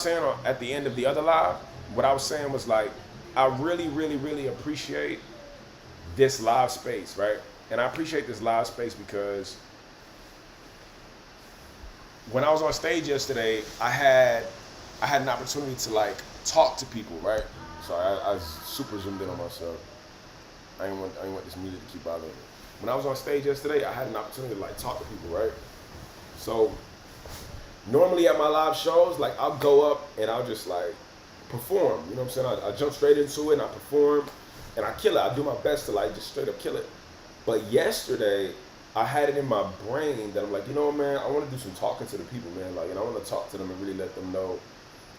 saying at the end of the other live, what I was saying was like, I really, really, really appreciate this live space, right? And I appreciate this live space because when I was on stage yesterday, I had an opportunity to like talk to people, right? Sorry, I super zoomed in on myself. I didn't want this music to keep bothering me. When I was on stage yesterday, I had an opportunity to like talk to people, right? So normally at my live shows, like I'll go up and I'll just like perform. You know what I'm saying? I jump straight into it and I perform and I kill it. I do my best to like just straight up kill it. But yesterday, I had it in my brain that I'm like, you know what, man, I want to do some talking to the people, man. Like, and I want to talk to them and really let them know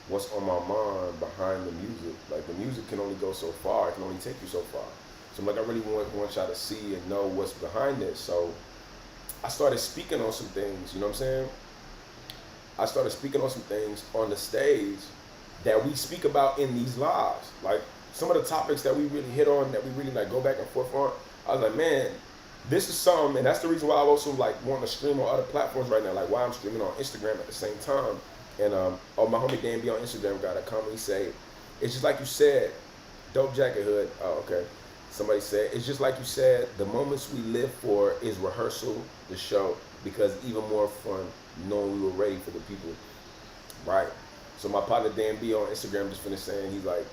what's on my mind behind the music. Like, the music can only go so far. It can only take you so far. So I'm like, I really want y'all to see and know what's behind this. So I started speaking on some things, you know what I'm saying? I started speaking on some things on the stage that we speak about in these lives. Like, some of the topics that we really hit on, that we really like go back and forth on, I was like, man, this is something, and that's the reason why I also like want to stream on other platforms right now. Like why I'm streaming on Instagram at the same time. And my homie Dan B on Instagram got a comment. He say, it's just like you said, dope jacket hood. Oh, okay. Somebody said, it's just like you said, the moments we live for is rehearsal, the show, because even more fun knowing we were ready for the people. Right. So my partner Dan B on Instagram just finished saying, he's like,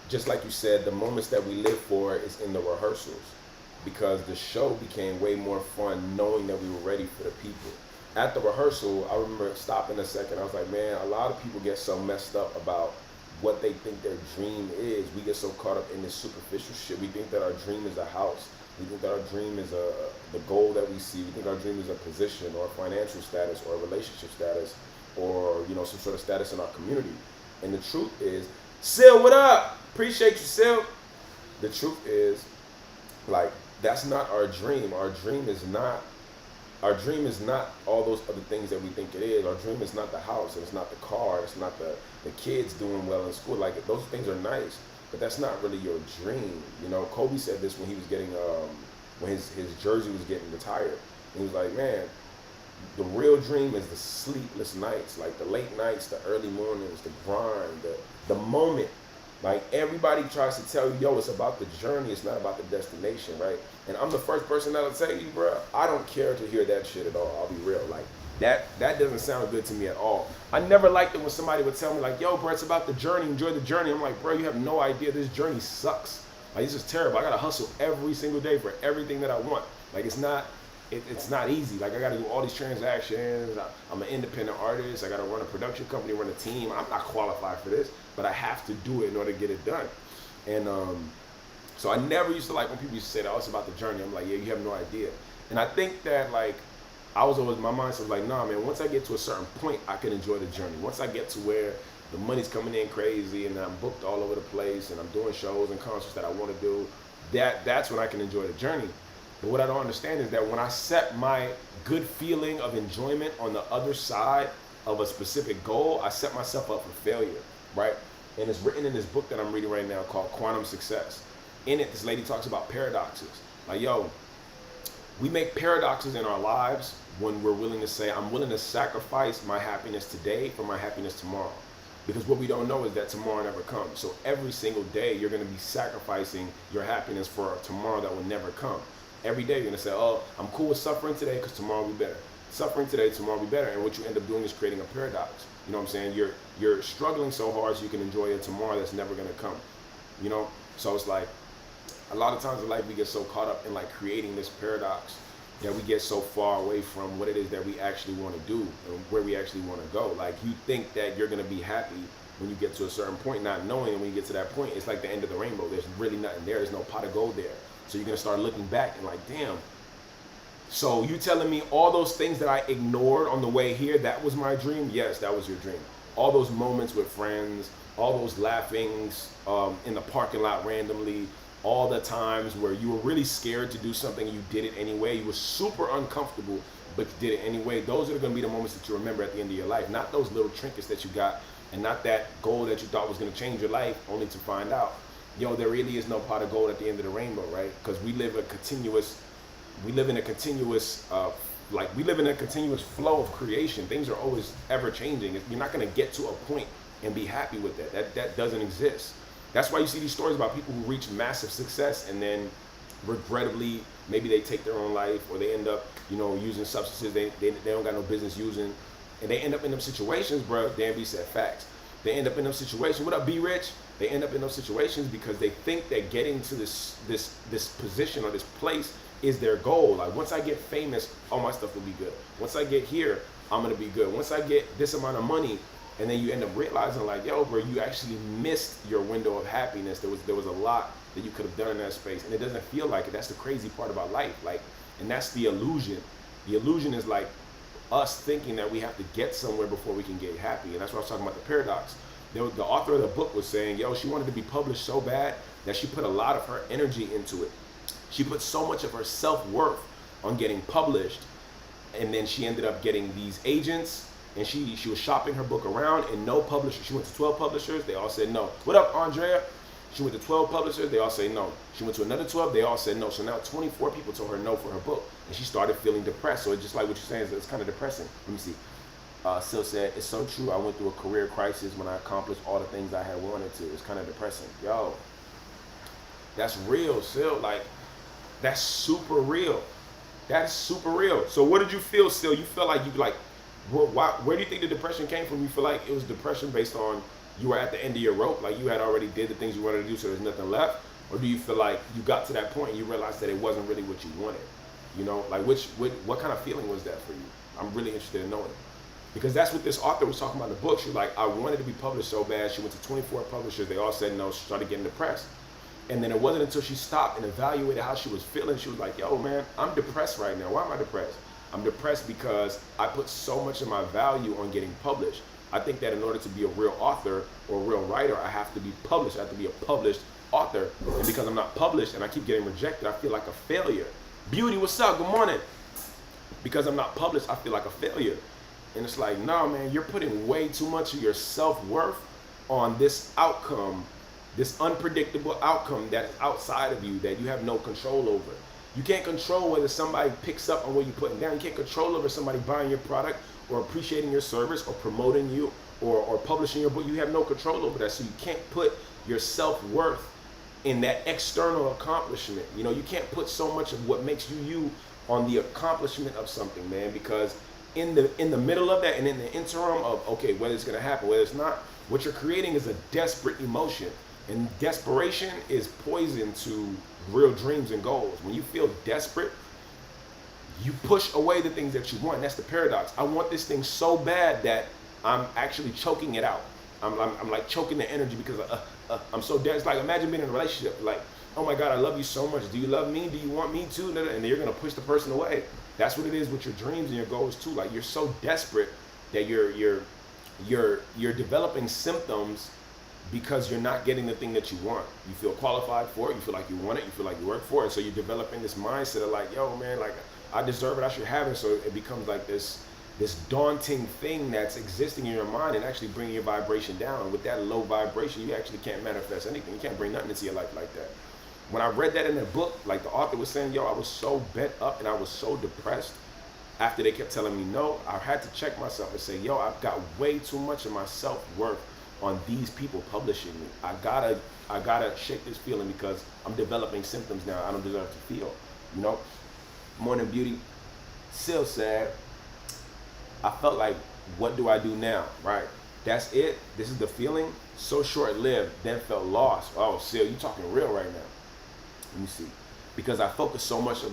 just like you said, the moments that we live for is in the rehearsals, because the show became way more fun knowing that we were ready for the people. At the rehearsal, I remember stopping a second. I was like, man, a lot of people get so messed up about what they think their dream is. We get so caught up in this superficial shit. We think that our dream is a house. We think that our dream is the goal that we see. We think our dream is a position or a financial status or a relationship status or, you know, some sort of status in our community. And the truth is, Sil, what up? Appreciate you, Sil. The truth is, like, that's not our dream. Our dream is not all those other things that we think it is. Our dream is not the house, and it's not the car, it's not the kids doing well in school. Like, those things are nice, but that's not really your dream. You know, Kobe said this when he was getting when his jersey was getting retired. He was like, man, the real dream is the sleepless nights, like the late nights, the early mornings, the grind, the moment. Like, everybody tries to tell you, yo, it's about the journey, it's not about the destination, right? And I'm the first person that'll tell you, bro, I don't care to hear that shit at all. I'll be real. Like, that doesn't sound good to me at all. I never liked it when somebody would tell me, like, yo, bro, it's about the journey, enjoy the journey. I'm like, bro, you have no idea, this journey sucks. Like, it's just terrible. I gotta hustle every single day for everything that I want. Like, it's not easy. Like, I gotta do all these transactions. I'm an independent artist. I gotta run a production company, run a team. I'm not qualified for this, but I have to do it in order to get it done. And so I never used to like when people used to say that, oh, it's about the journey. I'm like, yeah, you have no idea. And I think that, like, I was always, my mindset was like, nah, man, once I get to a certain point, I can enjoy the journey. Once I get to where the money's coming in crazy and I'm booked all over the place and I'm doing shows and concerts that I want to do, that's when I can enjoy the journey. But what I don't understand is that when I set my good feeling of enjoyment on the other side of a specific goal, I set myself up for failure, right? And it's written in this book that I'm reading right now called Quantum Success. In it, this lady talks about paradoxes. Like, yo, we make paradoxes in our lives when we're willing to say, I'm willing to sacrifice my happiness today for my happiness tomorrow. Because what we don't know is that tomorrow never comes. So every single day, you're going to be sacrificing your happiness for a tomorrow that will never come. Every day, you're going to say, oh, I'm cool with suffering today because tomorrow will be better. Suffering today, tomorrow will be better. And what you end up doing is creating a paradox. You know what I'm saying? You're struggling so hard so you can enjoy a tomorrow that's never going to come. You know? So it's like, a lot of times in life we get so caught up in like creating this paradox that we get so far away from what it is that we actually want to do and where we actually want to go. Like, you think that you're going to be happy when you get to a certain point, not knowing when you get to that point, it's like the end of the rainbow. There's really nothing there. There's no pot of gold there. So you're going to start looking back and like, damn. So you telling me all those things that I ignored on the way here, that was my dream? Yes, that was your dream. All those moments with friends, all those laughings in the parking lot randomly, all the times where you were really scared to do something and you did it anyway. You were super uncomfortable, but you did it anyway. Those are going to be the moments that you remember at the end of your life, not those little trinkets that you got and not that goal that you thought was going to change your life only to find out, yo, there really is no pot of gold at the end of the rainbow, right? Because we live in a continuous flow of creation. Things are always ever changing. You're not going to get to a point and be happy with that. That doesn't exist. That's why you see these stories about people who reach massive success and then regrettably maybe they take their own life, or they end up, you know, using substances they don't got no business using, and they end up in them situations, bro. Dan B said facts. They end up in those situations. What up, B Rich? They end up in those situations because they think that getting to this position or this place is their goal. Like, once I get famous, all my stuff will be good. Once I get here, I'm gonna be good. Once I get this amount of money, and then you end up realizing, like, yo, bro, you actually missed your window of happiness. There was a lot that you could have done in that space, and it doesn't feel like it. That's the crazy part about life. Like, and that's the illusion. The illusion is like us thinking that we have to get somewhere before we can get happy, and that's what I was talking about, the paradox. The author of the book was saying, yo, she wanted to be published so bad that she put a lot of her energy into it. She put so much of her self-worth on getting published, and then she ended up getting these agents, and she was shopping her book around, and no publisher. She went to 12 publishers, they all said no. What up, Andrea? She went to 12 publishers, they all say no. She went to another 12, they all said no. So now 24 people told her no for her book, and she started feeling depressed. So it's just like what you're saying, it's kind of depressing. Let me see. Sil said, it's so true. I went through a career crisis when I accomplished all the things I had wanted to. It's kind of depressing. Yo, that's real, Sil. Like, that's super real. That's super real. So what did you feel, Sil? You feel like where do you think the depression came from? You feel like it was depression based on you were at the end of your rope, like you had already did the things you wanted to do, so there's nothing left? Or do you feel like you got to that point and you realized that it wasn't really what you wanted? You know, like what kind of feeling was that for you? I'm really interested in knowing. Because that's what this author was talking about in the book. She was like, I wanted to be published so bad. She went to 24 publishers. They all said no. She started getting depressed. And then it wasn't until she stopped and evaluated how she was feeling. She was like, yo, man, I'm depressed right now. Why am I depressed? I'm depressed because I put so much of my value on getting published. I think that in order to be a real author or a real writer, I have to be published. I have to be a published author. And because I'm not published and I keep getting rejected, I feel like a failure. Beauty, what's up? Good morning. Because I'm not published, I feel like a failure. And it's like, no, man, you're putting way too much of your self-worth on this outcome, this unpredictable outcome that is outside of you, that you have no control over. You can't control whether somebody picks up on what you're putting down. You can't control over somebody buying your product or appreciating your service or promoting you or publishing your book. You have no control over that. So you can't put your self-worth in that external accomplishment. You know, you can't put so much of what makes you you on the accomplishment of something, man, because in the middle of that and in the interim of, okay, whether it's going to happen, whether it's not, what you're creating is a desperate emotion. And desperation is poison to real dreams and goals. When you feel desperate, you push away the things that you want. That's the paradox. I want this thing so bad that I'm actually choking it out. I'm like choking the energy because I'm so desperate. It's like, imagine being in a relationship. Like, oh my God, I love you so much. Do you love me? Do you want me too? And you're going to push the person away. That's what it is with your dreams and your goals too. Like, you're so desperate that you're developing symptoms because you're not getting the thing that you want. You feel qualified for it. You feel like you want it. You feel like you work for it. So you're developing this mindset of like, yo, man, like I deserve it. I should have it. So it becomes like this daunting thing that's existing in your mind and actually bringing your vibration down. With that low vibration, you actually can't manifest anything. You can't bring nothing into your life like that. When I read that in the book, like the author was saying, yo, I was so bent up and I was so depressed after they kept telling me no. I had to check myself and say, yo, I've got way too much of my self-worth on these people publishing me. I gotta shake this feeling because I'm developing symptoms now I don't deserve to feel, you know? Morning Beauty still said, I felt like, what do I do now, right? That's it. This is the feeling. So short-lived, then felt lost. Oh, Sil, you talking real right now. Let me see. Because I focus so much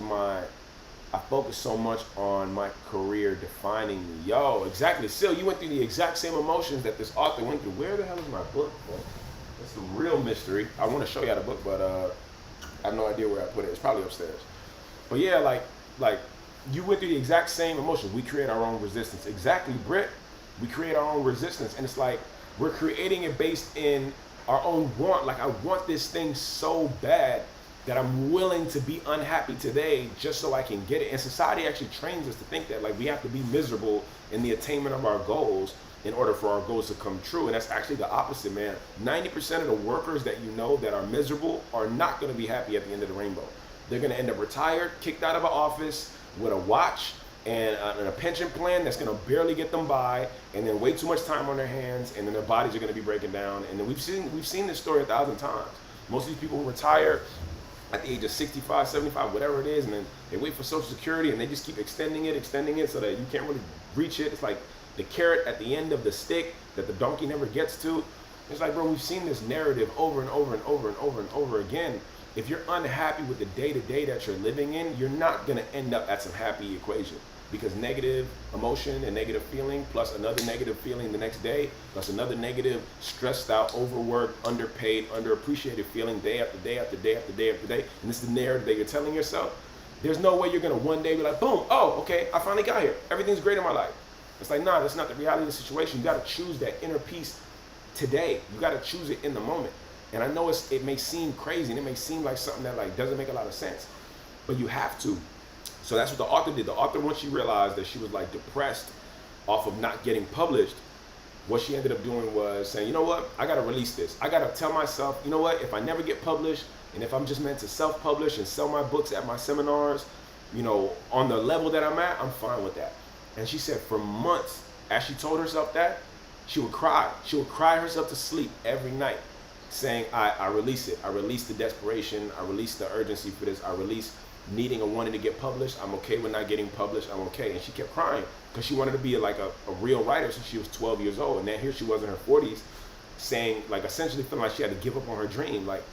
on my career defining me. Yo, exactly. Sil, you went through the exact same emotions that this author went through. Where the hell is my book? That's the real mystery. I want to show you the book, but I have no idea where I put it. It's probably upstairs. But yeah, like you went through the exact same emotions. We create our own resistance. Exactly, Britt. We create our own resistance, and it's like we're creating it based in our own want. Like, I want this thing so bad that I'm willing to be unhappy today just so I can get it. And society actually trains us to think that, like, we have to be miserable in the attainment of our goals in order for our goals to come true. And that's actually the opposite, man. 90% of the workers that you know that are miserable are not going to be happy at the end of the rainbow. They're going to end up retired, kicked out of an office with a watch and a pension plan that's going to barely get them by, and then way too much time on their hands, and then their bodies are going to be breaking down. And then we've seen this story 1,000 times. Most of these people retire at the age of 65, 75, whatever it is, and then they wait for Social Security, and they just keep extending it so that you can't really reach it. It's like the carrot at the end of the stick that the donkey never gets to. It's like, bro, we've seen this narrative over and over and over and over and over again. If you're unhappy with the day-to-day that you're living in, you're not going to end up at some happy equation, because negative emotion and negative feeling plus another negative feeling the next day plus another negative, stressed out, overworked, underpaid, underappreciated feeling day after day after day after day after day, and this is the narrative that you're telling yourself. There's no way you're going to one day be like, boom, oh, okay, I finally got here. Everything's great in my life. It's like, nah, that's not the reality of the situation. You got to choose that inner peace today. You got to choose it in the moment. And I know it may seem crazy and it may seem like something that like doesn't make a lot of sense, but you have to. So that's what the author did. The author, once she realized that she was like depressed off of not getting published, what she ended up doing was saying, you know what, I got to release this. I got to tell myself, you know what, if I never get published, and if I'm just meant to self-publish and sell my books at my seminars, you know, on the level that I'm at, I'm fine with that. And she said for months, as she told herself that, she would cry. She would cry herself to sleep every night, saying, I release it. I release the desperation. I release the urgency for this. I release needing or wanting to get published. I'm okay with not getting published. I'm okay. And she kept crying because she wanted to be like a real writer since she was 12 years old. And then here she was in her 40s saying, like, essentially feeling like she had to give up on her dream. Like,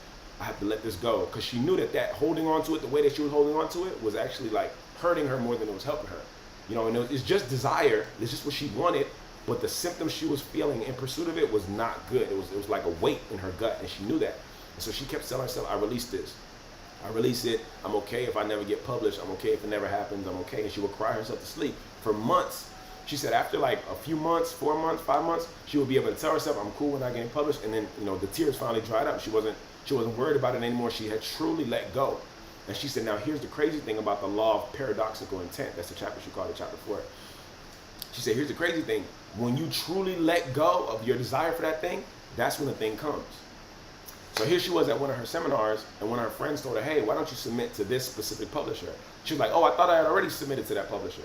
I have to let this go. Because she knew that holding on to it, the way that she was holding on to it, was actually like hurting her more than it was helping her. You know, and it's just desire. It's just what she wanted. But the symptoms she was feeling in pursuit of it was not good. It was like a weight in her gut, and she knew that. And so she kept telling herself, I release this. I release it. I'm okay if I never get published. I'm okay if it never happens. I'm okay. And she would cry herself to sleep for months. She said after like a few months, 4 months, 5 months, she would be able to tell herself, I'm cool with not getting published. And then, you know, the tears finally dried up. She wasn't worried about it anymore. She had truly let go. And she said, now here's the crazy thing about the law of paradoxical intent. That's the chapter she called it, chapter 4. She said, here's the crazy thing. When you truly let go of your desire for that thing, that's when the thing comes. So here she was at one of her seminars, and one of her friends told her, hey, why don't you submit to this specific publisher? She was like, oh, I thought I had already submitted to that publisher.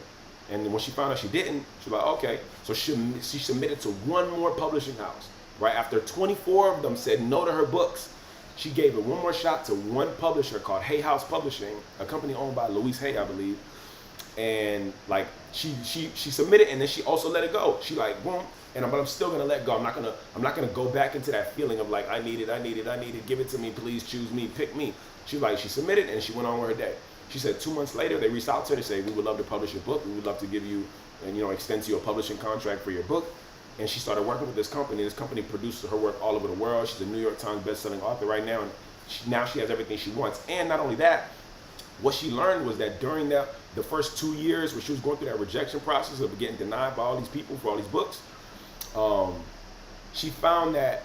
And when she found out she didn't, she was like, okay. So she submitted to one more publishing house. Right after 24 of them said no to her books, she gave it one more shot to one publisher called Hay House Publishing, a company owned by Louise Hay, I believe. And like she submitted, and then she also let it go. She like, boom, but I'm still gonna let go. I'm not gonna go back into that feeling of like I need it, give it to me, please choose me, pick me. She submitted, and she went on with her day. She said 2 months later they reached out to her and say, we would love to publish your book. We would love to give you and extend to you a publishing contract for your book. And she started working with this company. This company produces her work all over the world. She's a New York Times best-selling author right now, and now she has everything she wants. And not only that, what she learned was that during the first 2 years where she was going through that rejection process of getting denied by all these people for all these books, she found that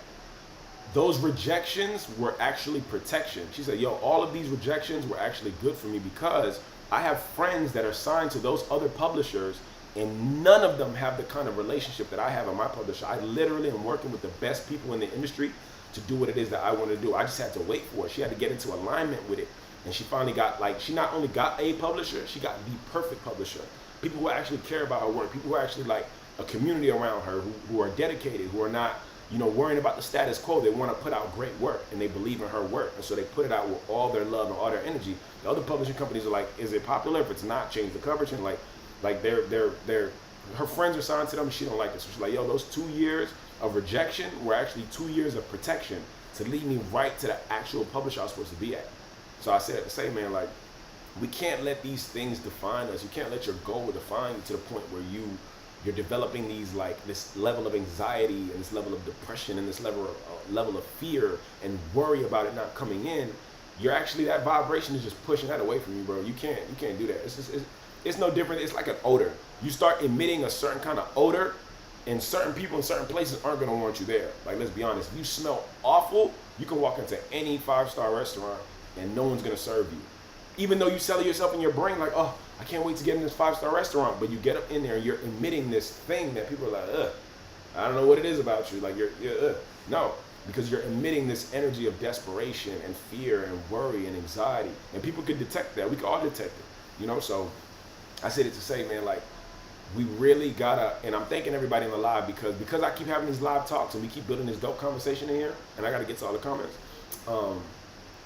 those rejections were actually protection. She said, yo, all of these rejections were actually good for me because I have friends that are signed to those other publishers, and none of them have the kind of relationship that I have on my publisher. I literally am working with the best people in the industry to do what it is that I want to do. I just had to wait for it. She had to get into alignment with it. And she finally got, she not only got a publisher, she got the perfect publisher. People who actually care about her work, people who are actually like a community around her, who are dedicated, who are not, worrying about the status quo. They want to put out great work, and they believe in her work. And so they put it out with all their love and all their energy. The other publishing companies are like, is it popular? If it's not, change the coverage. And her friends are signed to them, and she don't like it. So she's like, yo, those 2 years of rejection were actually 2 years of protection to lead me right to the actual publisher I was supposed to be at. So I said to say, man, like, we can't let these things define us. You can't let your goal define you to the point where you're developing these, like, this level of anxiety and this level of depression and this level of fear and worry about it not coming in. You're actually, that vibration is just pushing that away from you, bro. You can't do that. It's no different. It's like an odor. You start emitting a certain kind of odor, and certain people in certain places aren't gonna want you there. Like, let's be honest. If you smell awful, you can walk into any 5-star restaurant and no one's gonna serve you. Even though you sell yourself in your brain like, oh, I can't wait to get in this 5-star restaurant, but you get up in there and you're emitting this thing that people are like, ugh, I don't know what it is about you. Like, you're no, because you're emitting this energy of desperation and fear and worry and anxiety, and people can detect that. We can all detect it, so I said it to say, man, like, we really gotta, and I'm thanking everybody in the live because I keep having these live talks and we keep building this dope conversation in here, and I gotta get to all the comments.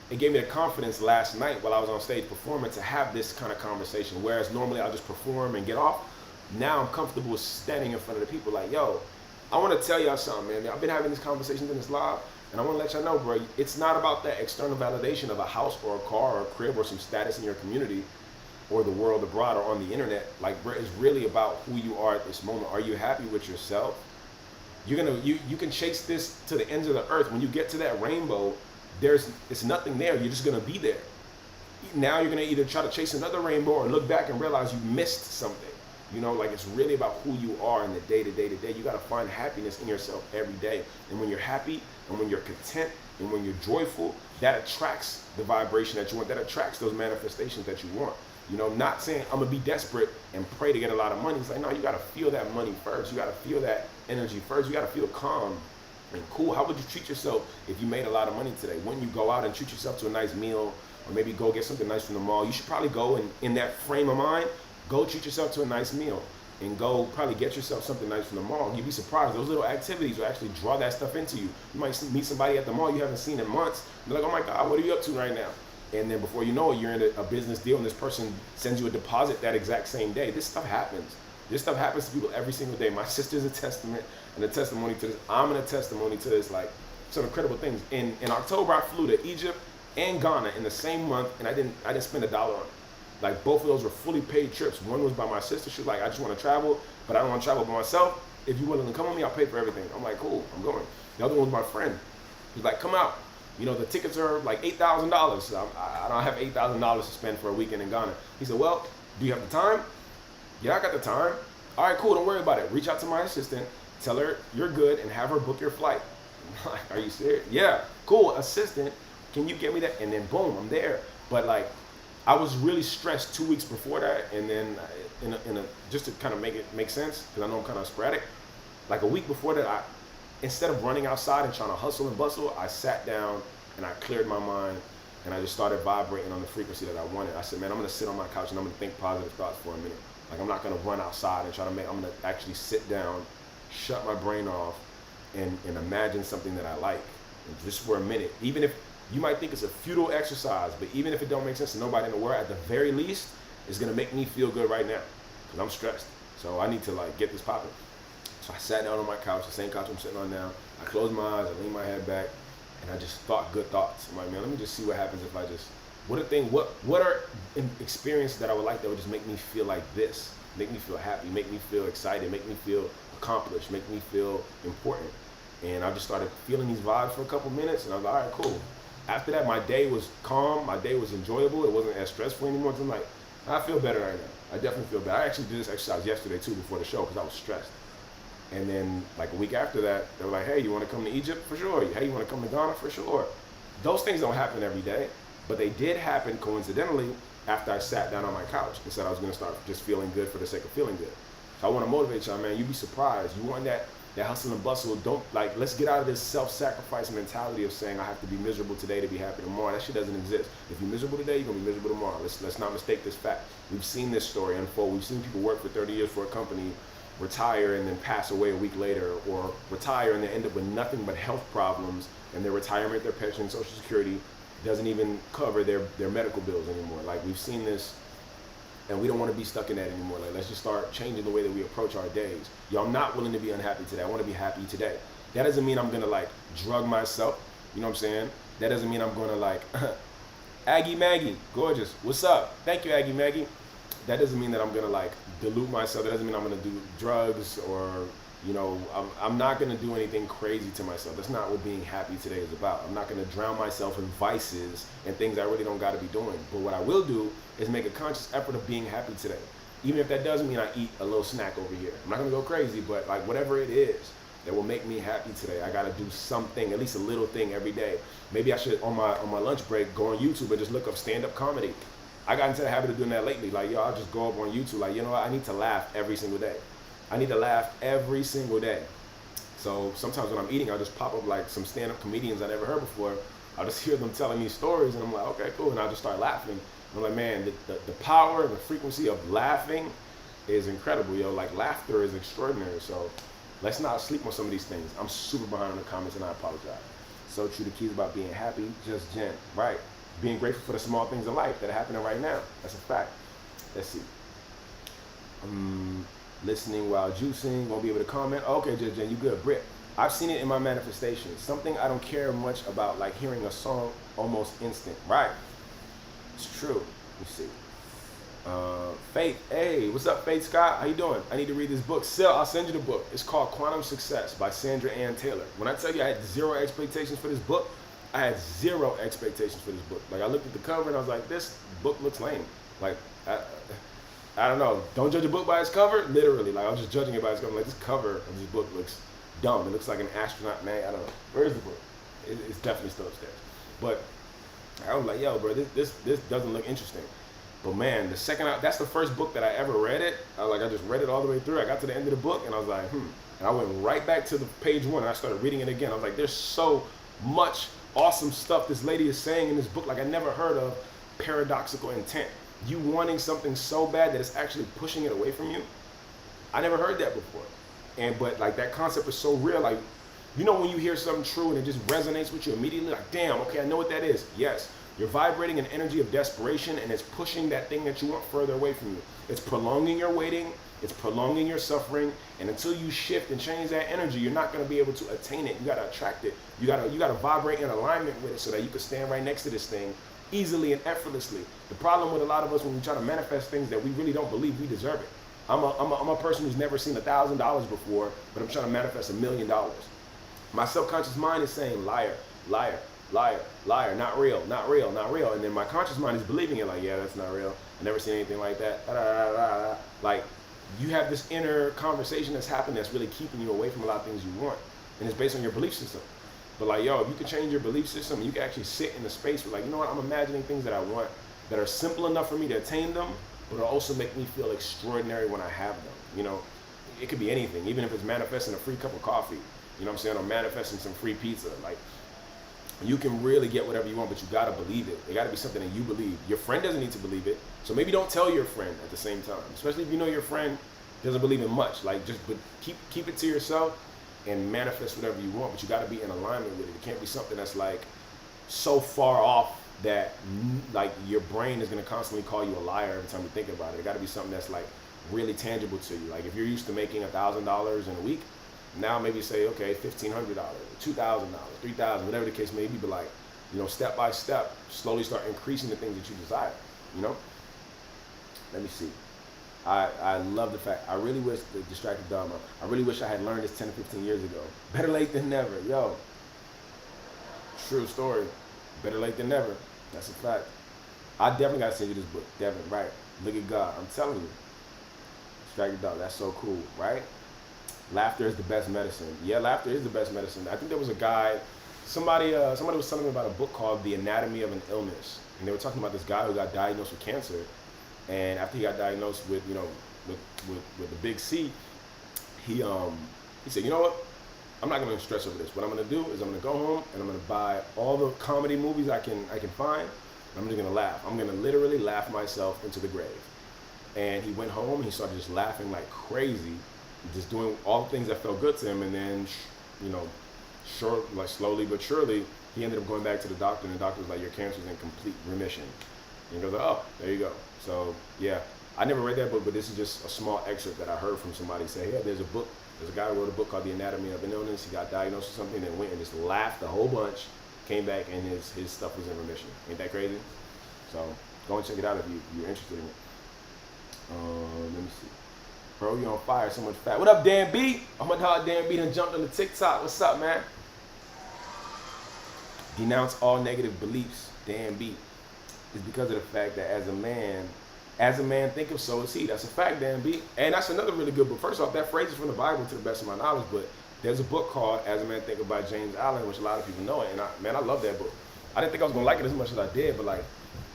It gave me the confidence last night while I was on stage performing to have this kind of conversation. Whereas normally I'll just perform and get off. Now I'm comfortable standing in front of the people like, yo, I want to tell y'all something, man. I've been having these conversations in this live, and I want to let y'all know, bro, it's not about that external validation of a house or a car or a crib or some status in your community or the world abroad or on the internet. Like, bro, it's really about who you are at this moment. Are you happy with yourself? You can chase this to the ends of the earth. When you get to that rainbow, it's nothing there. You're just gonna be there. Now you're gonna either try to chase another rainbow or look back and realize you missed something. You know, like, it's really about who you are in the day to day to day. You gotta find happiness in yourself every day. And when you're happy and when you're content and when you're joyful, that attracts the vibration that you want. That attracts those manifestations that you want. You know, not saying I'm gonna be desperate and pray to get a lot of money. It's like, no, you gotta feel that money first. You gotta feel that energy first. You gotta feel calm and cool. How would you treat yourself if you made a lot of money today? When you go out and treat yourself to a nice meal, or maybe go get something nice from the mall, you should probably go in that frame of mind, go treat yourself to a nice meal and go probably get yourself something nice from the mall. You'd be surprised. Those little activities will actually draw that stuff into you. You might meet somebody at the mall you haven't seen in months. You're like, oh my God, what are you up to right now? And then before you know it, you're in a business deal and this person sends you a deposit that exact same day. This stuff happens. This stuff happens to people every single day. My sister's a testament and a testimony to this. I'm a testimony to this. Like, some incredible things. In October, I flew to Egypt and Ghana in the same month, and I didn't spend $1 on it. Like, both of those were fully paid trips. One was by my sister. She was like, I just want to travel, but I don't want to travel by myself. If you're willing to come with me, I'll pay for everything. I'm like, cool, I'm going. The other one was my friend. He's like, come out. You know, the tickets are like $8,000. I don't have $8,000 to spend for a weekend in Ghana. He said, well, do you have the time? Yeah, I got the time. All right, cool, don't worry about it. Reach out to my assistant, tell her you're good, and have her book your flight. I'm like, are you serious? Yeah, cool, assistant, can you get me that? And then boom, I'm there. But like, I was really stressed 2 weeks before that, and then just to kind of make it make sense, because I know I'm kind of sporadic, like a week before that, instead of running outside and trying to hustle and bustle, I sat down and I cleared my mind and I just started vibrating on the frequency that I wanted. I said, man, I'm gonna sit on my couch and I'm gonna think positive thoughts for a minute. Like, I'm not gonna run outside and I'm gonna actually sit down, shut my brain off, and imagine something that I like, and just for a minute. Even if you might think it's a futile exercise, but even if it don't make sense to nobody in the world, at the very least, it's gonna make me feel good right now, because I'm stressed. So I need to like get this popping. So I sat down on my couch, the same couch I'm sitting on now. I closed my eyes, I leaned my head back, and I just thought good thoughts. I'm like, man, let me just see what happens if I just, what are experiences that I would like that would just make me feel like this, make me feel happy, make me feel excited, make me feel accomplished, make me feel important. And I just started feeling these vibes for a couple minutes, and I was like, all right, cool. After that, my day was calm, my day was enjoyable, it wasn't as stressful anymore. So I'm like, I feel better right now. I definitely feel better. I actually did this exercise yesterday too before the show because I was stressed. And then like a week after that, they were like, hey, you want to come to Egypt? For sure. Hey, you want to come to Ghana? For sure. Those things don't happen every day, but they did happen coincidentally after I sat down on my couch and said I was going to start just feeling good for the sake of feeling good. So I want to motivate y'all, man. You'd be surprised. You want that hustle and bustle. Let's get out of this self-sacrifice mentality of saying I have to be miserable today to be happy tomorrow. That shit doesn't exist. If you're miserable today, you're going to be miserable tomorrow. Let's not mistake this fact. We've seen this story unfold. We've seen people work for 30 years for a company, retire and then pass away a week later, or retire and they end up with nothing but health problems, and their retirement, their pension, Social Security doesn't even cover their medical bills anymore. Like, we've seen this, and we don't want to be stuck in that anymore. Like, let's just start changing the way that we approach our days. Yo, I'm not willing to be unhappy today. I want to be happy today. That doesn't mean I'm going to like drug myself. You know what I'm saying? That doesn't mean I'm going to like, Aggie Maggie, gorgeous. What's up? Thank you, Aggie Maggie. That doesn't mean that I'm going to like dilute myself. That doesn't mean I'm going to do drugs or, you know, I'm not going to do anything crazy to myself. That's not what being happy today is about. I'm not going to drown myself in vices and things I really don't got to be doing. But what I will do is make a conscious effort of being happy today. Even if that doesn't mean I eat a little snack over here. I'm not going to go crazy, but like whatever it is that will make me happy today, I got to do something, at least a little thing every day. Maybe I should, on my lunch break, go on YouTube and just look up stand-up comedy. I got into the habit of doing that lately. Like, yo, I'll just go up on YouTube. Like, you know what? I need to laugh every single day. I need to laugh every single day. So sometimes when I'm eating, I'll just pop up like some stand-up comedians I never heard before. I'll just hear them telling me stories, and I'm like, okay, cool. And I'll just start laughing. I'm like, man, the power and the frequency of laughing is incredible, yo. Like, laughter is extraordinary. So let's not sleep on some of these things. I'm super behind in the comments, and I apologize. So true, the keys about being happy, just gent, right? Being grateful for the small things in life that are happening right now. That's a fact. Let's see. Listening while juicing, won't be able to comment. Okay, Jen, you good. Britt, I've seen it in my manifestations. Something I don't care much about, like hearing a song almost instant. Right. It's true. Let's see. Faith, hey, what's up, Faith Scott? How you doing? I need to read this book. I'll send you the book. It's called Quantum Success by Sandra Ann Taylor. When I tell you I had zero expectations for this book, I had zero expectations for this book. Like, I looked at the cover and I was like, this book looks lame. Like, I don't know. Don't judge a book by its cover. Literally, like, I was just judging it by its cover. Like, this cover of this book looks dumb. It looks like an astronaut. Man, I don't know. Where's the book? It's definitely still upstairs. But I was like, yo, bro, this doesn't look interesting. But man, that's the first book that I ever read it. I just read it all the way through. I got to the end of the book and I was like, And I went right back to the page 1 and I started reading it again. I was like, there's so much awesome stuff this lady is saying in this book. Like, I never heard of paradoxical intent. You wanting something so bad that it's actually pushing it away from you. I never heard that before. But like, that concept is so real. Like, you know, when you hear something true and it just resonates with you immediately, like, damn, okay, I know what that is. Yes. You're vibrating an energy of desperation, and it's pushing that thing that you want further away from you. It's prolonging your waiting, it's prolonging your suffering, and until you shift and change that energy, you're not going to be able to attain it. You got to attract it. You got to vibrate in alignment with it so that you can stand right next to this thing easily and effortlessly. The problem with a lot of us when we try to manifest things that we really don't believe we deserve it. I'm a person who's never seen $1,000 before, but I'm trying to manifest $1 million. My subconscious mind is saying, liar, liar, liar, liar, not real, not real, not real. And then my conscious mind is believing it, like, yeah, that's not real. I never seen anything like that. Like, you have this inner conversation that's happening that's really keeping you away from a lot of things you want. And it's based on your belief system. But like, yo, if you can change your belief system, you can actually sit in a space where, like, you know what, I'm imagining things that I want that are simple enough for me to attain them, but it'll also make me feel extraordinary when I have them. You know, it could be anything, even if it's manifesting a free cup of coffee, you know what I'm saying, or manifesting some free pizza. Like, you can really get whatever you want, but you gotta believe it. It gotta be something that you believe. Your friend doesn't need to believe it, so maybe don't tell your friend at the same time, especially if you know your friend doesn't believe in much. Like, just keep it to yourself and manifest whatever you want, but you gotta be in alignment with it. It can't be something that's like so far off that like your brain is gonna constantly call you a liar every time you think about it. It gotta be something that's like really tangible to you. Like, if you're used to making $1,000 in a week, now maybe say, okay, $1,500, $2,000, $3,000, whatever the case may be, but like, you know, step by step, slowly start increasing the things that you desire, you know? Let me see. I love the fact, I really wish, the distracted Dharma, I really wish I had learned this 10 or 15 years ago. Better late than never, yo. True story. Better late than never. That's a fact. I definitely gotta send you this book, Devin, right? Look at God, I'm telling you. Distracted Dharma, that's so cool, right? Laughter is the best medicine. Yeah, laughter is the best medicine. I think there was a guy, somebody was telling me about a book called The Anatomy of an Illness. And they were talking about this guy who got diagnosed with cancer. And after he got diagnosed with, you know, with the big C, he said, you know what? I'm not gonna stress over this. What I'm gonna do is I'm gonna go home and I'm gonna buy all the comedy movies I can find. And I'm just gonna laugh. I'm gonna literally laugh myself into the grave. And he went home and he started just laughing like crazy, just doing all the things that felt good to him. And then, you know, like slowly but surely, he ended up going back to the doctor, and the doctor was like, your cancer's in complete remission. And he goes, oh, there you go. So yeah, I never read that book, but this is just a small excerpt that I heard from somebody say, yeah, there's a guy who wrote a book called The Anatomy of an Illness. He got diagnosed with something, then went and just laughed a whole bunch, came back, and his stuff was in remission. Ain't that crazy? So go and check it out if you're interested in it. Let me see. Bro, you on fire, so much fat. What up, Dan B? Oh my dog, Dan B done jumped on the TikTok. What's up, man? Denounce all negative beliefs, Dan B. Is because of the fact that as a man thinketh, so is he. That's a fact, Dan B. And that's another really good book. First off, that phrase is from the Bible to the best of my knowledge, but there's a book called As a Man Thinketh by James Allen, which a lot of people know it. And I love that book. I didn't think I was gonna like it as much as I did, but like,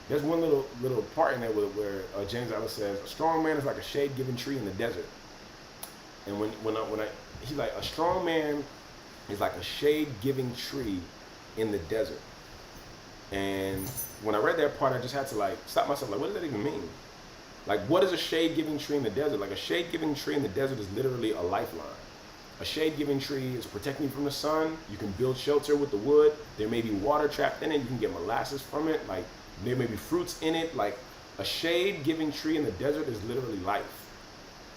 there's one little part in there where James Allen says, a strong man is like a shade-giving tree in the desert. And he's like, a strong man is like a shade-giving tree in the desert. And when I read that part, I just had to like stop myself. Like, what does that even mean? Like, what is a shade-giving tree in the desert? Like, a shade-giving tree in the desert is literally a lifeline. A shade-giving tree is protecting you from the sun. You can build shelter with the wood. There may be water trapped in it. You can get molasses from it. Like, there may be fruits in it. Like, a shade-giving tree in the desert is literally life.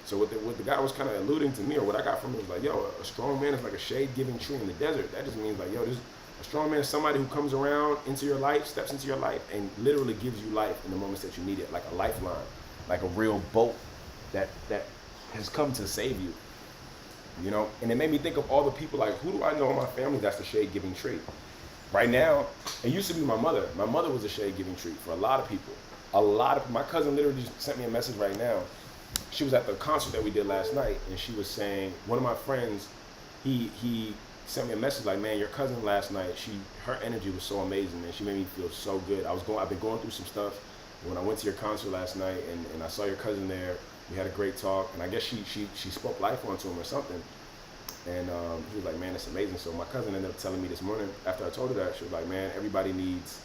So what the guy was kind of alluding to me, or what I got from him, was like, yo, a strong man is like a shade-giving tree in the desert. That just means like, yo, a strong man is somebody who comes around into your life, steps into your life, and literally gives you life in the moments that you need it, like a lifeline, like a real boat that has come to save you. You know, and it made me think of all the people, like, who do I know in my family that's the shade-giving tree? Right now, it used to be my mother. My mother was a shade-giving tree for a lot of people. My cousin literally just sent me a message right now. She was at the concert that we did last night, and she was saying, one of my friends, he sent me a message like, man, your cousin last night, her energy was so amazing, and she made me feel so good. I've been going through some stuff. When I went to your concert last night, and I saw your cousin there, we had a great talk, and I guess she spoke life onto him or something. And he was like, man, that's amazing. So my cousin ended up telling me this morning, after I told her that, she was like, man, everybody needs,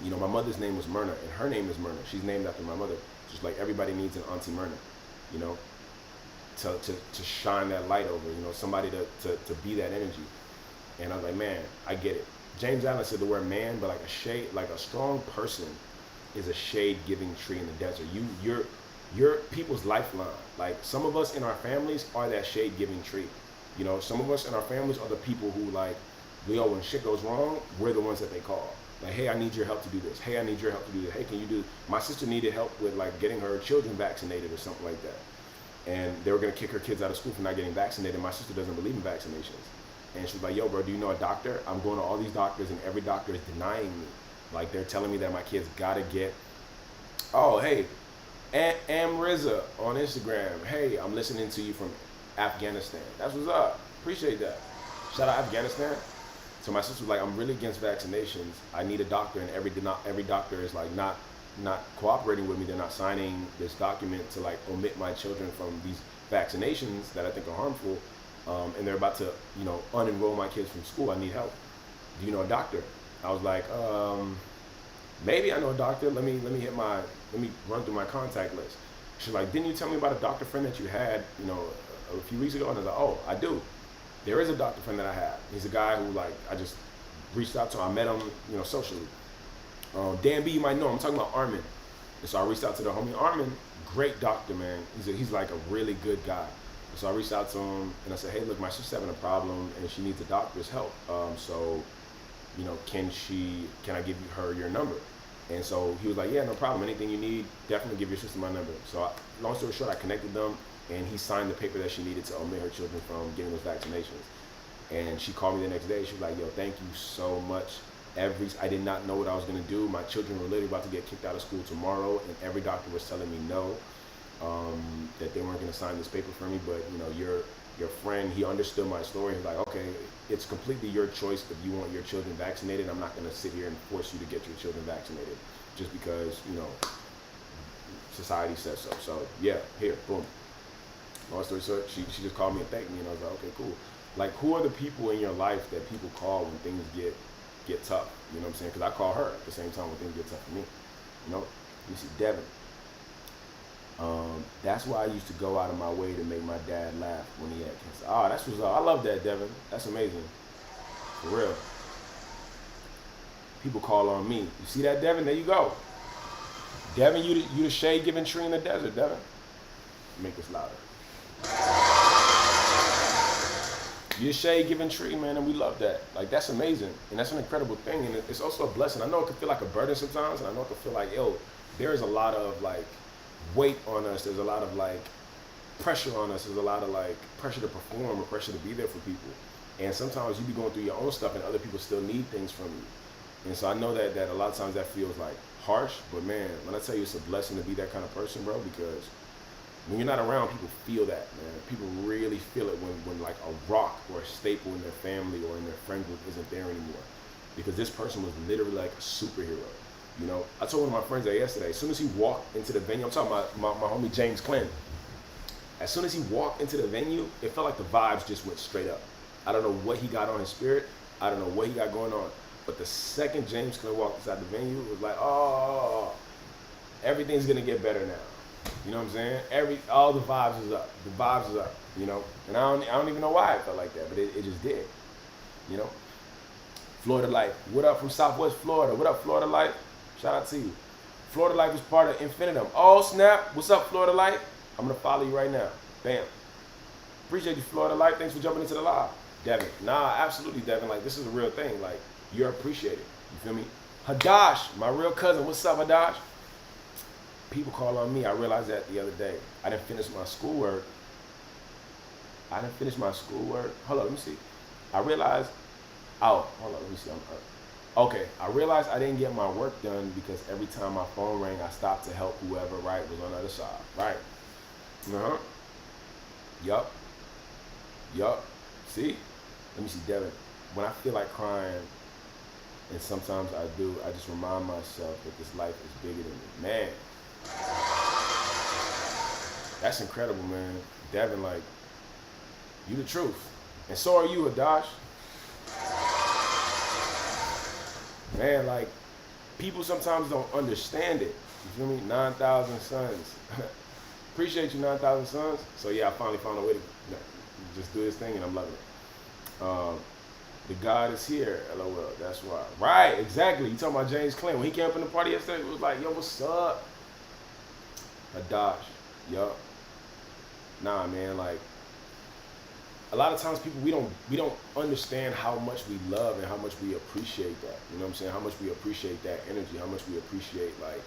you know, my mother's name was Myrna, and her name is Myrna. She's named after my mother. Just like everybody needs an Auntie Myrna, you know, to shine that light over, you know, somebody to be that energy. And I was like, man, I get it. James Allen said the word man, but like a strong person is a shade-giving tree in the desert. You're people's lifeline. Like, some of us in our families are that shade-giving tree. You know, some of us in our families are the people who, like, when shit goes wrong, we're the ones that they call. Like, hey, I need your help to do this. Hey, I need your help to do this. Hey, can you do this? My sister needed help with, like, getting her children vaccinated or something like that. And they were going to kick her kids out of school for not getting vaccinated. My sister doesn't believe in vaccinations. And she was like, yo, bro, do you know a doctor? I'm going to all these doctors, and every doctor is denying me. Like, they're telling me that my kids got to get, oh, hey, Riza on Instagram. Hey, I'm listening to you from Afghanistan. That's what's up. Appreciate that. Shout out Afghanistan. So my sister was like, I'm really against vaccinations. I need a doctor, and every doctor is like not cooperating with me. They're not signing this document to like omit my children from these vaccinations that I think are harmful. And they're about to, you know, unenroll my kids from school. I need help. Do you know a doctor? I was like, maybe I know a doctor. Let me run through my contact list. She's like, didn't you tell me about a doctor friend that you had, you know, a few weeks ago? And I was like, oh, I do. There is a doctor friend that I have. He's a guy who, like, I just reached out to him. I met him, you know, socially. Dan B, you might know him. I'm talking about Armin. And so I reached out to the homie Armin. Great doctor, man. He's like a really good guy. And so I reached out to him, and I said, hey, look, my sister's having a problem, and she needs a doctor's help. So, you know, can I give her your number? And so he was like, yeah, no problem. Anything you need, definitely give your sister my number. So long story short, I connected them, and he signed the paper that she needed to omit her children from getting those vaccinations. And she called me the next day. She was like, yo, thank you so much. I did not know what I was going to do. My children were literally about to get kicked out of school tomorrow, and every doctor was telling me no, that they weren't going to sign this paper for me. But, you know, your friend, he understood my story. He's like, okay, it's completely your choice if you want your children vaccinated. I'm not going to sit here and force you to get your children vaccinated just because, you know, society says so. So, yeah, here, boom. Long story short, she just called me and thanked me, and I was like, okay, cool. Like, who are the people in your life that people call when things get tough? You know what I'm saying? Because I call her at the same time when things get tough for me. You know? You see, Devin. That's why I used to go out of my way to make my dad laugh when he had cancer. Oh, that's what's up. I love that, Devin. That's amazing. For real. People call on me. You see that, Devin? There you go. Devin, you the shade-giving tree in the desert, Devin. Make this louder. You're a shade-giving tree, man, and we love that. Like, that's amazing, and that's an incredible thing, and it's also a blessing. I know it can feel like a burden sometimes, and I know it can feel like, yo, there is a lot of, like, weight on us. There's a lot of, like, pressure on us. There's a lot of, like, pressure to perform or pressure to be there for people. And sometimes you be going through your own stuff, and other people still need things from you. And so I know that a lot of times that feels, like, harsh, but, man, when I tell you it's a blessing to be that kind of person, bro, because when you're not around, people feel that, man. People really feel it when like a rock or a staple in their family or in their friend group isn't there anymore. Because this person was literally like a superhero. You know, I told one of my friends that yesterday, as soon as he walked into the venue, I'm talking about my homie James Clinton. As soon as he walked into the venue, it felt like the vibes just went straight up. I don't know what he got on his spirit. I don't know what he got going on. But the second James Clear walked inside the venue, it was like, oh, everything's gonna get better now. You know what I'm saying? All the vibes is up. The vibes is up. You know, and I don't even know why I felt like that, but it just did. You know, Florida Life. What up from Southwest Florida? What up, Florida Life? Shout out to you. Florida Life is part of Infinitum. Oh snap! What's up, Florida Life? I'm gonna follow you right now. Bam. Appreciate you, Florida Life. Thanks for jumping into the live. Devin. Nah, absolutely, Devin. Like, this is a real thing. Like, you're appreciated. You feel me? Hadash, my real cousin. What's up, Hadash? People call on me. I realized that the other day. I didn't finish my schoolwork. Hold on, let me see. I realized, hold on, let me see. Okay, I realized I didn't get my work done because every time my phone rang, I stopped to help whoever, right, was on the other side, right? Uh-huh. Yup. See? Let me see, Devin. When I feel like crying, and sometimes I do, I just remind myself that this life is bigger than me. Man. That's incredible, man. Devin, like, you the truth. And so are you, Adash. Man, like, people sometimes don't understand it. You feel me? 9,000 sons. Appreciate you, 9,000 sons. So yeah, I finally found a way to just do this thing, and I'm loving it. The God is here, LOL, that's why. Right, exactly. You talking about James Clinton. When he came up in the party yesterday, it was like, yo, what's up? Hadash, yup. Nah, man, like, a lot of times people, we don't understand how much we love and how much we appreciate that. You know what I'm saying? How much we appreciate that energy, how much we appreciate, like,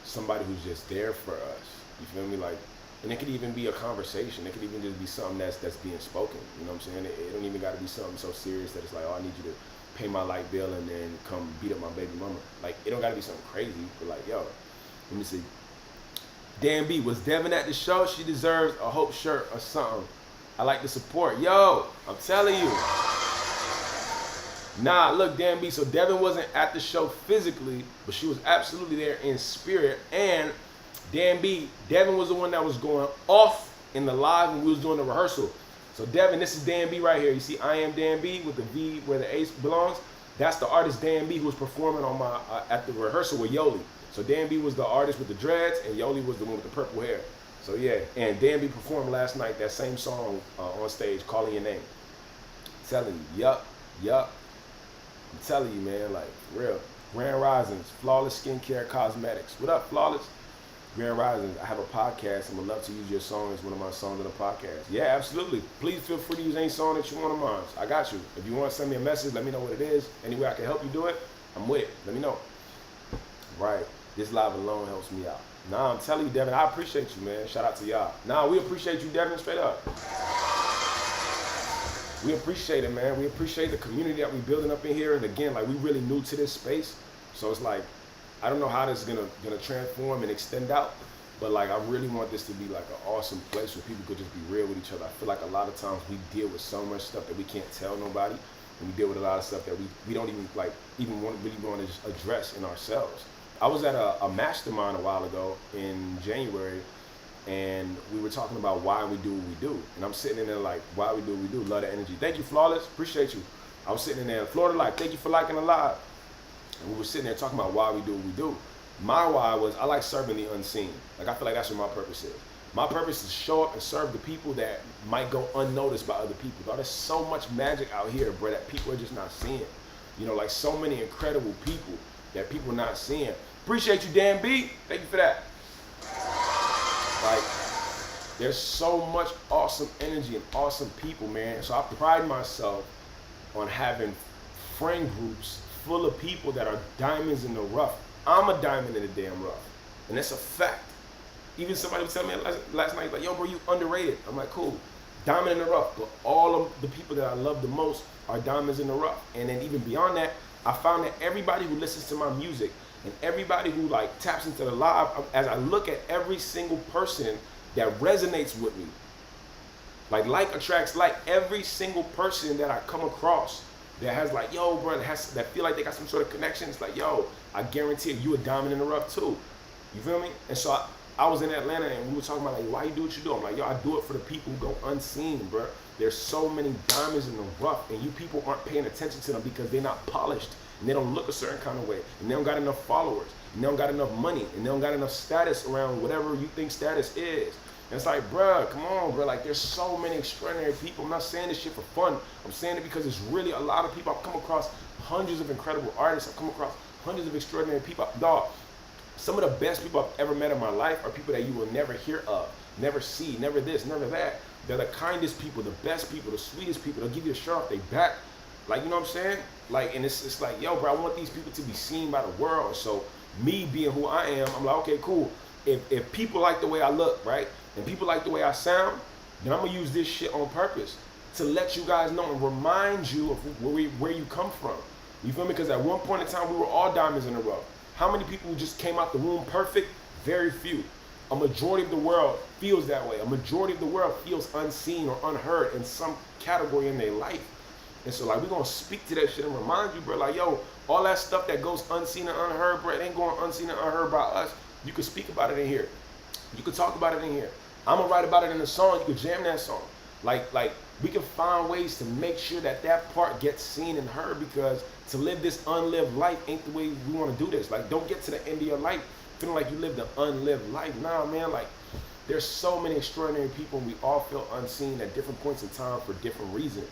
somebody who's just there for us. You feel me? Like, and it could even be a conversation. It could even just be something that's being spoken. You know what I'm saying? It don't even got to be something so serious that it's like, oh, I need you to pay my light bill and then come beat up my baby mama. Like, it don't got to be something crazy. But like, yo, let me see. Dan B, was Devin at the show? She deserves a Hope shirt or something. I like the support. Yo, I'm telling you. Nah, look, Dan B, so Devin wasn't at the show physically, but she was absolutely there in spirit. And Dan B, Devin was the one that was going off in the live when we was doing the rehearsal. So Devin, this is Dan B right here. You see I Am Dan B with the V where the Ace belongs? That's the artist Dan B who was performing on my at the rehearsal with Yoli. So Dan B was the artist with the dreads and Yoli was the one with the purple hair. So yeah, and Dan B performed last night that same song on stage, Calling Your Name. I'm telling you, yup. I'm telling you, man, like, real. Grand Risings, Flawless Skincare Cosmetics. What up, Flawless? Grand Risings, I have a podcast and would love to use your song as one of my songs on the podcast. Yeah, absolutely. Please feel free to use any song that you want of mine. I got you. If you want to send me a message, let me know what it is. Any way I can help you do it, I'm with it. Let me know. Right. This live alone helps me out. Nah, I'm telling you, Devin, I appreciate you, man. Shout out to y'all. Nah, we appreciate you, Devin, straight up. We appreciate it, man. We appreciate the community that we're building up in here. And again, like, we really new to this space. So it's like, I don't know how this is gonna transform and extend out, but like, I really want this to be like an awesome place where people could just be real with each other. I feel like a lot of times we deal with so much stuff that we can't tell nobody, and we deal with a lot of stuff that we don't even really want to just address in ourselves. I was at a mastermind a while ago in January, and we were talking about why we do what we do. And I'm sitting in there like, why we do what we do, love the energy. Thank you, Flawless, appreciate you. I was sitting in there, Florida Life, thank you for liking the live. And we were sitting there talking about why we do what we do. My why was, I like serving the unseen. Like, I feel like that's what my purpose is. My purpose is to show up and serve the people that might go unnoticed by other people. Dog, there's so much magic out here, bro, that people are just not seeing. You know, like, so many incredible people that people are not seeing. Appreciate you, Dan B. Thank you for that. Like, there's so much awesome energy and awesome people, man. So I pride myself on having friend groups full of people that are diamonds in the rough. I'm a diamond in the damn rough. And that's a fact. Even somebody was telling me last night, like, yo, bro, you underrated. I'm like, cool. Diamond in the rough. But all of the people that I love the most are diamonds in the rough. And then even beyond that, I found that everybody who listens to my music and everybody who like taps into the live, as I look at every single person that resonates with me, like attracts like, every single person that I come across that has like, yo, bro, that feel like they got some sort of connection. It's like, yo, I guarantee you a diamond in the rough too. You feel me? And so I was in Atlanta and we were talking about like, why you do what you do? I'm like, yo, I do it for the people who go unseen, bro. There's so many diamonds in the rough, and you people aren't paying attention to them because they're not polished, and they don't look a certain kind of way, and they don't got enough followers, and they don't got enough money, and they don't got enough status around whatever you think status is. And it's like, bruh, come on, bro. Like, there's so many extraordinary people. I'm not saying this shit for fun. I'm saying it because it's really a lot of people. I've come across hundreds of incredible artists. I've come across hundreds of extraordinary people. Dog, some of the best people I've ever met in my life are people that you will never hear of, never see, never this, never that. They're the kindest people, the best people, the sweetest people. They'll give you a shirt off their back. Like, you know what I'm saying? Like, and it's like, yo, bro, I want these people to be seen by the world. So me being who I am, I'm like, okay, cool. If people like the way I look, right, and people like the way I sound, then I'm gonna use this shit on purpose to let you guys know and remind you of where you come from. You feel me? Because at one point in time, we were all diamonds in the rough. How many people just came out the womb perfect? Very few. A majority of the world feels that way. A majority of the world feels unseen or unheard in some category in their life. And so, like, we're gonna speak to that shit and remind you, bro, like, yo, all that stuff that goes unseen and unheard, bro, it ain't going unseen and unheard by us. You can speak about it in here. You can talk about it in here. I'm gonna write about it in a song. You can jam that song. Like we can find ways to make sure that that part gets seen and heard, because to live this unlived life ain't the way we want to do this. Like, don't get to the end of your life feeling like you lived an unlived life. Nah, man, like, there's so many extraordinary people, and we all feel unseen at different points in time for different reasons.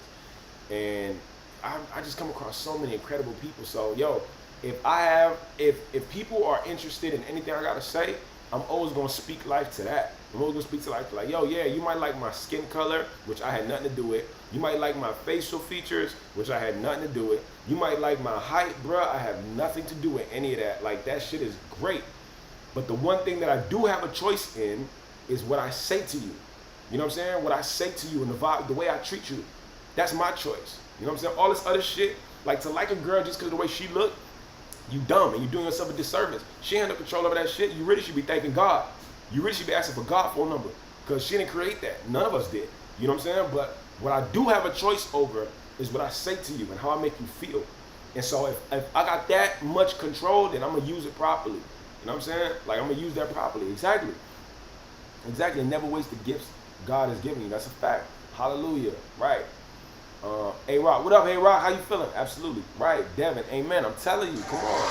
And I just come across so many incredible people. So, yo, if people are interested in anything I gotta say, I'm always gonna speak life to that. I'm always gonna speak to life, like, yo, yeah, you might like my skin color, which I had nothing to do with. You might like my facial features, which I had nothing to do with. You might like my height, bruh. I have nothing to do with any of that. Like, that shit is great. But the one thing that I do have a choice in is what I say to you. You know what I'm saying? What I say to you and the vibe, the way I treat you. That's my choice. You know what I'm saying? All this other shit, like, to like a girl just because of the way she look, you dumb, and you're doing yourself a disservice. She ain't no control over that shit. You really should be thanking God. You really should be asking for God's phone number, because she didn't create that. None of us did. You know what I'm saying? But what I do have a choice over is what I say to you and how I make you feel. And so if I got that much control, then I'm going to use it properly. You know what I'm saying? Like, I'm going to use that properly. Exactly. Exactly. Never waste the gifts God has given you. That's a fact. Hallelujah. Right. A-Rock. What up, A-Rock? How you feeling? Absolutely. Right. Devin. Amen. I'm telling you. Come on.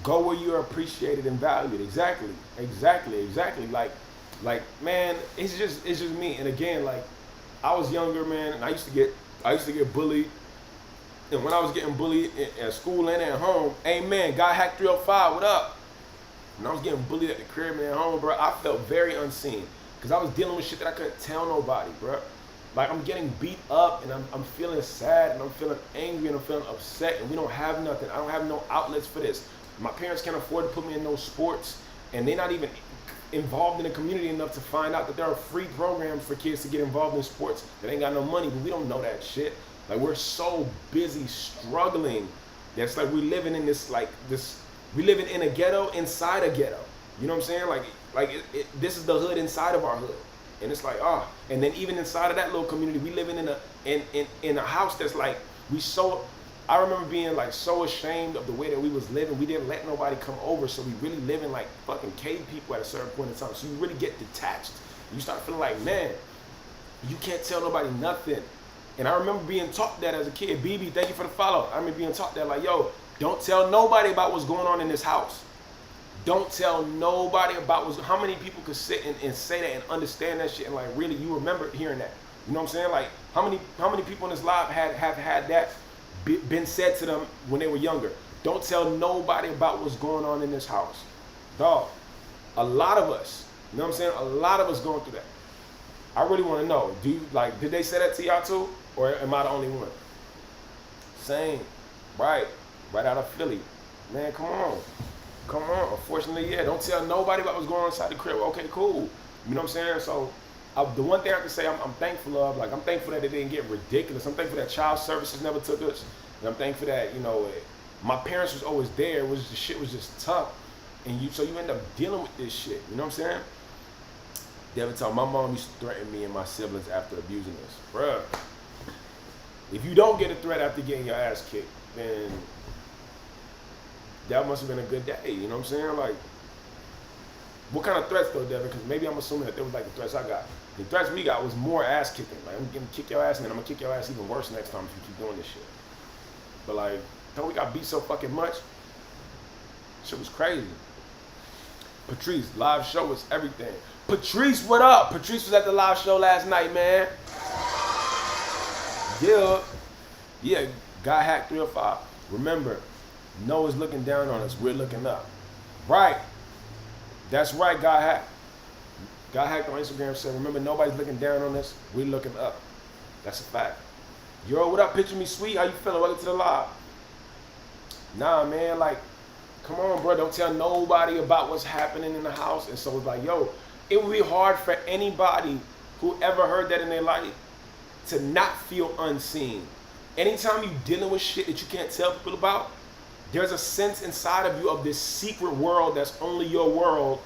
Go where you're appreciated and valued. Exactly. Exactly. Exactly. Like, man, it's just me. And again, like, I was younger, man, and I used to get bullied. And when I was getting bullied at school and at home, amen, God Hack 305, what up? When I was getting bullied at the crib and at home, bro, I felt very unseen, because I was dealing with shit that I couldn't tell nobody, bro. Like, I'm getting beat up, and I'm feeling sad, and I'm feeling angry, and I'm feeling upset, and we don't have nothing. I don't have no outlets for this. My parents can't afford to put me in no sports, and they're not even involved in the community enough to find out that there are free programs for kids to get involved in sports that ain't got no money, but we don't know that shit. Like, we're so busy struggling that's like we living in we living in a ghetto inside a ghetto. You know what I'm saying? This is the hood inside of our hood. And it's like, and then even inside of that little community, we living in a house that's like, I remember being like so ashamed of the way that we was living. We didn't let nobody come over, so we really living like fucking cave people at a certain point in time. So you really get detached. You start feeling like, man, you can't tell nobody nothing. And I remember being taught that as a kid. BB, thank you for the follow. I remember being taught that, like, yo, don't tell nobody about what's going on in this house. Don't tell nobody about how many people could sit and say that and understand that shit, and like, really, you remember hearing that. You know what I'm saying? Like, how many people in this live have had that been said to them when they were younger? Don't tell nobody about what's going on in this house. Dog, a lot of us, you know what I'm saying? A lot of us going through that. I really want to know, did they say that to y'all too? Or am I the only one? Same. Right out of Philly. Man, come on. Unfortunately, yeah, don't tell nobody about what's going on inside the crib. Okay, cool. You know what I'm saying? So, the one thing I can say I'm thankful of, like, I'm thankful that it didn't get ridiculous. I'm thankful that child services never took us. And I'm thankful that, you know, my parents was always there. The shit was just tough. And so you end up dealing with this shit. You know what I'm saying? Devin told my mom used to threaten me and my siblings after abusing us. Bruh. If you don't get a threat after getting your ass kicked, then that must have been a good day. You know what I'm saying? Like, what kind of threats though, Devin? Because maybe I'm assuming that there was like the threats I got. The threats we got was more ass kicking. Like, I'm gonna kick your ass, and then I'm gonna kick your ass even worse next time if you keep doing this shit. But like, don't we got beat so fucking much? Shit was crazy. Patrice, live show was everything. Patrice, what up? Patrice was at the live show last night, man. Yeah, Got Hacked 305. Remember, Noah's looking down on us. We're looking up. Right. That's right, Got Hacked. Got Hacked on Instagram said, remember, nobody's looking down on us. We're looking up. That's a fact. Yo, what up? Picture me sweet. How you feeling? Welcome to the live. Nah, man, like, come on, bro. Don't tell nobody about what's happening in the house. And so it's like, yo, it would be hard for anybody who ever heard that in their life to not feel unseen. Anytime you're dealing with shit that you can't tell people about, there's a sense inside of you of this secret world that's only your world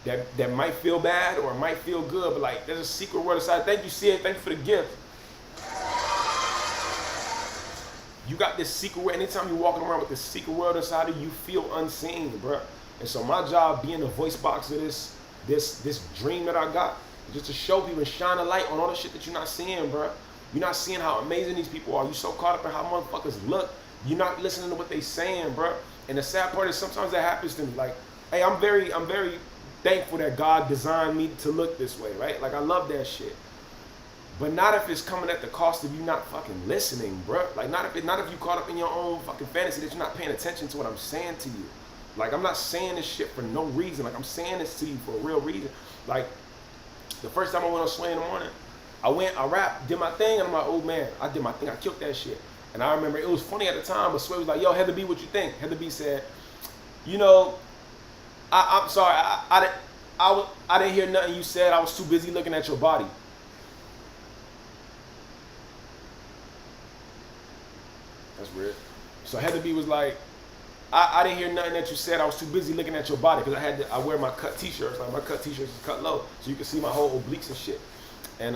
that might feel bad or might feel good, but like there's a secret world inside. Thank you, CA. Thank you for the gift. You got this secret world. Anytime you're walking around with this secret world inside of you, you feel unseen, bro. And so my job being the voice box of this dream that I got, is just to show people and shine a light on all the shit that you're not seeing, bro. You're not seeing how amazing these people are. You're so caught up in how motherfuckers look. You're not listening to what they saying, bro. And the sad part is sometimes that happens to me. Like, hey, I'm very thankful that God designed me to look this way, right? Like, I love that shit. But not if it's coming at the cost of you not fucking listening, bro. Like, not if you caught up in your own fucking fantasy that you're not paying attention to what I'm saying to you. Like, I'm not saying this shit for no reason. Like, I'm saying this to you for a real reason. Like, the first time I went on Sway in the morning, I rapped, did my thing, and I'm like, oh man, I did my thing, I killed that shit. And I remember it was funny at the time, but Sway was like, yo, Heather B, what you think? Heather B said, you know, I'm sorry, I didn't hear nothing you said. I was too busy looking at your body. That's weird. So Heather B was like, I didn't hear nothing that you said. I was too busy looking at your body because I wear my cut t-shirts. Like my cut t-shirts is cut low, so you can see my whole obliques and shit. And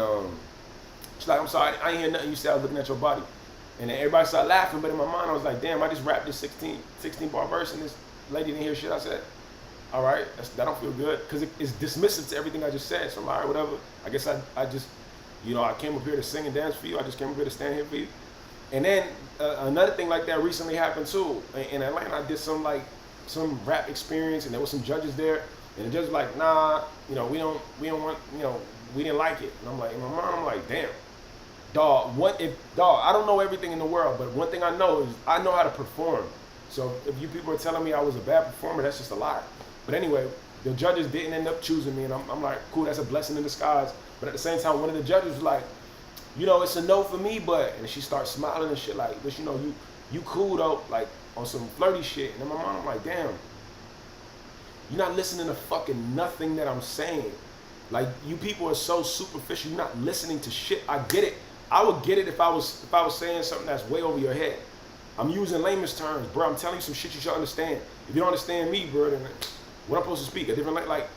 she's like, I'm sorry, I didn't hear nothing you said. I was looking at your body. And then everybody started laughing, but in my mind I was like, damn, I just rapped this 16 bar verse and this lady didn't hear shit I said. All right, that don't feel good because it's dismissive to everything I just said. So I'm like, all right, whatever. I guess I just, you know, I came up here to sing and dance for you. I just came up here to stand here for you. And then another thing like that recently happened too. In Atlanta, I did some rap experience, and there was some judges there, and the judge was like, nah, you know, we don't want, you know, we didn't like it. And I'm like, in my mind, I'm like, damn, dog, I don't know everything in the world, but one thing I know is I know how to perform. So if you people are telling me I was a bad performer, that's just a lie. But anyway, the judges didn't end up choosing me, and I'm like, cool, that's a blessing in disguise. But at the same time, one of the judges was like, you know, it's a no for me, but, and she starts smiling and shit like, but you know, you cool though, like on some flirty shit. And in my mind, I'm like, damn, you're not listening to fucking nothing that I'm saying. Like, you people are so superficial. You're not listening to shit. I get it. I would get it if I was saying something that's way over your head. I'm using layman's terms, bro. I'm telling you some shit you should understand. If you don't understand me, bro, then what I'm supposed to speak? A different like.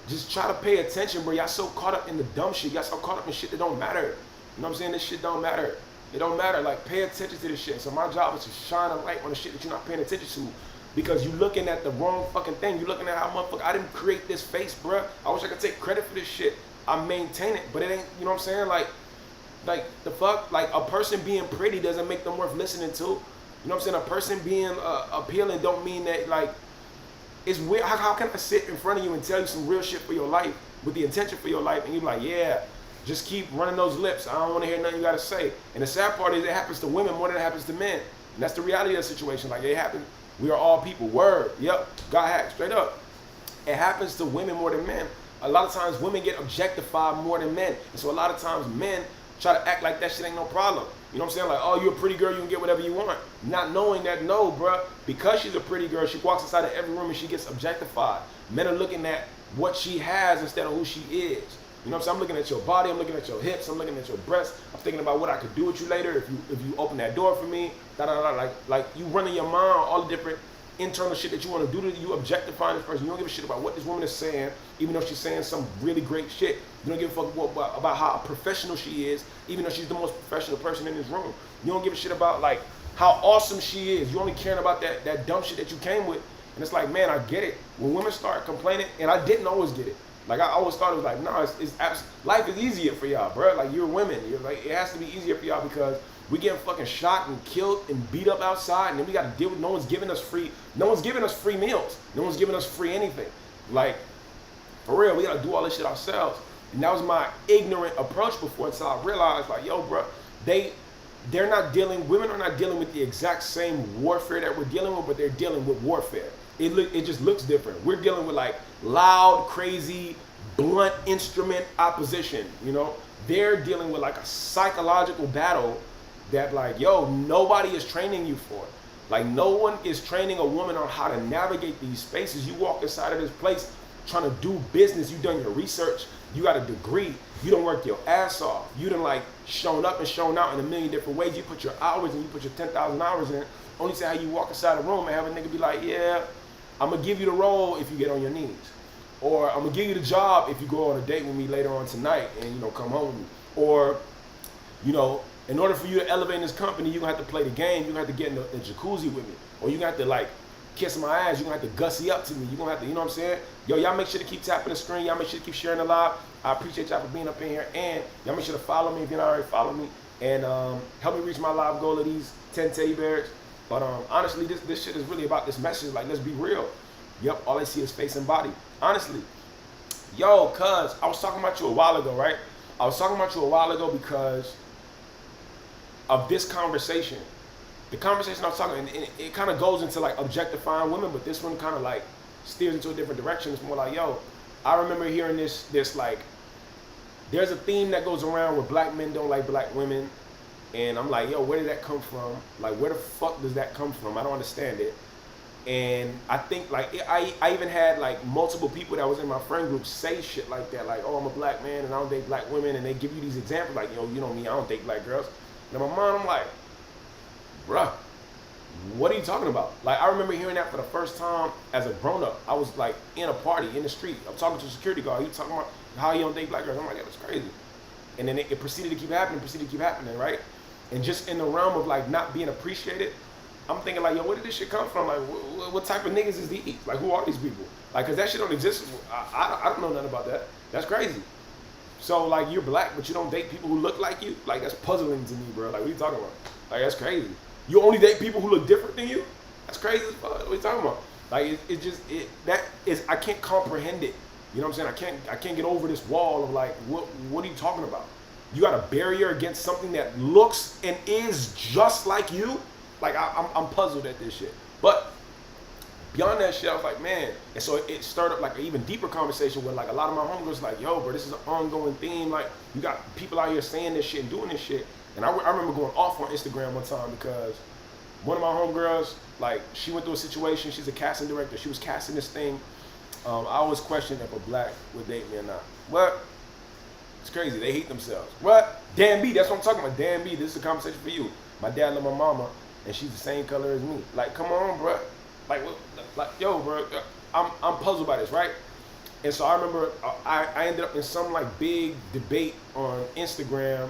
Just try to pay attention, bro. Y'all so caught up in the dumb shit. Y'all so caught up in shit that don't matter. You know what I'm saying? This shit don't matter. It don't matter. Like, pay attention to this shit. So my job is to shine a light on the shit that you're not paying attention to. Because you're looking at the wrong fucking thing. You're looking at how motherfucker, I didn't create this face, bro. I wish I could take credit for this shit. I maintain it, but it ain't, you know what I'm saying? Like the fuck? Like, a person being pretty doesn't make them worth listening to. You know what I'm saying? A person being appealing don't mean that, like, it's weird. How can I sit in front of you and tell you some real shit for your life with the intention for your life, and you're like, yeah, just keep running those lips. I don't want to hear nothing you got to say. And the sad part is it happens to women more than it happens to men. And that's the reality of the situation. Like, it happens. We are all people. Word. Yep. Got hacked. Straight up. It happens to women more than men. A lot of times women get objectified more than men. And so a lot of times men try to act like that shit ain't no problem. You know what I'm saying? Like, oh, you're a pretty girl, you can get whatever you want. Not knowing that, no, bruh, because she's a pretty girl, she walks inside of every room and she gets objectified. Men are looking at what she has instead of who she is. You know what I'm saying? I'm looking at your body, I'm looking at your hips, I'm looking at your breasts. I'm thinking about what I could do with you later if you open that door for me. Like you running your mind on all the different internal shit that you want to do to you, objectifying this person. You don't give a shit about what this woman is saying, even though she's saying some really great shit. You don't give a fuck about how professional she is, even though she's the most professional person in this room. You don't give a shit about, like, how awesome she is. You only caring about that dumb shit that you came with. And it's like, man, I get it. When women start complaining, and I didn't always get it. Like I always thought it was like, no, life is easier for y'all, bro. Like you're women, you're like it has to be easier for y'all because we getting fucking shot and killed and beat up outside, and then we got to deal with no one's giving us free meals, no one's giving us free anything. Like for real, we got to do all this shit ourselves. And that was my ignorant approach before until I realized like, yo, bro, women are not dealing with the exact same warfare that we're dealing with, but they're dealing with warfare. It just looks different. We're dealing with like loud, crazy, blunt instrument opposition, you know? They're dealing with like a psychological battle that like, yo, nobody is training you for. Like no one is training a woman on how to navigate these spaces. You walk inside of this place trying to do business, you done your research, you got a degree, you done work your ass off, you done like shown up and shown out in a million different ways, you put your hours and you put your 10,000 hours in, only say how you walk inside a room and have a nigga be like, yeah, I'm gonna give you the role if you get on your knees. Or I'm gonna give you the job if you go on a date with me later on tonight and, you know, come home with me. Or, you know, in order for you to elevate in this company, you're gonna have to play the game, you're gonna have to get in the jacuzzi with me. Or you're gonna have to like kiss my ass, you're gonna have to gussy up to me. You're gonna have to, you know what I'm saying? Yo, y'all make sure to keep tapping the screen, y'all make sure to keep sharing the live. I appreciate y'all for being up in here. And y'all make sure to follow me if you're not already following me. And help me reach my live goal of these 10 teddy bears. But honestly, this shit is really about this message. Like, let's be real. Yep, all I see is face and body. Honestly. Yo, cuz, I was talking about you a while ago, right? I was talking about you a while ago because of this conversation. The conversation I was talking, and it kind of goes into like objectifying women, but this one kind of like steers into a different direction. It's more like, yo, I remember hearing this like, there's a theme that goes around where black men don't like black women. And I'm like, yo, where did that come from? Like, where the fuck does that come from? I don't understand it. And I think like, I even had like multiple people that was in my friend group say shit like that. Like, oh, I'm a black man and I don't date black women. And they give you these examples like, yo, you know me, I don't date black girls. And in my mind, I'm like, bruh, what are you talking about? Like, I remember hearing that for the first time as a grown-up. I was like in a party in the street. I'm talking to a security guard. He talking about how you don't date black girls. I'm like, yeah, that's crazy. And then it proceeded to keep happening, right? And just in the realm of like not being appreciated, I'm thinking like, yo, where did this shit come from? Like, what type of niggas is these? Like, who are these people? Like, cause that shit don't exist. I don't know nothing about that. That's crazy. So like, you're black, but you don't date people who look like you? Like, that's puzzling to me, bro. Like, what are you talking about? Like, that's crazy. You only date people who look different than you? That's crazy as fuck. What are you talking about? Like, I can't comprehend it. You know what I'm saying? I can't get over this wall of like, what are you talking about? You got a barrier against something that looks and is just like you? Like, I'm puzzled at this shit. But beyond that shit, I was like, man. And so it started up like an even deeper conversation with like a lot of my homegirls like, yo, bro, this is an ongoing theme. Like, you got people out here saying this shit and doing this shit. And I remember going off on Instagram one time because one of my homegirls, like, she went through a situation. She's a casting director. She was casting this thing. I always question if a black would date me or not. What? It's crazy. They hate themselves. What? Dan B, that's what I'm talking about. Dan B, this is a conversation for you. My dad loved my mama, and she's the same color as me. Like, come on, bro. Like, yo, bro, I'm puzzled by this, right? And so I remember I ended up in some like big debate on Instagram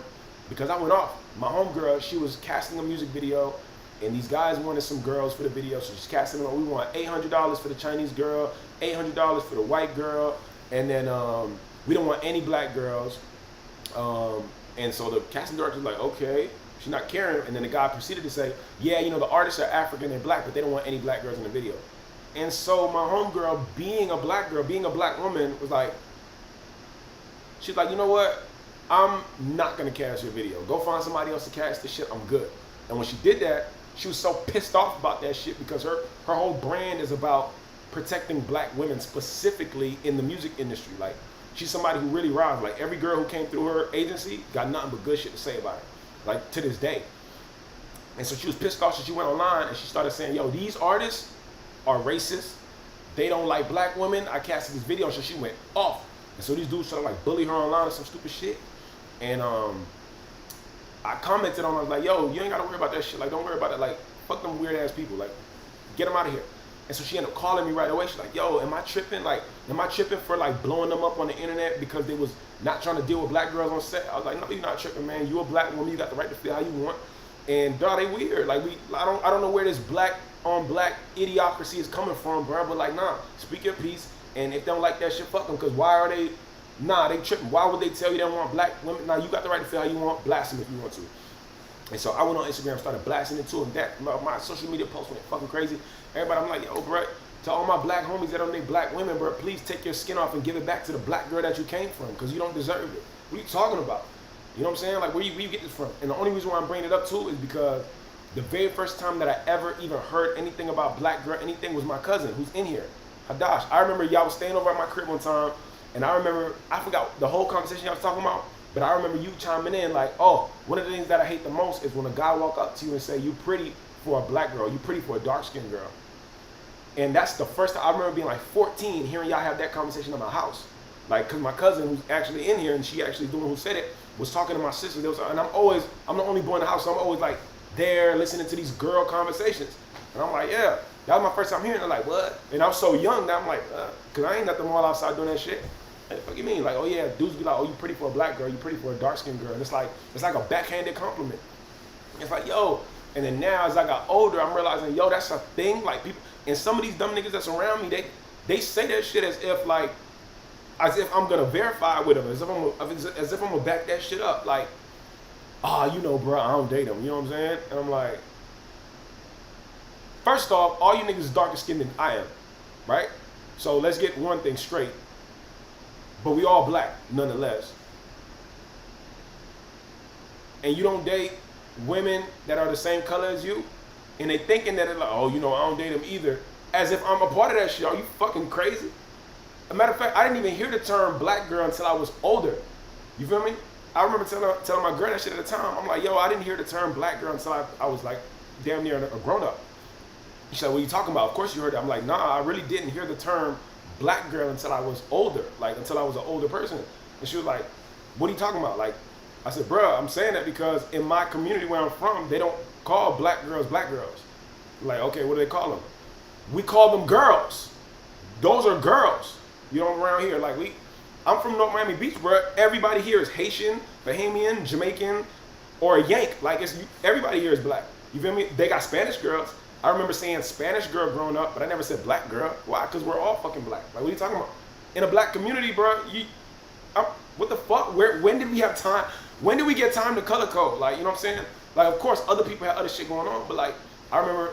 because I went off. My homegirl, she was casting a music video, and these guys wanted some girls for the video, so she's casting them. We want $800 for the Chinese girl, $800 for the white girl, and then we don't want any black girls. And so the casting director was like, okay, she's not caring. And then the guy proceeded to say, yeah, you know, the artists are African and black, but they don't want any black girls in the video. And so my homegirl, being a black girl, being a black woman, was like, she's like, you know what? I'm not gonna cast your video. Go find somebody else to cast this shit. I'm good. And when she did that, she was so pissed off about that shit because her whole brand is about protecting black women specifically in the music industry. Like, she's somebody who really rides. Like, every girl who came through her agency got nothing but good shit to say about it. Like, to this day. And so she was pissed off, so she went online and she started saying, yo, these artists are racist. They don't like black women. I casted this video, so she went off. And so these dudes started like bully her online or some stupid shit. And I commented on her, like, yo, you ain't gotta worry about that shit. Like, don't worry about it. Like, fuck them weird ass people. Like, get them out of here. And so she ended up calling me right away. She's like, yo, am I tripping? Like, am I tripping for like blowing them up on the internet because they was not trying to deal with black girls on set? I was like, no, you're not tripping, man. You a black woman. You got the right to feel how you want. And dog, they weird. Like, I don't know where this black on black idiocracy is coming from, bro. But like, nah, speak your piece. And if they don't like that shit, fuck them. Because why are they, nah, they tripping. Why would they tell you they don't want black women? Nah, you got the right to feel how you want. Blast them if you want to. And so I went on Instagram, started blasting it to them. That my social media posts went fucking crazy. Everybody, I'm like, yo, bro, to all my black homies that don't date black women, bro, please take your skin off and give it back to the black girl that you came from, because you don't deserve it. What are you talking about? You know what I'm saying? Like, where you get this from? And the only reason why I'm bringing it up too is because the very first time that I ever even heard anything about black girl, anything, was my cousin who's in here, Hadash. I remember y'all was staying over at my crib one time, and I remember, I forgot the whole conversation y'all was talking about, but I remember you chiming in like, oh, one of the things that I hate the most is when a guy walk up to you and say, you pretty for a black girl, you pretty for a dark-skinned girl. And that's the first time I remember being like 14, hearing y'all have that conversation in my house. Like, cause my cousin who's actually in here, and she actually doing who said it, was talking to my sister. And I'm the only boy in the house, so I'm always like there listening to these girl conversations. And I'm like, yeah, that was my first time hearing it. Like, what? And I was so young that I'm like, cause I ain't nothing more outside doing that shit. What the fuck you mean? Like, oh yeah, dudes be like, oh, you pretty for a black girl, you pretty for a dark-skinned girl. And it's like a backhanded compliment. It's like, yo. And then now as I got older, I'm realizing, yo, that's a thing. Like, people, and some of these dumb niggas that's around me, they say that shit as if I'm gonna verify with them, as if I'm gonna back that shit up. Like, you know, bro, I don't date them. You know what I'm saying? And I'm like, first off, all you niggas is darker skinned than I am, right? So let's get one thing straight. But we all black, nonetheless. And you don't date women that are the same color as you, and they thinking that it's like, oh, you know, I don't date them either, as if I'm a part of that shit. Are you fucking crazy? As a matter of fact, I didn't even hear the term black girl until I was older. You feel me? I remember telling my girl that shit at the time. I'm like, yo, I didn't hear the term black girl until I was like damn near a grown up. She said, what are you talking about? Of course you heard that. I'm like, nah, I really didn't hear the term black girl until I was older, like until I was an older person. And she was like, what are you talking about? Like, I said, bruh, I'm saying that because in my community where I'm from, they don't call black girls black girls. Like, okay, what do they call them? We call them girls. Those are girls. You know, around here, like I'm from North Miami Beach, bruh. Everybody here is Haitian, Bahamian, Jamaican, or a Yank. Like, everybody here is black. You feel me? They got Spanish girls. I remember saying Spanish girl growing up, but I never said black girl. Why? Because we're all fucking black. Like, what are you talking about? In a black community, bro, what the fuck? When did we have time? When did we get time to color code? Like, you know what I'm saying? Like, of course, other people had other shit going on, but like, I remember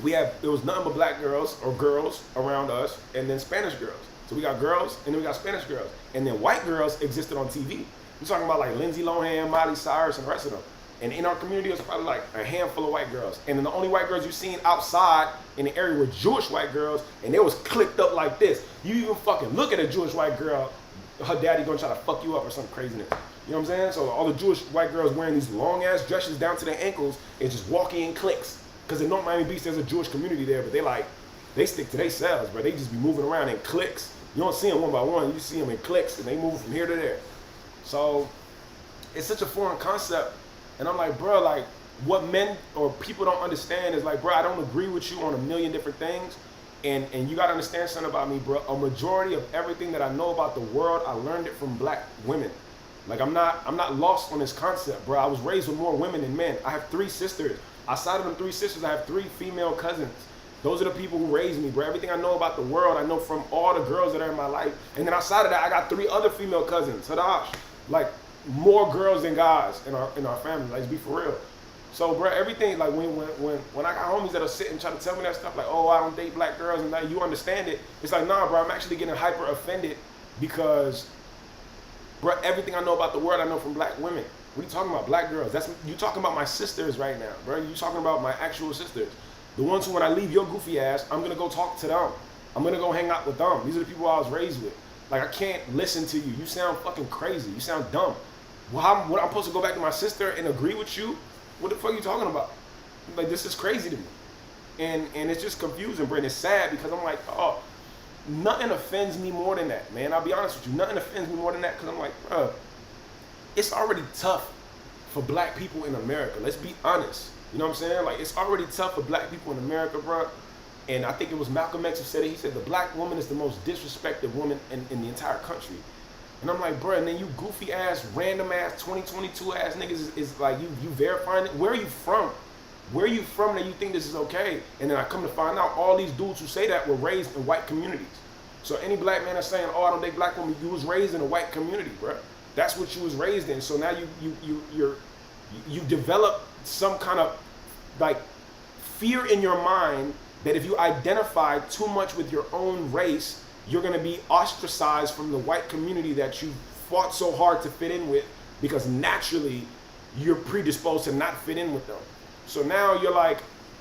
there was nothing but black girls or girls around us, and then Spanish girls. So we got girls, and then we got Spanish girls. And then white girls existed on TV. We're talking about like Lindsay Lohan, Miley Cyrus, and the rest of them. And in our community, it was probably like a handful of white girls. And then the only white girls you seen outside in the area were Jewish white girls, and they was clicked up like this. You even fucking look at a Jewish white girl, her daddy gonna try to fuck you up or some craziness. You know what I'm saying? So all the Jewish white girls wearing these long ass dresses down to their ankles and just walking in cliques. Because in North Miami Beach, there's a Jewish community there, but they stick to themselves, but they just be moving around in cliques. You don't see them one by one, you see them in cliques, and they move from here to there. So it's such a foreign concept. And I'm like, bro, like, what men or people don't understand is like, bro, I don't agree with you on a million different things. And you gotta understand something about me, bro. A majority of everything that I know about the world, I learned it from black women. Like, I'm not lost on this concept, bro. I was raised with more women than men. I have 3 sisters. Outside of them 3 sisters, I have 3 female cousins. Those are the people who raised me, bro. Everything I know about the world, I know from all the girls that are in my life. And then outside of that, I got 3 other female cousins. Hadash. Like, more girls than guys in our family. Like, let's be for real. So, bro, everything, like, when I got homies that are sitting trying to tell me that stuff, like, oh, I don't date black girls, and that you understand it, it's like, nah, bro, I'm actually getting hyper offended because, bro, everything I know about the world, I know from black women. What are you talking about? Black girls. You talking about my sisters right now, bro. You talking about my actual sisters. The ones who, when I leave your goofy ass, I'm going to go talk to them. I'm going to go hang out with them. These are the people I was raised with. Like, I can't listen to you. You sound fucking crazy. You sound dumb. Well, I'm supposed to go back to my sister and agree with you? What the fuck are you talking about? Like, this is crazy to me. And it's just confusing, bro. And it's sad because I'm like, oh, nothing offends me more than that, man. I'll be honest with you. Nothing offends me more than that because I'm like, bro, it's already tough for black people in America. Let's be honest. You know what I'm saying? Like, it's already tough for black people in America, bro. And I think it was Malcolm X who said it. He said the black woman is the most disrespected woman in the entire country. And I'm like, bro, and then you goofy ass, random ass, 2022 ass niggas is like, you verifying it? Where are you from? Where are you from that you think this is okay? And then I come to find out all these dudes who say that were raised in white communities. So any black man that's saying, oh, I don't date black women, you was raised in a white community, bro. That's what you was raised in. So now you develop some kind of like fear in your mind that if you identify too much with your own race, you're gonna be ostracized from the white community that you fought so hard to fit in with, because naturally you're predisposed to not fit in with them. So now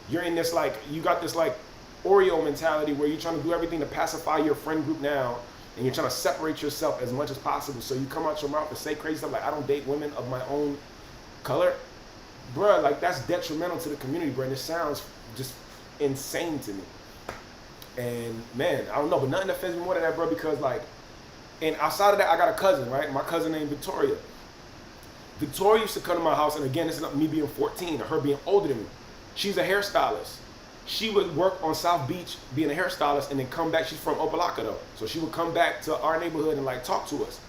you're in this like, you got this like Oreo mentality where you're trying to do everything to pacify your friend group now, and you're trying to separate yourself as much as possible. So you come out your mouth and say crazy stuff like, I don't date women of my own color. Bruh, like that's detrimental to the community, bro. And it sounds just insane to me. And man, I don't know, but nothing offends me more than that, bro, because like, and outside of that, I got a cousin, right? My cousin named Victoria. Victoria used to come to my house, and again, this is not me being 14 or her being older than me. She's a hairstylist. She would work on South Beach being a hairstylist and then come back. She's from Opelika though. So she would come back to our neighborhood and like talk to us.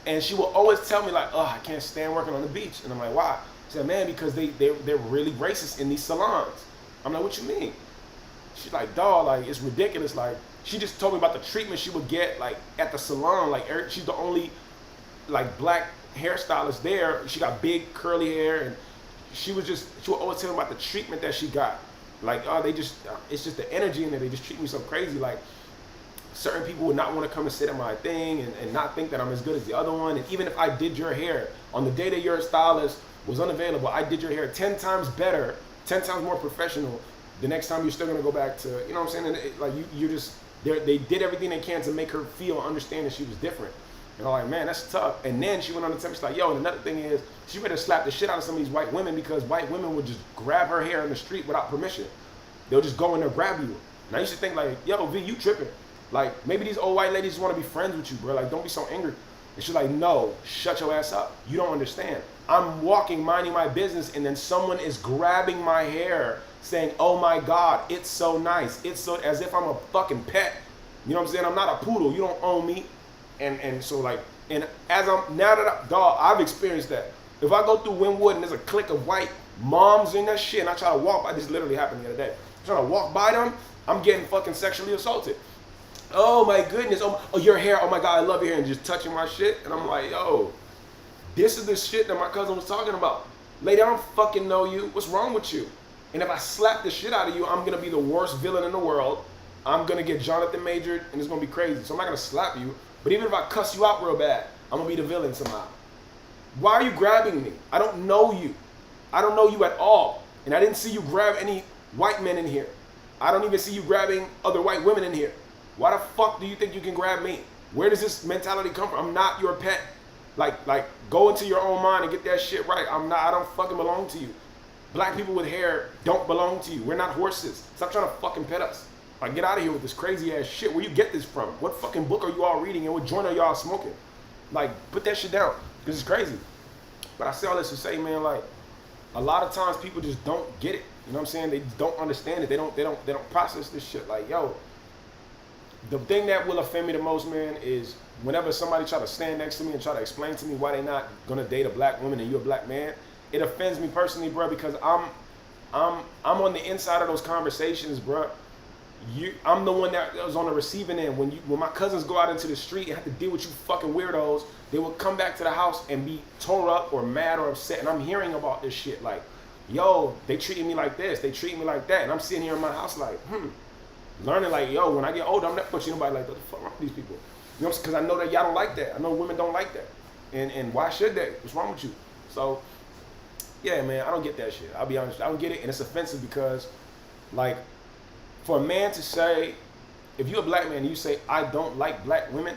And she would always tell me like, oh, I can't stand working on the beach. And I'm like, why? She said, man, because they're really racist in these salons. I'm like, what you mean? She's like, dawg, like it's ridiculous. Like she just told me about the treatment she would get like at the salon. Like she's the only like black hairstylist there. She got big curly hair, and she would always tell me about the treatment that she got. Like, oh, it's just the energy in there. They just treat me so crazy. Like, certain people would not want to come and sit at my thing and not think that I'm as good as the other one. And even if I did your hair, on the day that your stylist was unavailable, I did your hair 10 times better, 10 times more professional. The next time you're still going to go back to, you know what I'm saying? And they did everything they can to make her feel, understand that she was different. And I'm like, man, that's tough. And then she went on to tell me, she's like, yo, and another thing is, she better slap the shit out of some of these white women, because white women would just grab her hair in the street without permission. They'll just go in there, grab you. Now you should think like, yo, V, you tripping. Like, maybe these old white ladies just want to be friends with you, bro. Like, don't be so angry. And she's like, no, shut your ass up. You don't understand. I'm walking, minding my business, and then someone is grabbing my hair saying, oh my God, it's so nice. It's so, as if I'm a fucking pet. You know what I'm saying? I'm not a poodle. You don't own me. And so like, and as I've experienced that. If I go through Wynwood and there's a clique of white moms in that shit, and I try to walk by, this literally happened the other day. I'm trying to walk by them, I'm getting fucking sexually assaulted. Oh my goodness, oh your hair, oh my God, I love your hair, and just touching my shit. And I'm like, yo, this is the shit that my cousin was talking about. Lady, I don't fucking know you. What's wrong with you? And if I slap the shit out of you, I'm gonna be the worst villain in the world. I'm gonna get Jonathan majored, and it's gonna be crazy. So I'm not gonna slap you. But even if I cuss you out real bad, I'm gonna be the villain somehow. Why are you grabbing me? I don't know you. I don't know you at all. And I didn't see you grab any white men in here. I don't even see you grabbing other white women in here. Why the fuck do you think you can grab me? Where does this mentality come from? I'm not your pet. Like go into your own mind and get that shit right. I don't fucking belong to you. Black people with hair don't belong to you. We're not horses. Stop trying to fucking pet us. Like, get out of here with this crazy ass shit. Where you get this from? What fucking book are you all reading, and what joint are y'all smoking? Like, put that shit down, because it's crazy. But I say all this to say, man, like, a lot of times people just don't get it. You know what I'm saying? They don't understand it. They don't process this shit. Like, yo, the thing that will offend me the most, man, is whenever somebody try to stand next to me and try to explain to me why they not gonna date a black woman and you're a black man. It offends me personally, bro, because I'm on the inside of those conversations, bro. I'm the one that was on the receiving end. When my cousins go out into the street and have to deal with you fucking weirdos, they will come back to the house and be tore up or mad or upset. And I'm hearing about this shit like, yo, they treating me like this, they treat me like that. And I'm sitting here in my house like, learning like, yo, when I get older, I'm not punching nobody like that. What the fuck wrong with these people? You know, because I know that y'all don't like that. I know women don't like that. And why should they? What's wrong with you? So, yeah, man, I don't get that shit. I'll be honest. I don't get it. And it's offensive because, like, for a man to say, if you're a black man and you say, I don't like black women,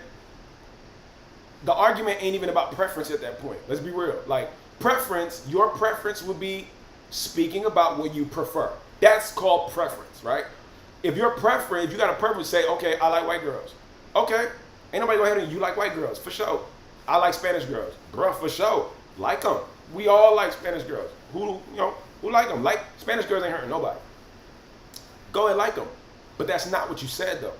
the argument ain't even about preference at that point. Let's be real. Like, preference, your preference would be speaking about what you prefer. That's called preference, right? If your preference, if you got a preference, say, okay, I like white girls. Okay. Ain't nobody go ahead and you like white girls, for sure. I like Spanish girls. Bruh, for sure. Like them. We all like Spanish girls. Who like them? Like, Spanish girls ain't hurting nobody. Go and like them. But that's not what you said, though.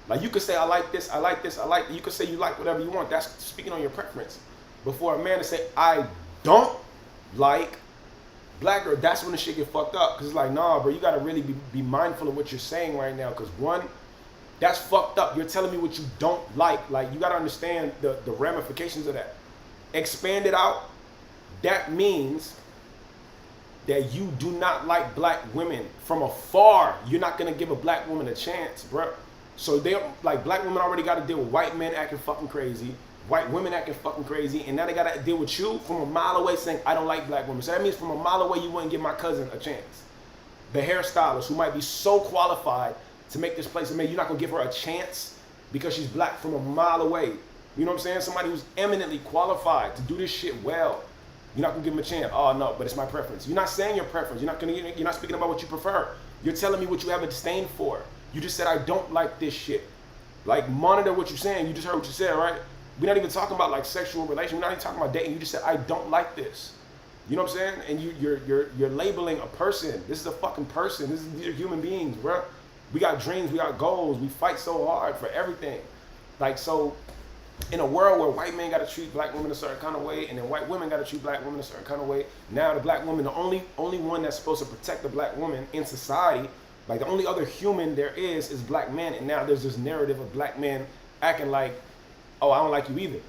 Like, you could say, I like this, I like this, I like, you could say you like whatever you want. That's speaking on your preference. But for a man to say, I don't like black girl, that's when the shit get fucked up. Because it's like, nah, bro, you got to really be mindful of what you're saying right now. Because one, That's fucked up. You're telling me what you don't like. Like, you gotta understand the ramifications of that. Expand it out. That means that you do not like black women from afar. You're not gonna give a black woman a chance, bro. So they like black women already got to deal with white men acting fucking crazy, white women acting fucking crazy, and now they got to deal with you from a mile away saying I don't like black women. So that means from a mile away you wouldn't give my cousin a chance. The hairstylist who might be so qualified to make this place amazing, you're not gonna give her a chance because she's black from a mile away. You know what I'm saying? Somebody who's eminently qualified to do this shit well. You're not gonna give them a chance. Oh no, but it's my preference. You're not saying your preference. You're not speaking about what you prefer. You're telling me what you have a disdain for. You just said I don't like this shit. Like, monitor what you're saying. You just heard what you said, right? We're not even talking about like sexual relations. We're not even talking about dating. You just said I don't like this. You know what I'm saying? And you're labeling a person. This is a fucking person. These are human beings, bro. We got dreams. We got goals. We fight so hard for everything. Like, so in a world where white men got to treat black women a certain kind of way, and then white women got to treat black women a certain kind of way, now the black woman, the only one that's supposed to protect the black woman in society, like the only other human there is black men, and now there's this narrative of black men acting like, oh, I don't like you either.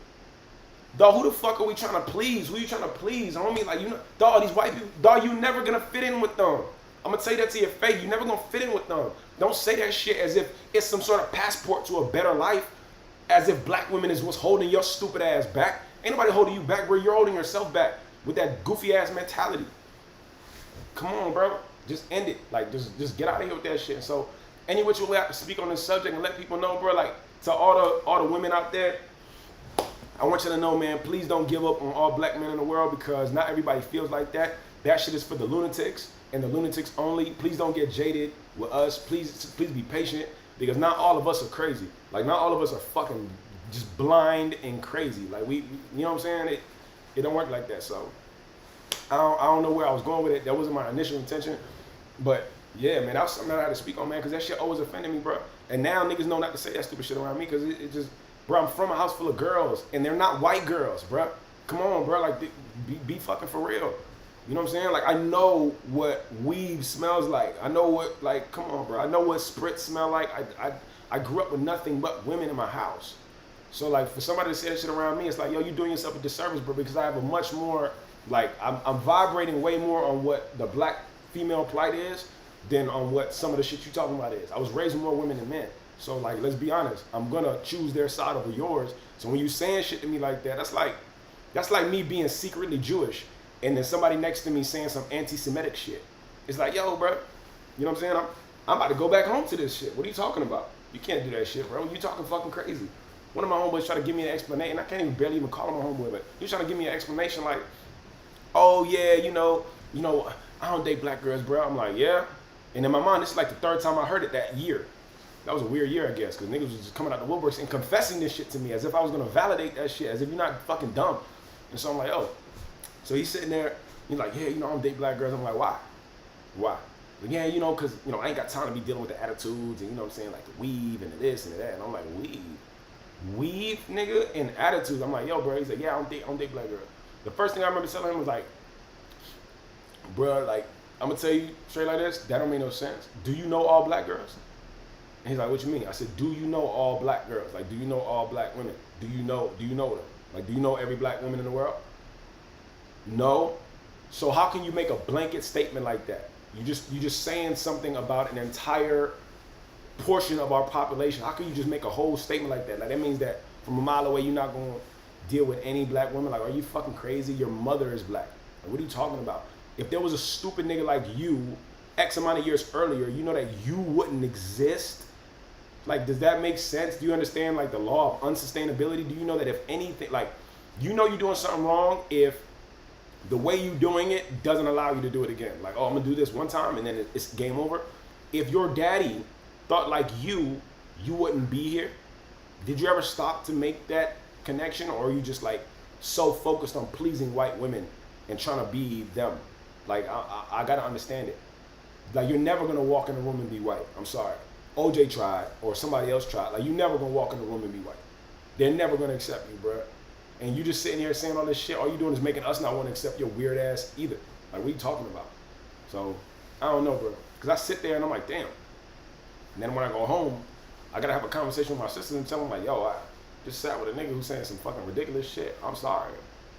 Dog, who the fuck are we trying to please? Who are you trying to please, homie? Like, you know, dog, these white people, dog, you never gonna fit in with them. I'm gonna tell you that to your face. You never gonna fit in with them. Don't say that shit as if it's some sort of passport to a better life. As if black women is what's holding your stupid ass back. Ain't nobody holding you back, bro. You're holding yourself back with that goofy ass mentality. Come on, bro. Just end it. Like, just get out of here with that shit. And so, any which way I can speak on this subject and let people know, bro. Like, to all the women out there, I want you to know, man. Please don't give up on all black men in the world, because not everybody feels like that. That shit is for the lunatics and the lunatics only. Please don't get jaded with us. Please be patient. Because not all of us are crazy. Like, not all of us are fucking just blind and crazy. Like, we you know what I'm saying? It don't work like that. So, I don't know where I was going with it. That wasn't my initial intention. But, yeah, man, that was something that I had to speak on, man, because that shit always offended me, bro. And now niggas know not to say that stupid shit around me, because it just, bro, I'm from a house full of girls, and they're not white girls, bro. Come on, bro. Like, be fucking for real. You know what I'm saying? Like, I know what weave smells like. I know what, like, come on, bro. I know what spritz smell like. I grew up with nothing but women in my house. So, like, for somebody to say that shit around me, it's like, yo, you're doing yourself a disservice, bro, because I have a much more, like, I'm vibrating way more on what the black female plight is than on what some of the shit you talking about is. I was raising more women than men. So, like, let's be honest. I'm going to choose their side over yours. So when you saying shit to me like that, that's like me being secretly Jewish, and then somebody next to me saying some anti-Semitic shit. It's like, yo, bro, you know what I'm saying? I'm about to go back home to this shit. What are you talking about? You can't do that shit, bro. You talking fucking crazy. One of my homeboys tried to give me an explanation. I can't even barely even call him a homeboy, but he was trying to give me an explanation like, oh yeah, you know, I don't date black girls, bro. I'm like, yeah. And in my mind, this is like the third time I heard it that year. That was a weird year, I guess, because niggas was just coming out the woodworks and confessing this shit to me as if I was gonna validate that shit, as if you're not fucking dumb. And so I'm like, oh. So he's sitting there, he's like, yeah, I don't date black girls. I'm like, why? Why? Like, yeah, because, I ain't got time to be dealing with the attitudes and, you know what I'm saying, like the weave and the this and the that. And I'm like, weave? Weave, nigga, and attitudes. I'm like, yo, bro. He's like, yeah, I don't date black girls. The first thing I remember telling him was like, bro, like, I'm going to tell you straight like this, that don't make no sense. Do you know all black girls? And he's like, what you mean? I said, do you know all black girls? Like, do you know all black women? Do you know them? Like, do you know every black woman in the world? No. So how can you make a blanket statement like that? You just saying something about an entire portion of our population. How can you just make a whole statement like that? Like, that means that from a mile away, you're not going to deal with any black woman? Like, are you fucking crazy? Your mother is black. Like, what are you talking about? If there was a stupid nigga like you X amount of years earlier, you know that you wouldn't exist? Like, does that make sense? Do you understand, like, the law of unsustainability? Do you know that if anything, like, you're doing something wrong if the way you're doing it doesn't allow you to do it again? Like, oh, I'm gonna do this one time and then it's game over. If your daddy thought like you wouldn't be here, did you ever stop to make that connection? Or are you just like so focused on pleasing white women and trying to be them? Like, I gotta understand it. Like, you're never gonna walk in a room and be white. I'm sorry. OJ tried, or somebody else tried. Like, you never gonna walk in the room and be white. They're never gonna accept you, bro. And you just sitting here saying all this shit, all you doing is making us not want to accept your weird ass either. Like, what are you talking about? So, I don't know, bro. Because I sit there and I'm like, damn. And then when I go home, I gotta have a conversation with my sisters and tell them like, yo, I just sat with a nigga who's saying some fucking ridiculous shit. I'm sorry.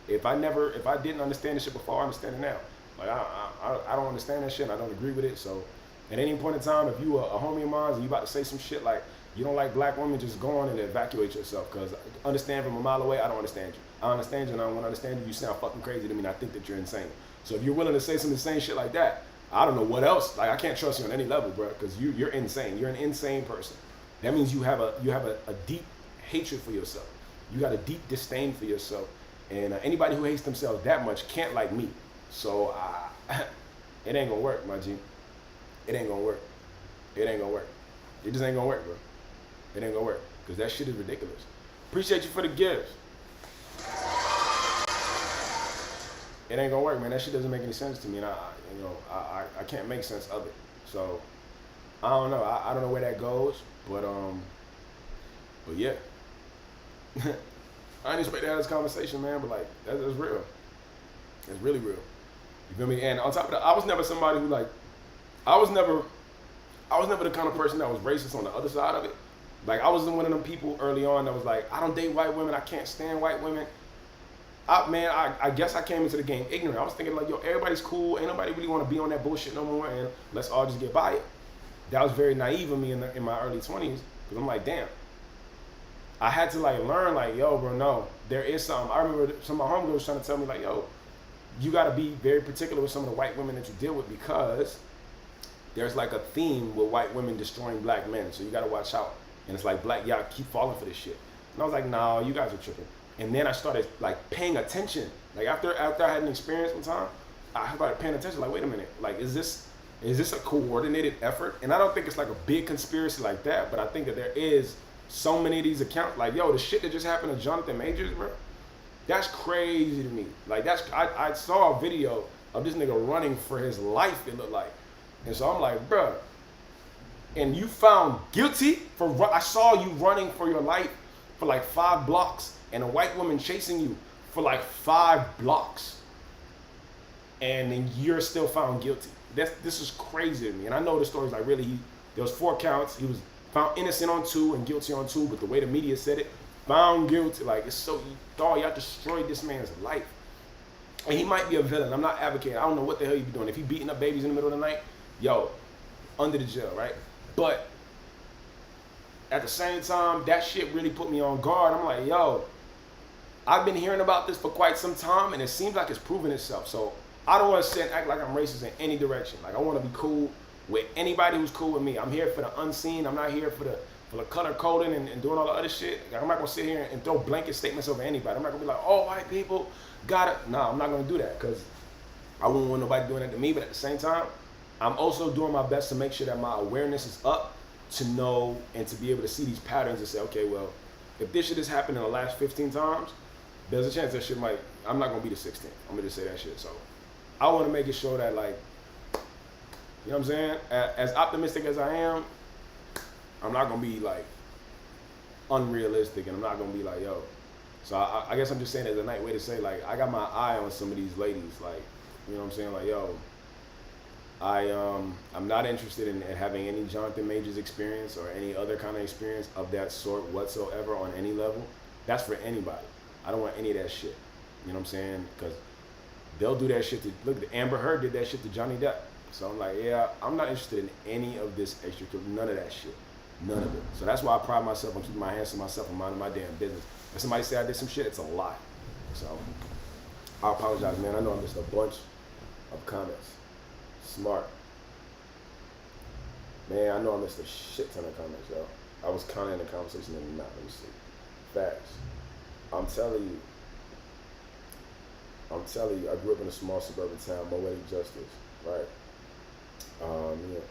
If I didn't understand this shit before, I understand it now. Like I don't understand that shit and I don't agree with it. So at any point in time, if you a homie of mine and you about to say some shit like you don't like black women, just go on and evacuate yourself. Cause understand from a mile away, I don't understand you. I understand you and I don't want to understand you. You sound fucking crazy to me and I think that you're insane. So if you're willing to say some insane shit like that, I don't know what else. Like I can't trust you on any level, bro. Cause you're insane. You're an insane person. That means you have a deep hatred for yourself. You got a deep disdain for yourself. And anybody who hates themselves that much can't like me. So it ain't gonna work, my G. It ain't gonna work. It ain't gonna work. It just ain't gonna work, bro. It ain't gonna work. Because that shit is ridiculous. Appreciate you for the gifts. It ain't gonna work, man. That shit doesn't make any sense to me. And I can't make sense of it. So I don't know. I don't know where that goes. But yeah. I didn't expect to have this conversation, man, but like that's real. It's really real. You feel me? And on top of that, I was never somebody who like I was never the kind of person that was racist on the other side of it. Like I was one of them people early on that was like, I don't date white women, I can't stand white women. I guess I came into the game ignorant. I was thinking like, yo, everybody's cool, ain't nobody really want to be on that bullshit no more, and let's all just get by it. That was very naive of me in my early 20s, because I'm like, damn. I had to like learn like, yo, bro, no, there is something. I remember some of my homegirls trying to tell me like, yo, you got to be very particular with some of the white women that you deal with because there's like a theme with white women destroying black men. So you got to watch out. And it's like, black, y'all keep falling for this shit. And I was like, nah, you guys are tripping. And then I started like paying attention. Like after I had an experience one time, I started paying attention. Like, wait a minute, like, is this a coordinated effort? And I don't think it's like a big conspiracy like that, but I think that there is so many of these accounts, like, yo, the shit that just happened to Jonathan Majors, bro, that's crazy to me. Like, I saw a video of this nigga running for his life, it looked like. And so I'm like, bro, and you found guilty I saw you running for your life for like 5 blocks and a white woman chasing you for like 5 blocks. And then you're still found guilty. This is crazy to me. And I know the story's like really, there was 4 counts. He was found innocent on 2 and guilty on 2, but the way the media said it, found guilty. Like, it's so, y'all destroyed this man's life. And he might be a villain. I'm not advocating. I don't know what the hell you be doing. If he beating up babies in the middle of the night, yo, under the jail, right? But at the same time, that shit really put me on guard. I'm like, yo, I've been hearing about this for quite some time, and it seems like it's proven itself. So I don't want to sit and act like I'm racist in any direction. Like, I want to be cool with anybody who's cool with me. I'm here for the unseen. I'm not here for the color coding and doing all the other shit. Like, I'm not gonna sit here and throw blanket statements over anybody. I'm not gonna be like, oh, white people got it. No, I'm not gonna do that because I wouldn't want nobody doing that to me. But at the same time, I'm also doing my best to make sure that my awareness is up to know and to be able to see these patterns and say, okay, well, if this shit has happened in the last 15 times, there's a chance that shit might, I'm not gonna be the 16th. I'm gonna just say that shit. So I wanna make it sure that, like, you know what I'm saying? As optimistic as I am, I'm not gonna be like unrealistic, and I'm not gonna be like, yo. So I guess I'm just saying it's a nice way to say, like, I got my eye on some of these ladies, like, you know what I'm saying? Like, yo, I'm not interested in having any Jonathan Majors experience or any other kind of experience of that sort whatsoever on any level. That's for anybody. I don't want any of that shit. You know what I'm saying? Because they'll do that shit to, look, Amber Heard did that shit to Johnny Depp. So I'm like, yeah, I'm not interested in any of this extra, none of that shit. None of it. So that's why I pride myself on keeping my hands to myself and minding my damn business. If somebody say I did some shit, it's a lie. So I apologize, man. I know I missed a bunch of comments. Smart. Man, I know I missed a shit ton of comments, y'all. I was counting the conversation and not. Let me see. Facts. I'm telling you, I grew up in a small suburban town, Poetic Justice, right? Yeah.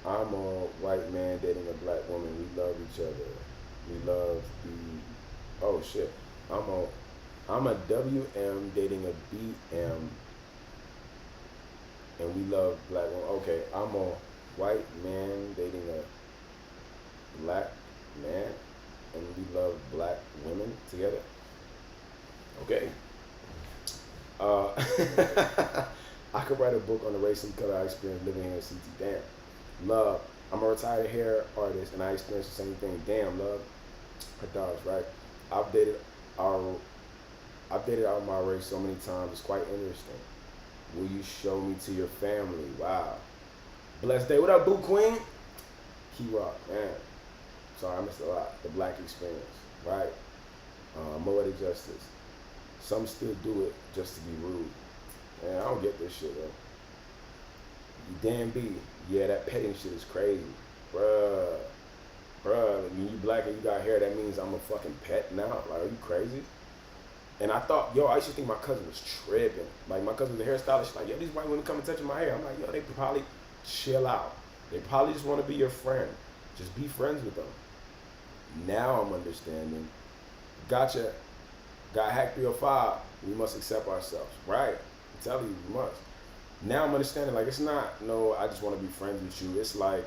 I'm a white man dating a black woman. We love each other. We love the, oh shit. I'm a WM dating a BM, and we love black women. Okay, I'm a white man dating a black man, and we love black women together. Okay. I could write a book on the race and color I experienced living here in CT. Damn. Love. I'm a retired hair artist, and I experienced the same thing. Damn, love, it does, right? I've dated our, I've dated out my race so many times. It's quite interesting. Will you show me to your family? Wow. Blessed day. What up, Boo Queen? Key Rock, man. Sorry, I missed a lot. The black experience, right? Poetic justice. Some still do it just to be rude. Man, I don't get this shit, though. You damn B. Yeah, that petting shit is crazy. Bruh. Bruh, when you black and you got hair, that means I'm a fucking pet now? Like, are you crazy? And I thought, yo, I used to think my cousin was tripping. Like, my cousin was a hairstylist. She's like, yo, these white women come and touching my hair. I'm like, yo, they probably chill out. They probably just want to be your friend. Just be friends with them. Now I'm understanding. Gotcha. Got hacked 305. We must accept ourselves. Right. I'm telling you, we must. Now I'm understanding, like, it's not, no, I just want to be friends with you. It's like,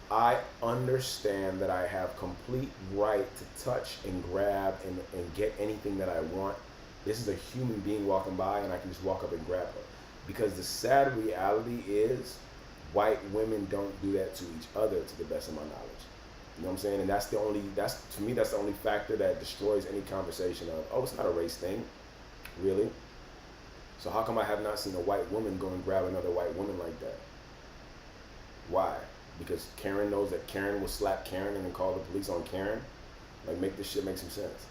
I understand that I have complete right to touch and grab and get anything that I want. This is a human being walking by, and I can just walk up and grab her. Because the sad reality is, white women don't do that to each other, to the best of my knowledge. You know what I'm saying? And that's the only, to me, that's the only factor that destroys any conversation of, oh, it's not a race thing, really? So how come I have not seen a white woman go and grab another white woman like that? Why? Because Karen knows that Karen will slap Karen and then call the police on Karen? Like, make this shit make some sense.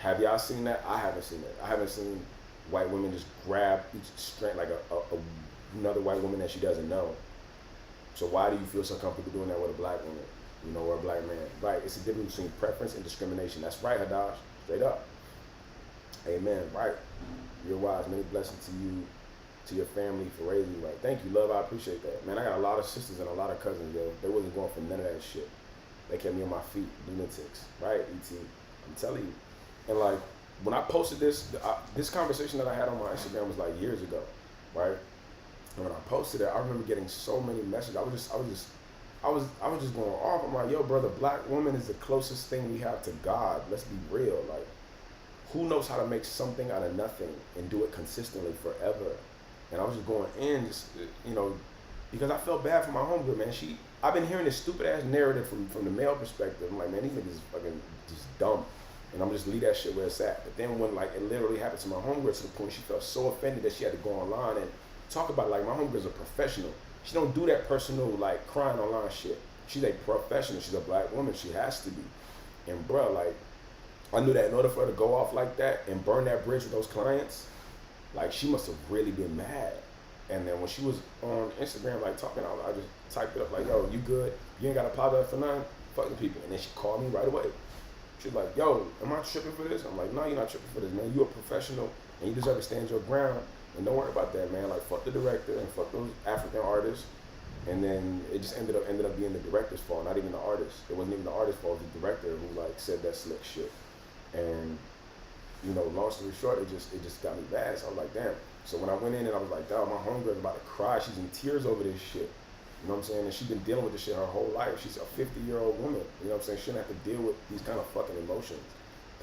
Have y'all seen that? I haven't seen that. I haven't seen white women just grab each strength, like another white woman that she doesn't know. So why do you feel so comfortable doing that with a black woman? You know, or a black man? Right, it's the difference between preference and discrimination. That's right, Hadash. Straight up. Amen. Right. You're wise. Many blessings to you, to your family for raising you right. Thank you, love. I appreciate that. Man, I got a lot of sisters and a lot of cousins, yo. They wasn't going for none of that shit. They kept me on my feet, lunatics. Right, E.T.? I'm telling you. And like, when I posted this conversation that I had on my Instagram was like years ago, right? And when I posted it, I remember getting so many messages. I was just going off. I'm like, yo, brother, black woman is the closest thing we have to God. Let's be real. Like, who knows how to make something out of nothing and do it consistently forever? And I was just going in, just, you know, because I felt bad for my homegirl, man. I've been hearing this stupid ass narrative from the male perspective. I'm like, man, these niggas is fucking just dumb. And I'm just leave that shit where it's at. But then when, like, it literally happened to my homegirl to the point she felt so offended that she had to go online and talk about it. Like, my homegirl's a professional. She don't do that personal, like, crying online shit. She's a professional. She's a black woman. She has to be. And, bro, like, I knew that in order for her to go off like that and burn that bridge with those clients, like, she must have really been mad. And then when she was on Instagram, like, talking out, I just typed it up, like, yo, you good? You ain't got to apologize for nothing? Fuck the people. And then she called me right away. She's like, yo, am I tripping for this? I'm like, no, you're not tripping for this, man. You're a professional, and you deserve to stand your ground. And don't worry about that, man. Like, fuck the director and fuck those African artists. And then it just ended up being the director's fault, not even the artist. It wasn't even the artist's fault. It was the director who, like, said that slick shit. And, you know, long story short, it just got me bad. So I was like, damn. So when I went in and I was like, dog, my homegirl's about to cry. She's in tears over this shit. You know what I'm saying? And she's been dealing with this shit her whole life. She's a 50-year-old woman. You know what I'm saying? She shouldn't have to deal with these kind of fucking emotions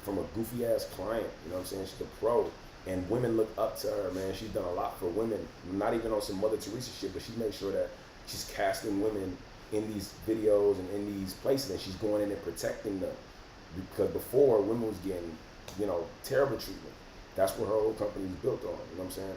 from a goofy ass client. You know what I'm saying? She's a pro. And women look up to her, man. She's done a lot for women. Not even on some Mother Teresa shit, but she made sure that she's casting women in these videos and in these places, and she's going in and protecting them. Because before, women was getting, you know, terrible treatment. That's what her whole company is built on. You know what I'm saying?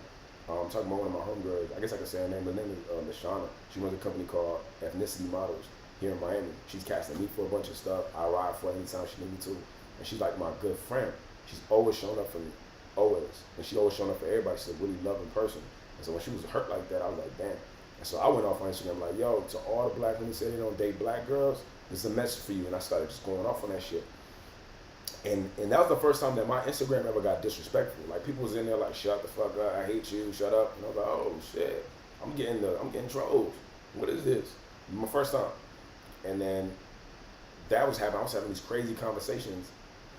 I'm talking about one of my homegirls. I guess I can say her name. Her name is Lashana. She runs a company called Ethnicity Models here in Miami. She's casting me for a bunch of stuff. I ride for her anytime she need me to. And she's like my good friend. She's always showing up for me. Always. And she always showing up for everybody. She's a really loving person. And so when she was hurt like that, I was like, damn. And so I went off on Instagram like, yo, to all the black women say they don't date black girls, this is a message for you. And I started just going off on that shit. And that was the first time that my Instagram ever got disrespectful. Like, people was in there like, shut the fuck up, I hate you, shut up. And I was like, oh shit, I'm getting trolls. What is this? My first time. And then that was happening. I was having these crazy conversations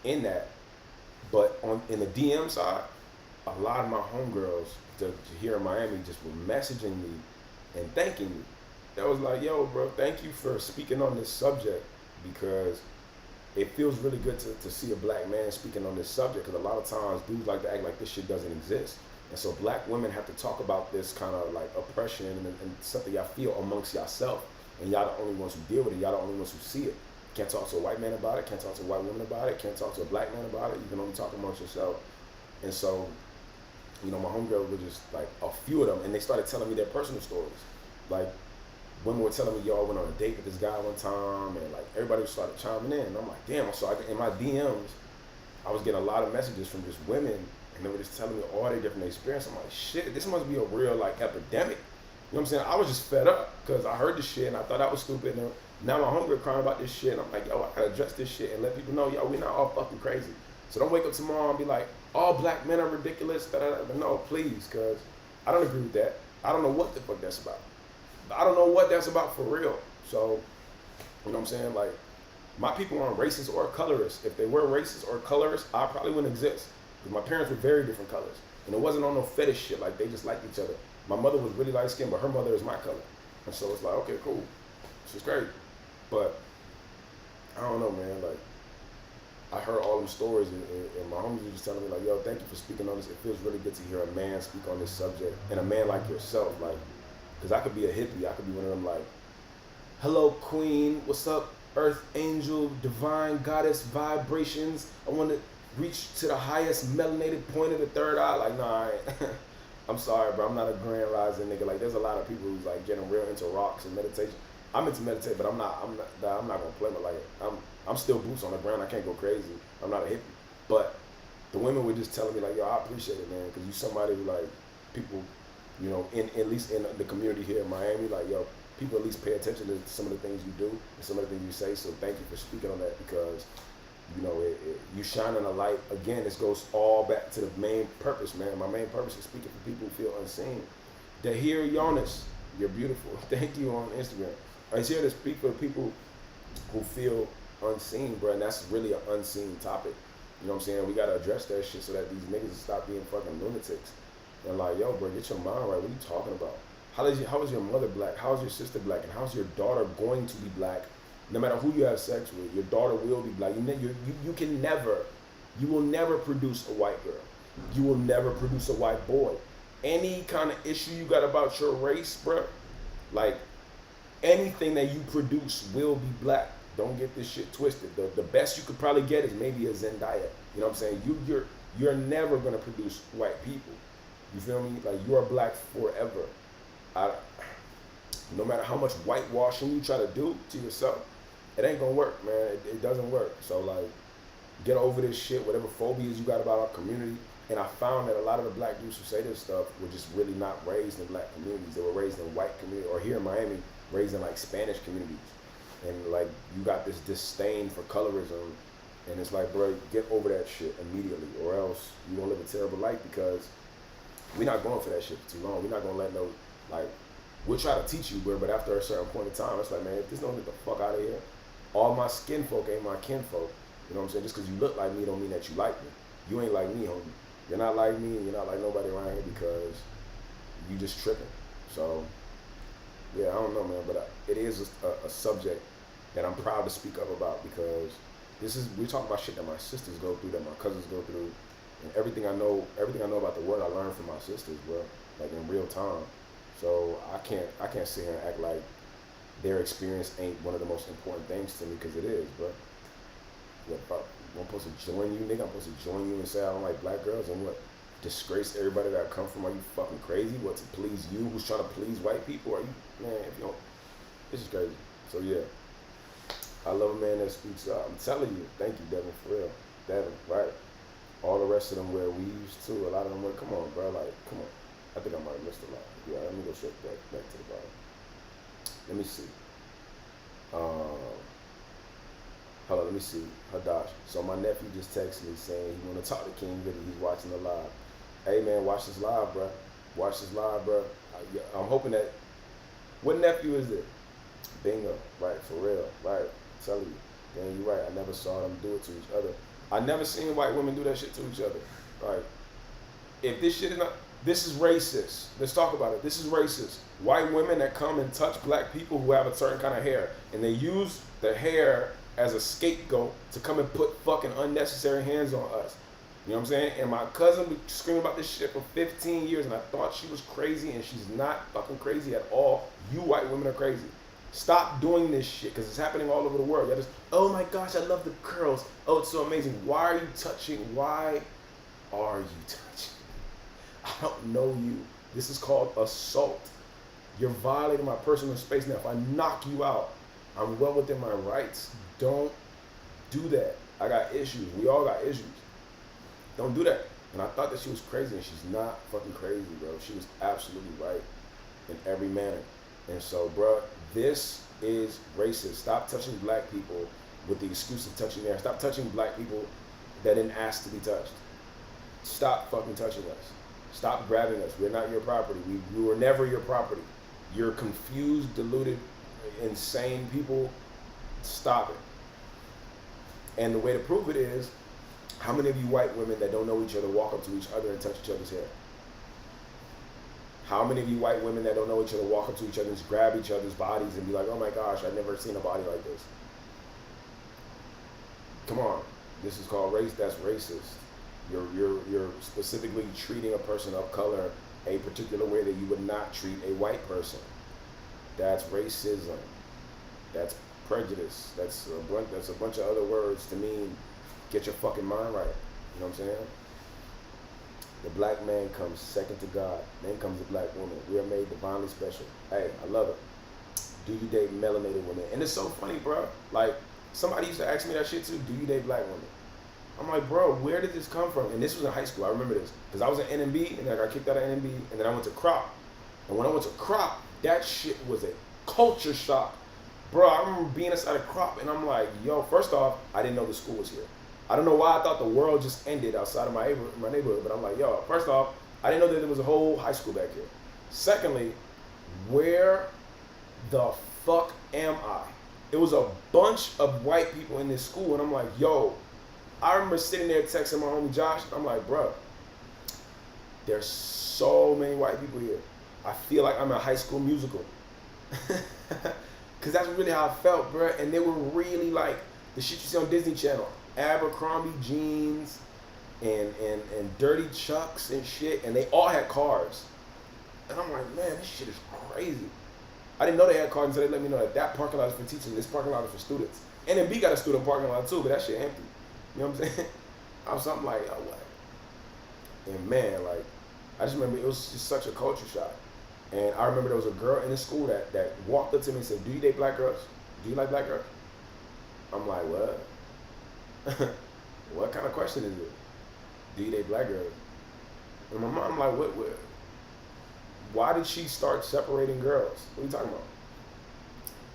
in that. But in the DM side, a lot of my homegirls here in Miami just were messaging me and thanking me. That was like, yo, bro, thank you for speaking on this subject, because it feels really good to see a black man speaking on this subject, because a lot of times dudes like to act like this shit doesn't exist. And so black women have to talk about this kind of like oppression and something y'all feel amongst yourself. And y'all the only ones who deal with it. Y'all the only ones who see it. Can't talk to a white man about it. Can't talk to a white woman about it. Can't talk to a black man about it. You can only talk amongst yourself. And so, you know, my homegirl was just like a few of them, and they started telling me their personal stories. Like, women were telling me, yo, I went on a date with this guy one time, and like everybody started chiming in. And I'm like, damn. So in my DMs, I was getting a lot of messages from just women, and they were just telling me all their different experiences. I'm like, shit, this must be a real like epidemic. You know what I'm saying? I was just fed up because I heard this shit and I thought I was stupid. And now my homegirl crying about this shit. And I'm like, yo, I gotta address this shit and let people know, yo, we're not all fucking crazy. So don't wake up tomorrow and be like, all black men are ridiculous. But no, please, because I don't agree with that. I don't know what the fuck that's about. I don't know what that's about for real. So, you know what I'm saying? Like, my people aren't racist or colorist. If they were racist or colorist, I probably wouldn't exist. Because my parents were very different colors. And it wasn't on no fetish shit. Like, they just liked each other. My mother was really light skinned, but her mother is my color. And so it's like, okay, cool. This is great. But I don't know, man. Like, I heard all them stories, and my homies were just telling me, like, yo, thank you for speaking on this. It feels really good to hear a man speak on this subject. And a man like yourself, like, because I could be a hippie. I could be one of them, like, hello, queen. What's up, earth angel, divine goddess vibrations. I want to reach to the highest melanated point of the third eye. Like, nah, I ain't. I'm sorry, bro. I'm not a grand rising nigga. Like, there's a lot of people who's like getting real into rocks and meditation. I'm into meditate, but I'm not gonna play my like. I'm still boots on the ground. I can't go crazy. I'm not a hippie. But the women were just telling me like, yo, I appreciate it, man, because you somebody who like people, you know, at least in the community here in Miami, like, yo, people at least pay attention to some of the things you do and some of the things you say. So thank you for speaking on that, because you know, you shining a light. Again, this goes all back to the main purpose, man. My main purpose is speaking for people who feel unseen. Dahir Jonas, you're beautiful. Thank you on Instagram. I'm here to speak for people who feel unseen, bro. And that's really an unseen topic. You know what I'm saying? We got to address that shit so that these niggas stop being fucking lunatics. And like, yo, bro, get your mind right. What are you talking about? How is your mother black? How is your sister black? And how's your daughter going to be black? No matter who you have sex with, your daughter will be black. You will never produce a white girl. You will never produce a white boy. Any kind of issue you got about your race, bro, like anything that you produce will be black. Don't get this shit twisted. The best you could probably get is maybe a Zendaya. You know what I'm saying? You're never gonna produce white people. You feel me? Like, you are black forever. No matter how much whitewashing you try to do to yourself, it ain't gonna work, man. It doesn't work. So like, get over this shit, whatever phobias you got about our community. And I found that a lot of the black dudes who say this stuff were just really not raised in black communities. They were raised in white communities, or here in Miami, raised in like Spanish communities. And like, you got this disdain for colorism, and it's like, bro, get over that shit immediately, or else you're gonna live a terrible life, because we're not going for that shit for too long. We're not gonna let no, like, we'll try to teach you, bro, but after a certain point in time, it's like, man, if this don't get the fuck out of here, all my skin folk ain't my kinfolk. You know what I'm saying? Just because you look like me don't mean that you like me. You ain't like me, homie. You're not like me, and you're not like nobody around here, because you just tripping. So, yeah, I don't know, man, but it is a subject that I'm proud to speak up about, because we talk about shit that my sisters go through, that my cousins go through, and everything I know about the world I learned from my sisters, bro, like in real time. So I can't sit here and act like their experience ain't one of the most important things to me, because it is, bro. What, I'm supposed to join you, nigga? I'm supposed to join you and say I don't like black girls, and what, disgrace everybody that I come from? Are you fucking crazy? What, to please you who's trying to please white people? Are you, man, if you don't, this is crazy. So yeah, I love a man that speaks up. I'm telling you, thank you, Devin, for real. Devin, right? All the rest of them wear weaves too. A lot of them wear, come on, bro, like, come on. I think I might have missed a lot. Yeah, let me go straight back to the bottom. Let me see. Hold on, let me see. Hadash. So my nephew just texted me saying he want to talk to King Hoodie. He's watching the live. Hey man, watch this live, bro. Watch this live, bro. I'm hoping that. What nephew is it? Bingo. Right, for real. Right. I'm telling you. Man, you're right. I never saw them do it to each other. I never seen white women do that shit to each other. Right. If this shit is not, this is racist. Let's talk about it. This is racist. White women that come and touch black people who have a certain kind of hair, and they use the hair as a scapegoat to come and put fucking unnecessary hands on us. You know what I'm saying? And my cousin was screaming about this shit for 15 years, and I thought she was crazy, and she's not fucking crazy at all. You white women are crazy. Stop doing this shit because it's happening all over the world. You're just, oh my gosh, I love the curls. Oh, it's so amazing. Why are you touching? Why are you touching? I don't know you. This is called assault. You're violating my personal space. Now, if I knock you out, I'm well within my rights. Don't do that. I got issues. We all got issues. Don't do that. And I thought that she was crazy, and she's not fucking crazy, bro. She was absolutely right in every manner. And so, bro, this is racist. Stop touching black people with the excuse of touching theirs. Stop touching black people that didn't ask to be touched. Stop fucking touching us. Stop grabbing us. We're not your property. We were never your property. You're confused, deluded, insane people. Stop it. And the way to prove it is, how many of you white women that don't know each other walk up to each other and touch each other's hair? How many of you white women that don't know each other walk up to each other and just grab each other's bodies and be like, oh my gosh, I've never seen a body like this? Come on. This is called race. That's racist. You're specifically treating a person of color a particular way that you would not treat a white person. That's racism. That's prejudice. That's a bunch of other words to mean get your fucking mind right. You know what I'm saying? The black man comes second to God. Then comes the black woman. We are made divinely special. Hey, I love it. Do you date melanated women? And it's so funny, bro. Like, somebody used to ask me that shit too. Do you date black women? I'm like, bro, where did this come from? And this was in high school. I remember this. Because I was in NMB, and then I got kicked out of NMB, and then I went to Crop. And when I went to Crop, that shit was a culture shock. Bro, I remember being inside of Crop, and I'm like, yo, first off, I didn't know the school was here. I don't know why I thought the world just ended outside of my neighborhood, but I'm like, yo, first off, I didn't know that there was a whole high school back here. Secondly, where the fuck am I? It was a bunch of white people in this school, and I'm like, yo, I remember sitting there texting my homie Josh. I'm like, bro, there's so many white people here. I feel like I'm in a High School Musical. Because that's really how I felt, bro. And they were really like the shit you see on Disney Channel. Abercrombie jeans and dirty chucks and shit. And they all had cars. And I'm like, man, this shit is crazy. I didn't know they had cars until they let me know that parking lot is for teachers, this parking lot is for students. NMB got a student parking lot too, but that shit empty. You know what I'm saying? I was something like, oh, what? And man, like, I just remember it was just such a culture shock. And I remember there was a girl in the school that walked up to me and said, do you date black girls? Do you like black girls? I'm like, what? What kind of question is it? Do you date black girls? And my mom like, what? Why did she start separating girls? What are you talking about?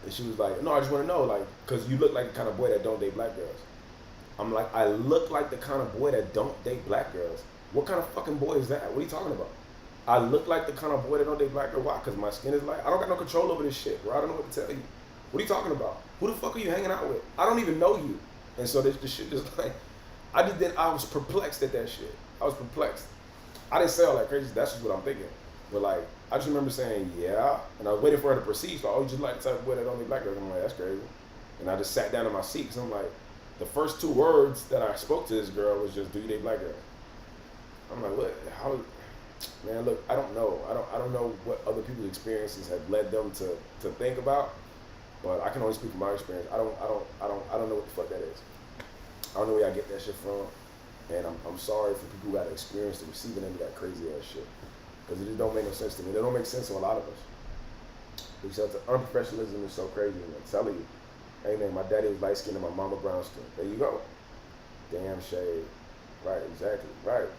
And she was like, no, I just want to know, like, because you look like the kind of boy that don't date black girls. I'm like, I look like the kind of boy that don't date black girls. What kind of fucking boy is that? What are you talking about? I look like the kind of boy that don't date black girls. Why? Because my skin is light. I don't got no control over this shit, bro. I don't know what to tell you. What are you talking about? Who the fuck are you hanging out with? I don't even know you. And so this shit just like, I was perplexed at that shit. I was perplexed. I didn't say all that crazy. That's just what I'm thinking. But like, I just remember saying, yeah. And I was waiting for her to proceed. So, oh, you just like the type of boy that don't date black girls. I'm like, that's crazy. And I just sat down in my seat because I'm like, the first two words that I spoke to this girl was just, do you date black girls? I'm like, what? How? Man, look, I don't know. I don't know what other people's experiences have led them to think about, but I can only speak from my experience. I don't know what the fuck that is. I don't know where I get that shit from, and I'm sorry for people who got to experience the receiving end of that crazy ass shit, because it just don't make no sense to me. It don't make sense to a lot of us. Because the unprofessionalism is so crazy. I'm telling you, hey man, my daddy was light skinned and my mama brown skin. There you go. Damn shade. Right, exactly. Right.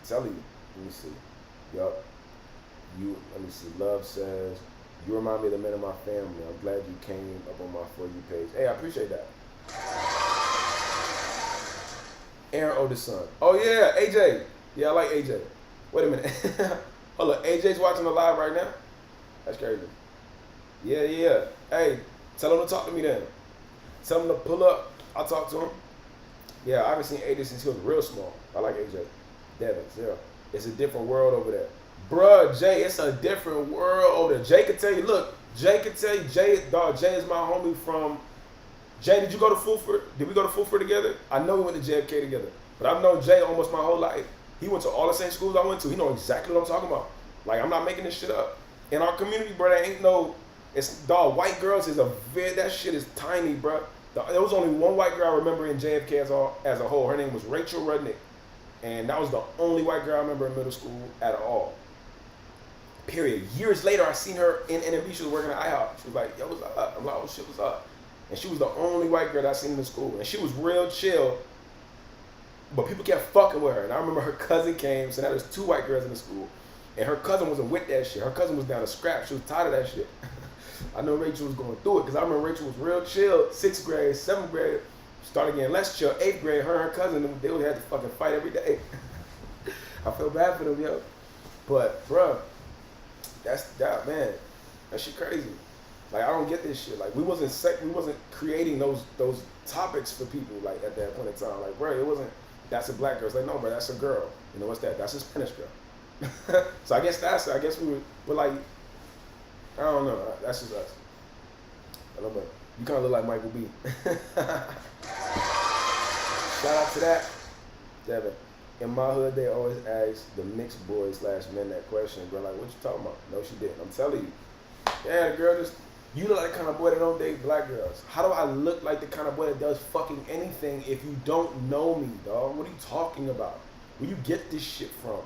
Telling you. Let me see. Yup. Let me see. Love says, you remind me of the men of my family. I'm glad you came up on my For You page. Hey, I appreciate that. Aaron oldest son. Oh yeah, AJ. Yeah, I like AJ. Wait a minute. Hold up, AJ's watching the live right now? That's crazy. Yeah. Hey, tell him to talk to me then. Tell him to pull up. I'll talk to him. Yeah, I haven't seen AJ since he was real small. I like AJ. Devins, yeah. It's a different world over there. Bruh, Jay, it's a different world over there. Jay can tell you, look, Jay can tell you, Jay is my homie from, Jay, did you go to Fulford? Did we go to Fulford together? I know we went to JFK together, but I've known Jay almost my whole life. He went to all the same schools I went to. He knows exactly what I'm talking about. Like, I'm not making this shit up. In our community, bro, there ain't no It's dog. White girls is that shit is tiny, bro. There was only one white girl I remember in JFK as a whole. Her name was Rachel Rudnick, and that was the only white girl I remember in middle school at all. Period. Years later, I seen her in NMB. She was working at IHOP. She was like, "Yo, what's up?" I'm like, "Oh shit, what's up?" And she was the only white girl that I seen in the school, and she was real chill. But people kept fucking with her, and I remember her cousin came. So now there's 2 white girls in the school, and her cousin wasn't with that shit. Her cousin was down to scrap. She was tired of that shit. I know Rachel was going through it because I remember Rachel was real chill. 6th grade, 7th grade, started getting less chill. 8th grade, her and her cousin, they would have to fucking fight every day. I feel bad for them, yo. But, bruh, that man, that shit crazy. Like, I don't get this shit. Like, we wasn't creating those topics for people, like, at that point in time. Like, bro, it wasn't, that's a black girl. It's like, no, bro, that's a girl. You know, what's that? That's a Spanish girl. So I guess we're like, I don't know. That's just us. I don't know. You kind of look like Michael B. Shout out to that. Devin. In my hood, they always ask the mixed boys / men that question. Bro, like, what you talking about? No, she didn't. I'm telling you. Yeah, the girl just, you look like the kind of boy that don't date black girls. How do I look like the kind of boy that does fucking anything if you don't know me, dog? What are you talking about? Where you get this shit from?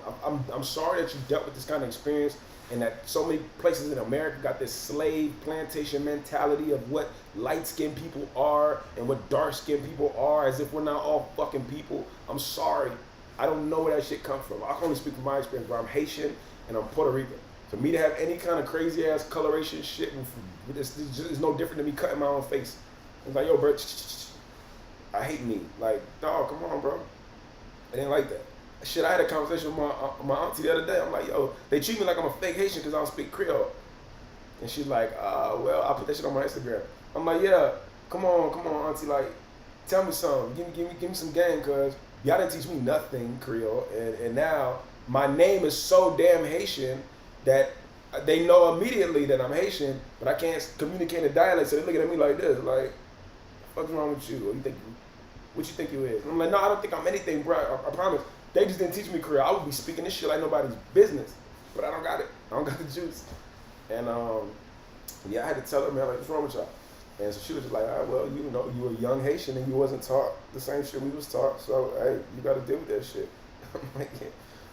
I'm sorry that you dealt with this kind of experience and that so many places in America got this slave plantation mentality of what light-skinned people are and what dark-skinned people are, as if we're not all fucking people. I'm sorry. I don't know where that shit comes from. I can only speak from my experience, but I'm Haitian and I'm Puerto Rican. For me to have any kind of crazy-ass coloration shit, it's no different than me cutting my own face. It's like, yo, bro, I hate me. Like, dog, come on, bro. I didn't like that. Shit, I had a conversation with my auntie the other day. I'm like, yo, they treat me like I'm a fake Haitian because I don't speak Creole. And she's like, well, I put that shit on my Instagram. I'm like, yeah, come on, auntie, like, tell me something. Give me some game, cause y'all didn't teach me nothing Creole, and now my name is so damn Haitian that they know immediately that I'm Haitian, but I can't communicate in dialect, so they're looking at me like this, like, what's wrong with you? What you think you is? And I'm like, no, I don't think I'm anything, bro. I promise. They just didn't teach me Creole. I would be speaking this shit like nobody's business, but I don't got it. I don't got the juice. And yeah, I had to tell her, man, like, what's wrong with y'all? And so she was just like, well, you know, you were a young Haitian and you wasn't taught the same shit we was taught, so hey, you got to deal with that shit. I'm like, yeah,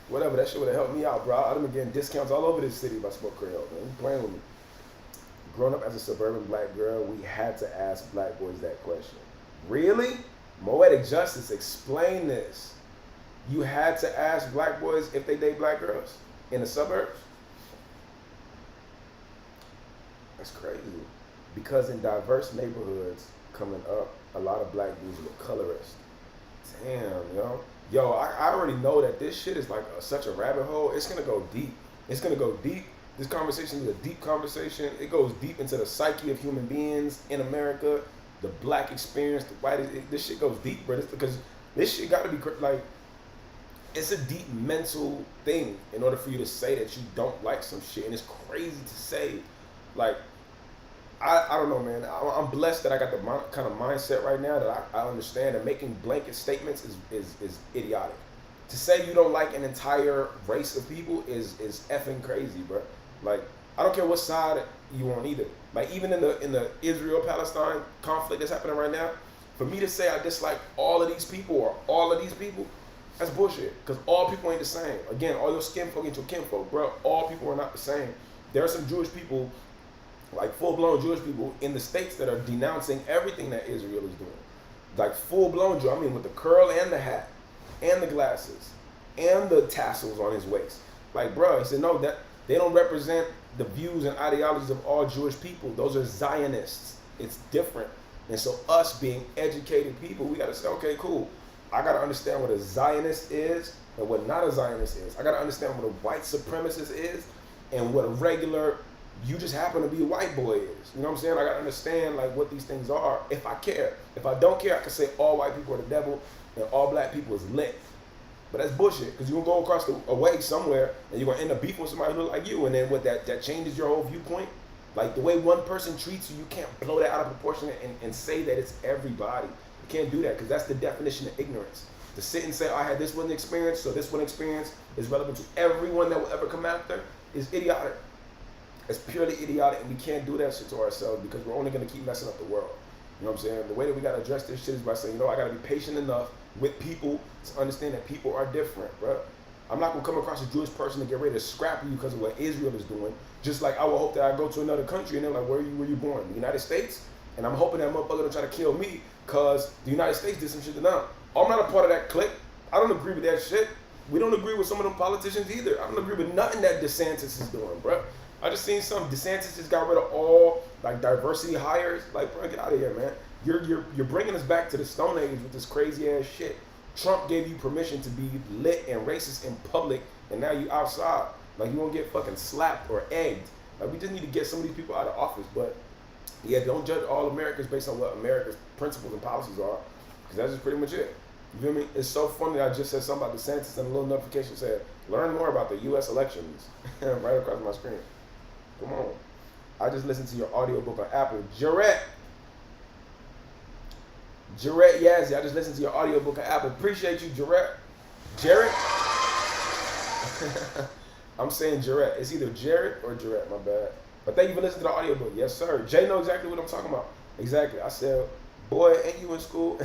whatever, that shit would have helped me out, bro. I'd have been getting discounts all over this city if I spoke Creole, man. You playing with me. Growing up as a suburban black girl, we had to ask black boys that question. Really? Moetic Justice, explain this. You had to ask black boys if they date black girls in the suburbs? That's crazy. Because in diverse neighborhoods coming up, a lot of black dudes were colorist. Damn, yo, I already know that this shit is like such a rabbit hole. It's gonna go deep. It's gonna go deep. This conversation is a deep conversation. It goes deep into the psyche of human beings in America, the black experience, the white. This shit goes deep, bro. Because this shit gotta be like, it's a deep mental thing in order for you to say that you don't like some shit. And it's crazy to say, like, I don't know, man. I'm blessed that I got the kind of mindset right now that I understand that making blanket statements is idiotic. To say you don't like an entire race of people is effing crazy, bro. Like, I don't care what side you on either. Like, even in the Israel-Palestine conflict that's happening right now, for me to say I dislike all of these people or all of these people, that's bullshit. Because all people ain't the same. Again, all your skin folk ain't your kinfolk, bro. All people are not the same. There are some Jewish people, like full-blown Jewish people in the States, that are denouncing everything that Israel is doing. Like full-blown Jew, I mean, with the curl and the hat and the glasses and the tassels on his waist. Like, bro, he said, no, that they don't represent the views and ideologies of all Jewish people. Those are Zionists. It's different. And so us being educated people, we got to say, okay, cool. I got to understand what a Zionist is and what not a Zionist is. I got to understand what a white supremacist is and what a regular, you just happen to be a white boy is. You know what I'm saying? I got to understand, like, what these things are if I care. If I don't care, I can say all white people are the devil and all black people is lit. But that's bullshit, because you're going to go across a way somewhere and you're going to end up beefing with somebody who look like you, and then what that changes your whole viewpoint. Like, the way one person treats you, you can't blow that out of proportion and say that it's everybody. You can't do that, because that's the definition of ignorance. To sit and say, I had this one experience, so this one experience is relevant to everyone that will ever come after, is idiotic. It's purely idiotic, and we can't do that shit to ourselves because we're only gonna keep messing up the world. You know what I'm saying? The way that we gotta address this shit is by saying, I gotta be patient enough with people to understand that people are different, bro. I'm not gonna come across a Jewish person and get ready to scrap you because of what Israel is doing. Just like I would hope that I go to another country and they're like, where you born? The United States? And I'm hoping that motherfucker don't try to kill me because the United States did some shit to them. I'm not a part of that clique. I don't agree with that shit. We don't agree with some of them politicians either. I don't agree with nothing that DeSantis is doing, bro. I just seen some DeSantis just got rid of all like diversity hires. Like, bro, get out of here, man. You're bringing us back to the Stone Age with this crazy ass shit. Trump gave you permission to be lit and racist in public, and now you outside. Like, you won't get fucking slapped or egged. Like, we just need to get some of these people out of office. But yeah, don't judge all Americans based on what America's principles and policies are, because that's just pretty much it. You feel me? It's so funny that I just said something about DeSantis and a little notification said, learn more about the U.S. elections right across my screen. Come on. I just listened to your audiobook on Apple. Jarrett Yazzie, I just listened to your audiobook on Apple. Appreciate you, Jarrett. I'm saying Jarrett. It's either Jared or Jarrett, my bad. But thank you for listening to the audiobook. Yes, sir. Jay know exactly what I'm talking about. Exactly. I said, boy, ain't you in school?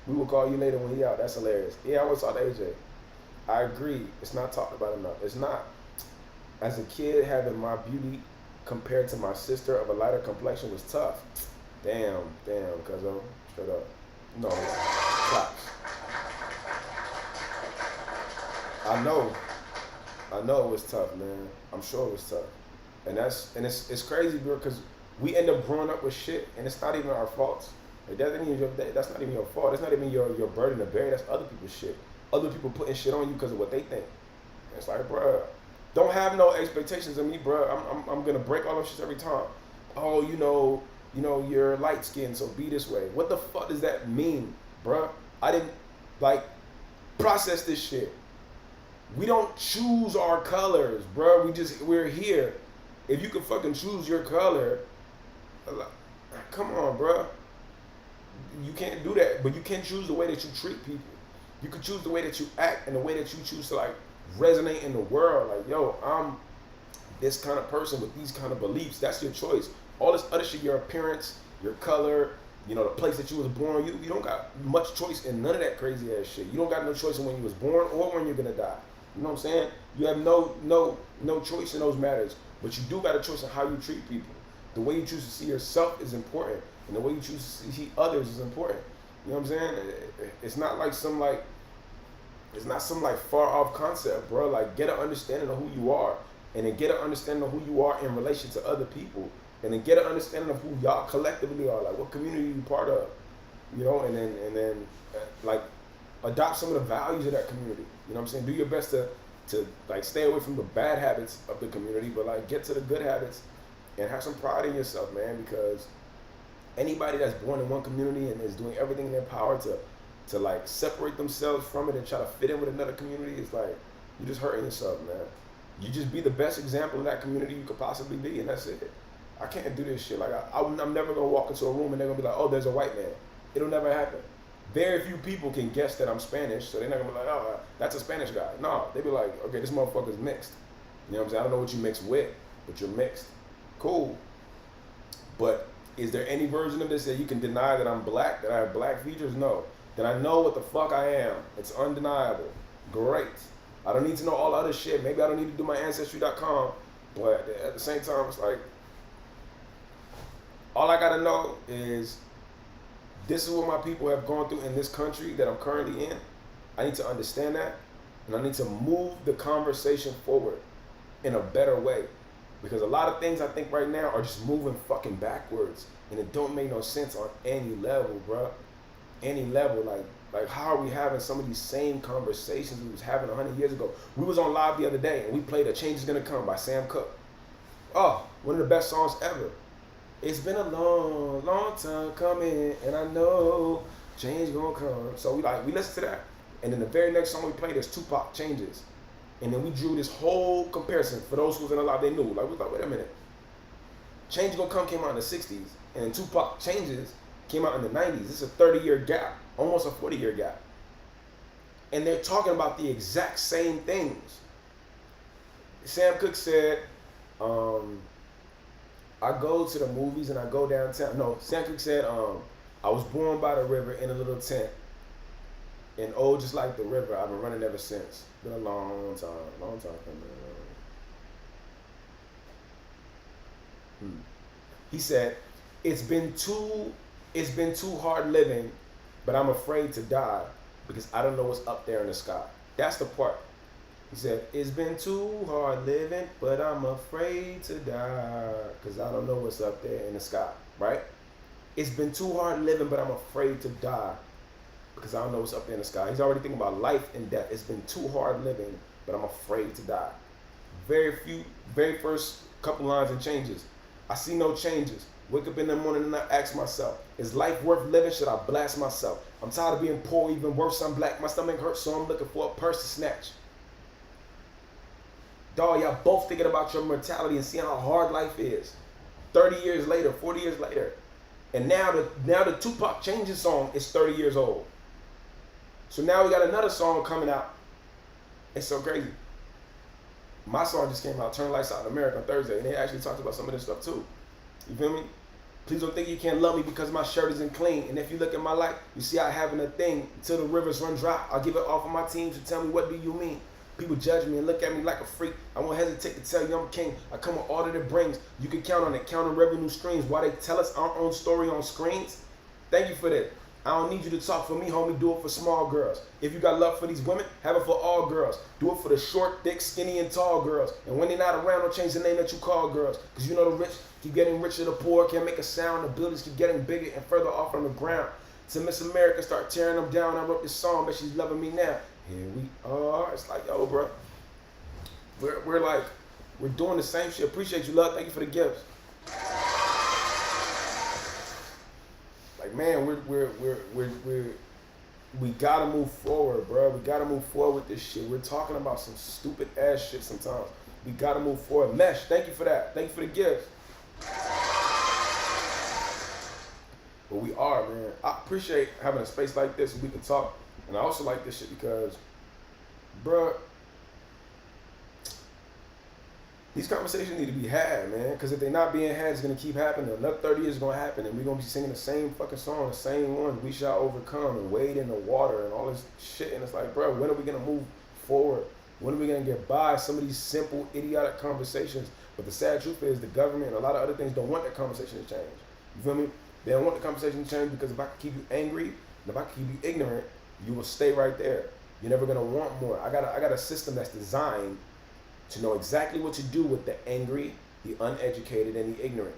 We will call you later when he out. That's hilarious. Yeah, I always talk to AJ. I agree. It's not talked about enough. It's not. As a kid, having my beauty compared to my sister of a lighter complexion was tough. Damn, cuz straight up. No, claps. I know it was tough, man. I'm sure it was tough. And it's crazy, bro, because we end up growing up with shit, and it's not even our faults. Like, that's not even your fault. That's not even your burden to bear. That's other people's shit. Other people putting shit on you because of what they think. And it's like, bro, don't have no expectations of me, bro. I'm gonna break all those shit every time. Oh, you know, you're light skinned, so be this way. What the fuck does that mean, bro? I didn't process this shit. We don't choose our colors, bro. We're here. If you can fucking choose your color, come on, bro. You can't do that, but you can choose the way that you treat people. You can choose the way that you act and the way that you choose to resonate in the world. Like, yo, I'm this kind of person with these kind of beliefs. That's your choice. All this other shit, your appearance, your color, the place that you was born, you don't got much choice in none of that crazy ass shit. You don't got no choice in when you was born or when you're gonna die. You know what I'm saying? You have no choice in those matters, but you do got a choice in how you treat people. The way you choose to see yourself is important, and the way you choose to see others is important. You know what I'm saying? It's not like some far off concept, bro. Like, get an understanding of who you are, and then get an understanding of who you are in relation to other people, and then get an understanding of who y'all collectively are, like what community you part of, and then adopt some of the values of that community. You know what I'm saying? Do your best to stay away from the bad habits of the community, but get to the good habits and have some pride in yourself, man, because anybody that's born in one community and is doing everything in their power to separate themselves from it and try to fit in with another community, it's like, you're just hurting yourself, man. You just be the best example of that community you could possibly be, and that's it. I can't do this shit. I'm never gonna walk into a room and they're gonna be like, oh, there's a white man. It'll never happen. Very few people can guess that I'm Spanish, so they're not gonna be like, oh, that's a Spanish guy. No, they be like, okay, this motherfucker's mixed. You know what I'm saying? I don't know what you mixed with, but you're mixed. Cool. But is there any version of this that you can deny that I'm black, that I have black features? No. Then I know what the fuck I am. It's undeniable. Great. I don't need to know all the other shit. Maybe I don't need to do my Ancestry.com, but at the same time, it's like, all I gotta know is this is what my people have gone through in this country that I'm currently in. I need to understand that, and I need to move the conversation forward in a better way. Because a lot of things I think right now are just moving fucking backwards, and it don't make no sense on any level, bro. Any level, like how are we having some of these same conversations we was having 100 years ago? We was on live the other day, and we played "A Change Is Gonna Come" by Sam Cooke. Oh, one of the best songs ever. It's been a long, long time coming, and I know change gonna come. So we listened to that, and then the very next song we played is Tupac, Changes. And then we drew this whole comparison. For those who was in the live, they knew. We was like, wait a minute. Change Gonna Come came out in the 60s, and Tupac, Changes came out in the 90s. This is a 30-year gap, almost a 40-year gap. And they're talking about the exact same things. Sam Cooke said, I go to the movies and I go downtown. No, Sandrick said, I was born by the river in a little tent. And oh, just like the river, I've been running ever since. Been a long time coming. He said, it's been too hard living, but I'm afraid to die because I don't know what's up there in the sky. That's the part. He said, it's been too hard living, but I'm afraid to die because I don't know what's up there in the sky, right? It's been too hard living, but I'm afraid to die because I don't know what's up there in the sky. He's already thinking about life and death. It's been too hard living, but I'm afraid to die. Very first couple lines and changes. I see no changes. Wake up in the morning and I ask myself, is life worth living? Should I blast myself? I'm tired of being poor, even worse, I'm black. My stomach hurts, so I'm looking for a purse to snatch. Dog, y'all both thinking about your mortality and seeing how hard life is. 30 years later, 40 years later. And now the Tupac Changes song is 30 years old. So now we got another song coming out. It's so crazy. My song just came out, Turn Lights Out in America on Thursday, and it actually talks about some of this stuff too. You feel me? Please don't think you can't love me because my shirt isn't clean. And if you look at my life, you see I having a thing. Until the rivers run dry, I'll give it all for my team to tell me what do you mean. People judge me and look at me like a freak. I won't hesitate to tell you I'm king. I come with all that it brings. You can count on it, count on revenue streams. While they tell us our own story on screens. Thank you for that. I don't need you to talk for me, homie. Do it for small girls. If you got love for these women, have it for all girls. Do it for the short, thick, skinny, and tall girls. And when they're not around, don't change the name that you call girls. Because you know the rich keep getting richer, the poor can't make a sound. The buildings keep getting bigger and further off from the ground. To Miss America, start tearing them down. I wrote this song, but she's loving me now. Here we are. It's like, yo, bro. We're doing the same shit. Appreciate you, love. Thank you for the gifts. Like, man, we gotta move forward, bro. We gotta move forward with this shit. We're talking about some stupid ass shit sometimes. We gotta move forward. Mesh, thank you for that. Thank you for the gifts. But we are, man. I appreciate having a space like this where we can talk. And I also like this shit because, bro, these conversations need to be had, man. Because if they're not being had, it's going to keep happening. Another 30 years is going to happen. And we're going to be singing the same fucking song, the same one. We shall overcome and wade in the water and all this shit. And it's like, bro, when are we going to move forward? When are we going to get by some of these simple, idiotic conversations? But the sad truth is the government and a lot of other things don't want that conversation to change. You feel me? They don't want the conversation to change because if I can keep you angry and if I can keep you ignorant, you will stay right there. You're never going to want more. I got a system that's designed to know exactly what to do with the angry, the uneducated, and the ignorant.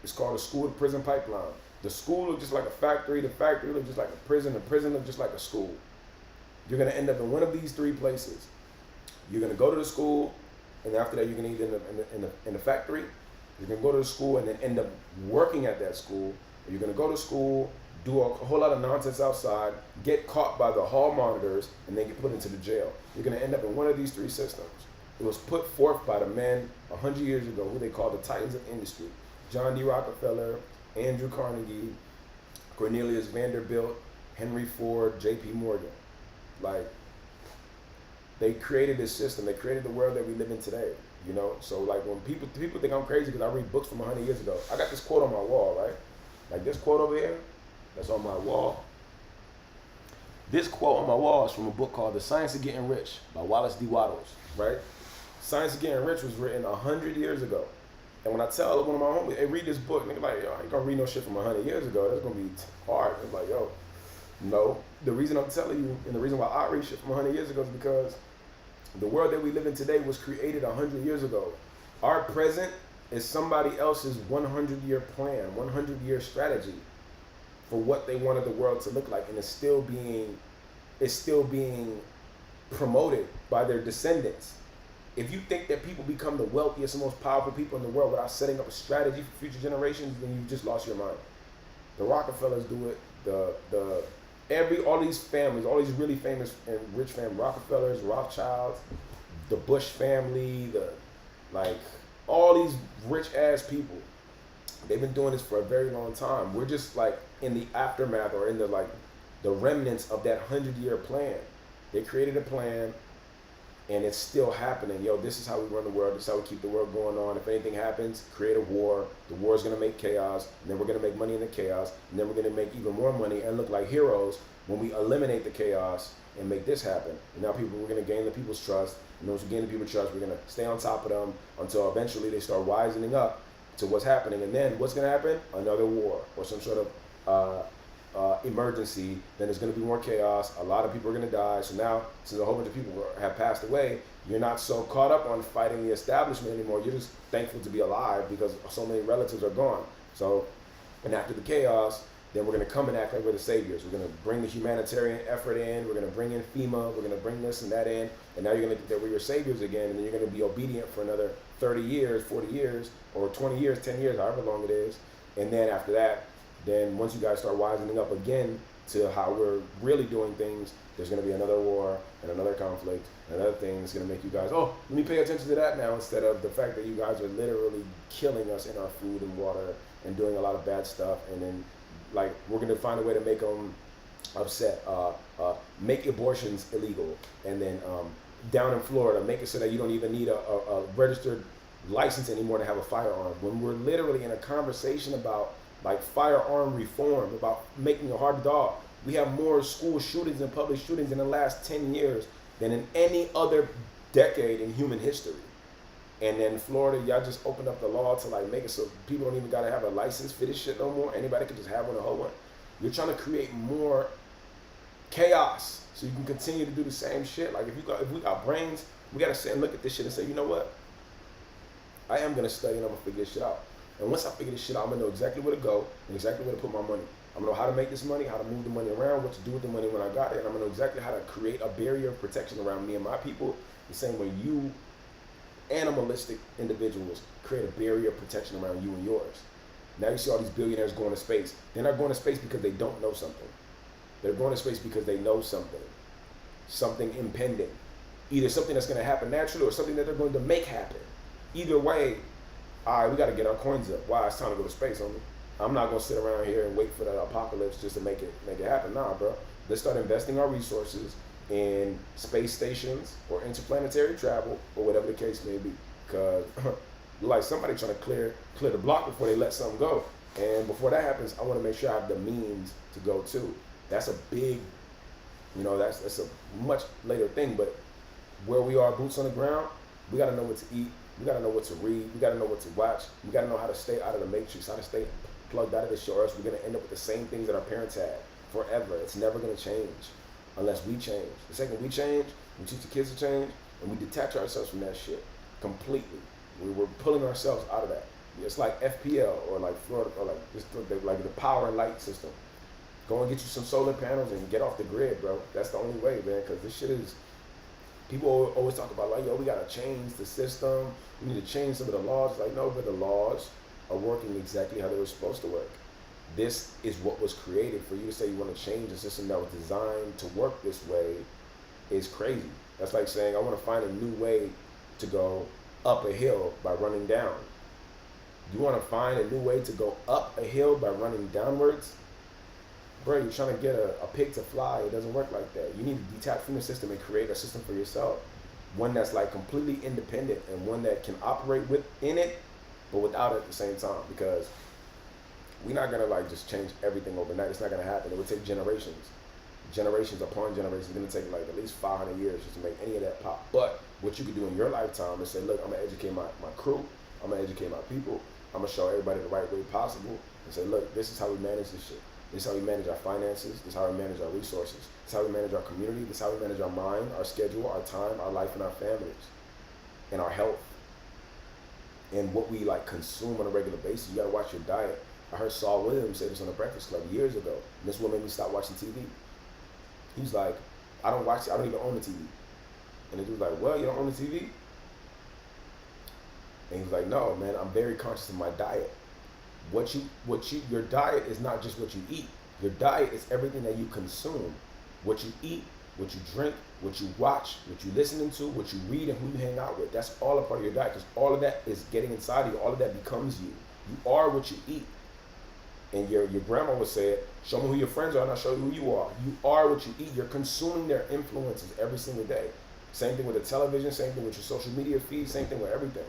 It's called a school-to-prison pipeline. The school looks just like a factory. The factory looks just like a prison. The prison looks just like a school. You're going to end up in one of these three places. You're going to go to the school, and after that, you're going to end up in the factory. You're going to go to the school and then end up working at that school. Or you're going to go to school, do a whole lot of nonsense outside, get caught by the hall monitors, and then get put into the jail. You're going to end up in one of these three systems. It was put forth by the men 100 years ago, who they called the Titans of Industry. John D. Rockefeller, Andrew Carnegie, Cornelius Vanderbilt, Henry Ford, J.P. Morgan. Like, they created this system. They created the world that we live in today. You know, so like when people think I'm crazy because I read books from 100 years ago. I got this quote on my wall, right? Like this quote over here, that's on my wall. This quote on my wall is from a book called The Science of Getting Rich by Wallace D. Wattles, right? Science of Getting Rich was written 100 years ago. And when I tell one of my homies, hey, read this book, nigga, like, yo, I ain't gonna read no shit from 100 years ago. That's gonna be hard. It's like, yo, no. The reason I'm telling you, and the reason why I read shit from 100 years ago is because the world that we live in today was created 100 years ago. Our present is somebody else's 100-year plan, 100-year strategy for what they wanted the world to look like, and it's still being promoted by their descendants. If you think that people become the wealthiest and most powerful people in the world without setting up a strategy for future generations, then you've just lost your mind. The Rockefellers do it. All these families, all these really famous and rich families, Rockefellers, Rothschilds, the Bush family, all these rich ass people, they've been doing this for a very long time. We're just like in the aftermath or in the remnants of that 100-year plan. They created a plan, and it's still happening. Yo, this is how we run the world. This is how we keep the world going on. If anything happens, create a war. The war is going to make chaos, and then we're going to make money in the chaos, and then we're going to make even more money and look like heroes when we eliminate the chaos and make this happen. And now we're going to gain the people's trust, and once we gain the people's trust, we're going to stay on top of them until eventually they start wisening up to what's happening. And then what's going to happen? Another war or some sort of emergency. Then there's going to be more chaos. A lot of people are going to die. So now, since a whole bunch of people have passed away, you're not so caught up on fighting the establishment anymore. You're just thankful to be alive because so many relatives are gone. So, and after the chaos, then we're going to come and act like we're the saviors. We're going to bring the humanitarian effort in. We're going to bring in FEMA. We're going to bring this and that in. And now you're going to think that we're your saviors again. And then you're going to be obedient for another 30 years, 40 years, or 20 years, 10 years, however long it is. And then after that, then once you guys start wisening up again to how we're really doing things, there's going to be another war and another conflict and another thing that's going to make you guys, oh, let me pay attention to that now, instead of the fact that you guys are literally killing us in our food and water and doing a lot of bad stuff. And then, like, we're going to find a way to make them upset, make abortions illegal, and then down in Florida, make it so that you don't even need a registered license anymore to have a firearm. When we're literally in a conversation about like firearm reform, about making it hard to dog. We have more school shootings and public shootings in the last 10 years than in any other decade in human history. And then Florida, y'all just opened up the law to like make it so people don't even gotta have a license for this shit no more. Anybody can just have one or hold one. You're trying to create more chaos so you can continue to do the same shit. Like if we got brains, we gotta sit and look at this shit and say, you know what? I am gonna study and I'm gonna figure this shit out. And once I figure this shit out, I'm gonna know exactly where to go and exactly where to put my money. I'm gonna know how to make this money, how to move the money around, what to do with the money when I got it, and I'm gonna know exactly how to create a barrier of protection around me and my people, the same way you animalistic individuals create a barrier of protection around you and yours. Now you see all these billionaires going to space. They're not going to space because they don't know something. They're going to space because they know something impending. Either something that's gonna happen naturally or something that they're going to make happen. Either way, all right, we got to get our coins up. Wow, it's time to go to space, homie. I'm not gonna sit around here and wait for the apocalypse just to make it happen. Nah, bro. Let's start investing our resources in space stations or interplanetary travel or whatever the case may be. Because like somebody trying to clear the block before they let something go. And before that happens, I want to make sure I have the means to go too. That's a big, that's a much later thing. But where we are, boots on the ground, we got to know what to eat. We got to know what to read. We got to know what to watch. We got to know how to stay out of the matrix, how to stay plugged out of this shit, or else we're going to end up with the same things that our parents had forever. It's never going to change unless we change. The second we change, we teach the kids to change, and we detach ourselves from that shit completely. We're pulling ourselves out of that. It's like FPL or like Florida or like the power and light system. Go and get you some solar panels and get off the grid, bro. That's the only way, man, because this shit is... People always talk about like, yo, we gotta change the system. We need to change some of the laws. Like, no, but the laws are working exactly how they were supposed to work. This is what was created. For you to say you want to change a system that was designed to work this way is crazy. That's like saying I want to find a new way to go up a hill by running down. You want to find a new way to go up a hill by running downwards? Bro, you're trying to get a pig to fly. It doesn't work like that. You need to detach from the system and create a system for yourself. One that's like completely independent and one that can operate within it, but without it at the same time. Because we're not going to like just change everything overnight. It's not going to happen. It would take generations. Generations upon generations. It's going to take like at least 500 years just to make any of that pop. But what you can do in your lifetime is say, look, I'm going to educate my crew. I'm going to educate my people. I'm going to show everybody the right way possible. And say, look, this is how we manage this shit. This is how we manage our finances. This is how we manage our resources. This is how we manage our community. This is how we manage our mind, our schedule, our time, our life, and our families, and our health, and what we like consume on a regular basis. You gotta watch your diet. I heard Saul Williams say this on the Breakfast Club years ago, and this is what made me stop watching TV. He's like, I don't even own the TV. And the dude's like, well, you don't own the TV? And he's like, no, man, I'm very conscious of my diet. Your diet is not just what you eat. Your diet is everything that you consume. What you eat, what you drink, what you watch, what you listening to, what you read, and who you hang out with. That's all a part of your diet, because all of that is getting inside of you. All of that becomes you. You are what you eat. And your grandma would say it, show me who your friends are and I'll show you who you are. You are what you eat. You're consuming their influences every single day. Same thing with the television, same thing with your social media feed, same thing with everything.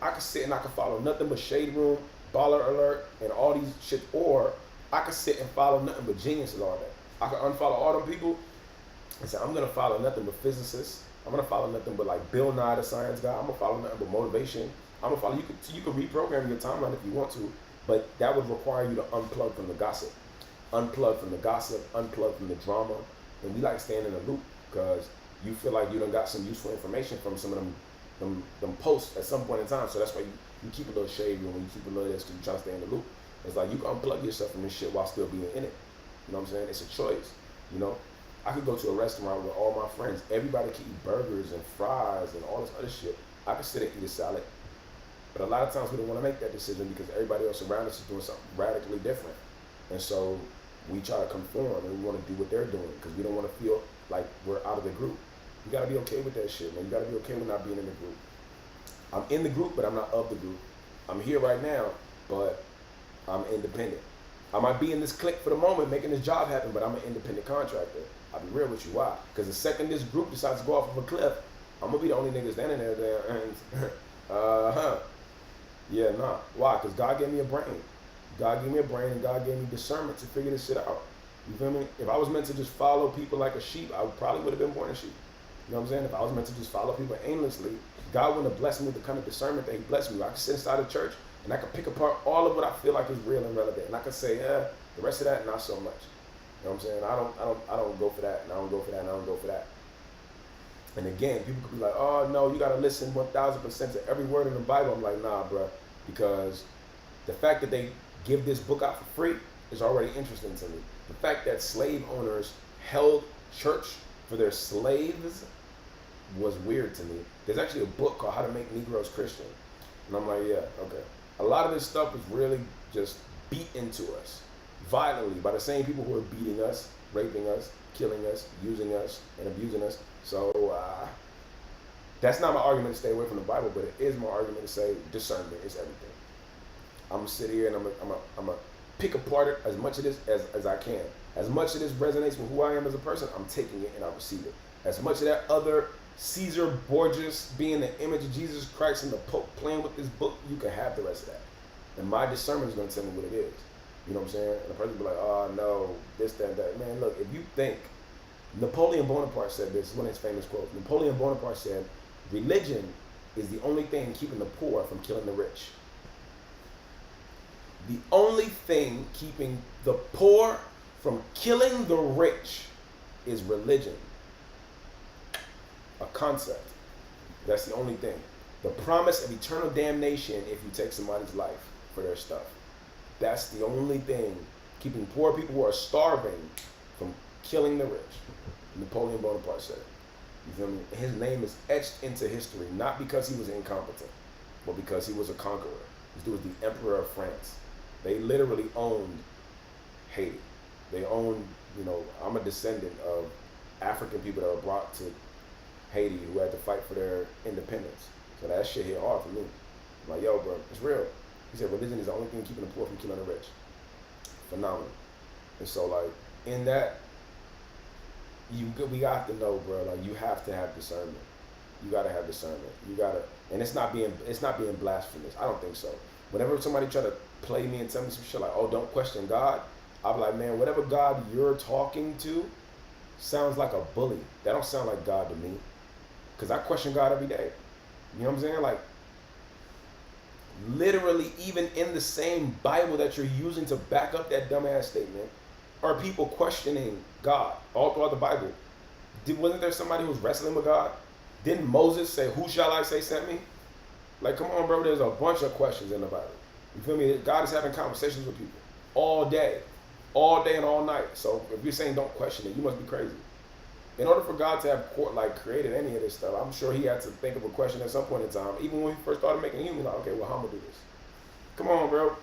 I could sit and I could follow nothing but Shade Room, Baller Alert, and all these shit, or I could sit and follow nothing but geniuses all day. I could unfollow all them people and say, I'm gonna follow nothing but physicists. I'm gonna follow nothing but like Bill Nye the Science Guy. I'm gonna follow nothing but motivation. I'm gonna follow, you could reprogram your timeline if you want to, but that would require you to unplug from the gossip. Unplug from the gossip, unplug from the drama. And we like staying in a loop because you feel like you done got some useful information from some of them posts at some point in time. So that's why you keep a little Shade Room and you keep a little this because you try to stay in the loop. It's like you can unplug yourself from this shit while still being in it. You know what I'm saying? It's a choice. You know, I could go to a restaurant with all my friends. Everybody can eat burgers and fries and all this other shit. I could sit and eat a salad. But a lot of times we don't want to make that decision because everybody else around us is doing something radically different. And so we try to conform and we want to do what they're doing because we don't want to feel like we're out of the group. You got to be okay with that shit, man. You got to be okay with not being in the group. I'm in the group, but I'm not of the group. I'm here right now, but I'm independent. I might be in this clique for the moment, making this job happen, but I'm an independent contractor. I'll be real with you. Why? Because the second this group decides to go off of a cliff, I'm going to be the only nigga standing there. Yeah, nah. Why? Because God gave me a brain. God gave me a brain and God gave me discernment to figure this shit out. You feel me? If I was meant to just follow people like a sheep, I probably would have been born a sheep. You know what I'm saying? If I was meant to just follow people aimlessly, God wouldn't have blessed me with the kind of discernment that he blessed me with. I could sit inside a church and I could pick apart all of what I feel like is real and relevant. And I could say, the rest of that, not so much. You know what I'm saying? I don't go for that, and I don't go for that, and I don't go for that. And again, people could be like, oh no, you gotta listen 1000% to every word in the Bible. I'm like, nah, bro, because the fact that they give this book out for free is already interesting to me. The fact that slave owners held church for their slaves was weird to me. There's actually a book called How to Make Negroes Christian. And I'm like, yeah, okay. A lot of this stuff is really just beat into us violently by the same people who are beating us, raping us, killing us, using us, and abusing us. So that's not my argument to stay away from the Bible, but it is my argument to say discernment is everything. I'm gonna sit here and I'm gonna pick apart it as much of this as I can. As much of this resonates with who I am as a person, I'm taking it and I receive it. As much of that other Caesar Borgias being the image of Jesus Christ and the Pope playing with this book, you can have the rest of that. And my discernment is gonna tell me what it is. You know what I'm saying? And the person will be like, oh no, this, that, that. Man, look, if you think, Napoleon Bonaparte said this, one of his famous quotes. Napoleon Bonaparte said, religion is the only thing keeping the poor from killing the rich. The only thing keeping the poor from killing the rich is religion. A concept. That's the only thing. The promise of eternal damnation if you take somebody's life for their stuff. That's the only thing keeping poor people who are starving from killing the rich. Napoleon Bonaparte said it. You feel me? His name is etched into history, not because he was incompetent, but because he was a conqueror. This dude was the Emperor of France. They literally owned Haiti. They owned, I'm a descendant of African people that were brought to Haiti who had to fight for their independence. So that shit hit hard for me. I'm like, yo, bro, it's real. He said religion is the only thing keeping the poor from killing the rich. Phenomenal. And so, like, in that, we got to know, bro, like, you have to have discernment. You got to have discernment. You got to, and it's not being blasphemous. I don't think so. Whenever somebody try to play me and tell me some shit like, oh, don't question God, I'll be like, man, whatever God you're talking to sounds like a bully. That don't sound like God to me. Because I question God every day. You know what I'm saying? Like, literally, even in the same Bible that you're using to back up that dumbass statement, are people questioning God all throughout the Bible. Wasn't there somebody who was wrestling with God? Didn't Moses say, who shall I say sent me? Like, come on, bro, there's a bunch of questions in the Bible. You feel me? God is having conversations with people all day and all night. So if you're saying don't question it, you must be crazy. In order for God to have created any of this stuff, I'm sure he had to think of a question at some point in time. Even when he first started making humans, like, okay, well, how am I gonna do this? Come on, bro.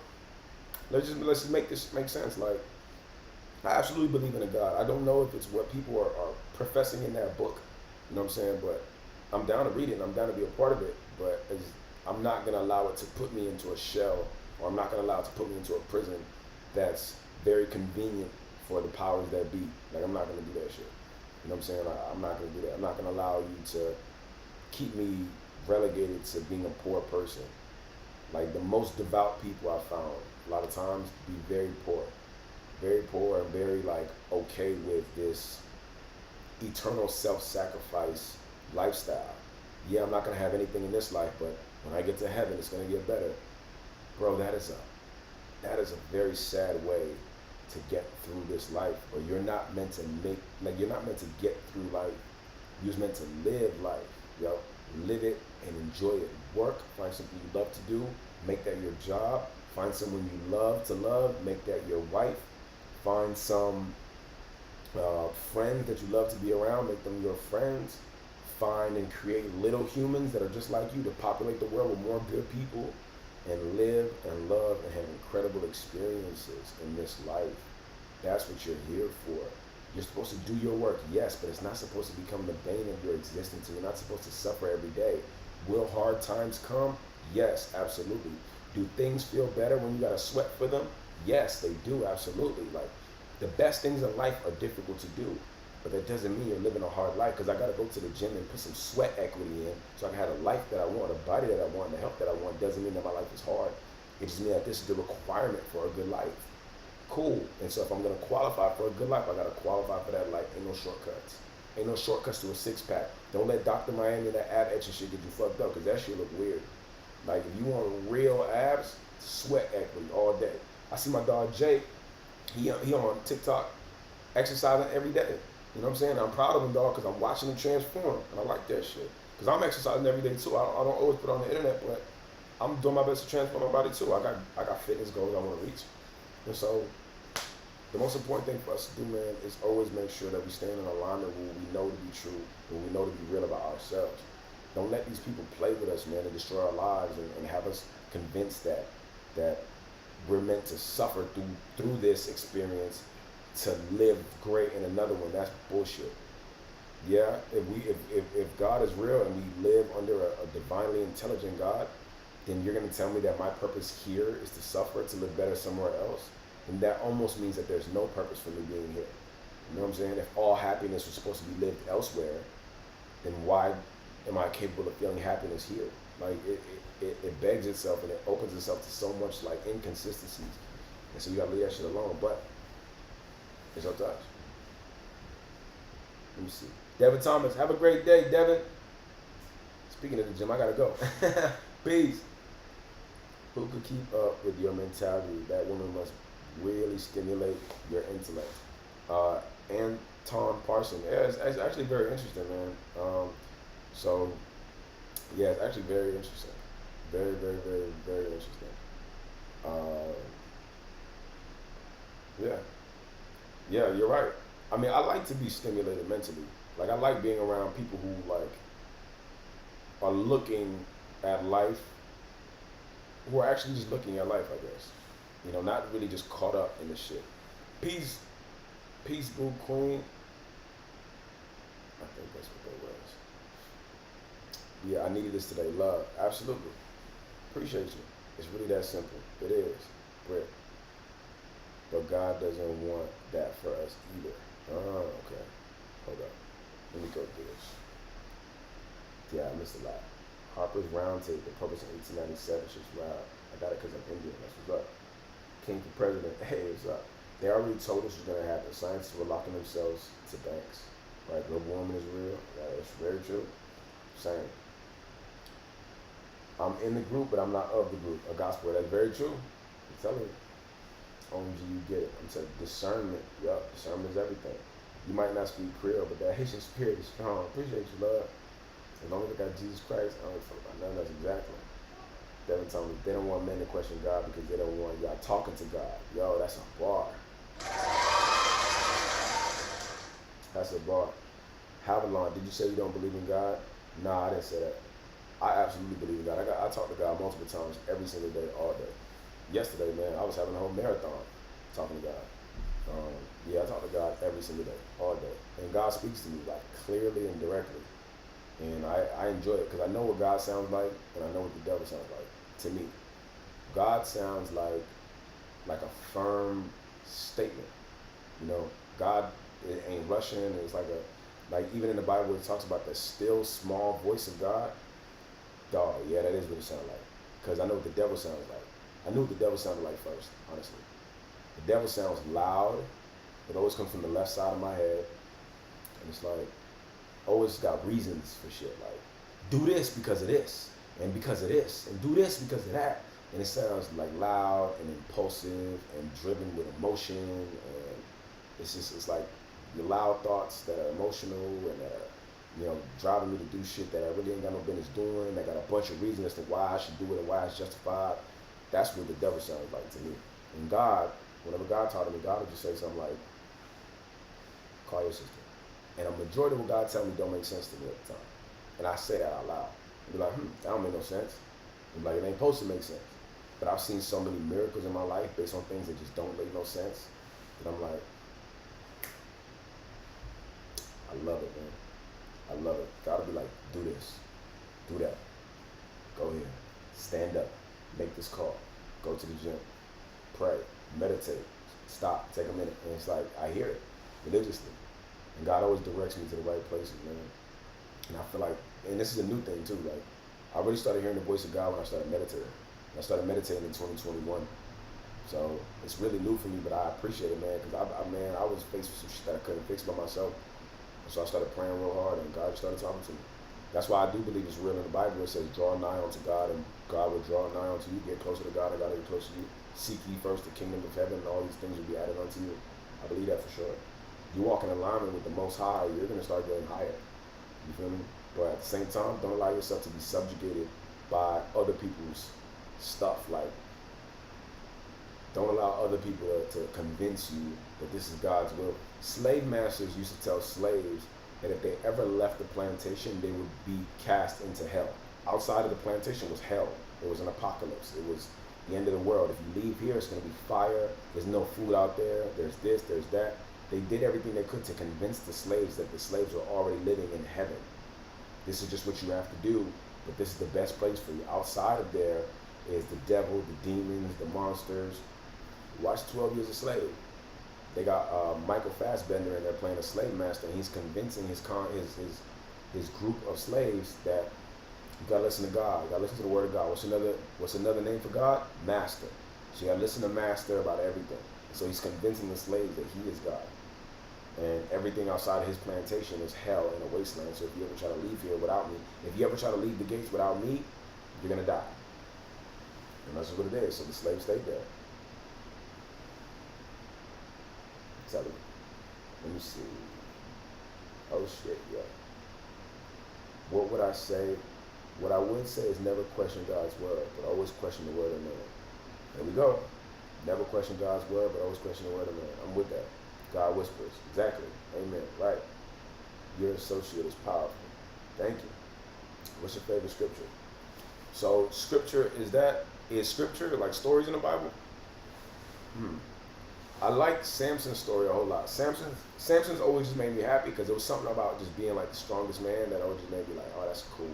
Let's just make this make sense. Like, I absolutely believe in a God. I don't know if it's what people are professing in that book. You know what I'm saying? But I'm down to read it and I'm down to be a part of it. But I'm not gonna allow it to put me into a shell, or I'm not gonna allow it to put me into a prison that's very convenient for the powers that be. Like, I'm not gonna do that shit. You know what I'm saying? I'm not gonna do that. I'm not gonna allow you to keep me relegated to being a poor person. Like the most devout people I found, a lot of times be very poor, and very like okay with this eternal self-sacrifice lifestyle. Yeah, I'm not gonna have anything in this life, but when I get to heaven, it's gonna get better, bro. That is a very sad way to get through this life. Or you're not meant to make, like, you're not meant to get through life. You're meant to live life, yo. Live it and enjoy it. Work, find something you love to do, make that your job. Find someone you love to love, make that your wife. Find some friends that you love to be around, make them your friends. Find and create little humans that are just like you to populate the world with more good people, and live and love and have incredible experiences in this life. That's what you're here for. You're supposed to do your work, yes, but it's not supposed to become the bane of your existence. You're not supposed to suffer every day. Will hard times come? Yes, absolutely. Do things feel better when you gotta sweat for them? Yes, they do, absolutely. Like, the best things in life are difficult to do, but that doesn't mean you're living a hard life, because I gotta go to the gym and put some sweat equity in so I can have a life that I want, a body that I want, the health that I want. Doesn't mean that my life is hard. It just means that this is the requirement for a good life. Cool. And so if I'm gonna qualify for a good life, I gotta qualify for that life. Ain't no shortcuts. Ain't no shortcuts to a six pack. Don't let Dr. Miami and that ab etching shit get you fucked up, because that shit look weird. Like, if you want real abs, sweat equity all day. I see my dog Jake. He on TikTok exercising every day. You know what I'm saying? I'm proud of him, dog, because I'm watching him transform, and I like that shit. Because I'm exercising every day too. I don't always put it on the internet, but I'm doing my best to transform my body too. I got fitness goals I want to reach, and so the most important thing for us to do, man, is always make sure that we stand in alignment with what we know to be true, what we know to be real about ourselves. Don't let these people play with us, man, and destroy our lives, and have us convinced that we're meant to suffer through this experience to live great in another one. That's bullshit. Yeah, if God is real and we live under a divinely intelligent God, then you're gonna tell me that my purpose here is to suffer to live better somewhere else, and that almost means that there's no purpose for me being here. You know what I'm saying? If all happiness was supposed to be lived elsewhere, then why am I capable of feeling happiness here? Like, it begs itself, and it opens itself to so much like inconsistencies, and so you gotta leave that shit alone. But it's up to us. Let me see. Devin Thomas, have a great day, Devin. Speaking of the gym, I gotta go. Peace. Who could keep up with your mentality? That woman must really stimulate your intellect. Anton Parson. Yeah, it's actually very interesting, man. So, yeah, it's actually very interesting. Very, very, very, very interesting. Yeah. Yeah, you're right. I mean, I like to be stimulated mentally. Like, I like being around people who, like, are looking at life, who are actually just looking at life, I guess. You know, not really just caught up in the shit. Peace, boo queen. I think that's what that was. Yeah, I needed this today. Love, absolutely. Appreciate you. It's really that simple. It is. Britt. But God doesn't want that for us either. Oh, okay. Hold up. Let me go through this. Yeah, I missed a lot. Harper's Roundtable, published in 1897. Shit's wild. I got it because I'm Indian. That's what's up. King for president. Hey, what's up? They already told us what's going to happen. Scientists were locking themselves to banks. Right? Global warming is real. Yeah, it's very true. Same. I'm in the group, but I'm not of the group. A gospel. That's very true. I'm telling you. OMG, you get it. I'm saying discernment. Yup, discernment is everything. You might not speak Creole, but that Haitian spirit is strong. Appreciate you, love. As long as I got Jesus Christ, I don't fuck about nothing else. Exactly. Devin told me they don't want men to question God because they don't want y'all talking to God. Yo, that's a bar. That's a bar. Havilon, did you say you don't believe in God? Nah, I didn't say that. I absolutely believe in God. I talk to God multiple times every single day, all day. Yesterday, man, I was having a whole marathon talking to God. Yeah, I talk to God every single day, all day. And God speaks to me, like, clearly and directly. And I enjoy it because I know what God sounds like, and I know what the devil sounds like. To me, God sounds like a firm statement. You know, God, it ain't rushing. It's like Like even in the Bible, it talks about the still small voice of God. Dog, yeah, that is what it sounds like. Because I know what the devil sounds like. I knew what the devil sounded like first, honestly. The devil sounds loud. It always comes from the left side of my head. And it's like, always got reasons for shit. Like, do this because of this, and because of this, and do this because of that. And it sounds like loud and impulsive and driven with emotion. And it's like the loud thoughts that are emotional and that are, driving me to do shit that I really ain't got no business doing. I got a bunch of reasons as to why I should do it and why it's justified. That's what the devil sounds like to me. And God, whenever God taught me, God would just say something like, call your sister. And a majority of what God tells me don't make sense to me at the time. And I say that out loud. I'd be like, that don't make no sense. I'm like, it ain't supposed to make sense. But I've seen so many miracles in my life based on things that just don't make no sense. And I'm like, I love it, man. I love it. God will be like, do this, do that. Go here, stand up, make this call, go to the gym, pray, meditate, stop, take a minute. And it's like, I hear it religiously. And God always directs me to the right places, man. And I feel like, and this is a new thing too, like, I really started hearing the voice of God when I started meditating. I started meditating in 2021. So it's really new for me, but I appreciate it, man, because I was faced with some shit that I couldn't fix by myself. So I started praying real hard, and God started talking to me. That's why I do believe it's real in the Bible. It says, draw nigh unto God, and God will draw nigh unto you. Get closer to God, and God will get closer to you. Seek ye first the kingdom of heaven, and all these things will be added unto you. I believe that for sure. You walk in alignment with the Most High, you're going to start getting higher. You feel me? But at the same time, don't allow yourself to be subjugated by other people's stuff. Like, don't allow other people to convince you that this is God's will. Slave masters used to tell slaves that if they ever left the plantation, they would be cast into hell. Outside of the plantation was hell. It was an apocalypse. It was the end of the world. If you leave here, it's going to be fire. There's no food out there. There's this, there's that. They did everything they could to convince the slaves that the slaves were already living in heaven. This is just what you have to do, but this is the best place for you. Outside of there is the devil, the demons, the monsters. Watch 12 Years a Slave. They got Michael Fassbender in there playing a slave master, and he's convincing his group of slaves that you gotta listen to God, you gotta listen to the word of God. What's another name for God? Master. So you gotta listen to Master about everything. So he's convincing the slaves that he is God. And everything outside of his plantation is hell and a wasteland. So if you ever try to leave here without me, if you ever try to leave the gates without me, you're gonna die. And that's what it is. So the slaves stayed there. Let me see. Oh shit, yeah. What would I say? What I would say is never question God's word, but always question the word of man. There we go. Never question God's word, but always question the word of man. I'm with that. God whispers. Exactly. Amen. Right. Your associate is powerful. Thank you. What's your favorite scripture? So scripture is scripture like stories in the Bible? I like Samson's story a whole lot. Samson's always just made me happy because there was something about just being like the strongest man that always just made me like, oh, that's cool.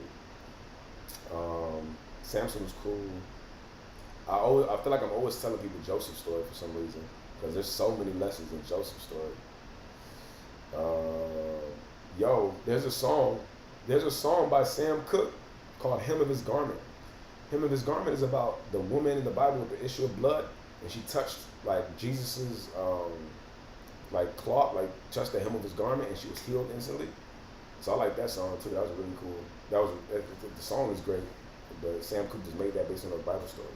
Samson was cool. I feel like I'm always telling people Joseph's story for some reason because there's so many lessons in Joseph's story. There's a song by Sam Cooke called "Hem of His Garment." Hem of His Garment is about the woman in the Bible with the issue of blood, and she touched like Jesus's cloth, like touched the hem of his garment, and she was healed instantly. So I like that song too. That was really cool. The song is great, but Sam Cooke just made that based on a Bible story.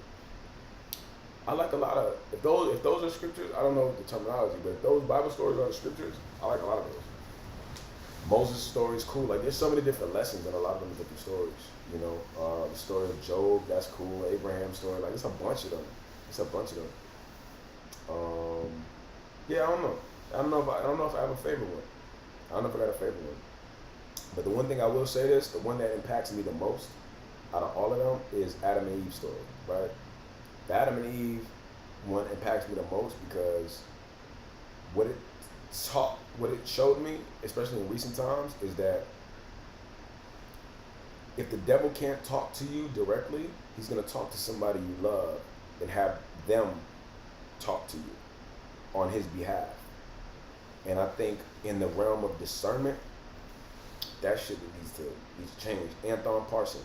I like a lot of if those are scriptures. I don't know the terminology, but if those Bible stories are the scriptures, I like a lot of those. Moses' story is cool. Like there's so many different lessons in a lot of them different stories. The story of Job, that's cool. Abraham's story, like it's a bunch of them. Yeah, I don't know. I don't know if I have a favorite one. I don't know if I got a favorite one. But the one thing I will say the one that impacts me the most out of all of them is Adam and Eve's story, right? The Adam and Eve one impacts me the most because what it showed me, especially in recent times, is that if the devil can't talk to you directly, he's going to talk to somebody you love and have them talk to you on his behalf. And I think in the realm of discernment, that shit needs to change. Anthon Parson,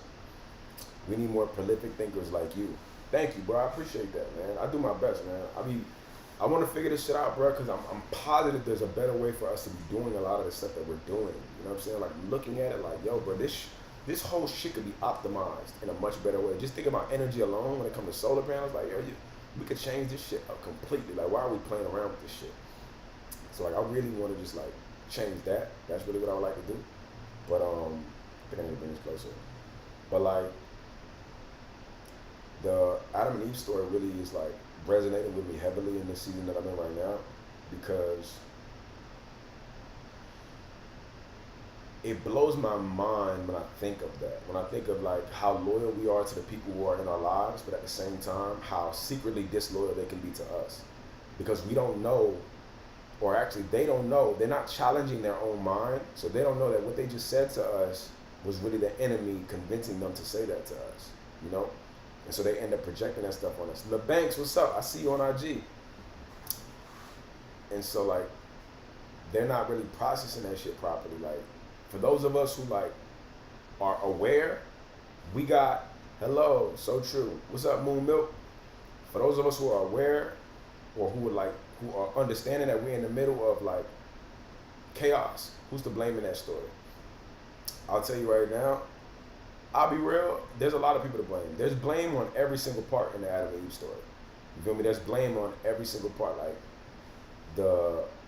we need more prolific thinkers like you. Thank you, bro. I appreciate that, man. I do my best, man. I want to figure this shit out, bro, because I'm positive there's a better way for us to be doing a lot of the stuff that we're doing. You know what I'm saying? Like, looking at it like, yo, bro, this whole shit could be optimized in a much better way. Just think about energy alone when it comes to solar panels. Like, yo, we could change this shit up completely. Like, why are we playing around with this shit? So, like, I really want to just, like, change that. That's really what I would like to do. But, I think I need to bring this closer. But, like, the Adam and Eve story really is, like, resonating with me heavily in this season that I'm in right now, because it blows my mind when I think of that. When I think of, like, how loyal we are to the people who are in our lives, but at the same time, how secretly disloyal they can be to us. Because we don't know, or actually they don't know, they're not challenging their own mind, so they don't know that what they just said to us was really the enemy convincing them to say that to us, you know? And so they end up projecting that stuff on us. LeBanks, what's up? I see you on IG. And so, like, they're not really processing that shit properly. Like, for those of us who, like, are aware, we got, hello, so true. What's up, Moon Milk? For those of us who are aware, or who are understanding that we're in the middle of, like, chaos, who's to blame in that story? I'll tell you right now, I'll be real, there's a lot of people to blame. There's blame on every single part in the Adam and Eve story. You feel me? There's blame on every single part. Like,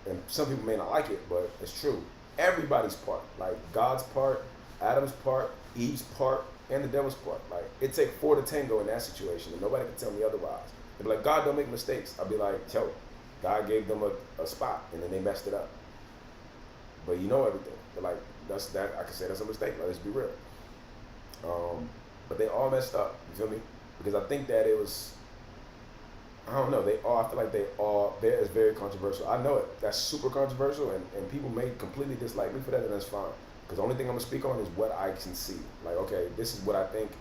and some people may not like it, but it's true. Everybody's part. Like, God's part, Adam's part, Eve's part, and the devil's part. Like, it takes 4 to tango in that situation, and nobody can tell me otherwise. They'll be like, God don't make mistakes. I'll be like, yo, God gave them a spot, and then they messed it up. But you know everything. But, like, I can say that's a mistake. Like, let's be real. But they all messed up, you feel me? Because I think that it was, I don't know, I feel like there is very controversial. I know it, that's super controversial, and people may completely dislike me for that, and that's fine. Because the only thing I'm gonna speak on is what I can see. Like, okay, this is what I think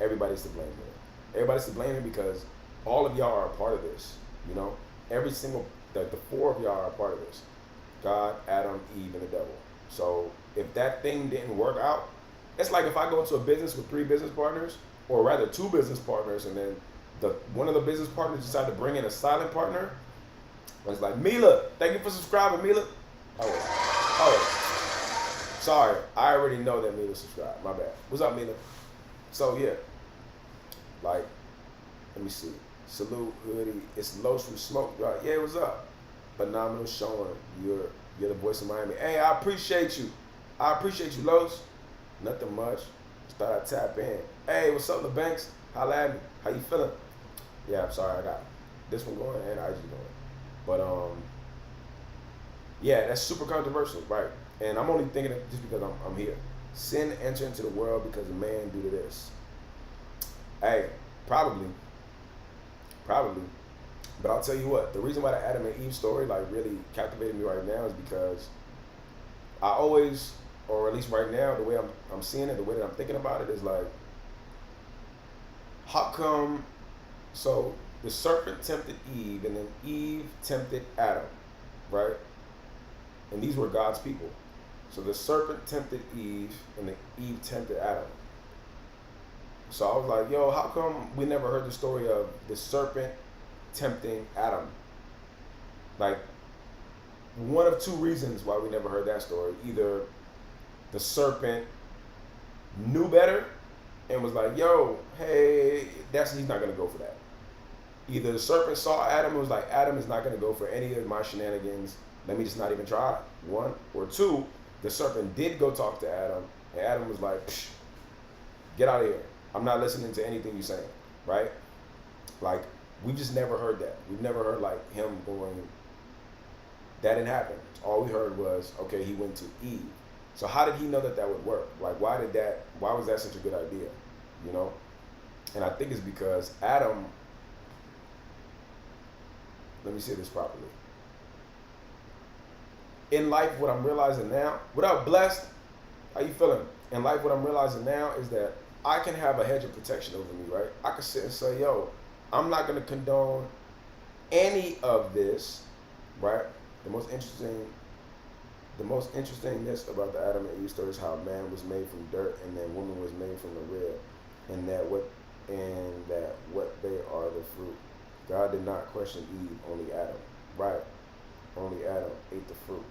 everybody's to blame here. Everybody's to blame here because all of y'all are a part of this, you know? Every single, the 4 of y'all are a part of this. God, Adam, Eve, and the devil. So if that thing didn't work out, it's like if I go into a business with 3 business partners, or rather 2 business partners, and then one of the business partners decide to bring in a silent partner. And it's like, Mila, thank you for subscribing, Mila. Oh, sorry, I already know that Mila subscribed. My bad. What's up, Mila? So yeah, like, let me see. Salute, Hoodie. It's Los from Smoke. Right? Yeah, what's up? Phenomenal showing. You're the voice of Miami. Hey, I appreciate you. I appreciate you, Los. Nothing much. Just thought I'd tap in. Hey, what's up, LeBanks? Holla at me. How you feeling? Yeah, I'm sorry. I got this one going and IG going. But, yeah, that's super controversial, right? And I'm only thinking it just because I'm here. Sin enter into the world because a man do to this. Hey, probably. But I'll tell you what, the reason why the Adam and Eve story, like, really captivated me right now is because I always, or at least right now, the way I'm seeing it, the way that I'm thinking about it is like, how come, so the serpent tempted Eve, and then Eve tempted Adam, right? And these were God's people. So the serpent tempted Eve, and then Eve tempted Adam. So I was like, yo, how come we never heard the story of the serpent tempting Adam? Like, one of 2 reasons why we never heard that story. Either the serpent knew better and was like, yo, hey, he's not going to go for that. Either the serpent saw Adam and was like, Adam is not going to go for any of my shenanigans. Let me just not even try. 1. Or 2, the serpent did go talk to Adam, and Adam was like, psh, get out of here. I'm not listening to anything you're saying, right? Like, we just never heard that. We've never heard, like, him going, that didn't happen. All we heard was, okay, he went to Eve. So how did he know that would work? Like, why was that such a good idea, you know? And I think it's because Adam, let me say this properly. In life, what I'm realizing now, what up, Blessed? How you feeling? In life, what I'm realizing now is that I can have a hedge of protection over me, right? I can sit and say, yo, I'm not going to condone any of this, right? The The most interestingness about the Adam and Eve story is how man was made from dirt and then woman was made from the rib, and that what they are the fruit. God did not question Eve, only Adam. Right. Only Adam ate the fruit.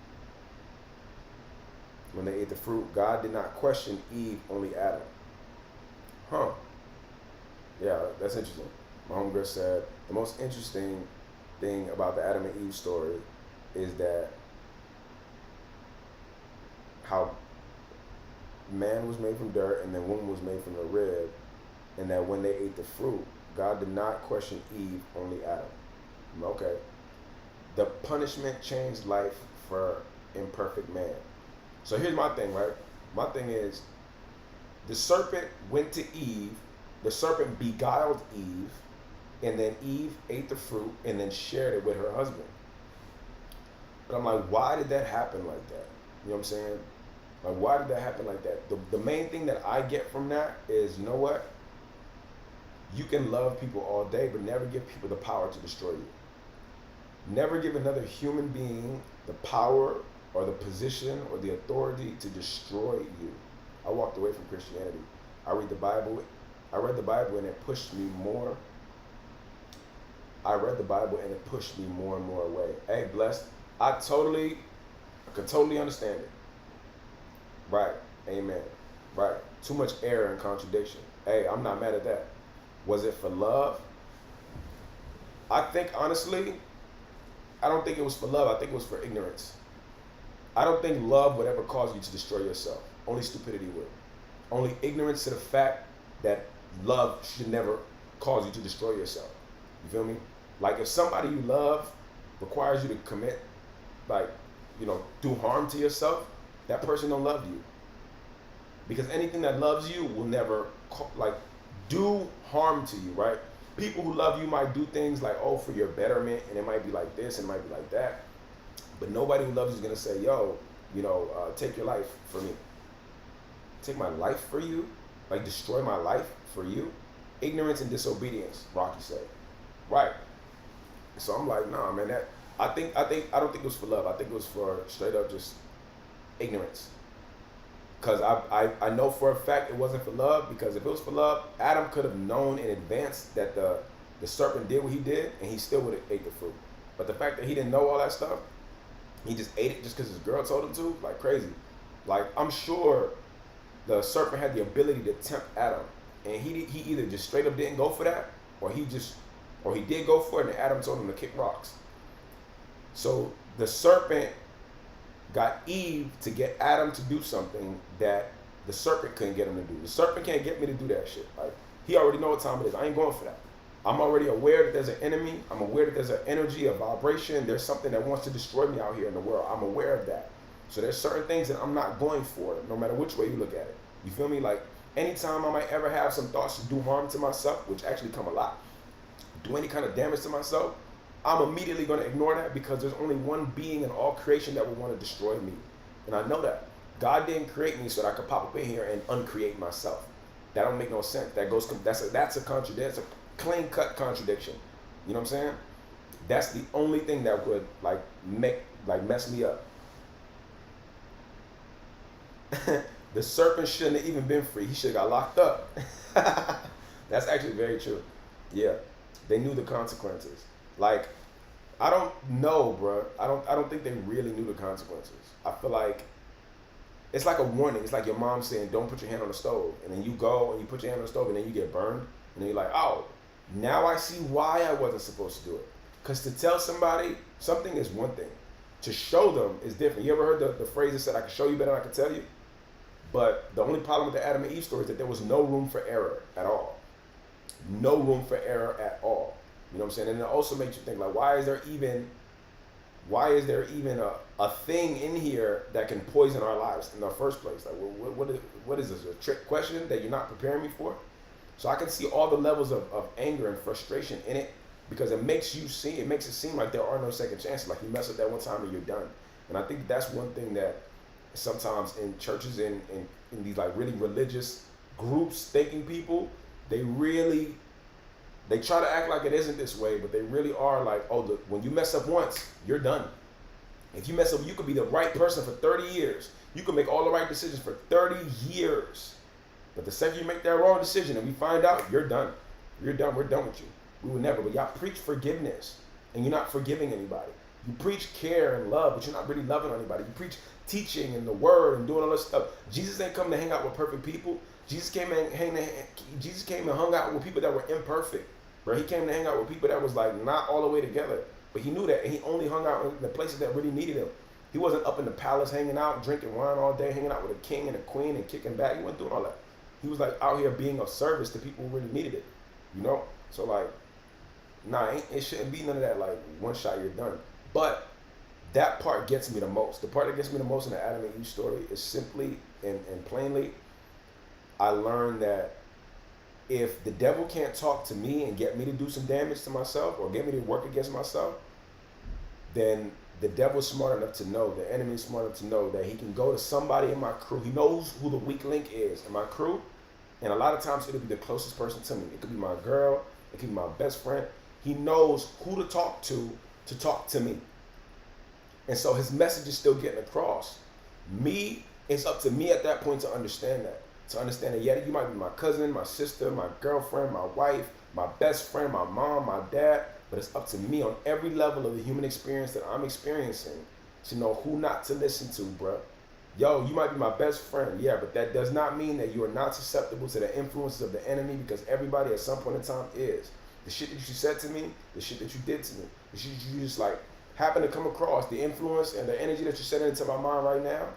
When they ate the fruit, God did not question Eve, only Adam. Huh. Yeah, that's interesting. My homegirl said the most interesting thing about the Adam and Eve story is that how man was made from dirt and then woman was made from the rib, and that when they ate the fruit, God did not question Eve, only Adam. Okay. The punishment changed life for imperfect man. So here's my thing, right? My thing is, the serpent went to Eve, the serpent beguiled Eve, and then Eve ate the fruit and then shared it with her husband. But I'm like, why did that happen like that? You know what I'm saying? Like, why did that happen like that? The main thing that I get from that is, you know what? You can love people all day, but never give people the power to destroy you. Never give another human being the power or the position or the authority to destroy you. I walked away from Christianity. I read the Bible. I read the Bible and it pushed me more. I read the Bible and it pushed me more and more away. Hey, blessed. I could totally understand it. Right. Amen. Right. Too much error and contradiction. Hey, I'm not mad at that. Was it for love? I think, honestly, I don't think it was for love. I think it was for ignorance. I don't think love would ever cause you to destroy yourself. Only stupidity would. Only ignorance to the fact that love should never cause you to destroy yourself. You feel me? Like, if somebody you love requires you to commit, like, do harm to yourself, that person don't love you. Because anything that loves you will never, do harm to you, right? People who love you might do things like, oh, for your betterment, and it might be like this, and it might be like that. But nobody who loves you is going to say, yo, take your life for me. Take my life for you? Like, destroy my life for you? Ignorance and disobedience, Rocky said. Right. So I'm like, nah, man, I don't think it was for love. I think it was for straight up just ignorance. Because I know for a fact it wasn't for love, because if it was for love, Adam could have known in advance that the serpent did what he did, and he still would have ate the fruit. But the fact that he didn't know all that stuff, he just ate it just because his girl told him to, like crazy. Like, I'm sure the serpent had the ability to tempt Adam, and he either just straight up didn't go for that, or he did go for it, and Adam told him to kick rocks. So the serpent got Eve to get Adam to do something that the serpent couldn't get him to do. The serpent can't get me to do that shit. Like, he already know what time it is. I ain't going for that. I'm already aware that there's an enemy. I'm aware that there's an energy, a vibration. There's something that wants to destroy me out here in the world. I'm aware of that. So there's certain things that I'm not going for, no matter which way you look at it. You feel me? Like, anytime I might ever have some thoughts to do harm to myself, which actually come a lot, do any kind of damage to myself, I'm immediately going to ignore that, because there's only one being in all creation that would want to destroy me. And I know that. God didn't create me so that I could pop up in here and uncreate myself. That don't make no sense. That's a contradiction. That's a clean-cut contradiction. You know what I'm saying? That's the only thing that would mess me up. The serpent shouldn't have even been free. He should have got locked up. That's actually very true. Yeah. They knew the consequences. Like, I don't know, bro. I don't think they really knew the consequences. I feel like it's like a warning. It's like your mom saying, don't put your hand on the stove. And then you go and you put your hand on the stove and then you get burned. And then you're like, oh, now I see why I wasn't supposed to do it. Because to tell somebody something is one thing. To show them is different. You ever heard the phrase that said, I can show you better than I can tell you? But the only problem with the Adam and Eve story is that there was no room for error at all. No room for error at all. You know what I'm saying? And it also makes you think, like, why is there even a thing in here that can poison our lives in the first place? Like, what is this, a trick question that you're not preparing me for? So I can see all the levels of anger and frustration in it, because it makes it seem like there are no second chances. Like, you mess up that one time and you're done. And I think that's one thing that sometimes in churches, in these like really religious groups, thinking people, they try to act like it isn't this way, but they really are like, oh, when you mess up once, you're done. If you mess up, you could be the right person for 30 years. You could make all the right decisions for 30 years. But the second you make that wrong decision and we find out, you're done. You're done. We're done with you. We will never. But y'all preach forgiveness and you're not forgiving anybody. You preach care and love, but you're not really loving anybody. You preach teaching and the word and doing all this stuff. Jesus ain't come to hang out with perfect people. Jesus came and hung out with people that were imperfect. Bro, he came to hang out with people that was like not all the way together. But he knew that, and he only hung out in the places that really needed him. He wasn't up in the palace hanging out, drinking wine all day, hanging out with a king and a queen and kicking back. He wasn't doing all that. He was like out here being of service to people who really needed it, you know? So like, nah, it shouldn't be none of that like one shot you're done. But that part gets me the most. The part that gets me the most in the Adam and Eve story is simply and plainly, I learned that if the devil can't talk to me and get me to do some damage to myself or get me to work against myself, then the devil's smart enough to know, the enemy's smart enough to know that he can go to somebody in my crew. He knows who the weak link is in my crew. And a lot of times it'll be the closest person to me. It could be my girl. It could be my best friend. He knows who to talk to me. And so his message is still getting across. It's up to me at that point to understand that. To understand that, yeah, you might be my cousin, my sister, my girlfriend, my wife, my best friend, my mom, my dad, but it's up to me on every level of the human experience that I'm experiencing to know who not to listen to, bro. Yo, you might be my best friend, yeah, but that does not mean that you are not susceptible to the influences of the enemy, because everybody at some point in time is. The shit that you said to me, the shit that you did to me, the shit you just like happen to come across, the influence and the energy that you're sending into my mind right now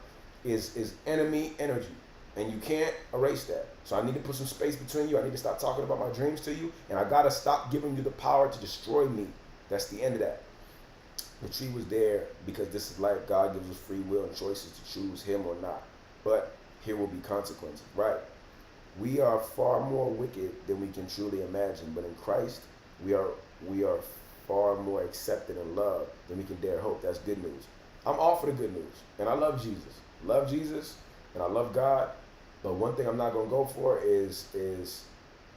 is enemy energy. And you can't erase that. So I need to put some space between you. I need to stop talking about my dreams to you. And I got to stop giving you the power to destroy me. That's the end of that. The tree was there because this is life. God gives us free will and choices to choose him or not. But here will be consequences, right? We are far more wicked than we can truly imagine. But in Christ, we are far more accepted and loved than we can dare hope. That's good news. I'm all for the good news. And I love Jesus. Love Jesus. And I love God. But one thing I'm not going to go for is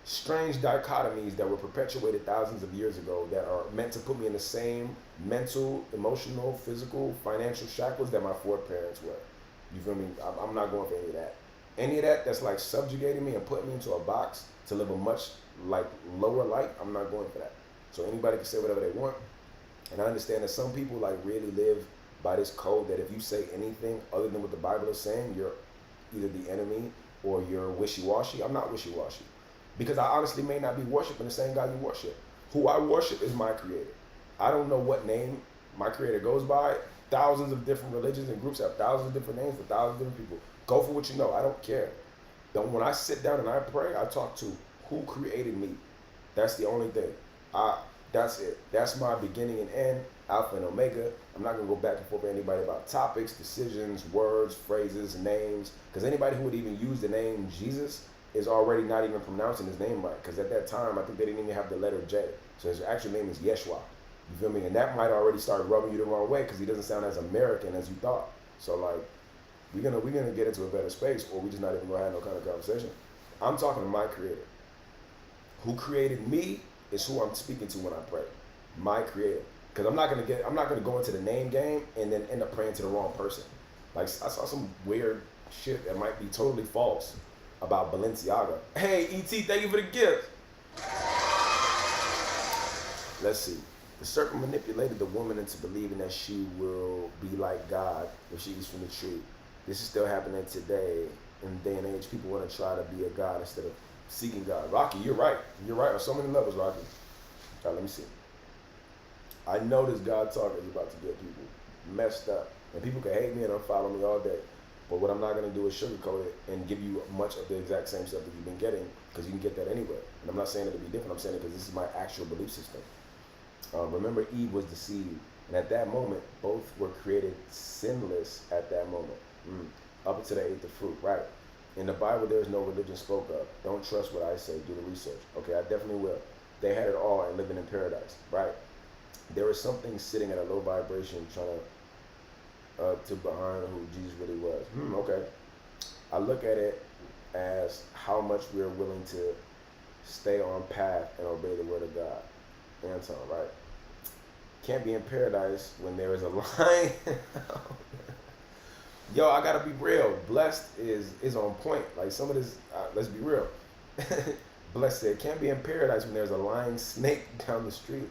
strange dichotomies that were perpetuated thousands of years ago that are meant to put me in the same mental, emotional, physical, financial shackles that my foreparents were. You feel me? I'm not going for any of that. Any of that that's like subjugating me and putting me into a box to live a much like lower life, I'm not going for that. So anybody can say whatever they want. And I understand that some people like really live by this code that if you say anything other than what the Bible is saying, you're either the enemy or you're wishy-washy. I'm not wishy-washy because I honestly may not be worshiping the same God you worship. Who I worship is my creator. I don't know what name my creator goes by. Thousands of different religions and groups have thousands of different names for thousands of different people. Go for what you know. I don't care. When I sit down and I pray, I talk to who created me. That's the only thing. That's it. That's my beginning and end, Alpha and Omega. I'm not going to go back and forth with anybody about topics, decisions, words, phrases, names, because anybody who would even use the name Jesus is already not even pronouncing his name right, because at that time, I think they didn't even have the letter J. So his actual name is Yeshua. You feel me? And that might already start rubbing you the wrong way because he doesn't sound as American as you thought. So like, we're gonna get into a better space, or we just not even gonna have no kind of conversation. I'm talking to my creator. Who created me is who I'm speaking to when I pray. My creator. Because I'm not gonna go into the name game and then end up praying to the wrong person. Like I saw some weird shit that might be totally false about Balenciaga. Hey ET, thank you for the gift. Let's see. The serpent manipulated the woman into believing that she will be like God if she eats from the tree. This is still happening today in the day and age. People want to try to be a God instead of seeking God. Rocky, you're right. You're right on so many levels, Rocky. All right, let me see. I know this God talk is about to get people messed up. And people can hate me and unfollow me all day. But what I'm not going to do is sugarcoat it and give you much of the exact same stuff that you've been getting, because you can get that anywhere. And I'm not saying it to be different. I'm saying it because this is my actual belief system. Remember, Eve was deceived. And at that moment, both were created sinless at that moment. Up until they ate the fruit, right? In the Bible, there's no religion spoke of. Don't trust what I say. Do the research. Okay, I definitely will. They had it all and living in paradise, right? There was something sitting at a low vibration trying to behind who Jesus really was. Okay. I look at it as how much we're willing to stay on path and obey the word of God. Anton, right? can't be in paradise when there is a lion. Yo, I gotta be real. Blessed is on point. Like some of this, let's be real. Blessed said, can't be in paradise when there's a lying snake down the street.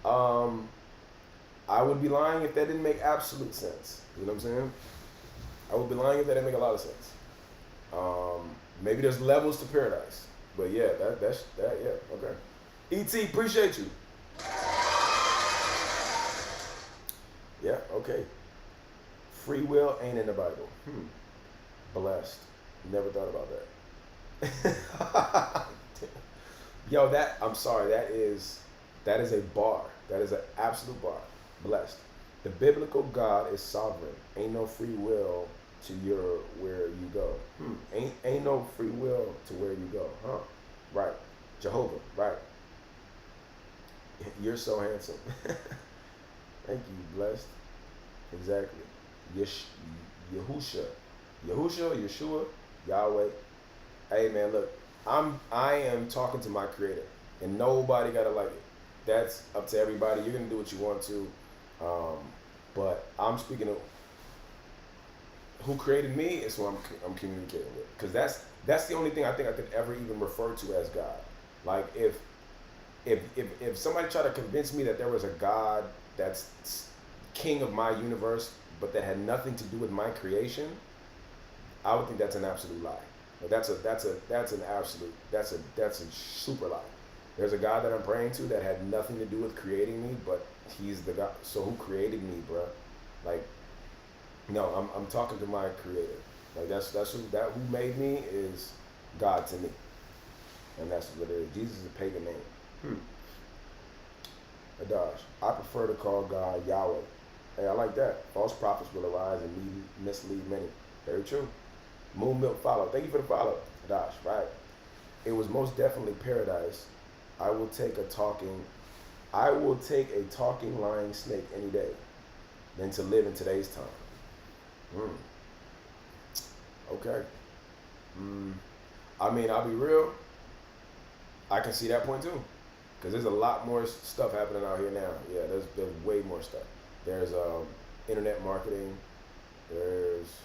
I would be lying if that didn't make absolute sense. You know what I'm saying? I would be lying if that didn't make a lot of sense. Maybe there's levels to paradise, but yeah, that's yeah, okay. Et, appreciate you. Yeah, okay. Free will ain't in the Bible. Blessed. Never thought about that. Yo, I'm sorry, that is a bar. That is an absolute bar. Blessed. The biblical God is sovereign. Ain't no free will to where you go. Ain't no free will to where you go. Huh? Right. Jehovah. Right. You're so handsome. Thank you, blessed. Exactly. Yeshua, Yahweh. Hey man, look, I am talking to my creator, and nobody gotta like it. That's up to everybody. You're gonna do what you want to, but I'm speaking of who created me is who I'm communicating with, because that's the only thing I think I could ever even refer to as God. Like if somebody tried to convince me that there was a God that's king of my universe, but that had nothing to do with my creation, I would think that's an absolute lie. But that's a super lie. There's a God that I'm praying to that had nothing to do with creating me, but he's the God. So who created me, bro? Like, no, I'm talking to my creator. Like who made me is God to me, and that's what it is. Jesus is a pagan name. Adash, I prefer to call God Yahweh. Hey, I like that. False prophets will arise and mislead many. Very true. Moon Milk follow. Thank you for the follow. Adash, right. It was most definitely paradise. I will take a talking lying snake any day than to live in today's time. Okay. I mean, I'll be real. I can see that point too. Because there's a lot more stuff happening out here now. Yeah, there's way more stuff. There's internet marketing. There's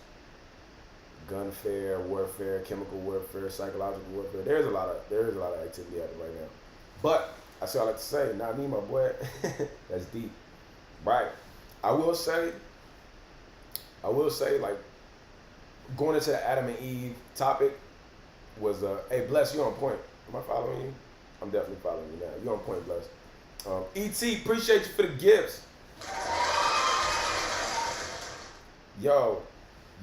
gunfare, warfare, chemical warfare, psychological warfare. There is a lot of activity happening right now. But I still like to say, not me, my boy. That's deep. Right. I will say, like, going into the Adam and Eve topic was, hey, Bless, you on point. Am I following you? I'm definitely following you now. You're on point, Bless. Et, appreciate you for the gifts. Yo,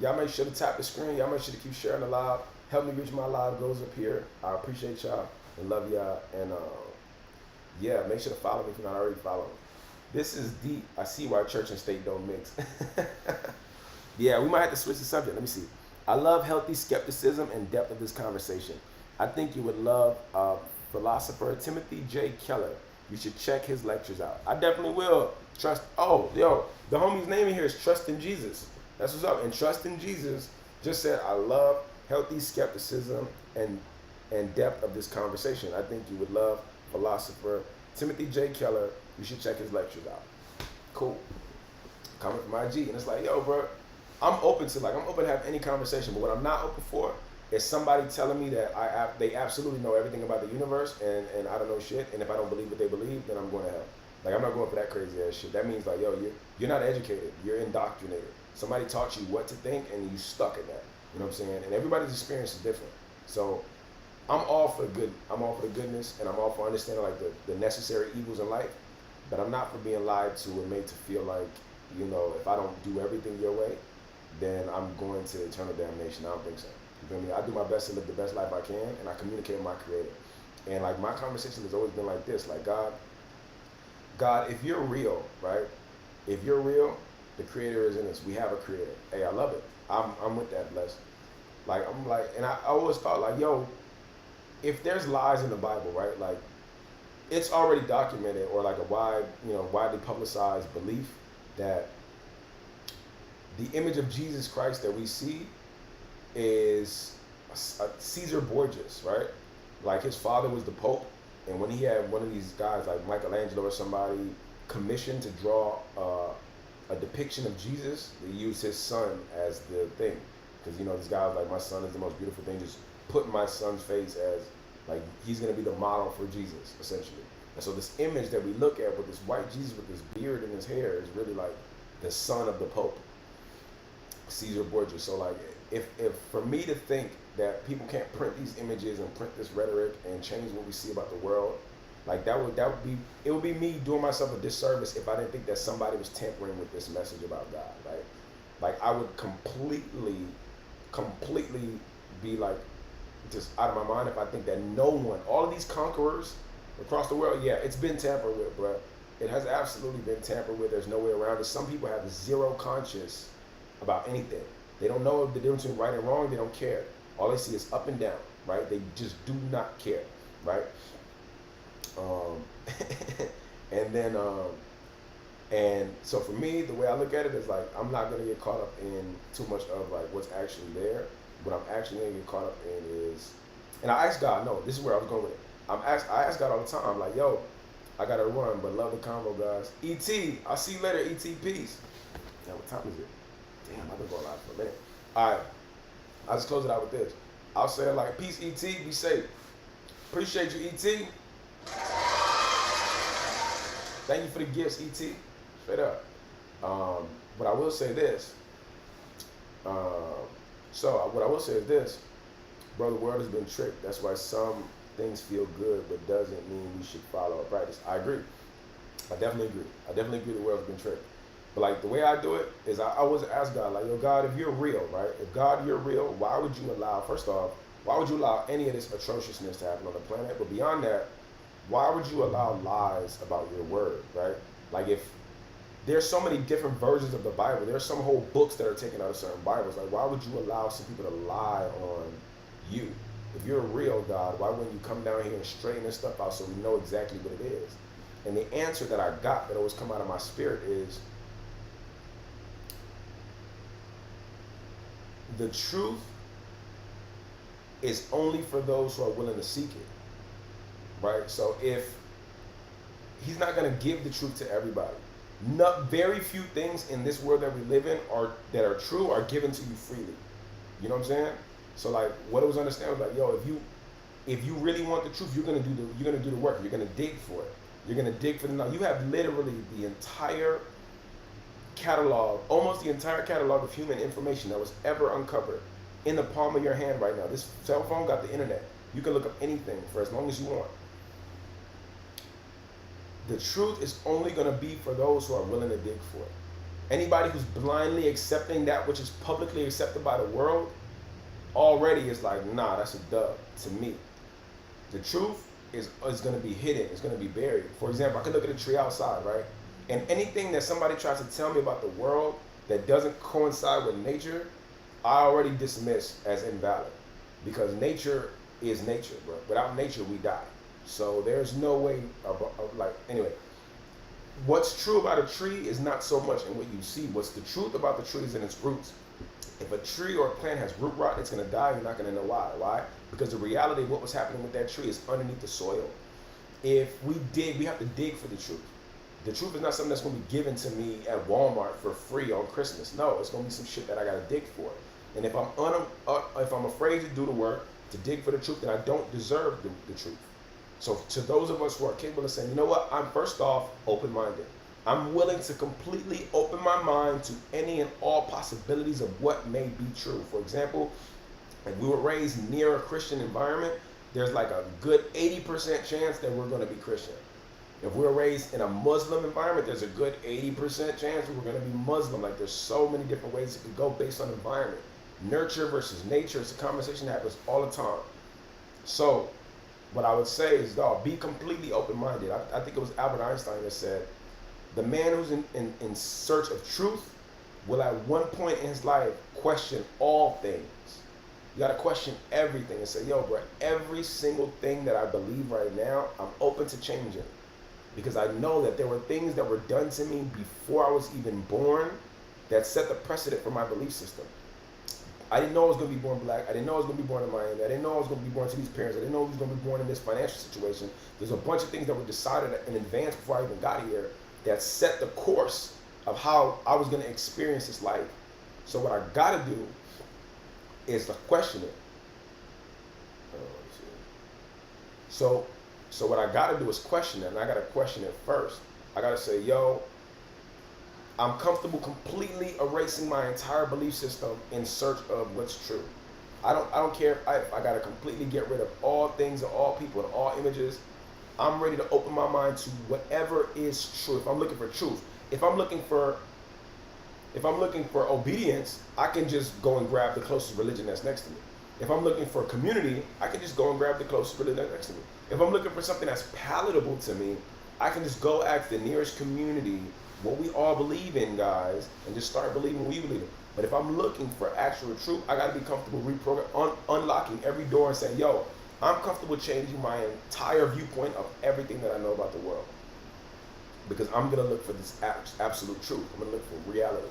y'all make sure to tap the screen. Y'all make sure to keep sharing the live. Help me reach my live goals up here. I appreciate y'all and love y'all. And yeah, make sure to follow me if you're not already following. This is deep. I see why church and state don't mix. Yeah, we might have to switch the subject. Let me see. I love healthy skepticism and depth of this conversation. I think you would love philosopher Timothy J. Keller. You should check his lectures out. I definitely will. The homie's name in here is Trust in Jesus. That's what's up. And Trust in Jesus just said, I love healthy skepticism and depth of this conversation. I think you would love philosopher Timothy J. Keller. You should check his lectures out. Cool. Coming from IG. And it's like, yo, bro, I'm open to have any conversation. But what I'm not open for is somebody telling me that they absolutely know everything about the universe and I don't know shit. And if I don't believe what they believe, then I'm going to hell. Like, I'm not going for that crazy ass shit. That means like, yo, you're not educated. You're indoctrinated. Somebody taught you what to think and you stuck in that. You know what I'm saying? And everybody's experience is different. So I'm all for the goodness, and I'm all for understanding like the necessary evils in life. But I'm not for being lied to and made to feel like, you know, if I don't do everything your way, then I'm going to eternal damnation. I don't think so. You feel me? I do my best to live the best life I can, and I communicate with my creator. And like my conversation has always been like this, like God, if you're real, right? If you're real, the creator is in us. We have a creator. Hey, I love it. I'm with that, Bless. Like, I'm like, and I always thought like, yo, if there's lies in the Bible, right? Like, it's already documented, or like a widely publicized belief that the image of Jesus Christ that we see is Caesar Borgias, right? Like his father was the Pope, And when he had one of these guys like Michelangelo or somebody commissioned to draw a depiction of Jesus, they used his son as the thing. Because, you know, this guy was like, my son is the most beautiful thing. Just put my son's face as, like, he's going to be the model for Jesus, essentially. And so this image that we look at with this white Jesus with this beard and his hair is really like the son of the Pope, Caesar Borgia. So, like, if for me to think that people can't print these images and print this rhetoric and change what we see about the world, like it would be me doing myself a disservice if I didn't think that somebody was tampering with this message about God, right? Like, I would completely be like just out of my mind if I think that no one, all of these conquerors across the world, yeah, it's been tampered with, bro. It has absolutely been tampered with. There's no way around it. Some people have zero conscience about anything. They don't know the difference between right and wrong. They don't care. All they see is up and down, right? They just do not care, right? And so for me, the way I look at it is like, I'm not going to get caught up in too much of like what's actually there. What I'm actually going to get caught up in is, and I ask God, no, this is where I was going with it. I ask God all the time, I'm like, yo, I got to run, but love the convo, guys. E.T., I'll see you later, E.T., peace. Now, what time is it? Damn, I've been going live for a minute. All right, I'll just close it out with this. I'll say like, peace, E.T., be safe. Appreciate you, E.T. Thank you for the gifts, E.T. Straight up. But I will say this. What I will say is this. Bro, the world has been tricked. That's why some things feel good, but doesn't mean we should follow a practice. I agree. I definitely agree the world's been tricked. But like the way I do it is I always ask God, like, yo, God, if you're real, right? If God, you're real, why would you allow, first off, why would you allow any of this atrociousness to happen on the planet? But beyond that, why would you allow lies about your word, right? Like if there's so many different versions of the Bible, there's some whole books that are taken out of certain Bibles. Like why would you allow some people to lie on you? If you're a real God, why wouldn't you come down here and straighten this stuff out so we know exactly what it is? And the answer that I got that always come out of my spirit is the truth is only for those who are willing to seek it, right? So if he's not going to give the truth to everybody, very few things in this world that we live in that are true are given to you freely. You know what I'm saying? So like what it was understand was like, yo, if you really want the truth, you're gonna do the work. You're gonna dig for it. You're gonna dig for the knowledge. You have literally the entire catalog, almost the entire catalog of human information that was ever uncovered in the palm of your hand right now. This cell phone got the internet. You can look up anything for as long as you want. The truth is only going to be for those who are willing to dig for it. Anybody who's blindly accepting that which is publicly accepted by the world already is like, nah, that's a dub to me. The truth is going to be hidden. It's going to be buried. For example, I could look at a tree outside, right? And anything that somebody tries to tell me about the world that doesn't coincide with nature, I already dismiss as invalid. Because nature is nature, bro. Without nature, we die. So there's no way anyway, what's true about a tree is not so much in what you see. What's the truth about the tree is in its roots. If a tree or a plant has root rot, it's going to die. You're not going to know why. Why? Because the reality of what was happening with that tree is underneath the soil. If we dig, we have to dig for the truth. The truth is not something that's going to be given to me at Walmart for free on Christmas. No, it's going to be some shit that I got to dig for. And if I'm afraid to do the work, to dig for the truth, then I don't deserve the truth. So to those of us who are capable of saying, you know what, I'm first off open-minded. I'm willing to completely open my mind to any and all possibilities of what may be true. For example, if we were raised near a Christian environment, there's like a good 80% chance that we're going to be Christian. If we're raised in a Muslim environment, there's a good 80% chance that we're going to be Muslim. Like there's so many different ways it could go based on environment. Nurture versus nature, it's a conversation that happens all the time. So what I would say is, dog, be completely open-minded. I think it was Albert Einstein that said, the man who's in search of truth will at one point in his life question all things. You got to question everything and say, yo, bro, every single thing that I believe right now, I'm open to changing. Because I know that there were things that were done to me before I was even born that set the precedent for my belief system. I didn't know I was going to be born black. I didn't know I was going to be born in Miami. I didn't know I was going to be born to these parents. I didn't know I was going to be born in this financial situation. There's a bunch of things that were decided in advance before I even got here that set the course of how I was going to experience this life. So what I got to do is to question it. So what I got to do is question it, and I got to question it first. I got to say, yo, I'm comfortable completely erasing my entire belief system in search of what's true. I don't care if I got to completely get rid of all things and all people and all images. I'm ready to open my mind to whatever is true. If I'm looking for truth, if I'm looking for obedience, I can just go and grab the closest religion that's next to me. If I'm looking for community, I can just go and grab the closest religion that's next to me. If I'm looking for something that's palatable to me, I can just go ask the nearest community what we all believe in, guys, and just start believing what we believe in. But if I'm looking for actual truth, I got to be comfortable unlocking every door and saying, yo, I'm comfortable changing my entire viewpoint of everything that I know about the world. Because I'm going to look for this absolute truth. I'm going to look for reality.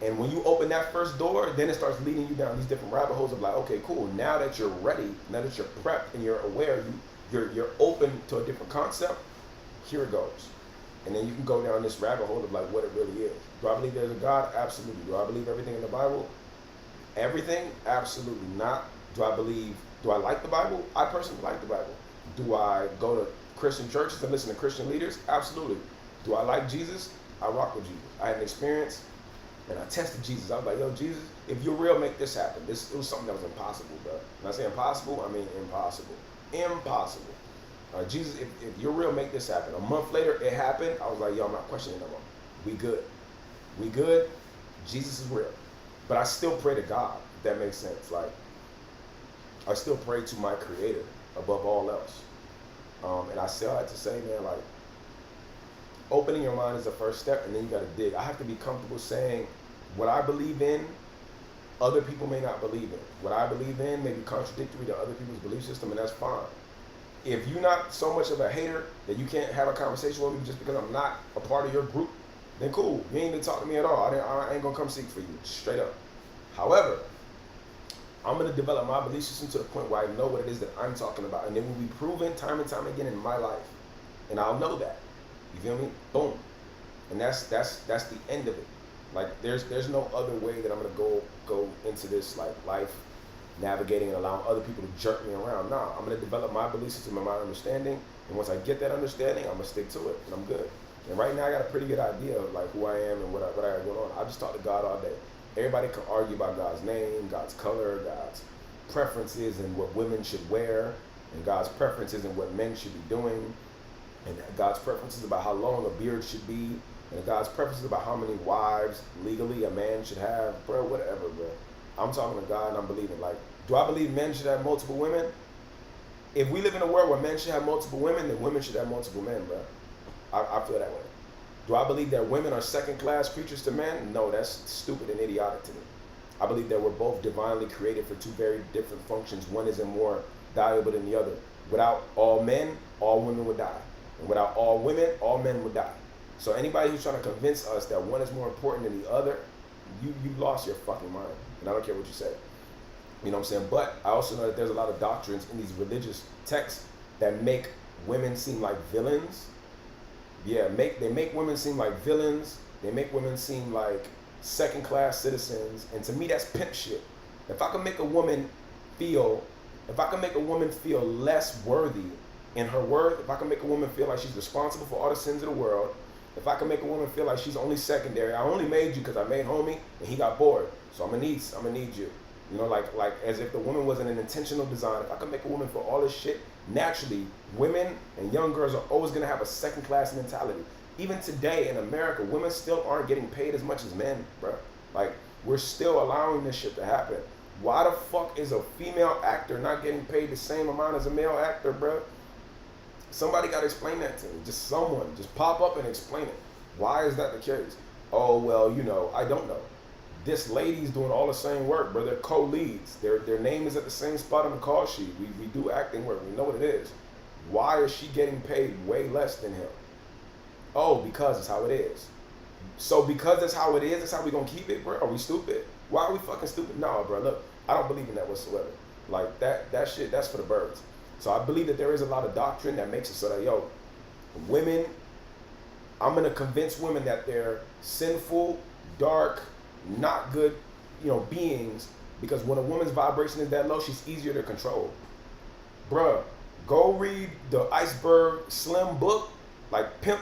And when you open that first door, then it starts leading you down these different rabbit holes of like, okay, cool. Now that you're ready, now that you're prepped and you're aware, you're open to a different concept, here it goes. And then you can go down this rabbit hole of like what it really is. Do I believe there's a God? Absolutely. Do I believe everything in the Bible? Everything? Absolutely not. Do I like the Bible? I personally like the Bible. Do I go to Christian churches and listen to Christian leaders? Absolutely. Do I like Jesus? I rock with Jesus. I had an experience and I tested Jesus. I was like, yo, Jesus, if you're real, make this happen. It was something that was impossible, bro. When I say impossible, I mean impossible. Impossible. Jesus, if you're real, make this happen. A month later, it happened. I was like, yo, I'm not questioning no more. We good. We good. Jesus is real. But I still pray to God, if that makes sense. Like, I still pray to my creator above all else. And I still like to say, man, like, opening your mind is the first step, and then you got to dig. I have to be comfortable saying what I believe in, other people may not believe in. What I believe in may be contradictory to other people's belief system, and that's fine. If you're not so much of a hater that you can't have a conversation with me just because I'm not a part of your group, then cool. You ain't even talk to me at all. I ain't going to come seek for you, straight up. However, I'm going to develop my belief system to the point where I know what it is that I'm talking about. And it will be proven time and time again in my life. And I'll know that. You feel me? Boom. And that's the end of it. Like, there's no other way that I'm going to go into this like life navigating and allowing other people to jerk me around. Nah, I'm going to develop my belief system and my understanding. And once I get that understanding, I'm going to stick to it. And I'm good. And right now I got a pretty good idea of like who I am and what I got going on. I just talk to God all day. Everybody can argue about God's name, God's color, God's preferences and what women should wear, and God's preferences and what men should be doing, and God's preferences about how long a beard should be, and God's preferences about how many wives legally a man should have. Bro, whatever, bro. I'm talking to God and I'm believing. Like, do I believe men should have multiple women? If we live in a world where men should have multiple women, then women should have multiple men, bro. I feel that way. Do I believe that women are second-class creatures to men? No, that's stupid and idiotic to me. I believe that we're both divinely created for two very different functions. One isn't more valuable than the other. Without all men, all women would die. And without all women, all men would die. So anybody who's trying to convince us that one is more important than the other, you lost your fucking mind. And I don't care what you say. You know what I'm saying? But I also know that there's a lot of doctrines in these religious texts that make women seem like villains. Yeah, they make women seem like villains. They make women seem like second-class citizens. And to me, that's pimp shit. If I can make a woman feel less worthy in her worth, if I can make a woman feel like she's responsible for all the sins of the world, if I can make a woman feel like she's only secondary, I only made you because I made homie and he got bored, so I'm gonna need you. You know, like as if the woman wasn't an intentional design. If I can make a woman feel all this shit, naturally, women and young girls are always gonna have a second-class mentality. Even today in America, women still aren't getting paid as much as men, bro. Like, we're still allowing this shit to happen. Why the fuck is a female actor not getting paid the same amount as a male actor, bro? Somebody got to explain that to me. Just someone. Just pop up and explain it. Why is that the case? Oh, well, you know, I don't know. This lady's doing all the same work, bro. They're co-leads. Their name is at the same spot on the call sheet. We do acting work. We know what it is. Why is she getting paid way less than him? Oh, because it's how it is. So because that's how it is, that's how we gonna keep it, bro? Are we stupid? Why are we fucking stupid? No, bro, look, I don't believe in that whatsoever. Like that shit, that's for the birds. So I believe that there is a lot of doctrine that makes it so that, yo, women, I'm gonna convince women that they're sinful, dark, not good, beings, because when a woman's vibration is that low, she's easier to control. Bruh, go read the Iceberg Slim book, like Pimp.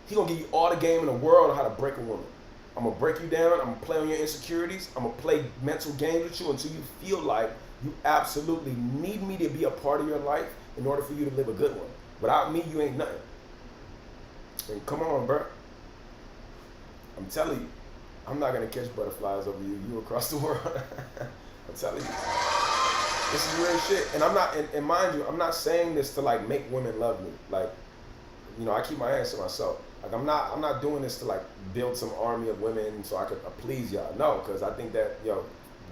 He gonna give you all the game in the world on how to break a woman. I'm gonna break you down, I'm gonna play on your insecurities, I'm gonna play mental games with you until you feel like you absolutely need me to be a part of your life in order for you to live a good one. Without me, you ain't nothing. And come on, bro. I'm telling you, I'm not gonna catch butterflies over you. You across the world. I'm telling you, this is real shit. And I'm not. And mind you, I'm not saying this to like make women love me. Like, I keep my hands to myself. Like I'm not doing this to like build some army of women so I could please y'all. No, because I think that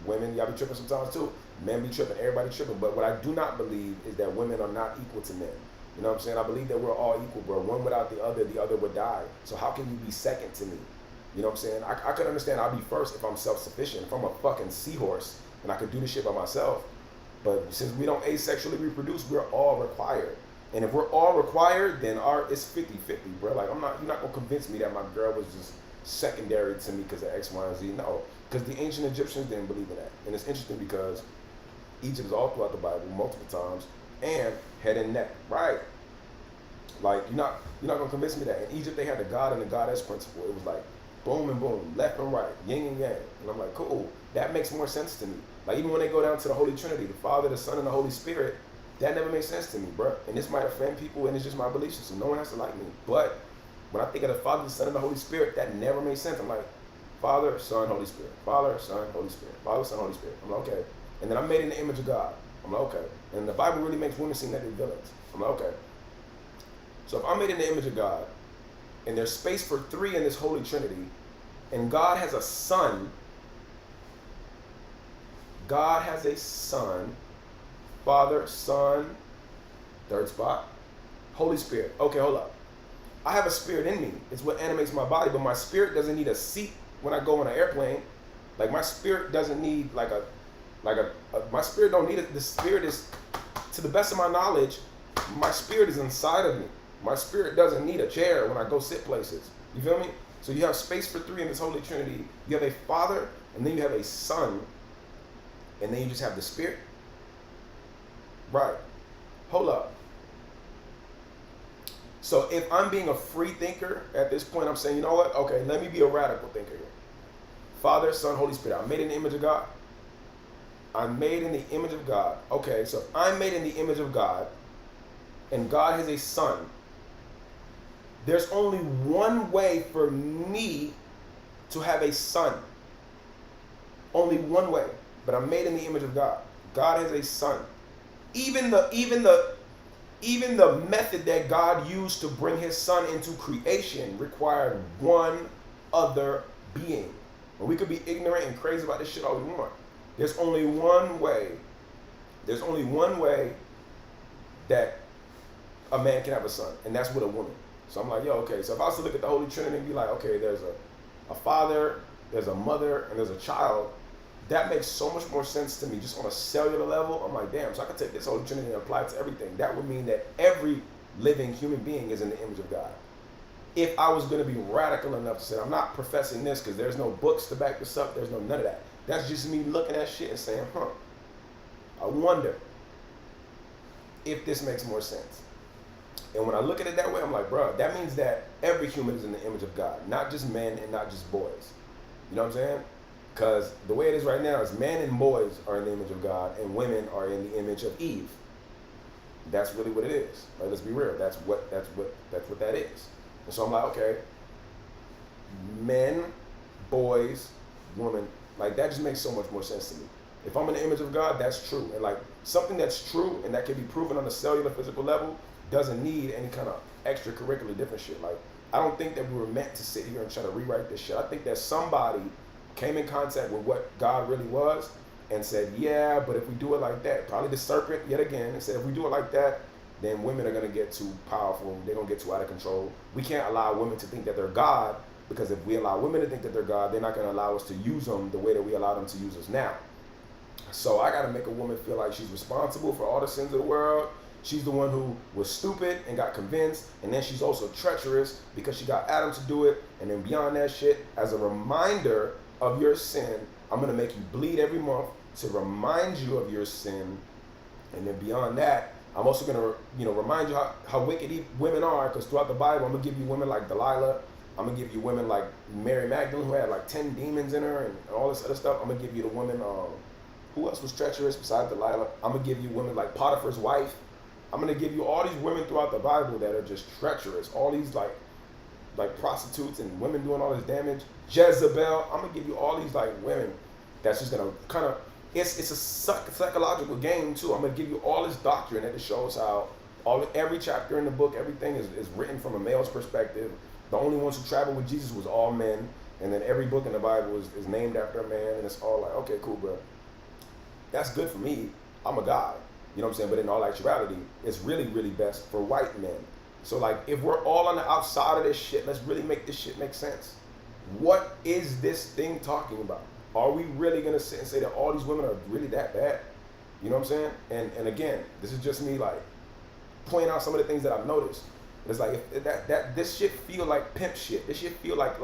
women, y'all be tripping sometimes too. Men be tripping, everybody tripping. But what I do not believe is that women are not equal to men. You know what I'm saying? I believe that we're all equal, bro. One without the other would die. So how can you be second to me? You know what I'm saying? I could understand I'll be first if I'm self-sufficient. If I'm a fucking seahorse and I could do this shit by myself. But since we don't asexually reproduce, we're all required. And if we're all required, then it's 50-50, bro. Like you're not gonna convince me that my girl was just secondary to me because of X, Y, and Z. No, because the ancient Egyptians didn't believe in that. And it's interesting because Egypt is all throughout the Bible multiple times, and head and neck, right? Like you're not gonna convince me that in Egypt they had the God and the goddess principle. It was like boom and boom, left and right, yin and yang. And I'm like, cool, that makes more sense to me. Like even when they go down to the Holy Trinity, the Father, the Son, and the Holy Spirit, that never makes sense to me, bro. And this might offend people, and it's just my belief system. No one has to like me. But when I think of the Father, the Son, and the Holy Spirit, that never makes sense. I'm like, Father, Son, Holy Spirit. Father, Son, Holy Spirit. Father, Son, Holy Spirit. I'm like, okay. And then I'm made in the image of God. I'm like, okay. And the Bible really makes women seem like they're villains. I'm like, okay. So if I'm made in the image of God, and there's space for three in this Holy Trinity, and God has a son, Father, Son, third spot, Holy Spirit. Okay, hold up. I have a spirit in me. It's what animates my body, but my spirit doesn't need a seat when I go on an airplane. Like my spirit doesn't need my spirit don't need it. The spirit is, to the best of my knowledge, my spirit is inside of me. My spirit doesn't need a chair when I go sit places. You feel me? So you have space for three in this Holy Trinity. You have a Father, and then you have a Son, and then you just have the Spirit. Right. Hold up. So if I'm being a free thinker at this point, I'm saying, you know what? Okay, let me be a radical thinker here. Father, Son, Holy Spirit. I'm made in the image of God. I'm made in the image of God. Okay, so I'm made in the image of God, and God has a Son. There's only one way for me to have a son. Only one way. But I'm made in the image of God. God has a son. Even the method that God used to bring his son into creation required one other being. And we could be ignorant and crazy about this shit all we want. There's only one way. There's only one way that a man can have a son, and that's with a woman. So I'm like, yo, okay. So if I was to look at the Holy Trinity and be like, okay, there's a father, there's a mother, and there's a child, that makes so much more sense to me just on a cellular level. I'm like, damn, so I can take this Holy Trinity and apply it to everything. That would mean that every living human being is in the image of God. If I was going to be radical enough to say, I'm not professing this because there's no books to back this up, there's none of that. That's just me looking at shit and saying, I wonder if this makes more sense. And when I look at it that way, I'm like, bro, that means that every human is in the image of God, not just men and not just boys. You know what I'm saying? Because the way it is right now is men and boys are in the image of God, and women are in the image of Eve. That's really what it is. Right? Let's be real. That's what that is. And so I'm like, okay, men, boys, women, like that just makes so much more sense to me. If I'm in the image of God, that's true. And like something that's true and that can be proven on a cellular physical level doesn't need any kind of extracurricular different shit. Like, I don't think that we were meant to sit here and try to rewrite this shit. I think that somebody came in contact with what God really was and said, yeah, but if we do it like that, probably the serpent yet again, and said, if we do it like that, then women are going to get too powerful. They're going to get too out of control. We can't allow women to think that they're God Because if we allow women to think that they're God, they're not going to allow us to use them the way that we allow them to use us now. So I got to make a woman feel like she's responsible for all the sins of the world. She's the one who was stupid and got convinced, and then she's also treacherous because she got Adam to do it. And then beyond that shit, as a reminder of your sin, I'm going to make you bleed every month to remind you of your sin. And then beyond that, I'm also going to, remind you how wicked women are, because throughout the Bible, I'm going to give you women like Delilah. I'm going to give you women like Mary Magdalene, who had like 10 demons in her and all this other stuff. I'm going to give you the women, who else was treacherous besides Delilah? I'm going to give you women like Potiphar's wife. I'm going to give you all these women throughout the Bible that are just treacherous. All these like prostitutes and women doing all this damage. Jezebel. I'm going to give you all these like women that's just going to kind of, it's a psychological game too. I'm going to give you all this doctrine that shows how every chapter in the book, everything is written from a male's perspective. The only ones who traveled with Jesus was all men. And then every book in the Bible is named after a man. And it's all like, okay, cool, bro. That's good for me. I'm a guy. You know what I'm saying? But in all actuality, it's really, really best for white men. So like, if we're all on the outside of this shit, let's really make this shit make sense. What is this thing talking about? Are we really going to sit and say that all these women are really that bad? You know what I'm saying? And again, this is just me like pointing out some of the things that I've noticed. It's like this shit feel like pimp shit. This shit feel like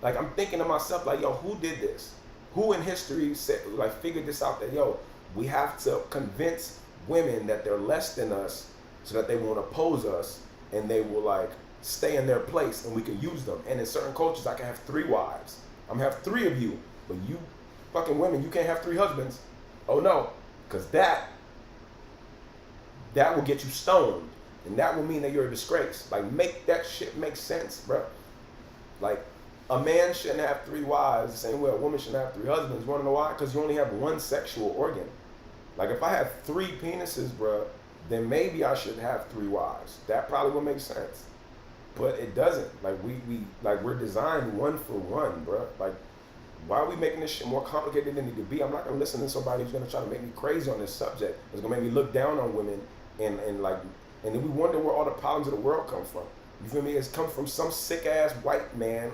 I'm thinking to myself like, yo, who did this? Who in history said, like, figured this out, that yo, we have to convince women that they're less than us so that they won't oppose us and they will like stay in their place and we can use them. And in certain cultures, I can have 3 wives. I'm gonna have 3 of you, but you fucking women, you can't have 3 husbands. Oh no, because that will get you stoned, and that will mean that you're a disgrace. Like, make that shit make sense, bro. Like, a man shouldn't have 3 wives the same way a woman shouldn't have 3 husbands. You wanna know why? Because you only have 1 sexual organ. Like, if I have 3 penises, bro, then maybe I should have 3 wives. That probably would make sense. But it doesn't. Like, we're designed one for one, bro. Like, why are we making this shit more complicated than it could be? I'm not gonna listen to somebody who's gonna try to make me crazy on this subject. It's gonna make me look down on women and then we wonder where all the problems of the world come from. You feel me? It's come from some sick ass white man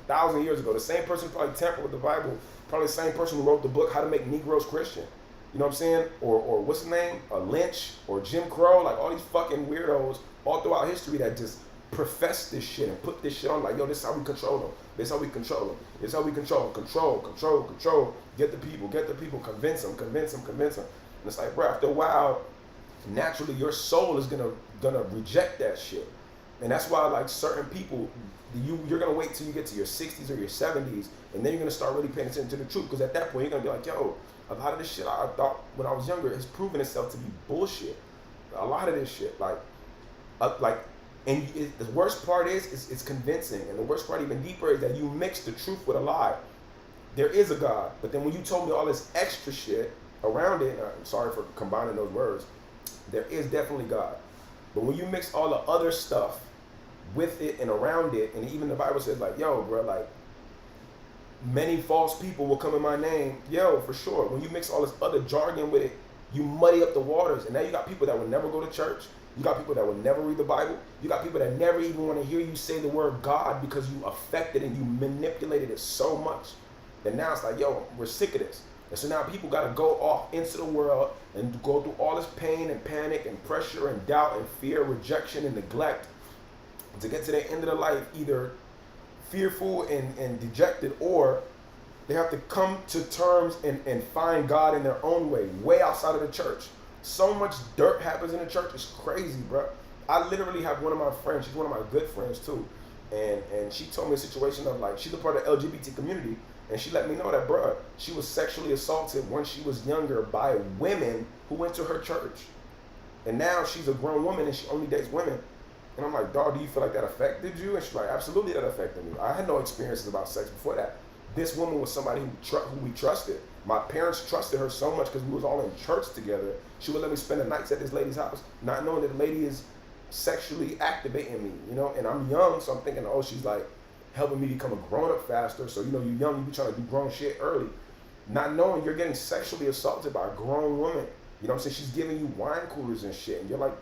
1,000 years ago. The same person who probably tampered with the Bible, probably the same person who wrote the book How to Make Negroes Christian. You know what I'm saying? Or what's his name? Lynch or Jim Crow, like all these fucking weirdos all throughout history that just profess this shit and put this shit on like, yo, this is how we control them. This is how we control them. This is how we control them. Control. Get the people, convince them. And it's like, bro, after a while, naturally your soul is gonna reject that shit. And that's why like certain people, you're gonna wait till you get to your 60s or your 70s, and then you're gonna start really paying attention to the truth. Because at that point, you're gonna be like, yo, a lot of this shit I thought when I was younger has proven itself to be bullshit. A lot of this shit, and the worst part is it's convincing. And the worst part even deeper is that you mix the truth with a lie. There is a God, but then when you told me all this extra shit around it, I'm sorry for combining those words, there is definitely God. But when you mix all the other stuff with it and around it, and even the Bible says like, yo, bro, like, many false people will come in my name. Yo, for sure. When you mix all this other jargon with it, you muddy up the waters. And now you got people that will never go to church. You got people that will never read the Bible. You got people that never even want to hear you say the word God because you affected and you manipulated it so much. And now it's like, yo, we're sick of this. And so now people got to go off into the world and go through all this pain and panic and pressure and doubt and fear, rejection and neglect to get to the end of their life, either fearful and dejected, or they have to come to terms and find God in their own way outside of the church. So much dirt happens in the church, it's crazy, bro. I literally have one of my friends, she's one of my good friends too, and she told me a situation of like, she's a part of the LGBT community, and she let me know that, bro, she was sexually assaulted when she was younger by women who went to her church. And now she's a grown woman and she only dates women. And I'm like, dawg, do you feel like that affected you? And she's like, absolutely, that affected me. I had no experiences about sex before that. This woman was somebody who we trusted. My parents trusted her so much because we was all in church together. She would let me spend the nights at this lady's house, not knowing that the lady is sexually activating me, you know? And I'm young, so I'm thinking, oh, she's like helping me become a grown-up faster. So, you know, you're young, you be trying to do grown shit early. Not knowing you're getting sexually assaulted by a grown woman. You know what I'm saying? She's giving you wine coolers and shit, and you're like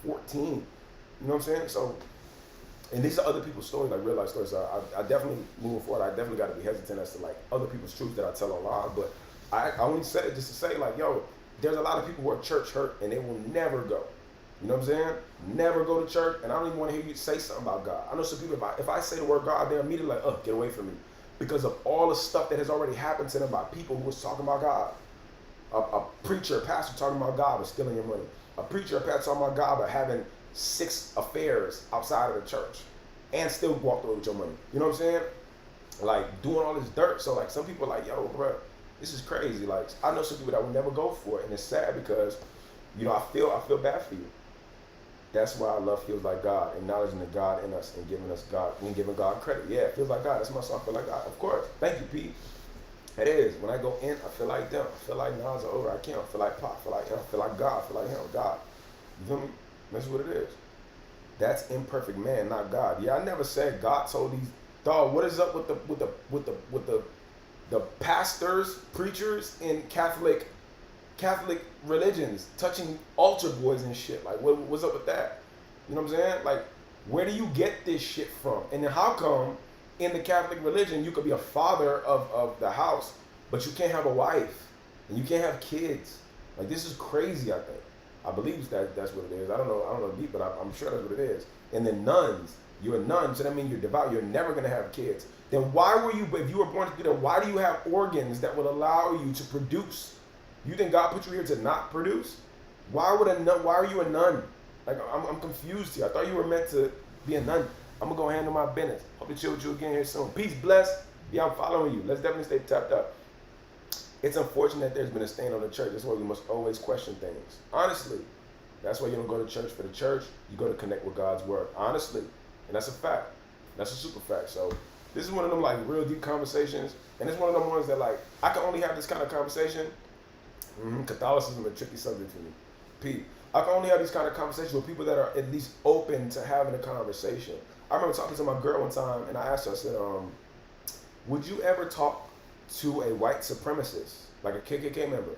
14. You know what I'm saying? So And these are other people's stories, like real life stories. So I definitely, moving forward, I definitely got to be hesitant as to like other people's truths that I tell online. But I only said it just to say like, yo, there's a lot of people who are church hurt and they will never go. You know what I'm saying? Never go to church, and I don't even want to hear you say something about God. I know some people, if I say the word God, they're immediately like, get away from me. Because of all the stuff that has already happened to them by people who was talking about God. A preacher, a pastor talking about God was stealing your money. A preacher, a pastor talking about God but having 6 affairs outside of the church and still walked away with your money. You know what I'm saying? Like doing all this dirt. So like some people are like, yo, bro, this is crazy. Like I know some people that will never go for it, and it's sad because, you know, I feel bad for you. That's why I love Feels Like God, acknowledging the God in us and giving us God and giving God credit. Yeah, it feels like God. That's my song. I feel like God. Of course. Thank you, Pete. It is. When I go in, I feel like them. I feel like Nas or over. I can't. I feel like Pop. I feel like him. I feel like God. I feel like him. God. You feel me? That's what it is. That's imperfect man, not God. Yeah, I never said God told these dog. What is up with the pastors, preachers in Catholic religions touching altar boys and shit? Like, what's up with that? You know what I'm saying? Like, where do you get this shit from? And then how come in the Catholic religion you could be a father of the house, but you can't have a wife and you can't have kids? Like, this is crazy. I think. I believe that's what it is. I don't know deep, but I'm sure that's what it is. And then nuns, you're a nun, so that means you're devout. You're never gonna have kids. Then why were you? If you were born to do that, why do you have organs that would allow you to produce? You think God put you here to not produce? Why would a nun? Why are you a nun? Like I'm confused here. I thought you were meant to be a nun. I'm gonna go handle my business. Hope to chill with you again here soon. Peace, bless. Yeah, I'm following you. Let's definitely stay tapped up. It's unfortunate that there's been a stain on the church. That's why we must always question things. Honestly, that's why you don't go to church for the church. You go to connect with God's word. Honestly, and that's a fact. That's a super fact. So this is one of them like real deep conversations, and it's one of them ones that like I can only have this kind of conversation. Catholicism is a tricky subject for me. Pete, I can only have these kind of conversations with people that are at least open to having a conversation. I remember talking to my girl one time, and I asked her, I said, would you ever talk to a white supremacist, like a KKK member?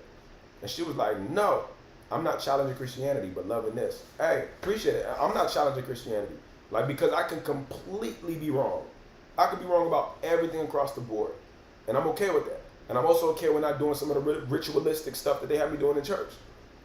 And she was like, no, I'm not challenging Christianity, but loving this. Hey, appreciate it. I'm not challenging Christianity. Like, because I can completely be wrong. I could be wrong about everything across the board. And I'm okay with that. And I'm also okay with not doing some of the ritualistic stuff that they have me doing in church.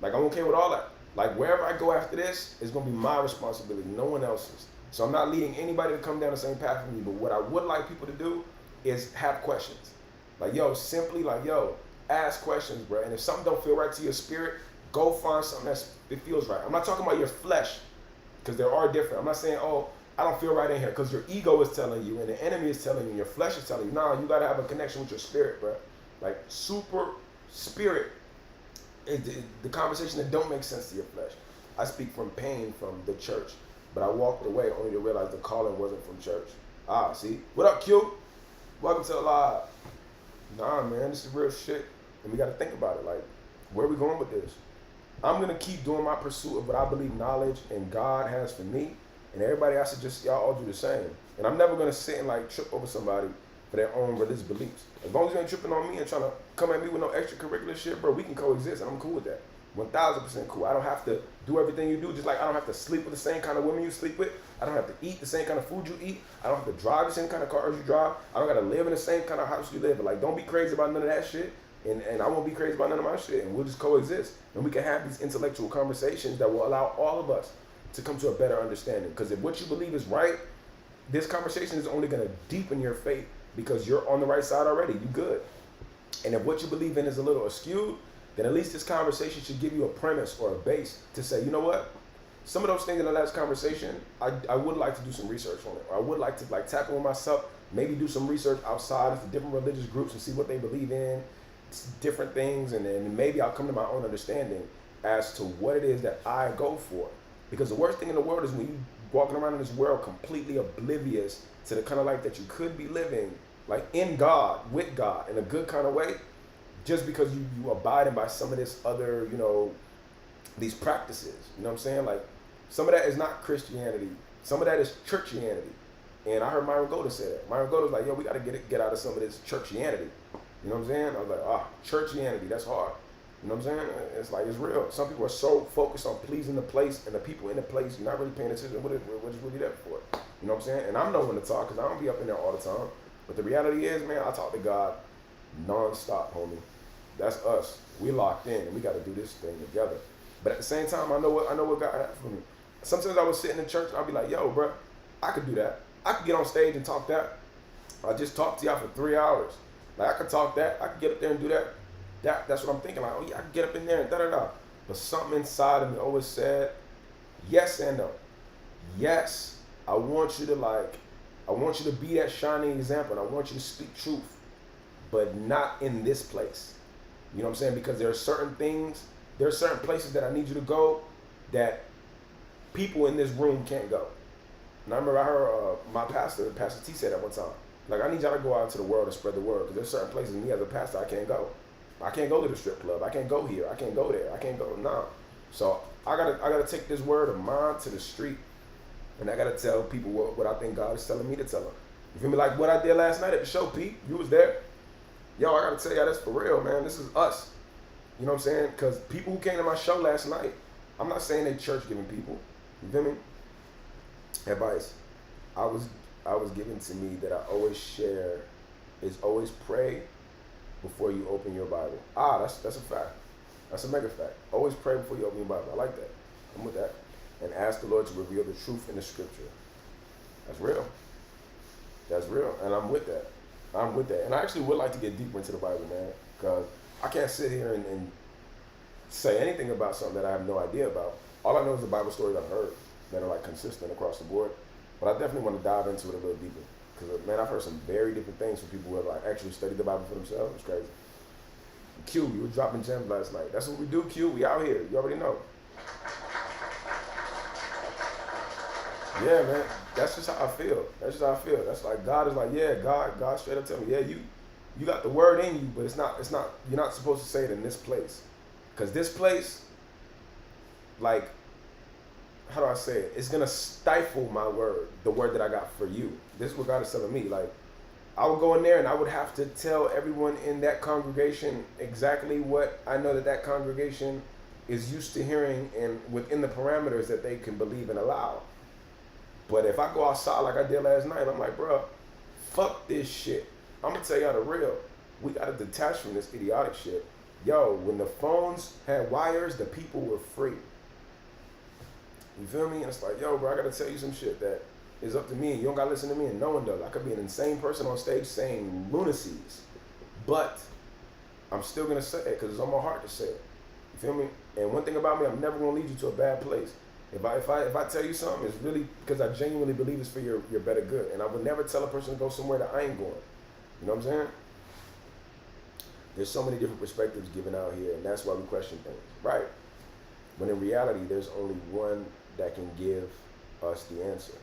Like, I'm okay with all that. Like, wherever I go after this, it's going to be my responsibility, no one else's. So I'm not leading anybody to come down the same path with me. But what I would like people to do is have questions. Like, yo, simply like, yo, ask questions, bro. And if something don't feel right to your spirit, go find something that feels right. I'm not talking about your flesh, because there are different. I'm not saying, oh, I don't feel right in here, because your ego is telling you, and the enemy is telling you, and your flesh is telling you. Nah, you got to have a connection with your spirit, bro. Like, super spirit is the conversation that don't make sense to your flesh. I speak from pain from the church, but I walked away only to realize the calling wasn't from church. Ah, see? What up, Q? Welcome to the live. Nah, man, this is real shit, and we got to think about it. Like, where are we going with this? I'm going to keep doing my pursuit of what I believe knowledge and God has for me, and everybody else to just, y'all all do the same. And I'm never going to sit and, like, trip over somebody for their own religious beliefs. As long as you ain't tripping on me and trying to come at me with no extracurricular shit, bro, we can coexist, and I'm cool with that. 1,000% cool. I don't have to do everything you do, just like I don't have to sleep with the same kind of women you sleep with. I don't have to eat the same kind of food you eat. I don't have to drive the same kind of cars you drive. I don't got to live in the same kind of house you live. But like, don't be crazy about none of that shit, and I won't be crazy about none of my shit, and we'll just coexist. And we can have these intellectual conversations that will allow all of us to come to a better understanding. Because if what you believe is right, this conversation is only going to deepen your faith because you're on the right side already. You good. And if what you believe in is a little askew, then at least this conversation should give you a premise or a base to say, you know what? Some of those things in the last conversation, I would like to do some research on it. Or I would like to like tap in with myself, maybe do some research outside of the different religious groups and see what they believe in, different things, and then maybe I'll come to my own understanding as to what it is that I go for. Because the worst thing in the world is when you walking around in this world completely oblivious to the kind of life that you could be living, like in God, with God, in a good kind of way, just because you abiding by some of this other, you know, these practices. You know what I'm saying? Like, some of that is not Christianity. Some of that is churchianity. And I heard Myron Golden say that. Myron Golden was like, yo, we got to get out of some of this churchianity. You know what I'm saying? I was like, churchianity, that's hard. You know what I'm saying? It's like, it's real. Some people are so focused on pleasing the place and the people in the place, you're not really paying attention to what is really there for. You know You know what I'm saying? And I'm no one to talk because I don't be up in there all the time. But the reality is, man, I talk to God non-stop, homie. That's us. We locked in, and we got to do this thing together. But at the same time, I know what God has for me. Sometimes I would sit in the church and I'll be like, yo, bro, I could do that. I could get on stage and talk that. I just talked to y'all for 3 hours. Like, I could talk that. I could get up there and do that. That's what I'm thinking. Like, oh yeah, I could get up in there and da-da-da. But something inside of me always said, yes and no. Yes, I want you to be that shining example, and I want you to speak truth, but not in this place. You know what I'm saying? Because there are certain places that I need you to go that people in this room can't go. And I remember I heard Pastor T, say that one time. Like, I need y'all to go out into the world and spread the word, because there's certain places me as a pastor I can't go. I can't go to the strip club. I can't go here. I can't go there. I can't go. Nah. So I gotta take this word of mine to the street, and I gotta tell people what I think God is telling me to tell them. You feel me? Like what I did last night at the show, Pete. You was there. Yo, I gotta tell y'all, that's for real, man. This is us. You know what I'm saying? Because people who came to my show last night, I'm not saying they church giving people. You feel me? Advice I was given to me that I always share is always pray before you open your Bible. That's a fact. That's a mega fact. Always pray before you open your Bible. I like that. I'm with that. And ask the Lord to reveal the truth in the scripture. That's real. That's real. And I'm with that. I'm with that. And I actually would like to get deeper into the Bible, man, because I can't sit here and say anything about something that I have no idea about. All I know is the Bible stories I've heard that are like consistent across the board. But I definitely want to dive into it a little deeper. Because, man, I've heard some very different things from people who have like actually studied the Bible for themselves. It's crazy. Q, you were dropping gems last night. That's what we do, Q. We out here. You already know. Yeah, man. That's just how I feel. That's just how I feel. That's like God is like, yeah, God straight up tell me, yeah, you got the word in you, but it's not, you're not supposed to say it in this place. Because this place, like, how do I say it? It's gonna stifle my word, the word that I got for you. This is what God is telling me. Like, I would go in there and I would have to tell everyone in that congregation exactly what I know that congregation is used to hearing and within the parameters that they can believe and allow. But if I go outside like I did last night, I'm like, bro, fuck this shit. I'm gonna tell y'all the real. We gotta detach from this idiotic shit. Yo, when the phones had wires, the people were free. You feel me? And it's like, yo, bro, I gotta tell you some shit that is up to me, and you don't gotta listen to me, and no one does. I could be an insane person on stage saying lunacies, but I'm still gonna say it because it's on my heart to say it. You feel me? And one thing about me, I'm never gonna lead you to a bad place. If I tell you something, it's really because I genuinely believe it's for your better good. And I would never tell a person to go somewhere that I ain't going. You know what I'm saying? There's so many different perspectives given out here, and that's why we question things, right? When in reality, there's only one that can give us the answer.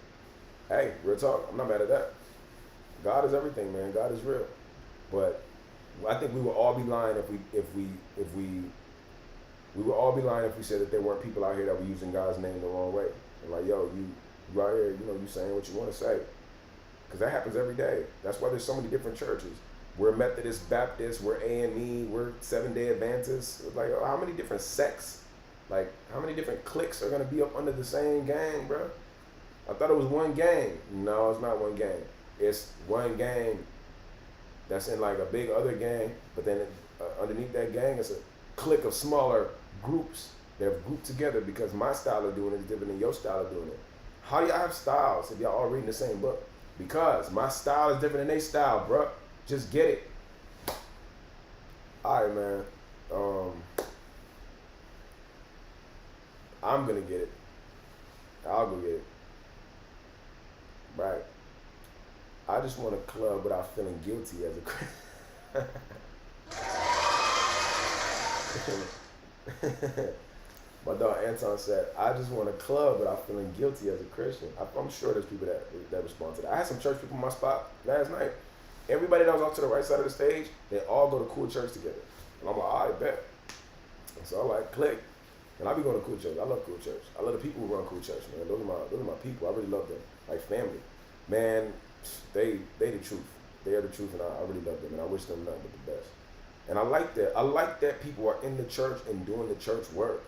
Hey, real talk, I'm not mad at that. God is everything, man. God is real. But I think we would all be lying if we would all be lying if we said that there weren't people out here that were using God's name the wrong way. And like, yo, you out here, you know, you saying what you want to say. Because that happens every day. That's why there's so many different churches. We're Methodist, Baptist, we're AME, we're Seventh-day Adventists. Like, how many different sects, like, how many different cliques are going to be up under the same gang, bro? I thought it was one gang. No, it's not one gang. It's one gang that's in like a big other gang, but then underneath that gang is a clique of smaller groups that have grouped together because my style of doing it is different than your style of doing it. How do y'all have styles if y'all all reading the same book? Because my style is different than their style, bro. Just get it. All right, man. I'm gonna get it. I'll go get it. Right. I just want a club without feeling guilty as a My dog Anton said, I just want a club without feeling guilty as a Christian. I'm sure there's people that respond to that. I had some church people in my spot last night. Everybody that was off to the right side of the stage, they all go to cool church together. And I'm like, all right, bet. And so I'm like, click. And I be going to cool church. I love cool church. I love the people who run cool church, man. Those are my people. I really love them. Like family. Man, they the truth. They are the truth, and I really love them, and I wish them nothing but the best. And I like that. I like that people are in the church and doing the church work.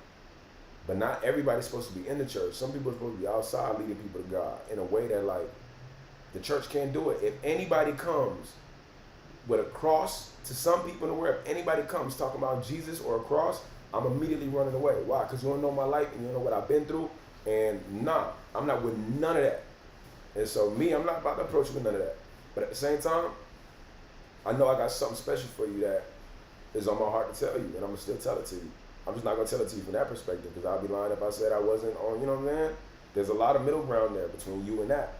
But not everybody's supposed to be in the church. Some people are supposed to be outside leading people to God in a way that, like, The church can't do it. If anybody comes with a cross, to some people in the world, if anybody comes talking about Jesus or a cross, I'm immediately running away. Why? Because you don't know my life and you don't know what I've been through. And nah, I'm not with none of that. And so me, I'm not about to approach you with none of that. But at the same time, I know I got something special for you that is on my heart to tell you, and I'm going to still tell it to you. I'm just not going to tell it to you from that perspective, because I'll be lying if I said I wasn't on, you know what I'm saying? There's a lot of middle ground there between you and that.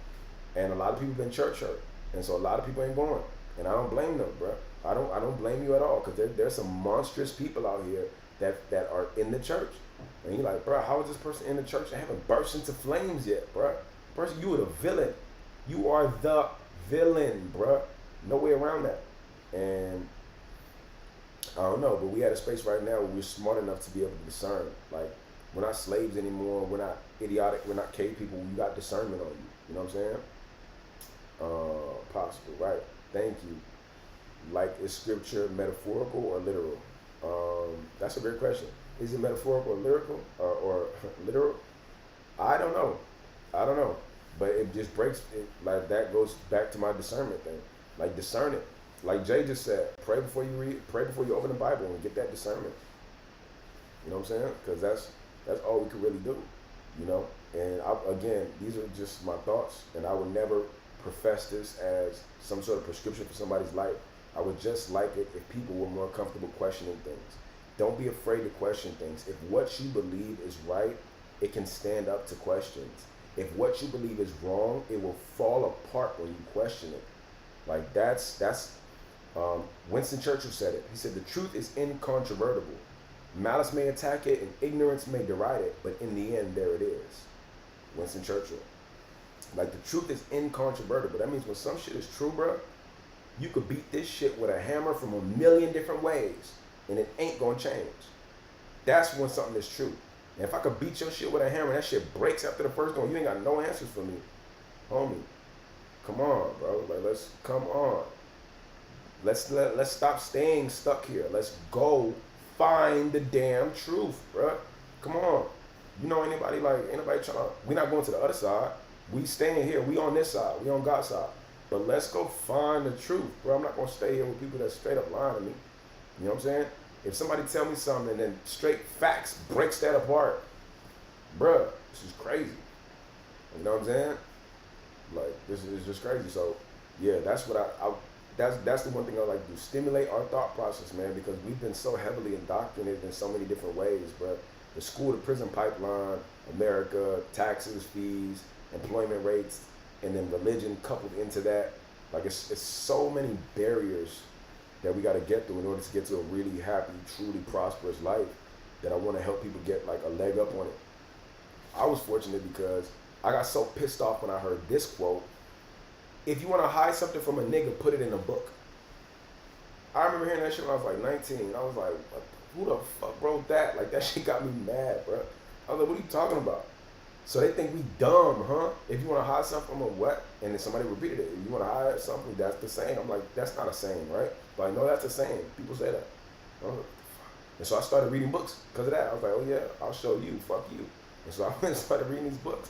And a lot of people been church hurt. And so a lot of people ain't going. And I don't blame them, bro. I don't blame you at all, because there's some monstrous people out here that are in the church. And you're like, bro, how is this person in the church and haven't burst into flames yet, bro? Person, you are the villain. You are the villain, bro. No way around that. And I don't know, but we at a space right now where we're smart enough to be able to discern. Like, we're not slaves anymore. We're not idiotic. We're not cave people. You got discernment on you. You know what I'm saying? Possible, right? Thank you. Like, is scripture metaphorical or literal? That's a great question. Is it metaphorical or lyrical or literal? I don't know. But it just breaks it. Like, that goes back to my discernment thing. Like, discern it. Like Jay just said, pray before you read, pray before you open the Bible and get that discernment. You know what I'm saying? Because that's all we could really do. You know? And again, these are just my thoughts, and I would never profess this as some sort of prescription for somebody's life. I would just like it if people were more comfortable questioning things. Don't be afraid to question things. If what you believe is right, it can stand up to questions. If what you believe is wrong, it will fall apart when you question it. Like, that's Winston Churchill said it. He said, the truth is incontrovertible. Malice may attack it and ignorance may deride it, but in the end, there it is. Winston Churchill. Like, the truth is incontrovertible. That means when some shit is true, bro, you could beat this shit with a hammer from a million different ways, and it ain't gonna change. That's when something is true. And if I could beat your shit with a hammer, and that shit breaks after the first one, you ain't got no answers for me. Homie, come on, bro. Like, come on. Let's stop staying stuck here. Let's go find the damn truth, bro. Come on. You know anybody trying to, we not going to the other side. We staying here. We on this side. We on God's side. But let's go find the truth, bro. I'm not going to stay here with people that straight up lying to me. You know what I'm saying? If somebody tell me something and then straight facts breaks that apart, bro, this is crazy. You know what I'm saying? Like, this is just crazy. So, yeah, that's what that's the one thing I like to do. Stimulate our thought process, man, because we've been so heavily indoctrinated in so many different ways, bro. The school to prison pipeline, America, taxes, fees, employment rates, and then religion coupled into that. Like, it's so many barriers that we got to get through in order to get to a really happy, truly prosperous life, that I want to help people get like a leg up on it. I was fortunate because I got so pissed off when I heard this quote: if you want to hide something from a nigga, put it in a book. I remember hearing that shit when I was like 19. I was like, who the fuck wrote that? Like, that shit got me mad, bro. I was like, what are you talking about? So they think we dumb, huh? If you want to hide something from a what? And then somebody repeated it. If you want to hide something, that's the saying. I'm like, that's not a saying, right? But I know that's a saying. People say that. I was like, and so I started reading books because of that. I was like, oh yeah, I'll show you. Fuck you. And so I went and started reading these books.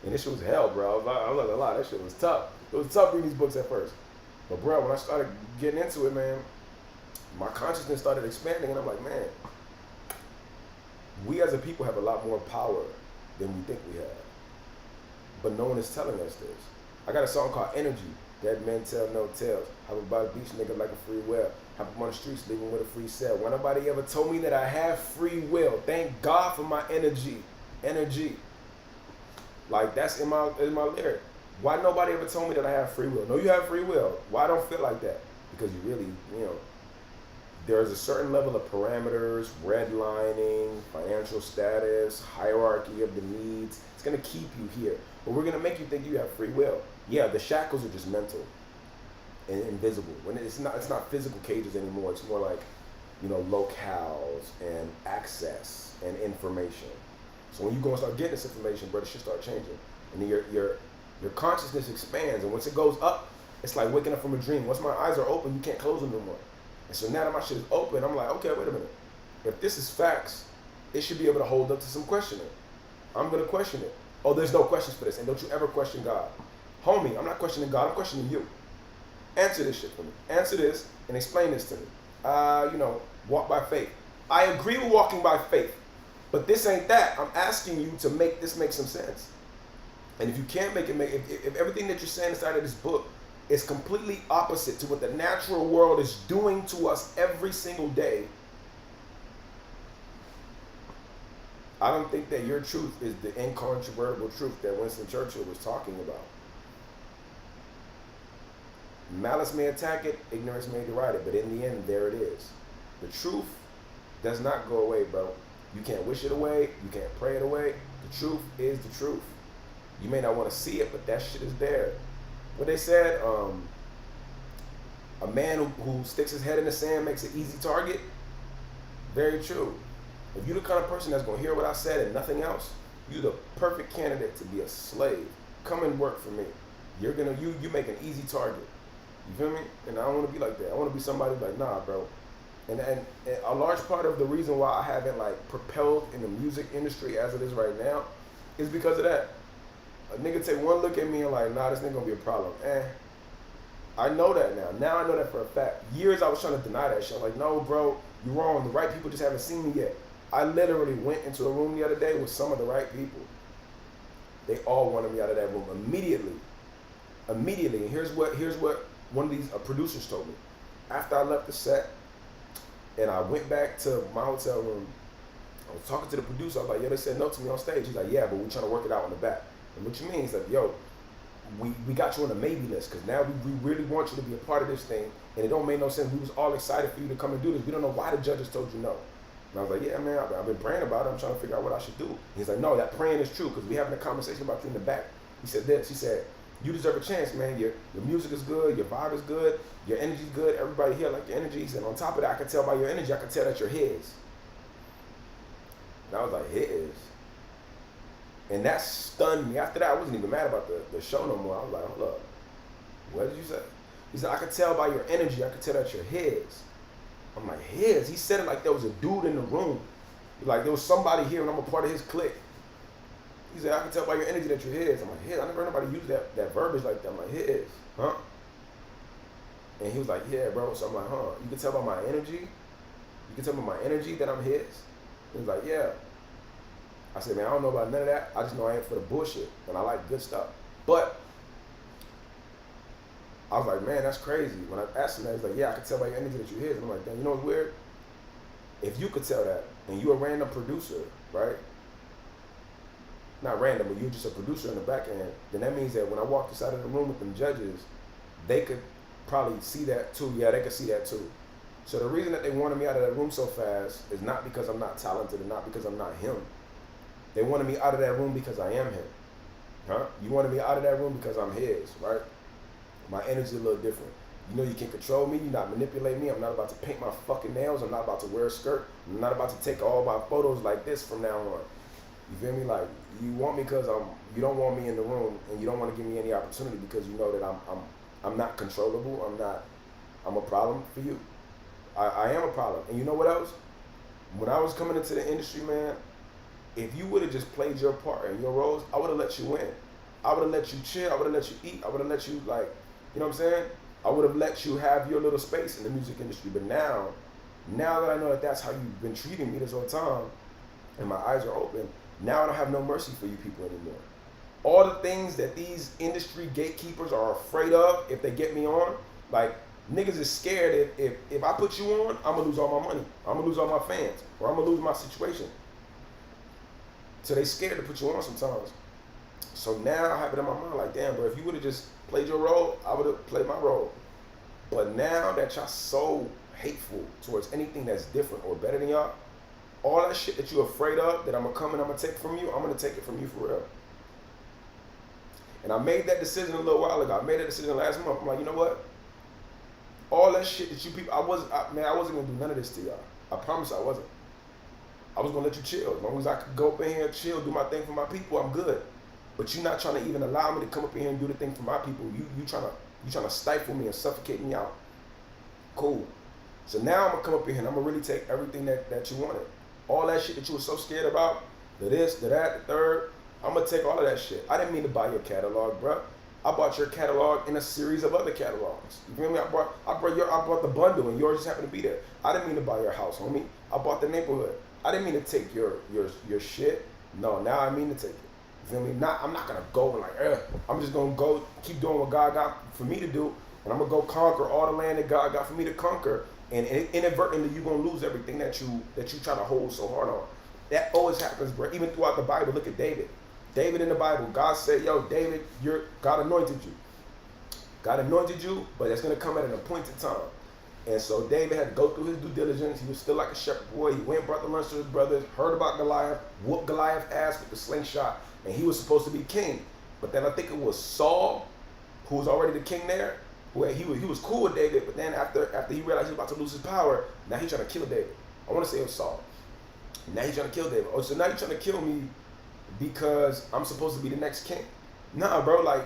And this shit was hell, bro. I was not gonna lie, that shit was tough. It was tough reading these books at first. But bro, when I started getting into it, man, my consciousness started expanding, and I'm like, man, we as a people have a lot more power than we think we have. But no one is telling us this. I got a song called Energy. Dead men tell no tales. Hop by the beach, nigga, like a free will. Hop up on the streets, living with a free cell. Why nobody ever told me that I have free will? Thank God for my energy. Energy. Like, that's in my lyric. Why nobody ever told me that I have free will? No, you have free will. Why I don't feel like that? Because you really, there's a certain level of parameters, redlining, financial status, hierarchy of the needs. It's going to keep you here. But we're going to make you think you have free will. Yeah, the shackles are just mental and invisible. When it's not physical cages anymore. It's more like, locales and access and information. So when you go and start getting this information, bro, it should start changing. And then your consciousness expands. And once it goes up, it's like waking up from a dream. Once my eyes are open, you can't close them no more. And so now that my shit is open, I'm like, okay, wait a minute. If this is facts, it should be able to hold up to some questioning. I'm going to question it. Oh, there's no questions for this. And don't you ever question God. Homie, I'm not questioning God, I'm questioning you. Answer this shit for me. Answer this and explain this to me. Walk by faith. I agree with walking by faith, but this ain't that. I'm asking you to make this make some sense. And if you can't make it if everything that you're saying inside of this book is completely opposite to what the natural world is doing to us every single day, I don't think that your truth is the incontrovertible truth that Winston Churchill was talking about. Malice may attack it, ignorance may deride it, but in the end, there it is. The truth does not go away, bro. You can't wish it away. You can't pray it away. The truth is the truth. You may not want to see it, but that shit is there. What they said, a man who sticks his head in the sand makes an easy target. Very true. If you're the kind of person that's going to hear what I said and nothing else, you're the perfect candidate to be a slave. Come and work for me. You make an easy target. You feel me? And I don't want to be like that. I want to be somebody like, nah, bro. And a large part of the reason why I haven't like propelled in the music industry as it is right now is because of that. A nigga take one look at me and like, nah, this nigga gonna be a problem. I know that now. Now I know that for a fact. Years I was trying to deny that shit. I'm like, no, bro, you're wrong. The right people just haven't seen me yet. I literally went into a room the other day with some of the right people. They all wanted me out of that room immediately. Immediately. And here's what one of these producers told me. After I left the set and I went back to my hotel room, I was talking to the producer. I was like, yo, they said no to me on stage. He's like, yeah, but we're trying to work it out in the back. And what you mean? He's like, yo, we got you on the maybe list because now we really want you to be a part of this thing, and it don't make no sense. We was all excited for you to come and do this. We don't know why the judges told you no. And I was like, yeah, man, I've been praying about it. I'm trying to figure out what I should do. And he's like, no, that praying is true because we having a conversation about you in the back. He said this. He said, you deserve a chance, man. Your music is good. Your vibe is good. Your energy is good. Everybody here like your energy. He said, on top of that, I can tell by your energy, I can tell that you're his. And I was like, his? And that stunned me. After that, I wasn't even mad about the show no more. I was like, hold up. What did you say? He said, I could tell by your energy, I could tell that you're his. I'm like, his? He said it like there was a dude in the room. Like there was somebody here and I'm a part of his clique. He said, I can tell by your energy that you're his. I'm like, his? I never heard nobody use that verbiage like that. I'm like, his? Huh? And he was like, yeah, bro. So I'm like, huh? You can tell by my energy? You can tell by my energy that I'm his? He was like, yeah. I said, man, I don't know about none of that. I just know I ain't for the bullshit. And I like good stuff. But I was like, man, that's crazy. When I asked him that, he's like, yeah, I can tell by your energy that you're his. And I'm like, damn, you know what's weird? If you could tell that, and you're a random producer, right? Not random, but you're just a producer in the back end, then that means that when I walked inside of the room with them judges, they could probably see that too. Yeah, they could see that too. So the reason that they wanted me out of that room so fast is not because I'm not talented and not because I'm not him. They wanted me out of that room because I am him. Huh? You wanted me out of that room because I'm his, right? My energy is a little different. You know you can control me, you not manipulate me. I'm not about to paint my fucking nails. I'm not about to wear a skirt. I'm not about to take all my photos like this from now on. You feel me? Like, you want me because you don't want me in the room and you don't want to give me any opportunity because you know that I'm not controllable. I'm a problem for you. I am a problem. And you know what else? When I was coming into the industry, man, if you would have just played your part and your roles, I would have let you win. I would have let you chill. I would have let you eat. I would have let you, like, you know what I'm saying? I would have let you have your little space in the music industry. But now that I know that that's how you've been treating me this whole time, and my eyes are open, now I don't have no mercy for you people anymore. All the things that these industry gatekeepers are afraid of if they get me on, like, niggas is scared if I put you on, I'm going to lose all my money. I'm going to lose all my fans. Or I'm going to lose my situation. So they scared to put you on sometimes. So now I have it in my mind like, damn, bro, if you would have just played your role, I would have played my role. But now that y'all so hateful towards anything that's different or better than y'all, all that shit that you're afraid of, that I'm going to come and I'm going to take from you, I'm going to take it from you for real. And I made that decision a little while ago. I made that decision last month. I'm like, you know what? All that shit that you people, I wasn't going to do none of this to y'all. I promise I wasn't. I was going to let you chill. As long as I could go up in here and chill, do my thing for my people, I'm good. But you're not trying to even allow me to come up in here and do the thing for my people. You trying to stifle me and suffocate me out. Cool. So now I'm going to come up in here and I'm going to really take everything that you wanted. All that shit that you were so scared about, the this, the that, the third, I'm going to take all of that shit. I didn't mean to buy your catalog, bro. I bought your catalog in a series of other catalogs. You feel me? I bought the bundle and yours just happened to be there. I didn't mean to buy your house, homie. I bought the neighborhood. I didn't mean to take your shit. No, now I mean to take it. You feel me? I'm not gonna go and like, I'm just gonna go keep doing what God got for me to do, and I'm gonna go conquer all the land that God got for me to conquer. And inadvertently, you're gonna lose everything that you try to hold so hard on. That always happens, bro. Even throughout the Bible, look at David. David in the Bible, God said, yo, David, God anointed you. God anointed you, but it's going to come at an appointed time. And so David had to go through his due diligence. He was still like a shepherd boy. He went and brought the lunch to his brothers, heard about Goliath, whooped Goliath's ass with the slingshot, and he was supposed to be king. But then I think it was Saul, who was already the king there, where he was cool with David, but then after he realized he was about to lose his power, now he's trying to kill David. I want to say it was Saul. Now he's trying to kill David. Oh, so now you're trying to kill me because I'm supposed to be the next king. Nah, bro, like,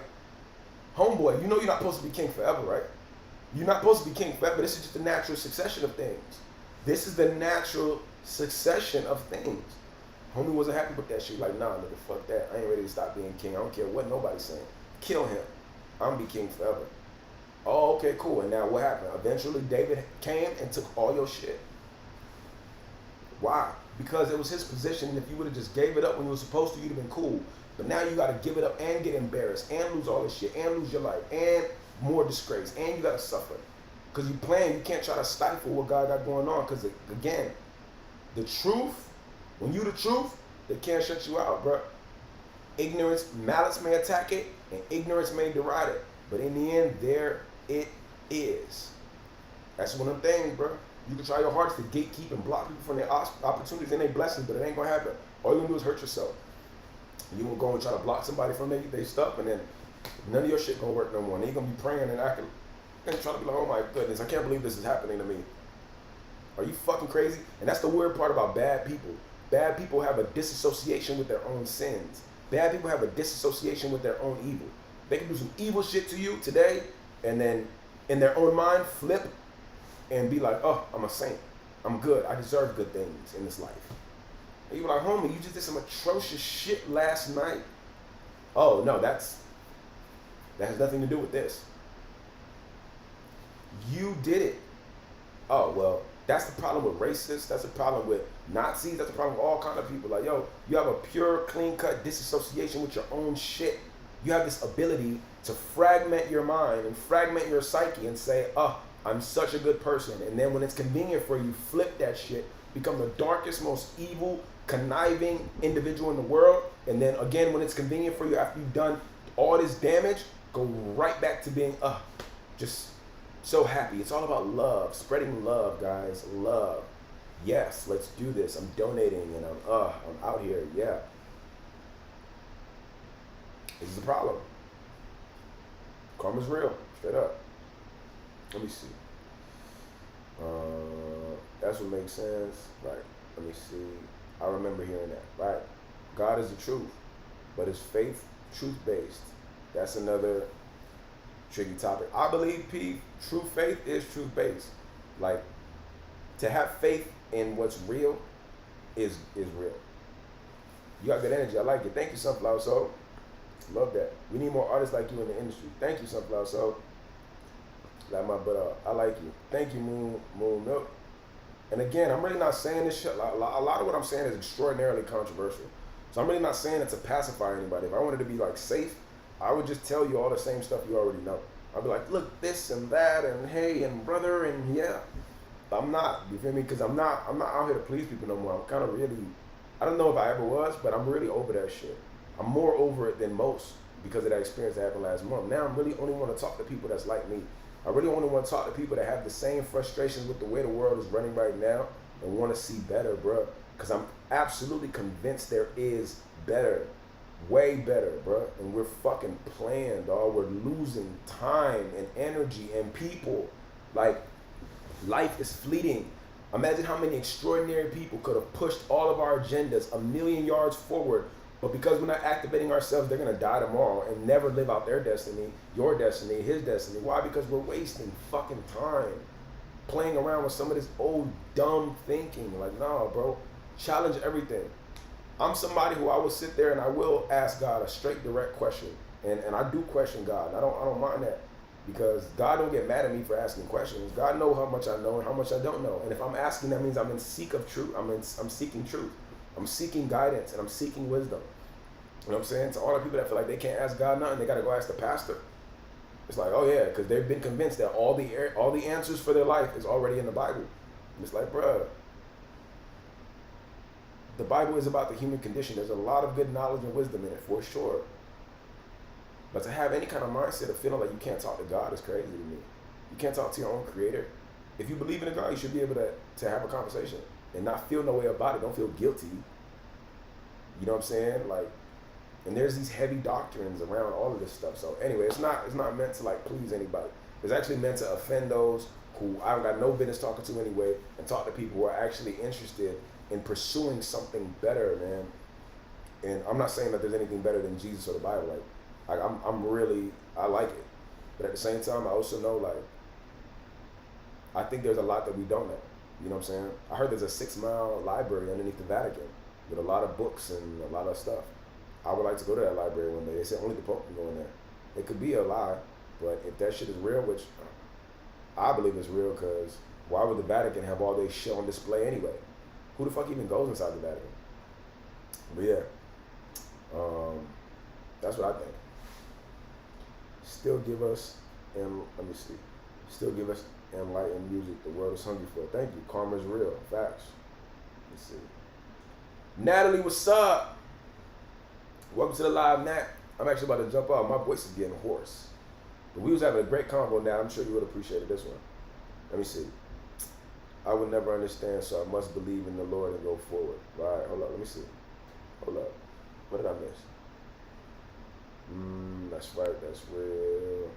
homeboy, you know you're not supposed to be king forever, right? You're not supposed to be king forever. This is just the natural succession of things. This is the natural succession of things. Homie wasn't happy with that shit. Like, nah, nigga, fuck that. I ain't ready to stop being king. I don't care what nobody's saying. Kill him. I'm gonna be king forever. Oh, okay, cool. And now what happened? Eventually, David came and took all your shit. Why? Because it was his position, and if you would have just gave it up when you were supposed to, you'd have been cool. But now you got to give it up and get embarrassed and lose all this shit and lose your life and more disgrace and you got to suffer. Because you can't try to stifle what God got going on. Because again, the truth, when you the truth, they can't shut you out, bro. Ignorance, malice may attack it and ignorance may deride it. But in the end, there it is. That's one of them things, bro. You can try your hardest to gatekeep and block people from their opportunities and their blessings, but it ain't gonna happen. All you're gonna do is hurt yourself. You gonna go and try to block somebody from their stuff, and then none of your shit gonna work no more. And you're gonna be praying and acting and trying to be like, oh my goodness, I can't believe this is happening to me. Are you fucking crazy? And that's the weird part about bad people. Bad people have a disassociation with their own sins. Bad people have a disassociation with their own evil. They can do some evil shit to you today, and then in their own mind flip and be like, oh, I'm a saint. I'm good. I deserve good things in this life. And you were like, homie, you just did some atrocious shit last night. Oh, no, that has nothing to do with this. You did it. Oh, well, that's the problem with racists. That's the problem with Nazis. That's the problem with all kinds of people. Like, yo, you have a pure, clean-cut disassociation with your own shit. You have this ability to fragment your mind and fragment your psyche and say, oh, I'm such a good person. And then when it's convenient for you, flip that shit, become the darkest, most evil, conniving individual in the world. And then again, when it's convenient for you, after you've done all this damage, go right back to being just so happy. It's all about love, spreading love, guys, love. Yes, let's do this. I'm donating and I'm out here. Yeah. This is the problem. Karma's real, straight up. Let me see. That's what makes sense. Right. Let me see. I remember hearing that. Right. God is the truth, but is faith truth-based? That's another tricky topic. I believe, true faith is truth-based. Like, to have faith in what's real is real. You got good energy. I like it. Thank you, Sunflower Soul. Love that. We need more artists like you in the industry. Thank you, Sunflower Soul. Like my butt I like you. Thank you, Moon Milk. And again, I'm really not saying this shit. A lot of what I'm saying is extraordinarily controversial. So I'm really not saying it to pacify anybody. If I wanted to be like safe, I would just tell you all the same stuff you already know. I'd be like, look, this and that, and hey, and brother, and yeah. I'm not. You feel me? Because I'm not out here to please people no more. I'm kind of really. I don't know if I ever was, but I'm really over that shit. I'm more over it than most because of that experience that happened last month. Now I'm really only want to talk to people that's like me. I really only want to talk to people that have the same frustrations with the way the world is running right now and want to see better, bro. Because I'm absolutely convinced there is better, way better, bro. And we're fucking playing, dog. We're losing time and energy and people. Like, life is fleeting. Imagine how many extraordinary people could have pushed all of our agendas a million yards forward, but because we're not activating ourselves, they're gonna die tomorrow and never live out their destiny, your destiny, his destiny. Why? Because we're wasting fucking time playing around with some of this old dumb thinking. Like, nah, bro, challenge everything. I'm somebody who I will sit there and I will ask God a straight, direct question. And I do question God. I don't mind that because God don't get mad at me for asking questions. God knows how much I know and how much I don't know. And if I'm asking, that means I'm in seek of truth. I'm seeking truth. I'm seeking guidance and I'm seeking wisdom. You know what I'm saying? To all the people that feel like they can't ask God nothing, they got to go ask the pastor. It's like, oh yeah, because they've been convinced that all the answers for their life is already in the Bible. And it's like, bruh, the Bible is about the human condition. There's a lot of good knowledge and wisdom in it for sure. But to have any kind of mindset of feeling like you can't talk to God is crazy to me. You can't talk to your own creator. If you believe in a God, you should be able to have a conversation and not feel no way about it. Don't feel guilty. You know what I'm saying? Like, and there's these heavy doctrines around all of this stuff. So anyway, it's not meant to like please anybody. It's actually meant to offend those who I've got no business talking to anyway, and talk to people who are actually interested in pursuing something better, man. And I'm not saying that there's anything better than Jesus or the Bible. I like it. But at the same time, I also know, like, I think there's a lot that we don't know. You know what I'm saying? I heard there's a 6-mile library underneath the Vatican with a lot of books and a lot of stuff. I would like to go to that library one day. They said only the Pope can go in there. It could be a lie, but if that shit is real, which I believe is real, because why would the Vatican have all their shit on display anyway? Who the fuck even goes inside the Vatican? But yeah, that's what I think. Still give us, still give us enlightened music the world is hungry for. Thank you. Karma's real. Facts. Let's see. Natalie, what's up? Welcome to the live, Nat. I'm actually about to jump off. My voice is getting hoarse. But we was having a great combo, Nat. I'm sure you would have appreciated this one. Let me see. I would never understand, so I must believe in the Lord and go forward. Right, hold up. Let me see. Hold up. What did I miss? That's right. That's real.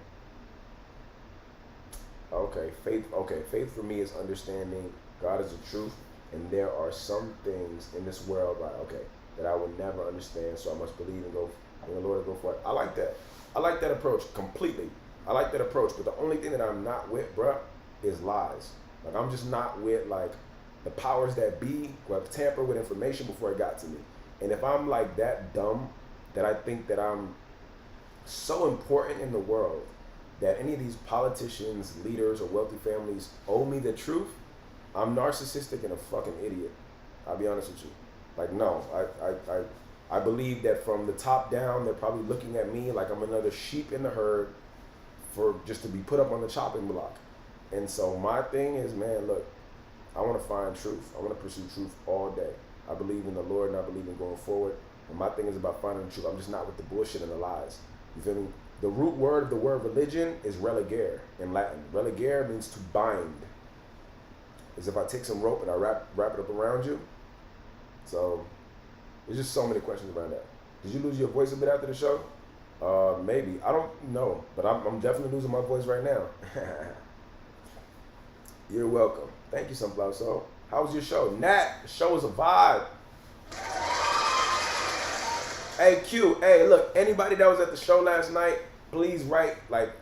Okay, faith. Okay, faith for me is understanding God is the truth, and there are some things in this world, right? Okay, that I will never understand, so I must believe and go in the Lord and go for it. I like that. I like that approach completely. I like that approach, but the only thing that I'm not with, bruh, is lies. Like, I'm just not with, like, the powers that be who have tampered with information before it got to me. And if I'm like that dumb that I think that I'm so important in the world that any of these politicians, leaders, or wealthy families owe me the truth, I'm narcissistic and a fucking idiot. I'll be honest with you. Like, no, I believe that from the top down, they're probably looking at me like I'm another sheep in the herd for just to be put up on the chopping block. And so my thing is, man, look, I want to find truth. I want to pursue truth all day. I believe in the Lord and I believe in going forward. And my thing is about finding the truth. I'm just not with the bullshit and the lies. You feel me? The root word of the word religion is religare in Latin. Religare means to bind. As if I take some rope and I wrap it up around you. So there's just so many questions around that. Did you lose your voice a bit after the show? Maybe. I don't know. But I'm definitely losing my voice right now. You're welcome. Thank you, Sunflower Soul. How was your show? Nat, the show was a vibe. Hey, Q, hey, look, anybody that was at the show last night, please write, like,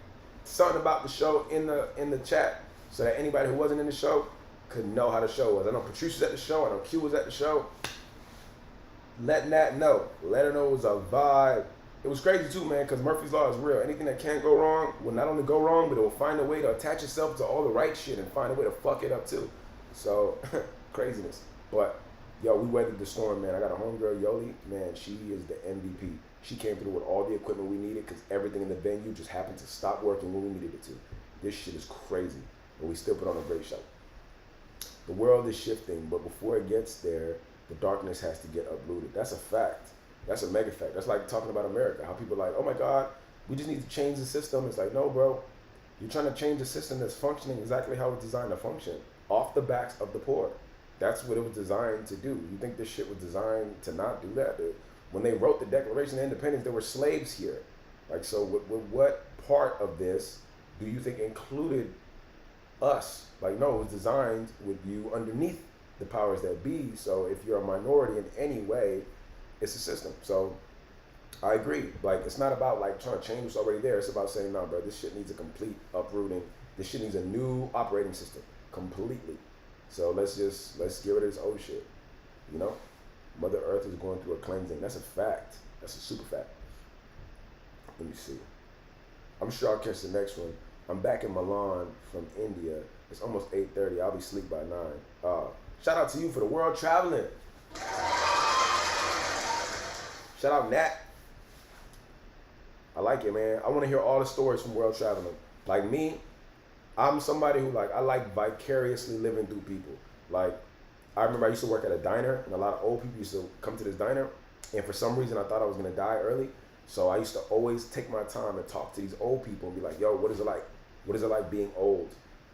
something about the show in the chat so that anybody who wasn't in the show could know how the show was. I know Patrice was at the show. I know Q was at the show. Let Nat know. Let her know it was a vibe. It was crazy, too, man, because Murphy's Law is real. Anything that can go wrong will not only go wrong, but it will find a way to attach itself to all the right shit and find a way to fuck it up, too. So, craziness. But, yo, we weathered the storm, man. I got a homegirl, Yoli. Man, she is the MVP. She came through with all the equipment we needed because everything in the venue just happened to stop working when we needed it to. This shit is crazy, but we still put on a great show. The world is shifting, but before it gets there, the darkness has to get uprooted. That's a fact. That's a mega fact. That's like talking about America, how people are like, oh my God, we just need to change the system. It's like, no, bro. You're trying to change a system that's functioning exactly how it's designed to function, off the backs of the poor. That's what it was designed to do. You think this shit was designed to not do that? When they wrote the Declaration of Independence, there were slaves here. Like, so what part of this do you think included us? Like, no, it was designed with you underneath the powers that be. So if you're a minority in any way, it's a system. So I agree. Like, it's not about like trying to change what's already there. It's about saying, no, bro, this shit needs a complete uprooting. This shit needs a new operating system completely. So let's get rid of this old shit. You know? Mother Earth is going through a cleansing. That's a fact. That's a super fact. Let me see. I'm sure I'll catch the next one. I'm back in Milan from India. It's almost 8:30. I'll be asleep by 9. Shout out to you for the world traveling. Shout out Nat. I like it, man. I want to hear all the stories from world traveling. Like me, I'm somebody who I like vicariously living through people. Like, I remember I used to work at a diner, and a lot of old people used to come to this diner, and for some reason I thought I was gonna die early. So I used to always take my time and talk to these old people and be like, yo, what is it like? What is it like being old?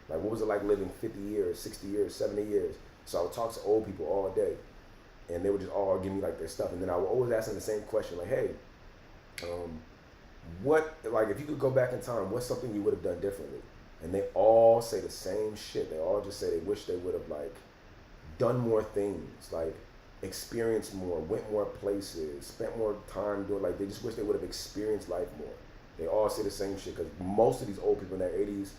Like, what was it like living 50 years, 60 years, 70 years? So I would talk to old people all day, and they would just all give me like their stuff. And then I would always ask them the same question, like, hey, if you could go back in time, what's something you would have done differently? And they all say the same shit. They all just say they wish they would have done more things, experienced more, went more places, spent more time doing, they just wish they would have experienced life more. They all say the same shit, because most of these old people in their 80s,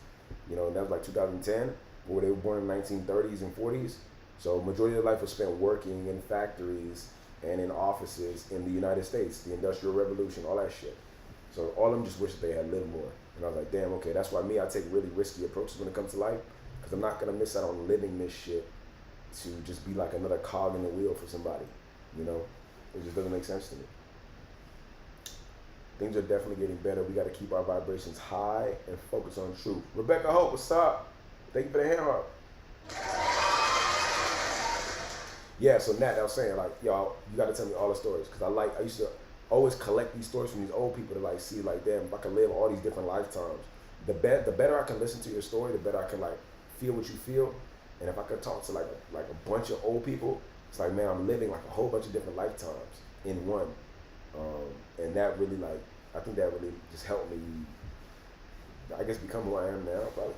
that was 2010, where they were born in 1930s and 40s. So majority of their life was spent working in factories and in offices in the United States, the Industrial Revolution, all that shit. So all of them just wish they had lived more. And I was like, damn, okay, that's why I take really risky approaches when it comes to life, because I'm not gonna miss out on living this shit to just be like another cog in the wheel for somebody. It just doesn't make sense to me. Things are definitely getting better. We got to keep our vibrations high and focus on truth. Rebecca Hope, what's up? Thank you for the hand heart. Yeah, so Nat, I was saying, y'all, you got to tell me all the stories, because I used to always collect these stories from these old people to see, damn, if I could live all these different lifetimes. The better I can listen to your story, the better I can feel what you feel. And if I could talk to a bunch of old people, it's like, man, I'm living a whole bunch of different lifetimes in one. And that really I think that really just helped me, I guess, become who I am now, probably.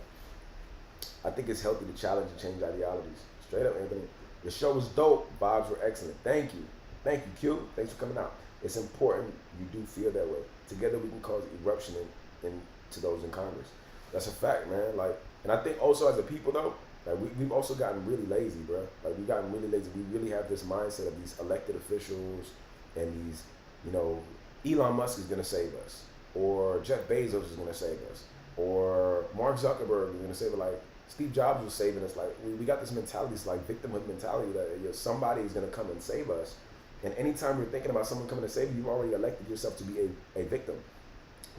I think it's healthy to challenge and change ideologies. Straight up, Anthony. The show was dope. Vibes were excellent. Thank you. Thank you, Q. Thanks for coming out. It's important you do feel that way. Together we can cause eruption to those in Congress. That's a fact, man. And I think also as a people, though, we've also gotten really lazy, bro. We've gotten really lazy. We really have this mindset of these elected officials and these, Elon Musk is gonna save us, or Jeff Bezos is gonna save us, or Mark Zuckerberg is gonna save us. Steve Jobs was saving us. We got this mentality, this victimhood mentality that somebody is gonna come and save us. And anytime you're thinking about someone coming to save you, you've already elected yourself to be a victim.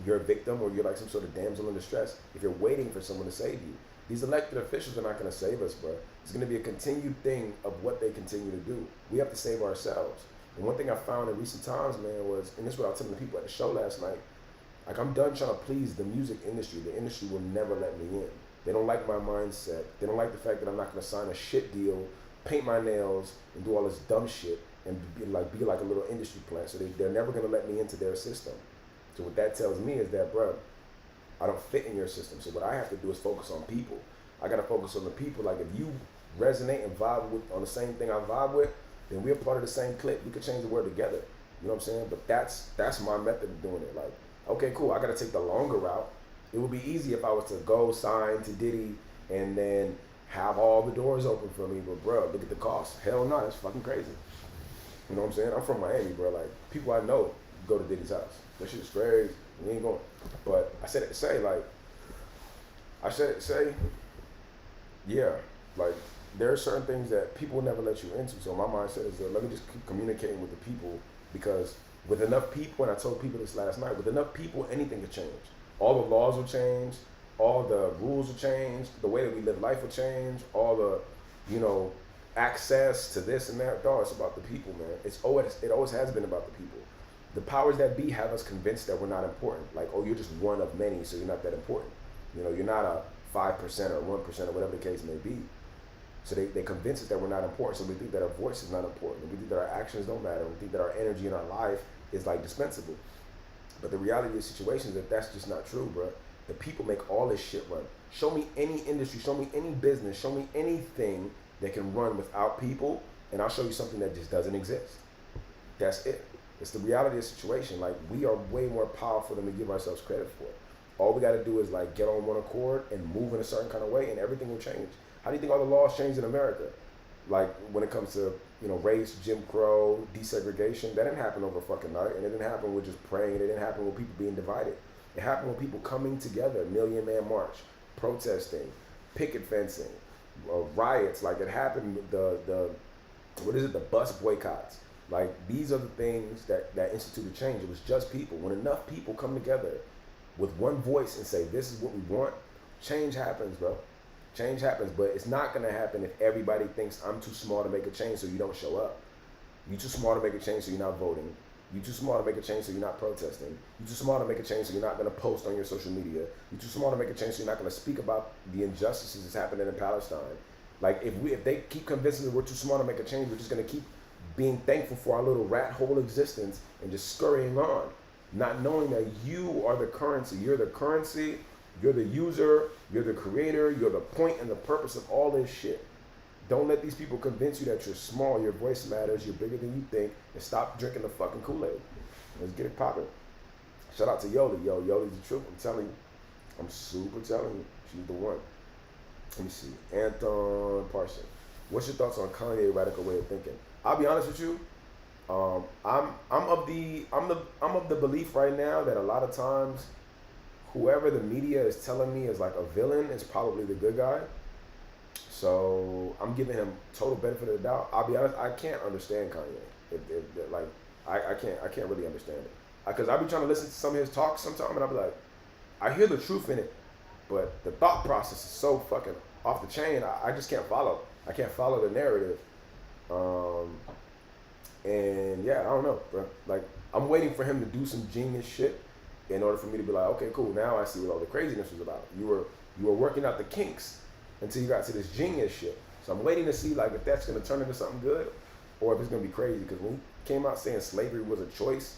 You're a victim, or you're some sort of damsel in distress if you're waiting for someone to save you. These elected officials are not going to save us, bro. It's going to be a continued thing of what they continue to do. We have to save ourselves. And one thing I found in recent times, man, was, and this is what I was telling the people at the show last night, I'm done trying to please the music industry. The industry will never let me in. They don't like my mindset. They don't like the fact that I'm not going to sign a shit deal, paint my nails, and do all this dumb shit, and be like a little industry plant. So they're never going to let me into their system. So what that tells me is that, bro, I don't fit in your system. So what I have to do is focus on people. I got to focus on the people. If you resonate and vibe on the same thing I vibe with, then we're part of the same clique. We could change the world together. You know what I'm saying? But that's my method of doing it. Okay, cool. I got to take the longer route. It would be easy if I was to go sign to Diddy and then have all the doors open for me. But, bro, look at the cost. Hell no, that's fucking crazy. You know what I'm saying? I'm from Miami, bro. People I know go to Diddy's house. That shit is crazy. We ain't going. But I said it to say, yeah, there are certain things that people will never let you into. So my mindset is that let me just keep communicating with the people, because with enough people, and I told people this last night, with enough people, anything can change. All the laws will change, all the rules will change, the way that we live life will change, all the, access to this and that. Dog, it's about the people, man. It always has been about the people. The powers that be have us convinced that we're not important. You're just one of many, so you're not that important. You're not a 5% or 1% or whatever the case may be. So they convince us that we're not important. So we think that our voice is not important. We think that our actions don't matter. We think that our energy in our life is dispensable. But the reality of the situation is that that's just not true, bro. The people make all this shit run. Show me any industry, show me any business, show me anything that can run without people, and I'll show you something that just doesn't exist. That's it. It's the reality of the situation. We are way more powerful than we give ourselves credit for. All we got to do is get on one accord and move in a certain kind of way, and everything will change. How do you think all the laws changed in America? Like when it comes to race, Jim Crow, desegregation, that didn't happen over a fucking night, and it didn't happen with just praying. It didn't happen with people being divided. It happened with people coming together, Million Man March, protesting, picket fencing, riots. Like it happened with the bus boycotts. Like these are the things that instituted change. It was just people. When enough people come together with one voice and say, this is what we want, change happens, bro. Change happens, but it's not gonna happen if everybody thinks I'm too small to make a change, so you don't show up. You too small to make a change, so you're not voting. You too small to make a change, so you're not protesting. You too small to make a change, so you're not gonna post on your social media. You too small to make a change, so you're not gonna speak about the injustices that's happening in Palestine. Like if they keep convincing us we're too small to make a change, we're just gonna keep being thankful for our little rat hole existence and just scurrying on, not knowing that you are the currency. You're the currency. You're the user, you're the creator, you're the point and the purpose of all this shit. Don't let these people convince you that you're small, your voice matters, you're bigger than you think, and stop drinking the fucking Kool-Aid. Let's get it popping. Shout out to Yoli. Yo, Yoli's the truth. I'm telling you. I'm super telling you. She's the one. Let me see. Anton Parson. What's your thoughts on Kanye's radical way of thinking? I'll be honest with you. I'm of the belief right now that a lot of times whoever the media is telling me is like a villain is probably the good guy. So I'm giving him total benefit of the doubt. I'll be honest, I can't understand Kanye. I can't really understand it. Because I be trying to listen to some of his talks sometimes, and I'll be like, I hear the truth in it, but the thought process is so fucking off the chain. I just can't follow. I can't follow the narrative. And yeah, I don't know, bro. Like, I'm waiting for him to do some genius shit in order for me to be like, okay, cool, now I see what all the craziness was about. You were working out the kinks until you got to this genius shit. So I'm waiting to see like if that's gonna turn into something good or if it's gonna be crazy. Because when he came out saying slavery was a choice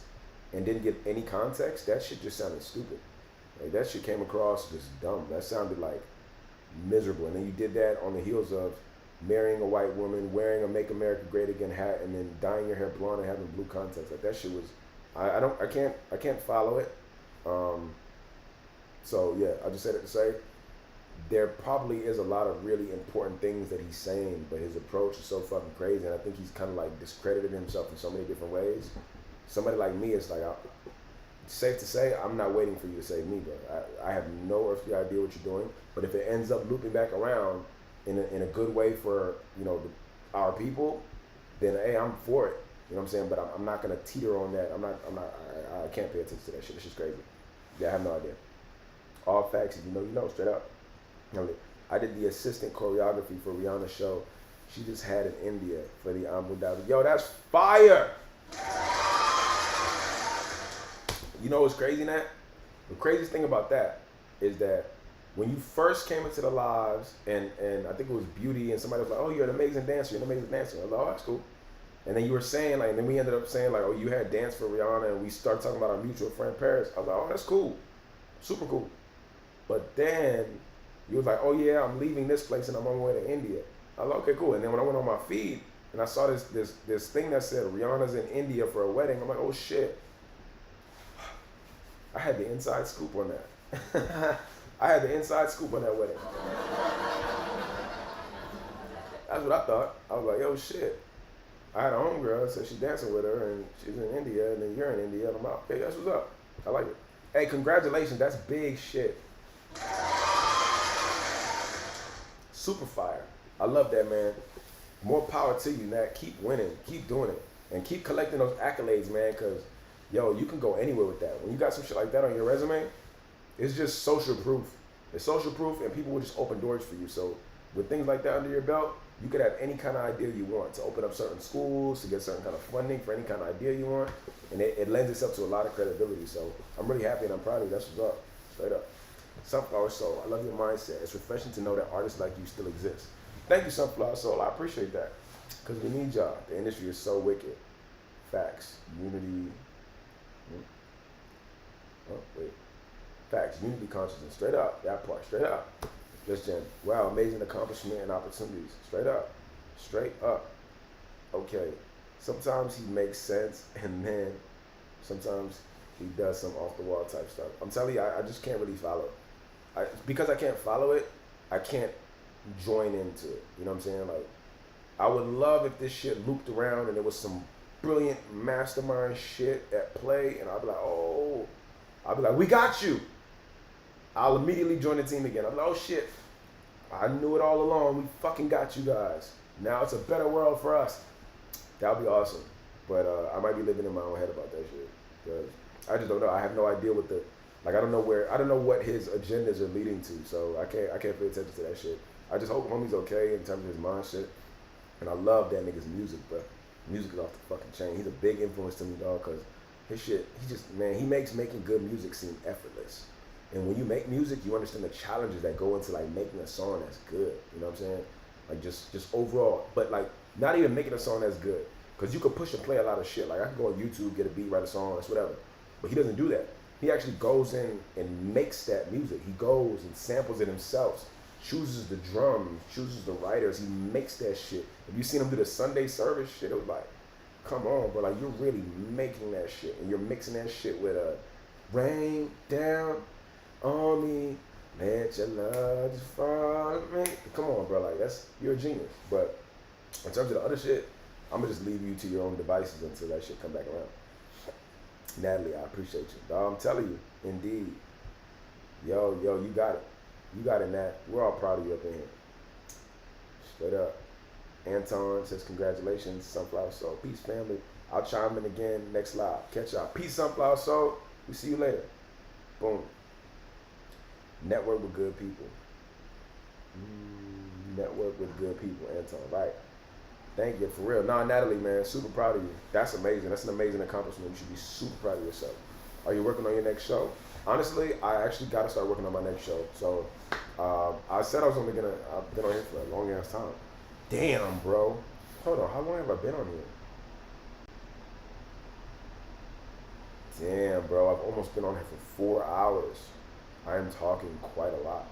and didn't get any context, that shit just sounded stupid. Like that shit came across just dumb. That sounded like miserable. And then you did that on the heels of marrying a white woman, wearing a Make America Great Again hat, and then dyeing your hair blonde and having blue contacts. Like that shit was, I can't follow it. So yeah, I just said it to say there probably is a lot of really important things that he's saying, but his approach is so fucking crazy, and I think he's kind of like discredited himself in so many different ways. Somebody like me, it's like, safe to say, I'm not waiting for you to save me, bro. I have no earthly idea what you're doing, but if it ends up looping back around in a good way for our people, then hey, I'm for it. You know what I'm saying? But I'm not gonna teeter on that. I can't pay attention to that shit. It's just crazy. Yeah, I have no idea. All facts, if you know, straight up. I did the assistant choreography for Rihanna's show. She just had in India for the Abu Dhabi. Yo, that's fire! You know what's crazy, Nat? The craziest thing about that is that when you first came into the lives, and I think it was Beauty, and somebody was like, oh, you're an amazing dancer, I was like, oh, that's cool. And then you were saying, like, and then we ended up saying, like, oh, you had dance for Rihanna, and we started talking about our mutual friend Paris. I was like, oh, that's cool. Super cool. But then you was like, oh, yeah, I'm leaving this place, and I'm on my way to India. I was like, okay, cool. And then when I went on my feed, and I saw this thing that said Rihanna's in India for a wedding, I'm like, oh, shit. I had the inside scoop on that. I had the inside scoop on that wedding. That's what I thought. I was like, yo, shit. I had a homegirl that said she's dancing with her, and she's in India, and then you're in India, and I'm like, okay, that's what's up. I like it. Hey, congratulations. That's big shit. Super fire. I love that, man. More power to you, Nat. Keep winning. Keep doing it. And keep collecting those accolades, man, because, yo, you can go anywhere with that. When you got some shit like that on your resume, it's just social proof. It's social proof, and people will just open doors for you. So with things like that under your belt, you could have any kind of idea you want to open up certain schools, to get certain kind of funding for any kind of idea you want. And it lends itself to a lot of credibility. So I'm really happy and I'm proud of you. That's what's up. Straight up. Sunflower Soul, I love your mindset. It's refreshing to know that artists like you still exist. Thank you, Sunflower Soul. I appreciate that. Because we need y'all. The industry is so wicked. Facts. Unity. Oh, wait. Facts. Unity consciousness. Straight up. That part. Straight up. Just Jen. Wow, amazing accomplishment and opportunities. Straight up. Straight up. Okay. Sometimes he makes sense, and then sometimes he does some off the wall type stuff. I'm telling you, I just can't really follow it. Because I can't follow it, I can't join into it. You know what I'm saying? Like, I would love if this shit looped around and there was some brilliant mastermind shit at play, and I'd be like, oh, I'd be like, we got you. I'll immediately join the team again. I'm like, oh shit, I knew it all along. We fucking got you guys. Now it's a better world for us. That would be awesome. But I might be living in my own head about that shit. Because I just don't know. I have no idea what the, like, I don't know what his agendas are leading to. So I can't pay attention to that shit. I just hope homie's okay in terms of his mindset. And I love that nigga's music, bro. Music is off the fucking chain. He's a big influence to me, dog, because his shit, he makes making good music seem effortless. And when you make music, you understand the challenges that go into like making a song that's good. You know what I'm saying? Like just overall, but like not even making a song that's good. Because you could push and play a lot of shit. Like I could go on YouTube, get a beat, write a song, that's whatever. But he doesn't do that. He actually goes in and makes that music. He goes and samples it himself, chooses the drums, chooses the writers. He makes that shit. If you seen him do the Sunday service shit, it was like, come on, bro. Like you're really making that shit. And you're mixing that shit with a rain down on me, let your love just fall on me. Come on, bro. Like you're a genius. But in terms of the other shit, I'm gonna just leave you to your own devices until that shit come back around. Natalie, I appreciate you. Dog, I'm telling you, indeed. Yo, you got it. You got it, Nat. We're all proud of you up in here. Straight up. Anton says congratulations, Sunflower Soul. Peace, family. I'll chime in again next live. Catch y'all. Peace, Sunflower Soul. We see you later. Boom. Network with good people. Network with good people, Anton. Right. Thank you, for real. Nah, Natalie, man, super proud of you. That's amazing. That's an amazing accomplishment. You should be super proud of yourself. Are you working on your next show? Honestly, I actually got to start working on my next show. So I said I was only gonna. I've been on here for a long ass time. Damn, bro. Hold on. How long have I been on here? Damn, bro. I've almost been on here for 4 hours. I am talking quite a lot.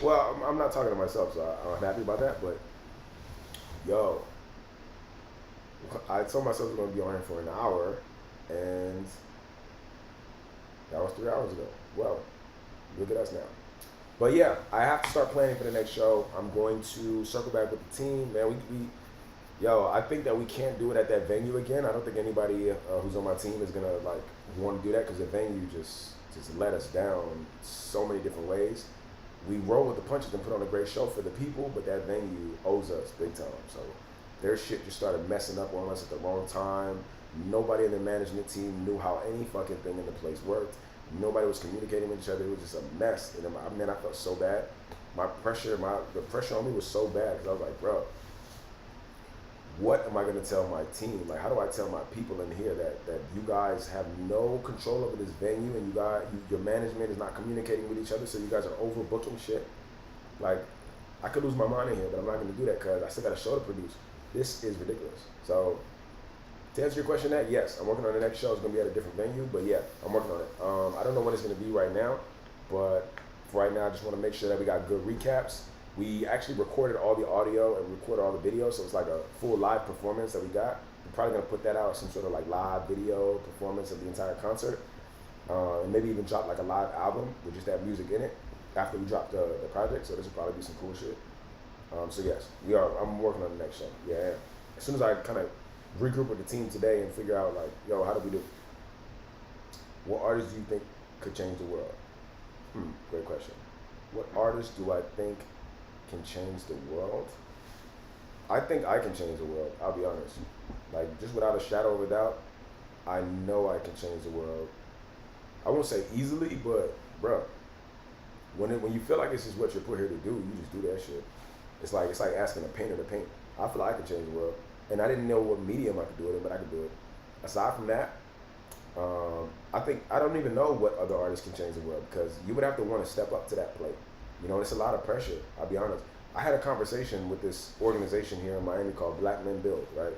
Well, I'm not talking to myself, so I'm happy about that. But yo, I told myself I was going to be on here for an hour, and that was 3 hours ago. Well, look at us now. But yeah, I have to start planning for the next show. I'm going to circle back with the team, man. I think that we can't do it at that venue again. I don't think anybody who's on my team is gonna like want to do that because the venue just let us down so many different ways. We roll with the punches and put on a great show for the people, but that venue owes us big time. So their shit just started messing up on us at the wrong time. Nobody in the management team knew how any fucking thing in the place worked. Nobody was communicating with each other. It was just a mess. And I felt so bad. The pressure on me was so bad because I was like, bro, what am I going to tell my team? Like, how do I tell my people in here that you guys have no control over this venue and your management is not communicating with each other, so you guys are overbooking shit? Like, I could lose my mind in here, but I'm not going to do that because I still got a show to produce. This is ridiculous. So, to answer your question, that yes, I'm working on the next show. It's going to be at a different venue, but yeah, I'm working on it. I don't know when it's going to be right now, but for right now, I just want to make sure that we got good recaps. We actually recorded all the audio and recorded all the video, so it's like a full live performance that we got. We're probably gonna put that out, some sort of like live video performance of the entire concert, and maybe even drop like a live album with just that music in it after we drop the project. So this will probably be some cool shit. So yes, I'm working on the next show. Yeah. As soon as I kind of regroup with the team today and figure out like, yo, how do we do? What artists do you think could change the world? Great question. What artists do I think can change the world? I think I can change the world, I'll be honest. Like, just without a shadow of a doubt, I know I can change the world. I won't say easily, but bro, when you feel like this is what you're put here to do, you just do that shit. It's like asking a painter to paint. I feel like I can change the world. And I didn't know what medium I could do it in, but I could do it. Aside from that, I don't even know what other artists can change the world, because you would have to want to step up to that plate. You know, it's a lot of pressure, I'll be honest. I had a conversation with this organization here in Miami called Black Men Build, right?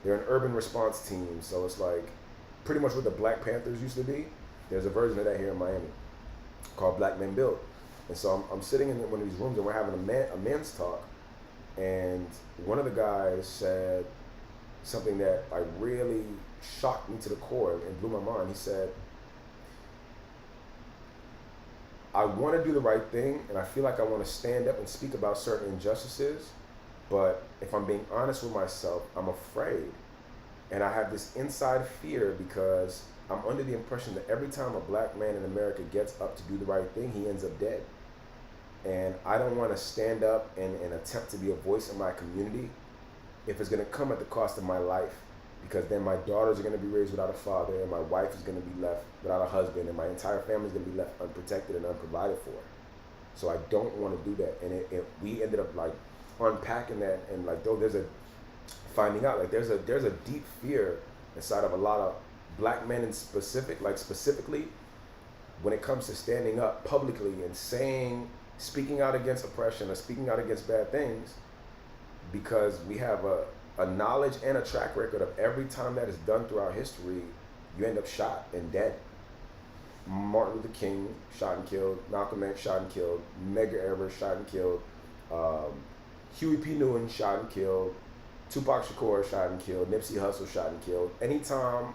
They're an urban response team, so it's like pretty much what the Black Panthers used to be. There's a version of that here in Miami called Black Men Build. And so I'm sitting in one of these rooms and we're having a men's talk, and one of the guys said something that like really shocked me to the core and blew my mind. He said, I want to do the right thing, and I feel like I want to stand up and speak about certain injustices, But if I'm being honest with myself, I'm afraid. And I have this inside fear because I'm under the impression that every time a black man in America gets up to do the right thing, he ends up dead. And I don't want to stand up and attempt to be a voice in my community if it's going to come at the cost of my life, because then my daughters are going to be raised without a father, and my wife is going to be left without a husband, and my entire family is going to be left unprotected and unprovided for. So I don't want to do that. And we ended up like unpacking that, and like though there's a finding out like there's a deep fear inside of a lot of black men in specifically when it comes to standing up publicly and speaking out against oppression or speaking out against bad things, because we have a knowledge and a track record of every time that is done throughout history, you end up shot and dead. Martin Luther King shot and killed, Malcolm X shot and killed, Medgar Evers shot and killed, Huey P. Newton shot and killed, Tupac Shakur shot and killed, Nipsey Hussle shot and killed. Anytime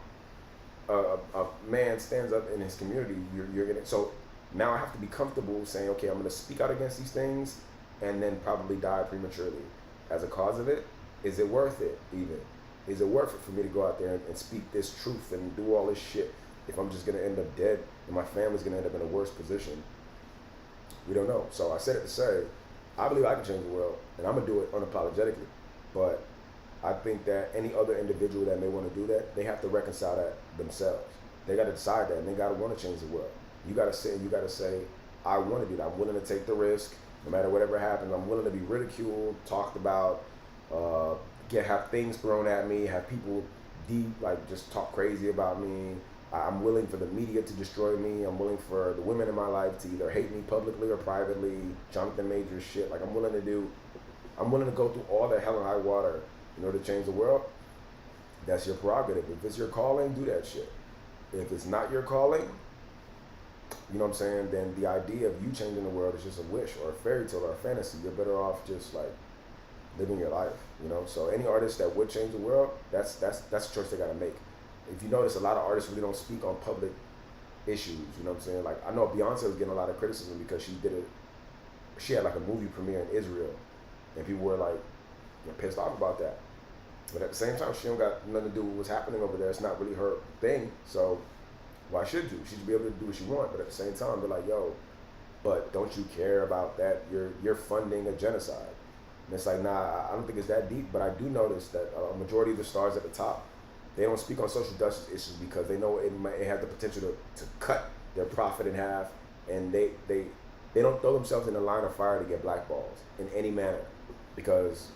a man stands up in his community, you're gonna. So now I have to be comfortable saying, okay, I'm gonna speak out against these things, and then probably die prematurely as a cause of it. Is it worth it? Even is it worth it for me to go out there and speak this truth and do all this shit if I'm just gonna end up dead and my family's gonna end up in a worse position? We don't know. So I said it to say, I believe I can change the world, and I'm gonna do it unapologetically. But I think that any other individual that may want to do that, they have to reconcile that themselves. They got to decide that, and they got to want to change the world. You got to say, I want to do that. I'm willing to take the risk, no matter whatever happens. I'm willing to be ridiculed, talked about, have things thrown at me, have people just talk crazy about me. I'm willing for the media to destroy me. I'm willing for the women in my life to either hate me publicly or privately, Jonathan Majors shit. Like I'm willing to go through all that hell and high water in order to change the world. That's your prerogative. If it's your calling, do that shit. If it's not your calling, you know what I'm saying, then the idea of you changing the world is just a wish or a fairy tale or a fantasy. You're better off just like living your life, you know? So any artist that would change the world, that's a choice they gotta make. If you notice, a lot of artists really don't speak on public issues, you know what I'm saying? Like I know Beyonce was getting a lot of criticism because she had like a movie premiere in Israel, and people were like, pissed off about that. But at the same time, she don't got nothing to do with what's happening over there. It's not really her thing. So why should you? She should be able to do what she wants. But at the same time, they're like, yo, but don't you care about that? You're funding a genocide. And it's like, nah, I don't think it's that deep. But I do notice that a majority of the stars at the top, they don't speak on social justice issues because they know it has the potential to cut their profit in half. And they don't throw themselves in the line of fire to get blackballs in any manner, because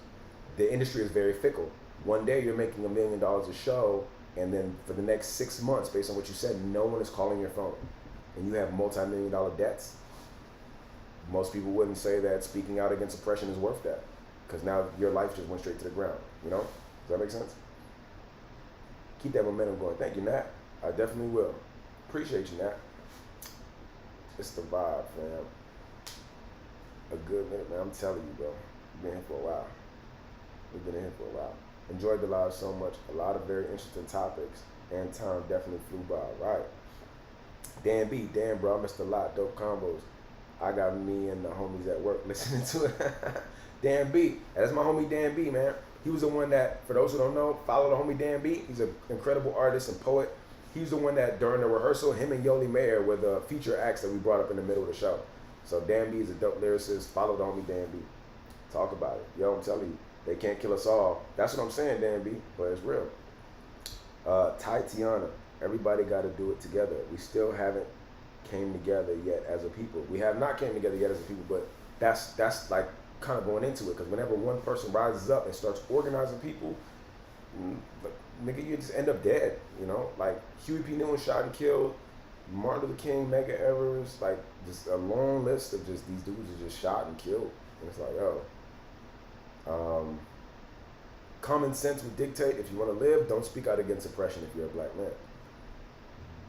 the industry is very fickle. One day you're making $1 million a show, and then for the next 6 months, based on what you said, no one is calling your phone, and you have multi-million-dollar debts. Most people wouldn't say that speaking out against oppression is worth that, because now your life just went straight to the ground. You know? Does that make sense? Keep that momentum going. Thank you, Nat. I definitely will. Appreciate you, Nat. It's the vibe, fam. A good minute, man. I'm telling you, bro. We've been here for a while. We've been in here for a while. Enjoyed the live so much. A lot of very interesting topics, and time definitely flew by. Right. Dan B, damn, bro, I missed a lot. Dope combos. I got me and the homies at work listening to it. Dan B, that's my homie Dan B, man. He was the one that, for those who don't know, follow the homie Dan B. He's an incredible artist and poet. He's the one that during the rehearsal, him and Yoli Mayer were the feature acts that we brought up in the middle of the show. So Dan B is a dope lyricist. Follow the homie Dan B. Talk about it. Yo, I'm telling you. They can't kill us all. That's what I'm saying, Dan B, but it's real. Tiana, everybody got to do it together. We still haven't came together yet as a people. We have not came together yet as a people, but that's like kind of going into it, because whenever one person rises up and starts organizing people, nigga, you just end up dead, you know? Like Huey P. Newton shot and killed, Martin Luther King, Medgar Evers, like just a long list of just these dudes are just shot and killed. And it's like, yo. Common sense would dictate, if you want to live, don't speak out against oppression if you're a black man.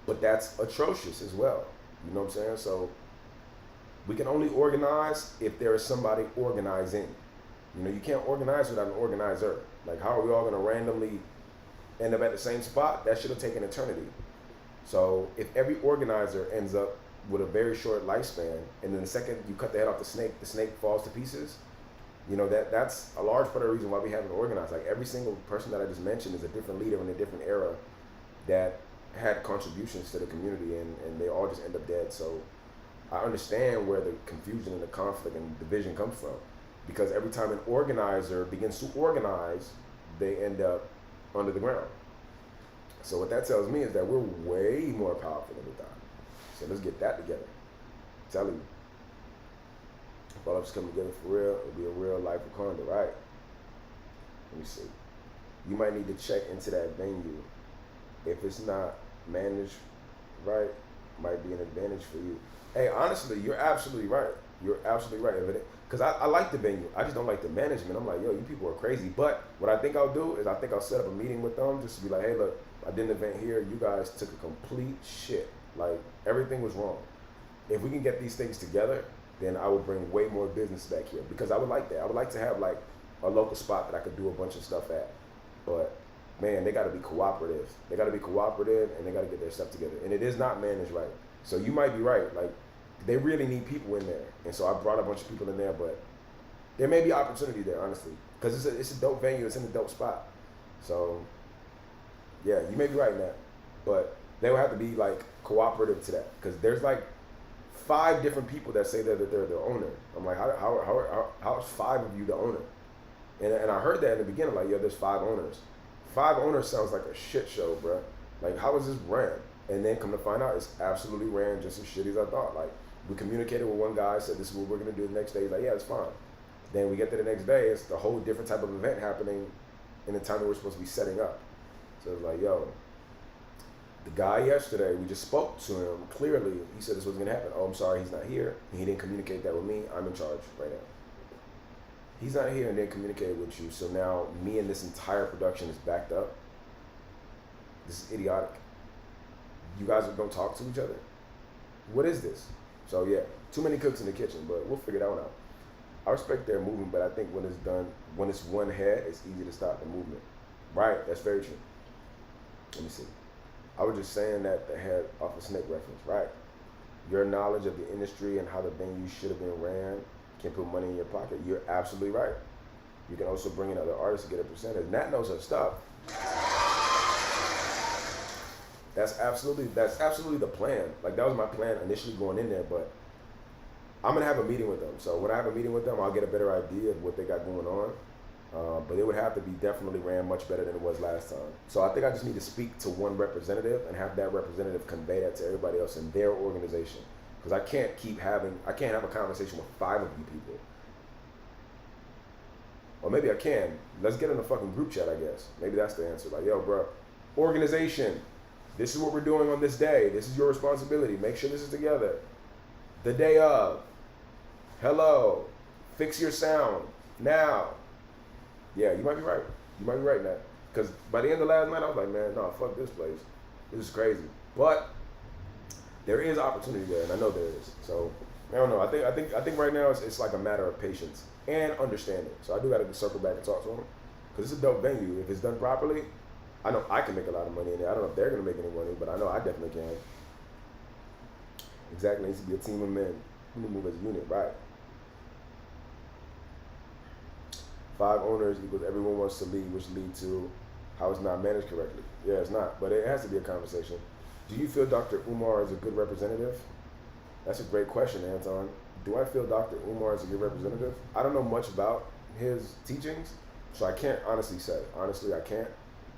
But that's atrocious as well. You know what I'm saying? So we can only organize if there is somebody organizing. You know, you can't organize without an organizer. Like, how are we all going to randomly end up at the same spot? That should have taken eternity. So if every organizer ends up with a very short lifespan, and then the second you cut the head off the snake falls to pieces, That's a large part of the reason why we haven't organized. Like every single person that I just mentioned is a different leader in a different era that had contributions to the community, and they all just end up dead. So I understand where the confusion and the conflict and division comes from, because every time an organizer begins to organize, they end up under the ground. So what that tells me is that we're way more powerful than we thought. So let's get that together. I'm telling you. If all of us come together for real, it'll be a real life Wakanda, right? Let me see. You might need to check into that venue. If it's not managed right, might be an advantage for you. Hey, honestly, you're absolutely right. You're absolutely right. Because I like the venue. I just don't like the management. I'm like, yo, you people are crazy. But what I think I'll do is I think I'll set up a meeting with them just to be like, hey, look, I did an event here. You guys took a complete shit. Like, everything was wrong. If we can get these things together, then I will bring way more business back here. Because I would like that. I would like to have, like, a local spot that I could do a bunch of stuff at. But, man, they got to be cooperative. They got to be cooperative, and they got to get their stuff together. And it is not managed right. So you might be right. Like, they really need people in there. And so I brought a bunch of people in there, but there may be opportunity there, honestly. Because it's a dope venue. It's in a dope spot. So, yeah, you may be right in that. But they will have to be, like, cooperative to that. Because there's, like, 5 different people that say that they're the owner. I'm like, how is 5 of you the owner? And I heard that in the beginning, like, yo, there's 5 owners. 5 owners sounds like a shit show, bro. Like, how is this ran? And then come to find out, it's absolutely ran just as shitty as I thought. Like, we communicated with one guy, said this is what we're gonna do the next day. He's like, yeah, it's fine. Then we get to the next day, it's a whole different type of event happening in the time that we're supposed to be setting up. So it's like, yo, the guy yesterday, we just spoke to him clearly. He said this wasn't gonna happen. Oh, I'm sorry, he's not here. He didn't communicate that with me. I'm in charge right now. He's not here and didn't communicate with you. So now me and this entire production is backed up. This is idiotic. You guys don't talk to each other. What is this? So yeah, too many cooks in the kitchen, but we'll figure that one out. I respect their movement, but I think when it's done, when it's one head, it's easy to stop the movement. Right, that's very true. Let me see. I was just saying that the head off a snake reference, right? Your knowledge of the industry and how the venue should have been ran can put money in your pocket. You're absolutely right. You can also bring in other artists to get a percentage. Nat knows her stuff. That's absolutely the plan. Like, that was my plan initially going in there, but I'm gonna have a meeting with them. So when I have a meeting with them, I'll get a better idea of what they got going on. But it would have to be definitely ran much better than it was last time. So I think I just need to speak to one representative and have that representative convey that to everybody else in their organization. Because I can't have a conversation with 5 of you people. Or maybe I can. Let's get in a fucking group chat, I guess. Maybe that's the answer. Like, yo, bro, organization, this is what we're doing on this day. This is your responsibility. Make sure this is together. The day of. Hello. Fix your sound. Now. Yeah, you might be right. You might be right in that. Because by the end of last night, I was like, man, no, fuck this place. This is crazy. But there is opportunity there, and I know there is. So I don't know. I think right now it's like a matter of patience and understanding. So I do got to circle back and talk to them, because it's a dope venue. If it's done properly, I know I can make a lot of money in there. I don't know if they're gonna make any money, but I know I definitely can. Exactly. It needs to be a team of men who move as a unit, right? 5 owners equals everyone wants to lead, which lead to how it's not managed correctly. Yeah, it's not, but it has to be a conversation. Do you feel Dr. Umar is a good representative? That's a great question, Anton. Do I feel Dr. Umar is a good representative? I don't know much about his teachings, so I can't honestly say. Honestly, I can't.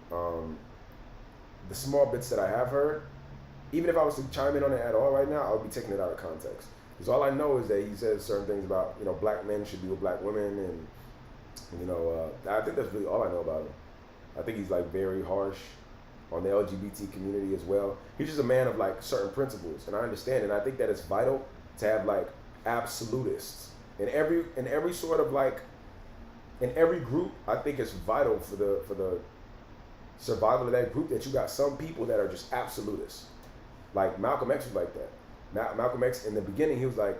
The small bits that I have heard, even if I was to chime in on it at all right now, I would be taking it out of context. Because all I know is that he says certain things about, black men should be with black women, and I think that's really all I know about him. I think he's like very harsh on the LGBT community as well. He's just a man of like certain principles, and I understand, and I think that it's vital to have like absolutists in every sort of like in every group. I think it's vital for the survival of that group that you got some people that are just absolutists. Like Malcolm X was like that. Malcolm X in the beginning, he was like,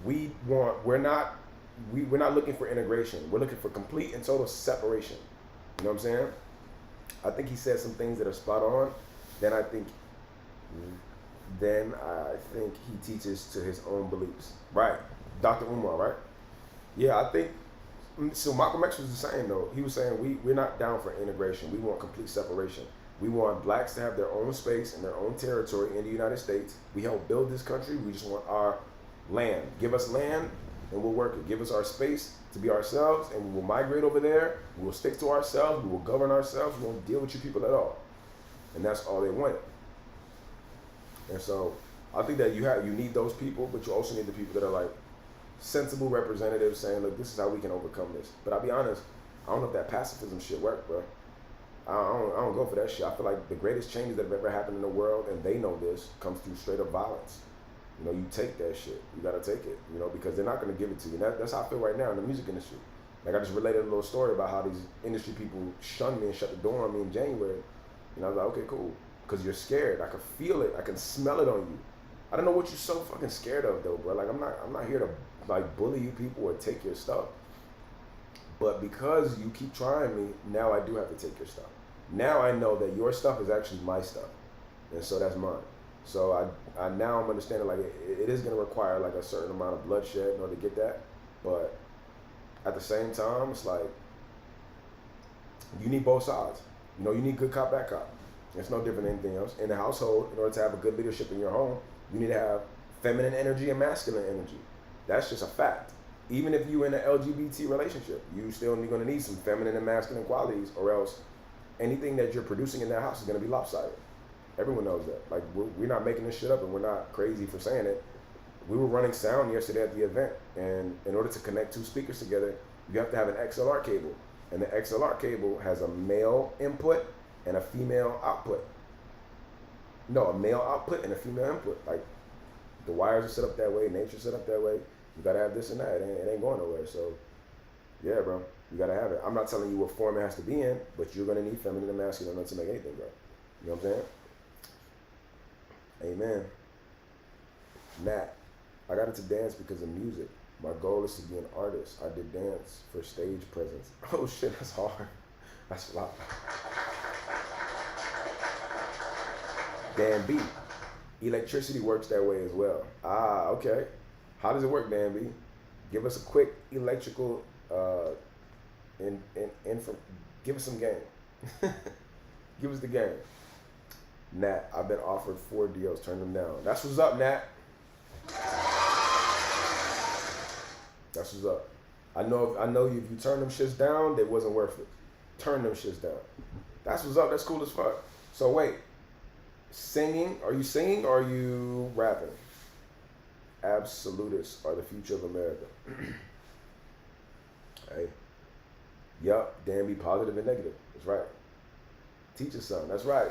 we're not looking for integration. We're looking for complete and total separation. You know what I'm saying? I think he said some things that are spot on. Then I think he teaches to his own beliefs. Right. Dr. Umar, right? Yeah, I think So Malcolm X was the same though. He was saying we're not down for integration. We want complete separation. We want blacks to have their own space and their own territory in the United States. We help build this country. We just want our land. Give us land and we'll work it. Give us our space to be ourselves and we will migrate over there. We will stick to ourselves. We will govern ourselves. We won't deal with you people at all. And that's all they wanted. And so I think that you need those people, but you also need the people that are like sensible representatives saying, look, this is how we can overcome this. But I'll be honest, I don't know if that pacifism shit worked, bro. I don't go for that shit. I feel like the greatest changes that have ever happened in the world, and they know this, comes through straight up violence. You know, you take that shit. You gotta take it, you know, because they're not gonna give it to you. And that's how I feel right now in the music industry. Like I just related a little story about how these industry people shunned me and shut the door on me in January. And I was like, okay, cool. Because you're scared. I can feel it. I can smell it on you. I don't know what you're so fucking scared of though, bro. Like I'm not here to like bully you people or take your stuff. But because you keep trying me, now I do have to take your stuff. Now I know that your stuff is actually my stuff. And so that's mine. So I now I'm understanding like it is going to require like a certain amount of bloodshed in order to get that. But at the same time, it's like you need both sides. You know, you need good cop, bad cop. It's no different than anything else. In the household, in order to have a good leadership in your home, you need to have feminine energy and masculine energy. That's just a fact. Even if you're in an LGBT relationship, you still going to need some feminine and masculine qualities, or else anything that you're producing in that house is going to be lopsided. Everyone knows that. Like, we're not making this shit up, and we're not crazy for saying it. We were running sound yesterday at the event, and in order to connect two speakers together, you have to have an XLR cable. And the XLR cable has a male input and a female output. No, a male output and a female input. Like, the wires are set up that way, nature's set up that way. You gotta have this and that. It ain't going nowhere. So, yeah, bro, you gotta have it. I'm not telling you what form it has to be in, but you're gonna need feminine and masculine to make anything, bro. You know what I'm saying? Amen. Nat, I got into dance because of music. My goal is to be an artist. I did dance for stage presence. Oh shit, that's hard. That's a lot. Dan B. Electricity works that way as well. Ah, okay. How does it work, Dan B? Give us a quick electrical give us some game. Give us the game. Nat, I've been offered 4 deals, turn them down. That's what's up, Nat. That's what's up. I know if you turn them shits down, they wasn't worth it. Turn them shits down. That's what's up. That's cool as fuck. So wait, singing? Are you singing or are you rapping? Absolutists are the future of America. Hey. Yup, Dan, be positive and negative. That's right. Teach us something. That's right.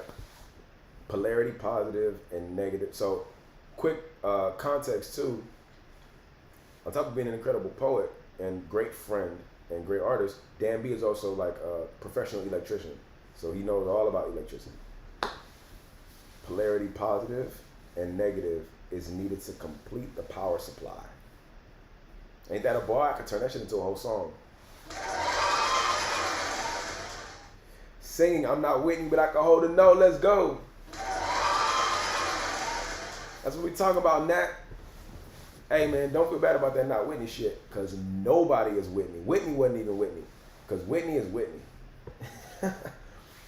Polarity, positive and negative. So, quick context too. On top of being an incredible poet and great friend and great artist, Dan B is also like a professional electrician. So he knows all about electricity. Polarity, positive and negative, is needed to complete the power supply. Ain't that a bar? I could turn that shit into a whole song. Singing, I'm not Whitney, but I can hold a note. Let's go. That's what we talking about, Nat. Hey, man, don't feel bad about that not Whitney shit, because nobody is Whitney. Whitney wasn't even Whitney, because Whitney is Whitney.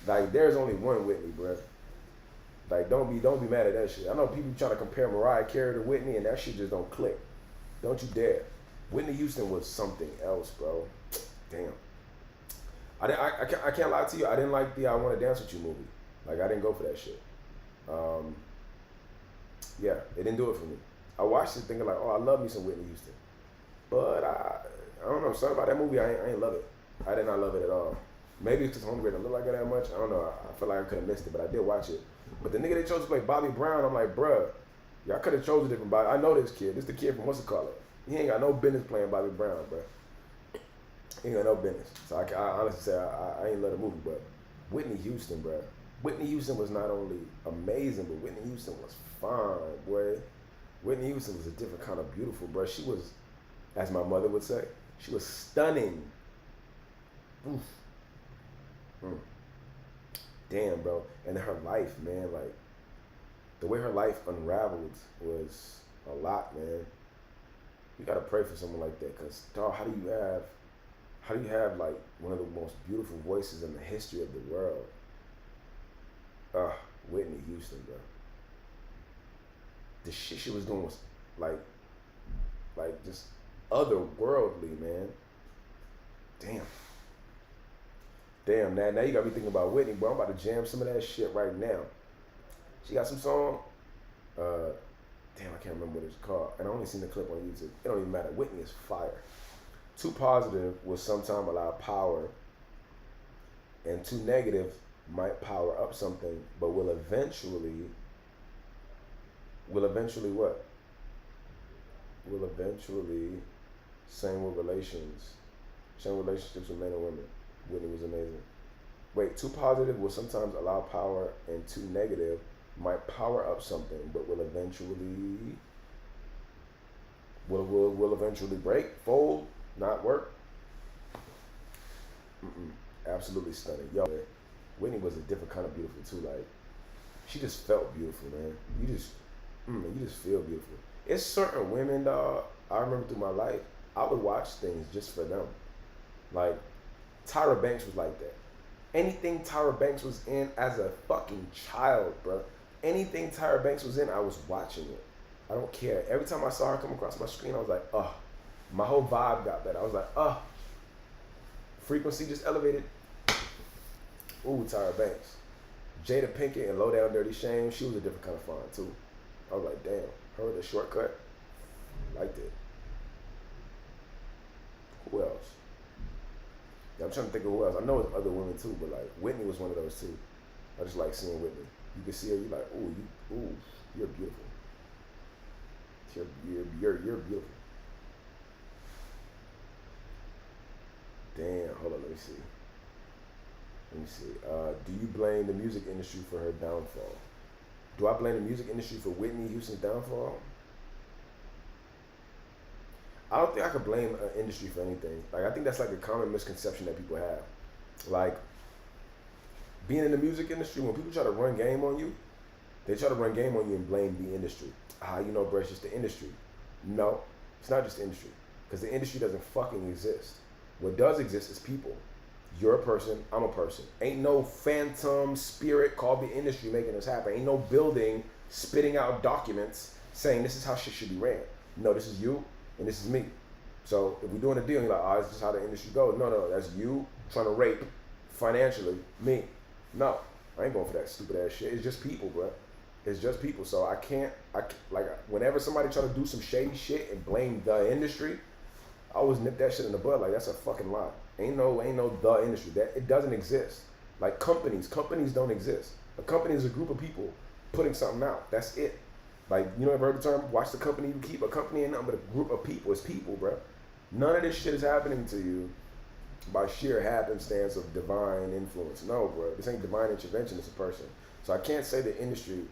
Like, there's only one Whitney, bruh. Like, don't be mad at that shit. I know people trying to compare Mariah Carey to Whitney, and that shit just don't click. Don't you dare. Whitney Houston was something else, bro. Damn. I can't lie to you. I didn't like the I Want to Dance With You movie. Like, I didn't go for that shit. Yeah, it didn't do it for me. I watched it thinking like, oh, I love me some Whitney Houston. But I don't know, something about that movie, I ain't love it. I did not love it at all. Maybe it's because Homegirl didn't look like it that much. I don't know. I feel like I could have missed it, but I did watch it. But the nigga they chose to play Bobby Brown, I'm like, bruh, y'all could have chosen a different Bobby. I know this kid. This the kid from what's it called? He ain't got no business playing Bobby Brown, bruh. He ain't got no business. So I honestly say I ain't love the movie, but Whitney Houston, bruh. Whitney Houston was not only amazing, but Whitney Houston was fine, boy. Whitney Houston was a different kind of beautiful, bro. She was, as my mother would say, she was stunning. Oof. Damn, bro. And her life, man, like, the way her life unraveled was a lot, man. You gotta pray for someone like that, because, dog, how How do you have like one of the most beautiful voices in the history of the world? Whitney Houston, bro. The shit she was doing was like, just otherworldly, man. Damn. Damn, now you got me thinking about Whitney, bro. I'm about to jam some of that shit right now. She got some song. Damn, I can't remember what it's called. And I only seen the clip on YouTube. It don't even matter. Whitney is fire. Too positive will sometimes allow power, and too negative might power up something, but will eventually what? Will eventually, same with relationships with men and women. Whitney was amazing. Wait, too positive will sometimes allow power, and too negative might power up something, but will eventually break, fold, not work. Absolutely stunning. Yo, Whitney was a different kind of beautiful too. Like, she just felt beautiful, man. You just feel beautiful. It's certain women, dog. I remember through my life, I would watch things just for them. Like, Tyra Banks was like that. Anything Tyra Banks was in as a fucking child, bro. Anything Tyra Banks was in, I was watching it. I don't care. Every time I saw her come across my screen, I was like, my whole vibe got better. I was like, frequency just elevated. Ooh, Tyra Banks. Jada Pinkett and Low Down Dirty Shame, she was a different kind of fine too. I was like, damn, her with the shortcut, liked it. Who else? Yeah, I'm trying to think of who else. I know it's other women too, but like Whitney was one of those too. I just like seeing Whitney. You can see her, you're like, you're beautiful. You're beautiful. Damn, hold on, let me see. Do you blame the music industry for her downfall? Do I blame the music industry for Whitney Houston's downfall? I don't think I could blame an industry for anything. Like, I think that's like a common misconception that people have. Like, being in the music industry, when people try to run game on you, they try to run game on you and blame the industry. Bro, it's just the industry. No, it's not just the industry. Because the industry doesn't fucking exist. What does exist is people. You're a person, I'm a person. Ain't no phantom spirit called the industry making this happen. Ain't no building spitting out documents saying this is how shit should be ran. No, this is you and this is me. So if we're doing a deal, you're like, this is how the industry goes. No, that's you trying to rape financially me. No, I ain't going for that stupid ass shit. It's just people, bro. It's just people. So I can't, whenever somebody try to do some shady shit and blame the industry, I always nip that shit in the bud. Like, that's a fucking lie. Ain't no the industry. That it doesn't exist. Like companies don't exist. A company is a group of people putting something out. That's it. Like, you know, ever heard the term, watch the company you keep? A company ain't nothing but a group of people. It's people, bro. None of this shit is happening to you by sheer happenstance of divine influence. No, bro. This ain't divine intervention. It's a person. So I can't say the industry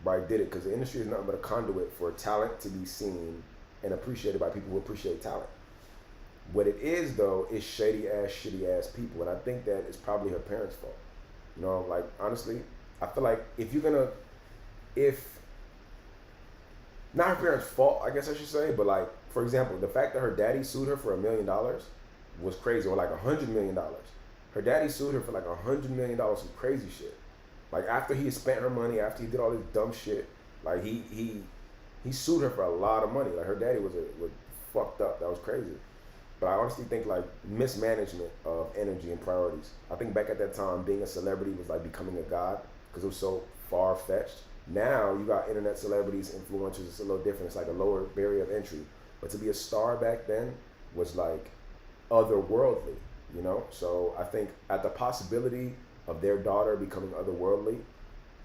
did it, because the industry is nothing but a conduit for talent to be seen and appreciated by people who appreciate talent. What it is, though, is shitty ass people. And I think that it's probably her parents' fault. You know, like, honestly, I feel like not her parents' fault, I guess I should say, but like, for example, the fact that her daddy sued her for $1 million was crazy, or like $100 million. Her daddy sued her for like $100 million, some crazy shit. Like, after he had spent her money, after he did all this dumb shit, like he sued her for a lot of money. Like, her daddy was fucked up. That was crazy. But I honestly think like mismanagement of energy and priorities. I think back at that time, being a celebrity was like becoming a god, because it was so far-fetched. Now you got internet celebrities, influencers. It's a little different. It's like a lower barrier of entry. But to be a star back then was like otherworldly, you know? So I think at the possibility of their daughter becoming otherworldly,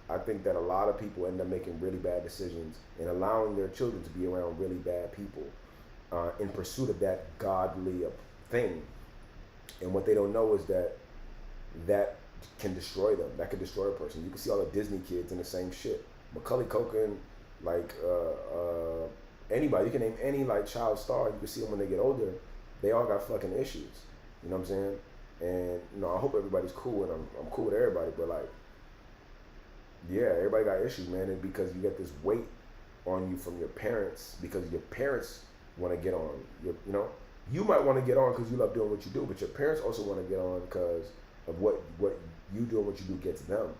I think that a lot of people end up making really bad decisions and allowing their children to be around really bad people in pursuit of that godly thing. And what they don't know is that can destroy them. That can destroy a person. You can see all the Disney kids in the same shit. Macaulay Culkin, like anybody. You can name any like child star. You can see them when they get older. They all got fucking issues. You know what I'm saying? And you know, I hope everybody's cool, and I'm cool with everybody. But like, yeah, everybody got issues, man. And because you get this weight on you from your parents, because your parents want to get on you know, You might want to get on because you love doing what you do, but your parents also want to get on because of what you do and what you do gets them.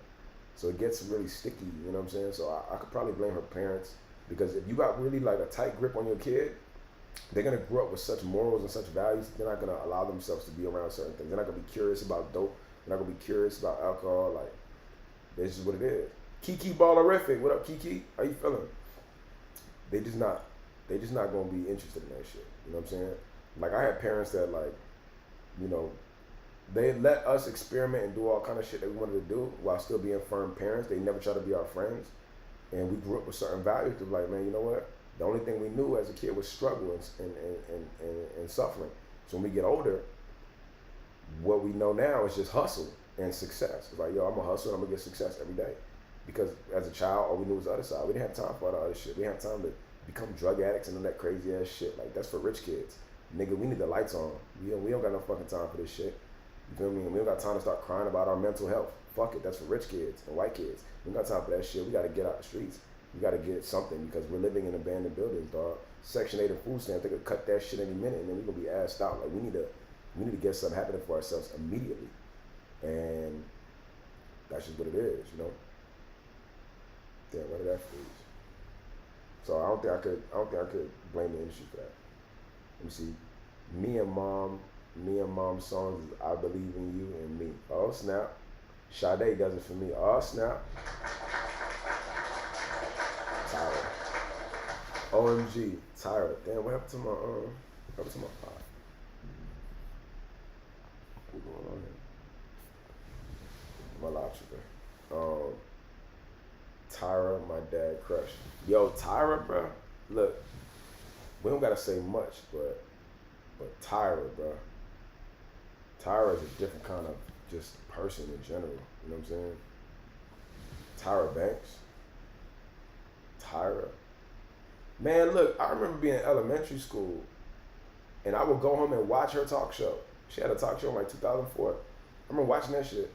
So it gets really sticky, you know what I'm saying? So I could probably blame her parents because if you got really like a tight grip on your kid, they're gonna grow up with such morals and such values. They're not gonna allow themselves to be around certain things. They're not gonna be curious about dope. They're not gonna be curious about alcohol. Like, this is what it is. Kiki Ballerific, what up, Kiki? How you feeling? They just not gonna be interested in that shit. You know what I'm saying? Like, I had parents that, like, you know, they let us experiment and do all kind of shit that we wanted to do while still being firm parents. They never try to be our friends. And we grew up with certain values of like, man, you know what? The only thing we knew as a kid was struggle and suffering. So when we get older, what we know now is just hustle and success. It's like, yo, I'm gonna hustle and I'm gonna get success every day. Because as a child, all we knew was the other side. We didn't have time for all the other shit. We didn't have time to become drug addicts and all that crazy ass shit. Like, that's for rich kids. Nigga, we need the lights on. We don't got no fucking time for this shit. You feel me? We don't got time to start crying about our mental health. Fuck it, that's for rich kids and white kids. We don't got time for that shit. We gotta get out the streets. We gotta get something because we're living in abandoned buildings, dog. Section 8 and food stamps, they could cut that shit any minute and then we're gonna be assed out. Like, we need to get something happening for ourselves immediately. And that's just what it is, you know? Damn, where did that freeze? So I don't think I could blame the industry for that. Let me see. Me and mom's songs is I Believe in You and Me. Oh snap. Sade does it for me. Oh snap. Tyra. OMG. Tyra. Damn, what happened to my pop? What's going on here? My live sugar. Tyra, my dad crush. Yo, Tyra, bro. Look, we don't gotta say much, but Tyra, bro. Tyra is a different kind of just person in general. You know what I'm saying? Tyra Banks. Tyra. Man, look, I remember being in elementary school, and I would go home and watch her talk show. She had a talk show in like 2004. I remember watching that shit.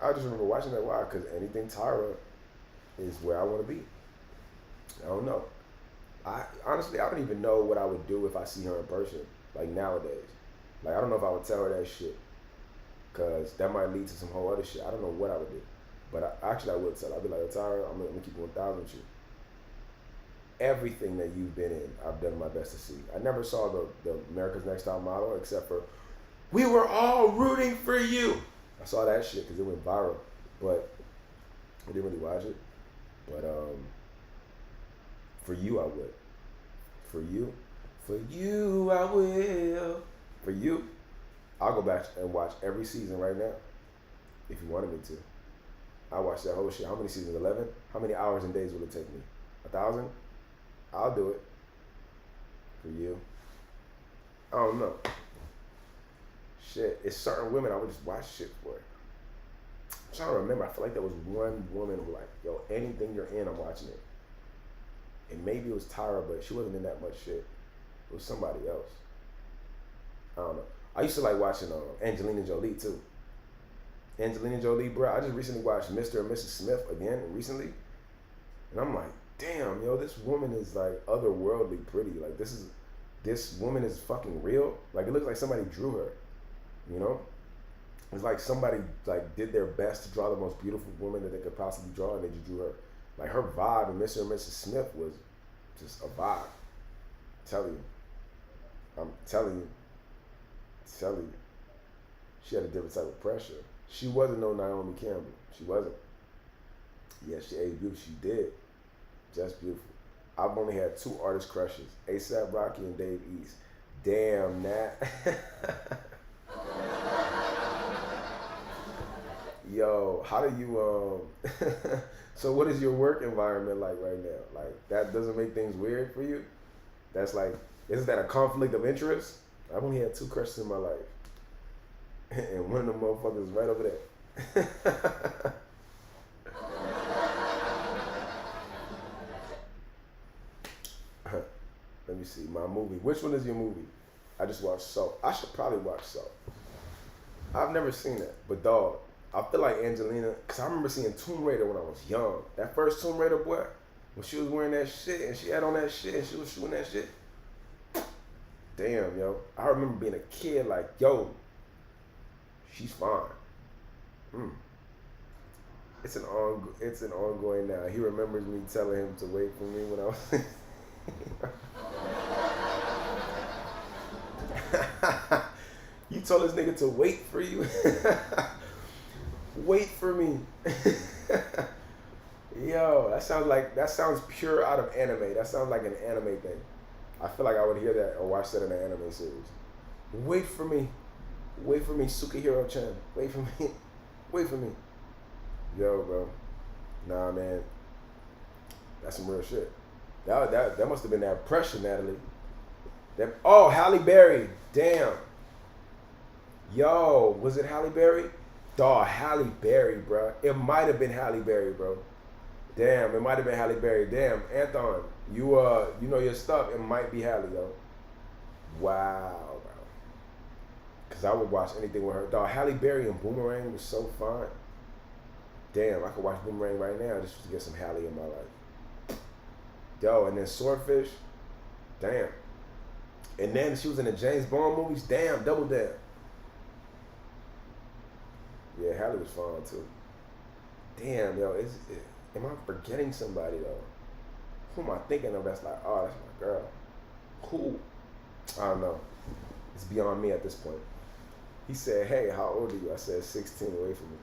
I just remember watching that. Why? Because anything Tyra is where I want to be. I don't know. Honestly, I don't even know what I would do if I see her in person, like nowadays. Like, I don't know if I would tell her that shit, because that might lead to some whole other shit. I don't know what I would do. But I would tell her. I'd be like, Tyra, I'm gonna keep you 1,000 with you. Everything that you've been in, I've done my best to see. I never saw the America's Next Top Model, except for, we were all rooting for you. I saw that shit because it went viral, but I didn't really watch it. But for you, I would. For you, I will. For you, I'll go back and watch every season right now, if you wanted me to. I'll watch that whole shit. How many seasons? 11? How many hours and days will it take me? 1,000? I'll do it. For you. I don't know. Shit, it's certain women I would just watch shit for. I'm trying to remember. I feel like there was one woman who like, yo, anything you're in, I'm watching it. And maybe it was Tyra, but she wasn't in that much shit. It was somebody else. I don't know. I used to like watching Angelina Jolie too. Angelina Jolie, bro. I just recently watched Mr. and Mrs. Smith again recently. And I'm like, damn, yo, this woman is like otherworldly pretty. Like, this woman is fucking real. Like, it looks like somebody drew her, you know? It's like somebody like did their best to draw the most beautiful woman that they could possibly draw, and they just drew her. Like, her vibe in Mr. and Mrs. Smith was just a vibe. I'm telling you. She had a different type of pressure. She wasn't no Naomi Campbell. She wasn't. Yeah, she aged beautiful. She did. Just beautiful. I've only had 2 artist crushes, A$AP Rocky and Dave East. Damn, Nat. Yo, how do you, so what is your work environment like right now? Like, that doesn't make things weird for you? That's like, isn't that a conflict of interest? I've only had 2 crushes in my life. And one of them motherfuckers is right over there. Let me see, my movie. Which one is your movie? I just watched Salt. I should probably watch Salt. I've never seen it, but dog, I feel like Angelina, because I remember seeing Tomb Raider when I was young. That first Tomb Raider, boy, when she was wearing that shit and she had on that shit and she was shooting that shit. damn, yo. I remember being a kid like, yo, she's fine. Mm. It's an ongoing now. He remembers me telling him to wait for me when I was. You told this nigga to wait for you. Wait for me. Yo, that sounds pure out of anime. That sounds like an anime thing. I feel like I would hear that or watch that in an anime series. Wait for me. Wait for me, Sukahiro-chan. Wait for me. Wait for me. Yo, bro. Nah, man. That's some real shit. That must have been that pressure, Natalie. Oh, Halle Berry. Damn. Yo, was it Halle Berry? Dawg, Halle Berry, bro. It might have been Halle Berry, bro. Damn, it might have been Halle Berry. Damn, Anton, you know your stuff. It might be Halle, though. Wow, bro. Cause I would watch anything with her. Dawg, Halle Berry and Boomerang was so fun. Damn, I could watch Boomerang right now just to get some Halle in my life. Yo, and then Swordfish. Damn. And then she was in the James Bond movies. Damn, double damn. Yeah, Halle was fun too. Damn, yo, am I forgetting somebody though? Who am I thinking of that's like, oh, that's my girl? Who? I don't know. It's beyond me at this point. He said, hey, how old are you? I said, 16, away from me.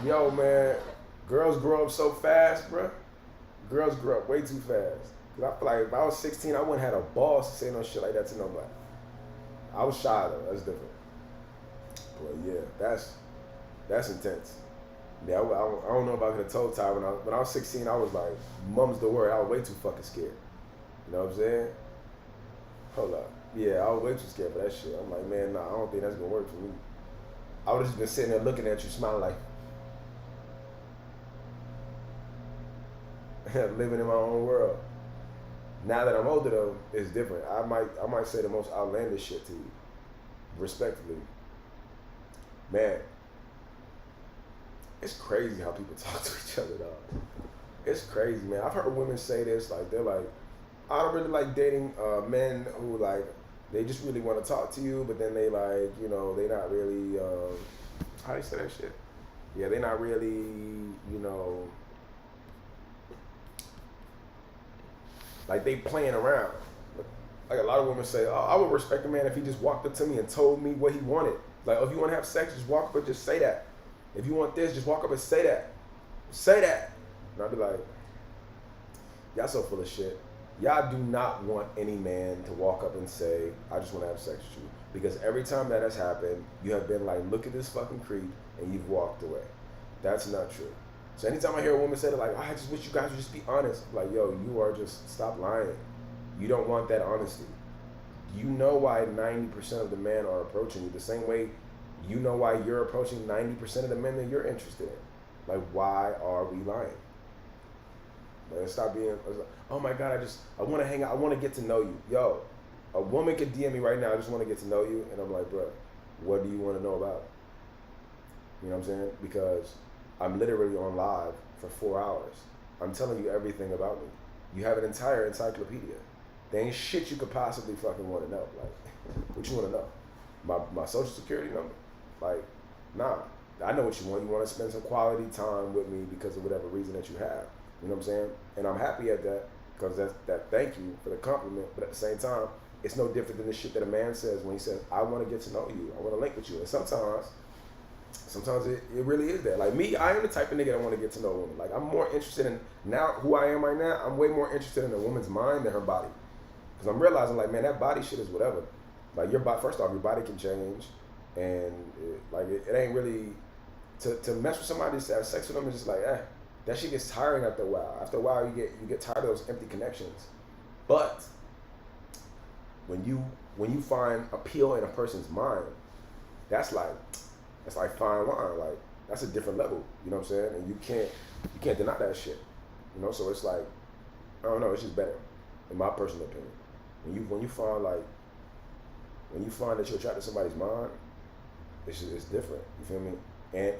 Yo, man, girls grow up so fast, bruh. Girls grow up way too fast. Cause I feel like if I was 16, I wouldn't have a boss to say no shit like that to nobody. I was shy though, that's different. But yeah, that's intense. Yeah, I don't know if I could have told Ty when I was 16, I was like, mum's the word. I was way too fucking scared. You know what I'm saying? Hold up. Yeah, I was way too scared for that shit. I'm like, man, nah, I don't think that's gonna work for me. I would have just been sitting there looking at you, smiling like, living in my own world. Now that I'm older though, it's different. I might say the most outlandish shit to you, respectfully. Man, it's crazy how people talk to each other, dog. It's crazy, man. I've heard women say this, like they're like, I don't really like dating men who like they just really want to talk to you, but then they like, you know, they not really how do you say that shit? Yeah, they not really, you know, like they playing around. Like a lot of women say, oh, I would respect a man if he just walked up to me and told me what he wanted. Like, if you want to have sex, just walk up and just say that. If you want this, just walk up and say that. Say that. And I'll be like, y'all so full of shit. Y'all do not want any man to walk up and say, I just want to have sex with you. Because every time that has happened, you have been like, look at this fucking creep, and you've walked away. That's not true. So anytime I hear a woman say that, like, I just wish you guys would just be honest. Like, yo, you are just, stop lying. You don't want that honesty. You know why 90% of the men are approaching you the same way you know why you're approaching 90% of the men that you're interested in. Like, why are we lying? Like, stop being, like, oh my God, I want to hang out. I want to get to know you. Yo, a woman could DM me right now. I just want to get to know you. And I'm like, bro, what do you want to know about? You know what I'm saying? Because I'm literally on live for 4 hours. I'm telling you everything about me. You have an entire encyclopedia. There ain't shit you could possibly fucking want to know. Like, what you want to know? My social security number? Like, nah. I know what you want. You want to spend some quality time with me because of whatever reason that you have. You know what I'm saying? And I'm happy at that because that thank you for the compliment. But at the same time, it's no different than the shit that a man says when he says, I want to get to know you. I want to link with you. And sometimes it really is that. Like me, I am the type of nigga that want to get to know a woman. Like, I'm more interested in, now who I am right now, I'm way more interested in a woman's mind than her body. Because I'm realizing, like, man, that body shit is whatever. Like, your body, first off, your body can change. And, it ain't really, to mess with somebody, to have sex with them, is just like, that shit gets tiring after a while. After a while, you get tired of those empty connections. But when you find appeal in a person's mind, that's like fine wine. Like, that's a different level. You know what I'm saying? And you can't deny that shit. You know, so it's like, I don't know, it's just better, in my personal opinion. When you find that you're attracted to somebody's mind, it's different. You feel me? And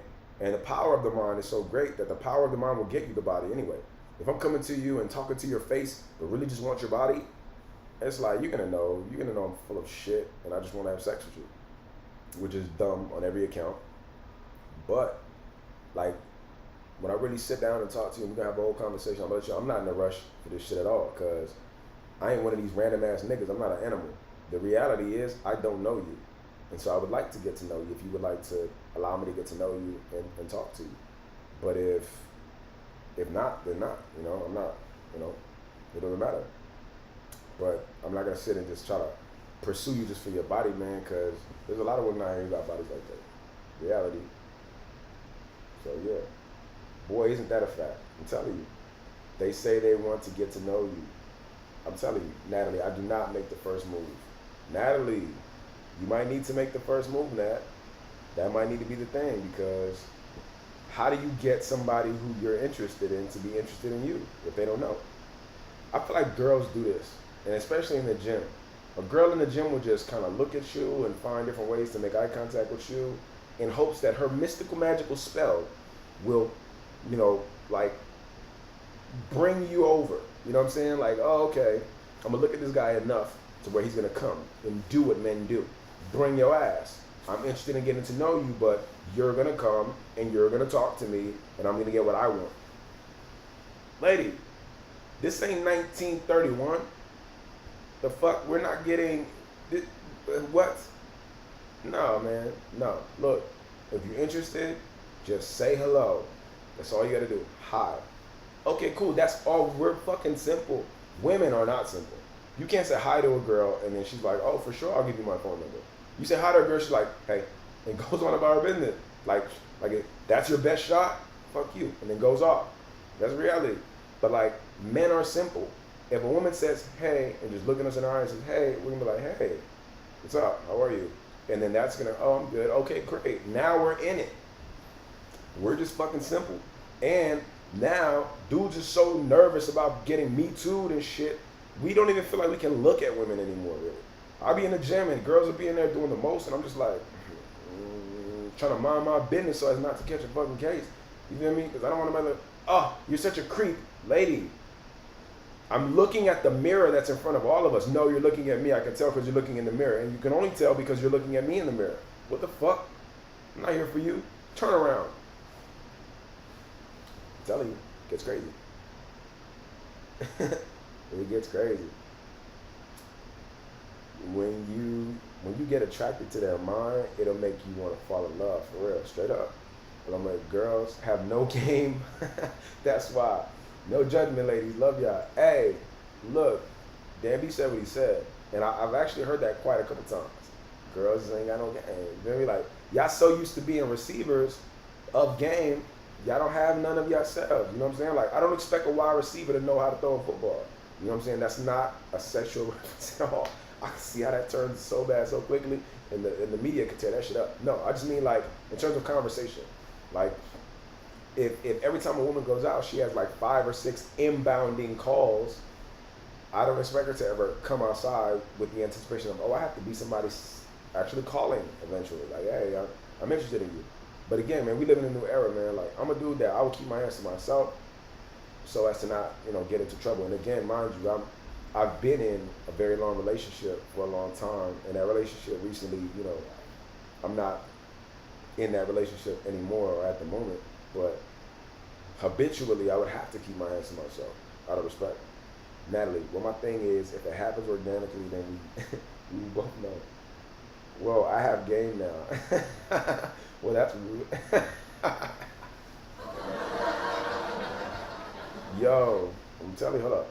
the power of the mind is so great that the power of the mind will get you the body anyway. If I'm coming to you and talking to your face, but really just want your body, it's like you're gonna know I'm full of shit and I just want to have sex with you, which is dumb on every account. But like when I really sit down and talk to you, and we're gonna have a whole conversation. I'm gonna let you. I'm not in a rush for this shit at all, cause I ain't one of these random ass niggas. I'm not an animal. The reality is I don't know you, and so I would like to get to know you. If you would like to allow me to get to know you and talk to you, but if not, then not. You know, I'm not. You know, it doesn't matter. But I'm not gonna sit and just try to pursue you just for your body, man, because there's a lot of women out here who got bodies like that. Reality. So yeah, boy, isn't that a fact? I'm telling you. They say they want to get to know you. I'm telling you, Natalie, I do not make the first move. Natalie, you might need to make the first move, Nat. That might need to be the thing, because how do you get somebody who you're interested in to be interested in you if they don't know? I feel like girls do this, and especially in the gym. A girl in the gym will just kind of look at you and find different ways to make eye contact with you in hopes that her mystical, magical spell will, you know, like bring you over. You know what I'm saying? Like, oh, okay, I'm gonna look at this guy enough to where he's gonna come and do what men do. Bring your ass. I'm interested in getting to know you, but you're gonna come and you're gonna talk to me and I'm gonna get what I want. Lady, this ain't 1931. The fuck? We're not getting this, what? No, man. No. Look, if you're interested, just say hello. That's all you gotta do. Hi. Okay, cool. That's all. We're fucking simple. Women are not simple. You can't say hi to a girl and then she's like, oh, for sure, I'll give you my phone number. You say hi to a girl, she's like, hey, and goes on about her business. Like that's your best shot? Fuck you. And then goes off. That's reality. But like, men are simple. If a woman says, hey, and just looking us in the eye and says, hey, we're gonna be like, hey, what's up? How are you? And then that's gonna, oh, I'm good. Okay, great. Now we're in it. We're just fucking simple. And now, dudes are so nervous about getting Me Too'd and shit, we don't even feel like we can look at women anymore, really. I'll be in the gym and girls will be in there doing the most, and I'm just like, trying to mind my business so as not to catch a fucking case. You feel me? Because I don't want to be like, oh, you're such a creep. Lady, I'm looking at the mirror that's in front of all of us. No, you're looking at me. I can tell because you're looking in the mirror. And you can only tell because you're looking at me in the mirror. What the fuck? I'm not here for you. Turn around. I'm telling you, it gets crazy. It gets crazy. When you get attracted to their mind, it'll make you want to fall in love, for real, straight up. But I'm like, girls have no game. That's why. No judgment, ladies. Love y'all. Hey, look, Dan B said what he said. And I've actually heard that quite a couple times. Girls ain't got no game. You know what I mean? Like, y'all so used to being receivers of game, y'all don't have none of yourselves. You know what I'm saying? Like, I don't expect a wide receiver to know how to throw a football. You know what I'm saying? That's not a sexual reference at all. I can see how that turns so bad so quickly, and the media can tear that shit up. No, I just mean like in terms of conversation. Like if every time a woman goes out, she has like 5 or 6 inbounding calls, I don't expect her to ever come outside with the anticipation of, oh, I have to be somebody actually calling eventually. Like, hey, I'm interested in you. But again, man, we live in a new era, man. Like, I'm a dude that I will keep my hands to myself so as to not, get into trouble. And again, mind you, I've been in a very long relationship for a long time, and that relationship recently, I'm not in that relationship anymore or at the moment, but habitually I would have to keep my hands to myself out of respect. Natalie, well, my thing is, if it happens organically, then we both know. Well, I have game now. Well, that's rude. Yo, I'm telling you, hold up.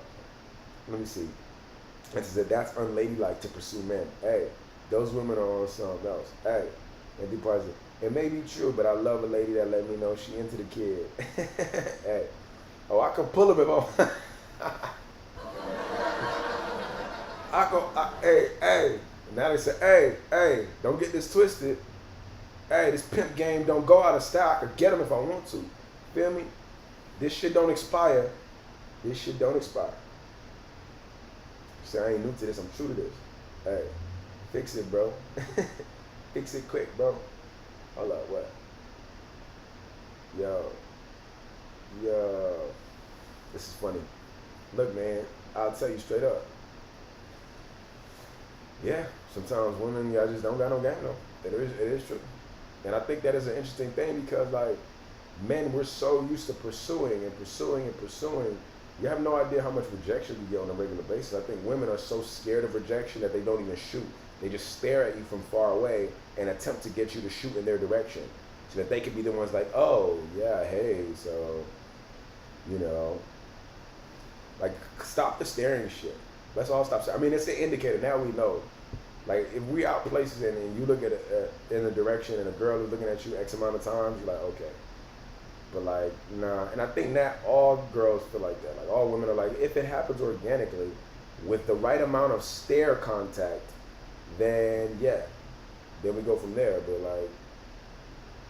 Let me see. And she said, that's unladylike to pursue men. Hey, those women are on something else. Hey, and deposit. It may be true, but I love a lady that let me know she into the kid. Hey. Oh, I can pull him if hey. Now they say, hey, don't get this twisted. Hey, this pimp game don't go out of style. I could get him if I want to. Feel me? This shit don't expire. This shit don't expire. See, I ain't new to this. I'm true to this. Hey, fix it, bro. Fix it quick, bro. Hold up, what? Yo. This is funny. Look, man, I'll tell you straight up. Yeah, sometimes women, y'all just don't got no game though. It is true. And I think that is an interesting thing because like men, we're so used to pursuing and pursuing and pursuing. You have no idea how much rejection we get on a regular basis. I think women are so scared of rejection that they don't even shoot. They just stare at you from far away and attempt to get you to shoot in their direction so that they could be the ones like, oh, yeah, hey, so, you know, like, stop the staring shit. Let's all stop staring. I mean, it's the indicator. Now we know. Like, if we out places and you look at it in a direction and a girl is looking at you X amount of times, you're like, okay. But like, nah. And I think not all girls feel like that. Like, all women are like, if it happens organically with the right amount of stare contact, then yeah, then we go from there. But like,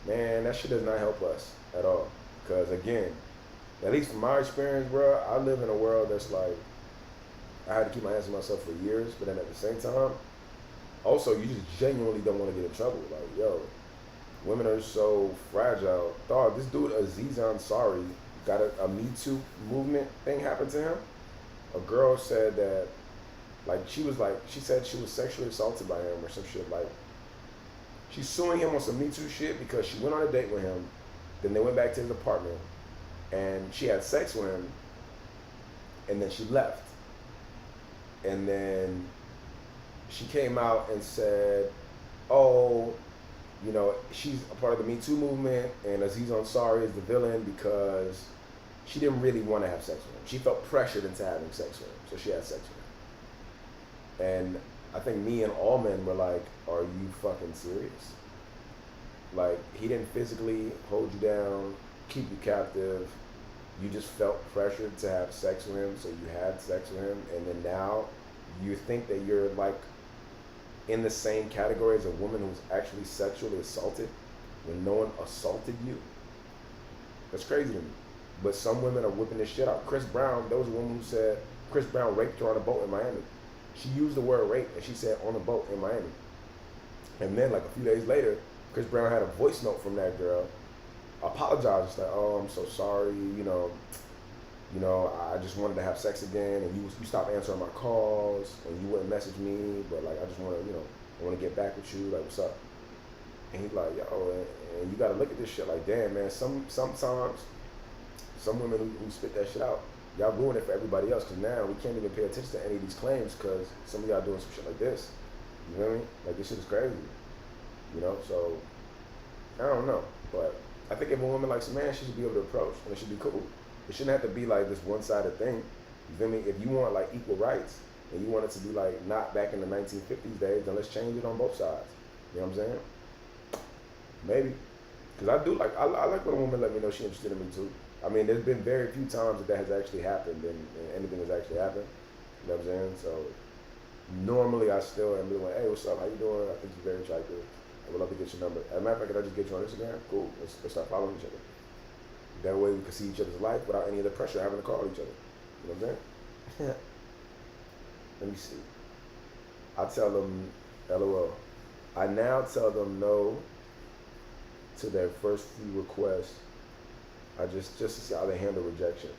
man, that shit does not help us at all. Because again, at least from my experience, bro, I live in a world that's like, I had to keep my hands to myself for years, but then at the same time, also, you just genuinely don't want to get in trouble. Like, yo, women are so fragile. Dog, this dude Aziz Ansari got a Me Too movement thing happen to him. A girl said that, she said she was sexually assaulted by him or some shit. Like, she's suing him on some Me Too shit because she went on a date with him, then they went back to his apartment, and she had sex with him, and then she left. And then she came out and said, oh, you know, she's a part of the Me Too movement, and Aziz Ansari is the villain because she didn't really want to have sex with him. She felt pressured into having sex with him, so she had sex with him. And I think me and all men were like, are you fucking serious? Like, he didn't physically hold you down, keep you captive. You just felt pressured to have sex with him, so you had sex with him, and then now you think that you're like in the same category as a woman who's actually sexually assaulted when no one assaulted you? That's crazy to me. But some women are whipping this shit out. Chris Brown, there was a woman who said Chris Brown raped her on a boat in Miami. She used the word rape, and she said on a boat in Miami. And then, like a few days later, Chris Brown had a voice note from that girl, apologized, just like, oh, I'm so sorry, I just wanted to have sex again, and you stopped answering my calls, and you wouldn't message me, but like, I just want to, I want to get back with you, like, what's up? And he's like, yo, and you got to look at this shit like, damn, man, sometimes, some women who spit that shit out, y'all ruin it for everybody else, because now we can't even pay attention to any of these claims, because some of y'all doing some shit like this, you know what I mean? Like, this shit is crazy, so, I don't know, but I think if a woman likes a man, she should be able to approach, and it should be cool. It shouldn't have to be like this one-sided thing. You feel me? If you want like equal rights and you want it to be like not back in the 1950s days, then let's change it on both sides. You know what I'm saying? Maybe. Because I like when a woman let me know she's interested in me too. I mean, there's been very few times that has actually happened and anything has actually happened. You know what I'm saying? So normally I still am like, hey, what's up? How you doing? I think you're very attractive. I would love to get your number. As a matter of fact, can I just get you on Instagram? Cool. Let's start following each other. That way we can see each other's life without any of the pressure of having to call each other. You know what I'm saying? Let me see. I tell them, LOL. I now tell them no to their first few requests. I just to see how they handle rejection.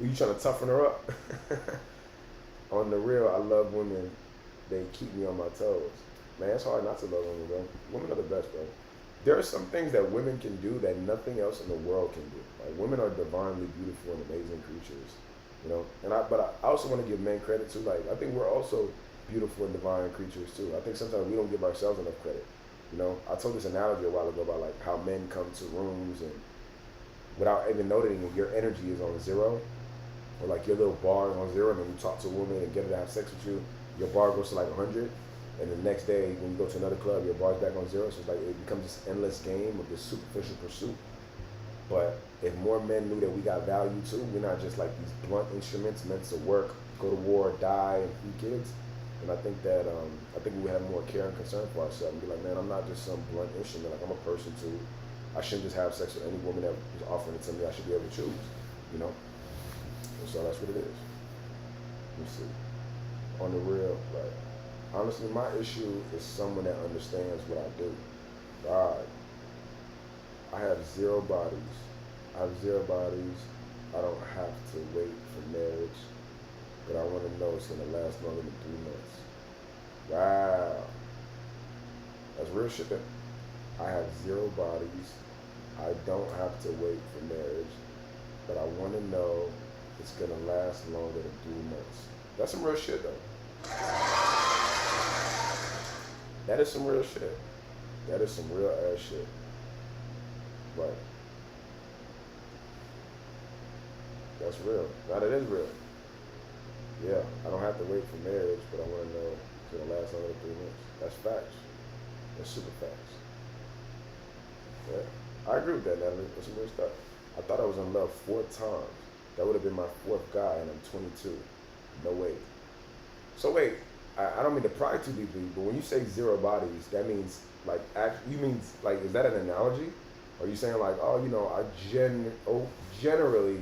You trying to toughen her up? On the real, I love women. They keep me on my toes. Man, it's hard not to love women, bro. Women are the best, bro. There are some things that women can do that nothing else in the world can do. Like, women are divinely beautiful and amazing creatures, But I also want to give men credit too. Like, I think we're also beautiful and divine creatures too. I think sometimes we don't give ourselves enough credit. I told this analogy a while ago about like how men come to rooms and without even noticing your energy is on zero, or like your little bar is on zero, and then you talk to a woman and get her to have sex with you, your bar goes to like 100. And the next day, when you go to another club, your bar's back on zero. So it's like it becomes this endless game of this superficial pursuit. But if more men knew that we got value too, we're not just like these blunt instruments meant to work, go to war, die, and feed kids. And I think that we would have more care and concern for ourselves. And be like, man, I'm not just some blunt instrument. Like, I'm a person too. I shouldn't just have sex with any woman that is offering it to me. I should be able to choose. And so that's what it is. Let me see. On the real, like. Honestly, my issue is someone that understands what I do. God, I have zero bodies. I don't have to wait for marriage, but I want to know it's gonna last longer than 3 months. Wow, that's real shit. I have zero bodies. I don't have to wait for marriage, but I want to know it's gonna last longer than 3 months. That's some real shit though. That is some real shit. That is some real ass shit. But that's real. Now that is real. Yeah, I don't have to wait for marriage, but I want to know it's gonna last longer than 3 months. That's facts. That's super facts. Yeah, I agree with that, Natalie. That's some real stuff. I thought I was in love 4 times. That would have been my fourth guy, and I'm 22. No way. So wait, I don't mean to pry too deeply, but when you say zero bodies, that means like you mean like is that an analogy? Or are you saying like, oh, generally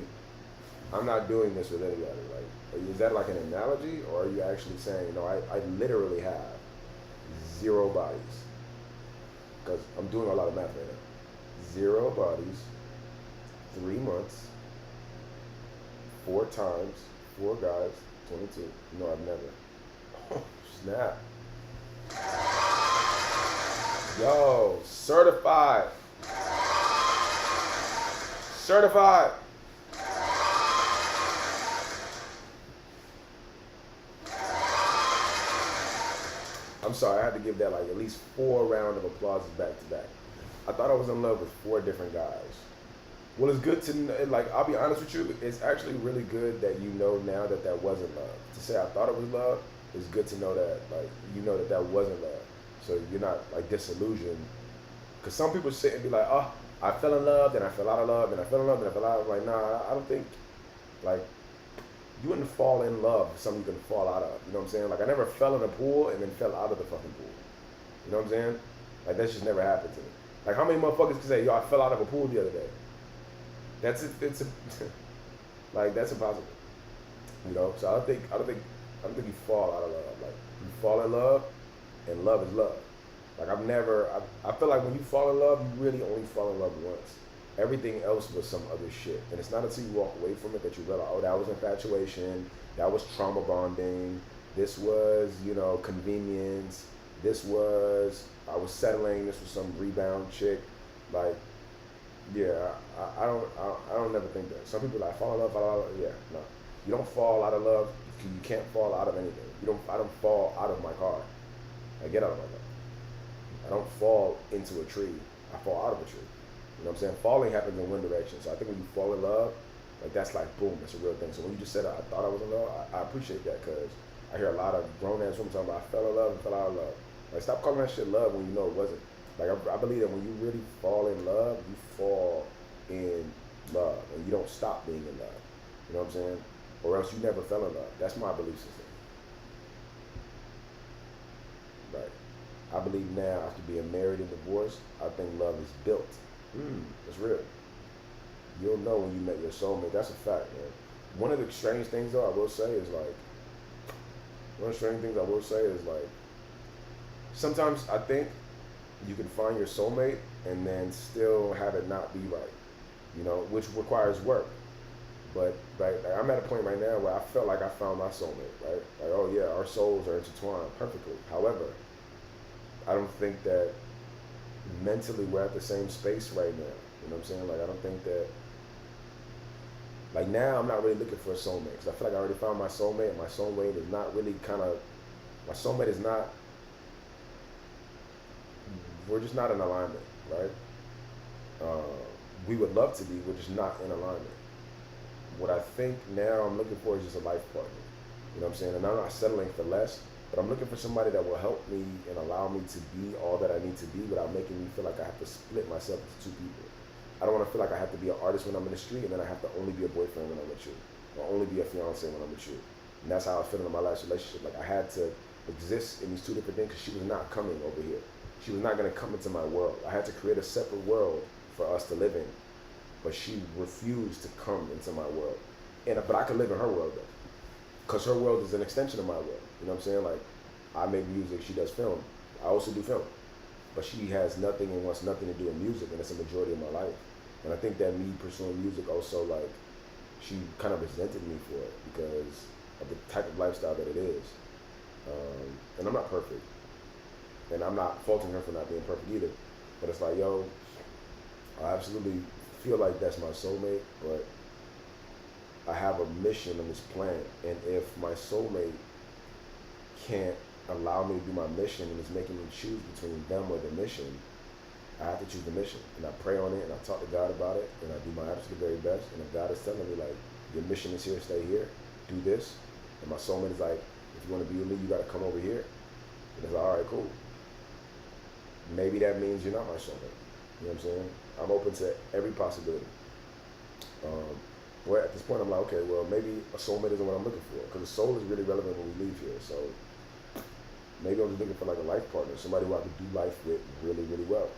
I'm not doing this with anybody? Like, is that like an analogy, or are you actually saying no? I literally have zero bodies because I'm doing a lot of math right now. Zero bodies, 3 months, 4 times, 4 guys, 22. No, I've never. Oh, snap. Yo, certified. Certified. I'm sorry, I had to give that like at least 4 rounds of applause back to back. I thought I was in love with 4 different guys. Well, it's good to know, like, I'll be honest with you, it's actually really good that you know now that that wasn't love. To say I thought it was love, it's good to know that, like, you know that that wasn't love. So you're not, like, disillusioned. Because some people sit and be like, oh, I fell in love, then I fell out of love, then I fell in love, then I fell out of love. Like, nah, I don't think, like, you wouldn't fall in love with something you can fall out of. You know what I'm saying? Like, I never fell in a pool and then fell out of the fucking pool. You know what I'm saying? Like, that's just never happened to me. Like, how many motherfuckers can say, yo, I fell out of a pool the other day? That's it. It's a, like that's impossible, you know. So I don't think you fall out of love. Like you fall in love, and love is love. Like I feel like when you fall in love, you really only fall in love once. Everything else was some other shit, and it's not until you walk away from it that you realize, oh, that was infatuation, that was trauma bonding, this was convenience, this was I was settling, this was some rebound chick, like. Yeah, I don't never think that. Some people like fall in love, fall out of love. Yeah, no. You don't fall out of love. You can't fall out of anything. I don't fall out of my car. I get out of my car. I don't fall into a tree. I fall out of a tree. You know what I'm saying? Falling happens in one direction. So I think when you fall in love, like that's like boom, that's a real thing. So when you just said I thought I was in love, I appreciate that because I hear a lot of grown ass women talking about I fell in love and fell out of love. Like stop calling that shit love when you know it wasn't. Like I believe that when you really fall in love, you fall in love, and you don't stop being in love. You know what I'm saying? Or else you never fell in love. That's my belief system. Right. I believe now, after being married and divorced, I think love is built. It's real. You'll know when you met your soulmate. That's a fact, man. One of the strange things, though, I will say is like, sometimes I think you can find your soulmate and then still have it not be right, which requires work. But like I'm at a point right now where I felt like I found my soulmate, right? Like, oh yeah, our souls are intertwined perfectly. However, I don't think that mentally we're at the same space right now. You know what I'm saying? Like I don't think that, like now I'm not really looking for a soulmate because I feel like I already found my soulmate, and my soulmate is not really my soulmate is not, we're just not in alignment, right? We would love to be, we're just not in alignment. What I think now I'm looking for is just a life partner. You know what I'm saying? And I'm not settling for less, but I'm looking for somebody that will help me and allow me to be all that I need to be without making me feel like I have to split myself into 2 people. I don't want to feel like I have to be an artist when I'm in the street and then I have to only be a boyfriend when I'm with you, or only be a fiance when I'm with you. And that's how I was feeling in my last relationship. Like I had to exist in these 2 different things because she was not coming over here. She was not going to come into my world. I had to create a separate world for us to live in. But she refused to come into my world. But I could live in her world though. Because her world is an extension of my world. You know what I'm saying? Like, I make music, she does film. I also do film. But she has nothing and wants nothing to do with music, and it's a majority of my life. And I think that me pursuing music also, like, she kind of resented me for it because of the type of lifestyle that it is. And I'm not perfect, and I'm not faulting her for not being perfect either. But it's like, yo, I absolutely feel like that's my soulmate, but I have a mission on this planet, and if my soulmate can't allow me to do my mission and is making me choose between them or the mission, I have to choose the mission. And I pray on it, and I talk to God about it, and I do my absolute very best. And if God is telling me, like, your mission is here, stay here, do this, and my soulmate is like, if you want to be with me, you got to come over here. And it's like, all right, cool. Maybe that means you're not my soulmate. You know what I'm saying? I'm open to every possibility. Well, at this point, I'm like, okay, well, maybe a soulmate isn't what I'm looking for, because the soul is really relevant when we leave here. So maybe I'm just looking for like a life partner, somebody who I can do life with really, really well.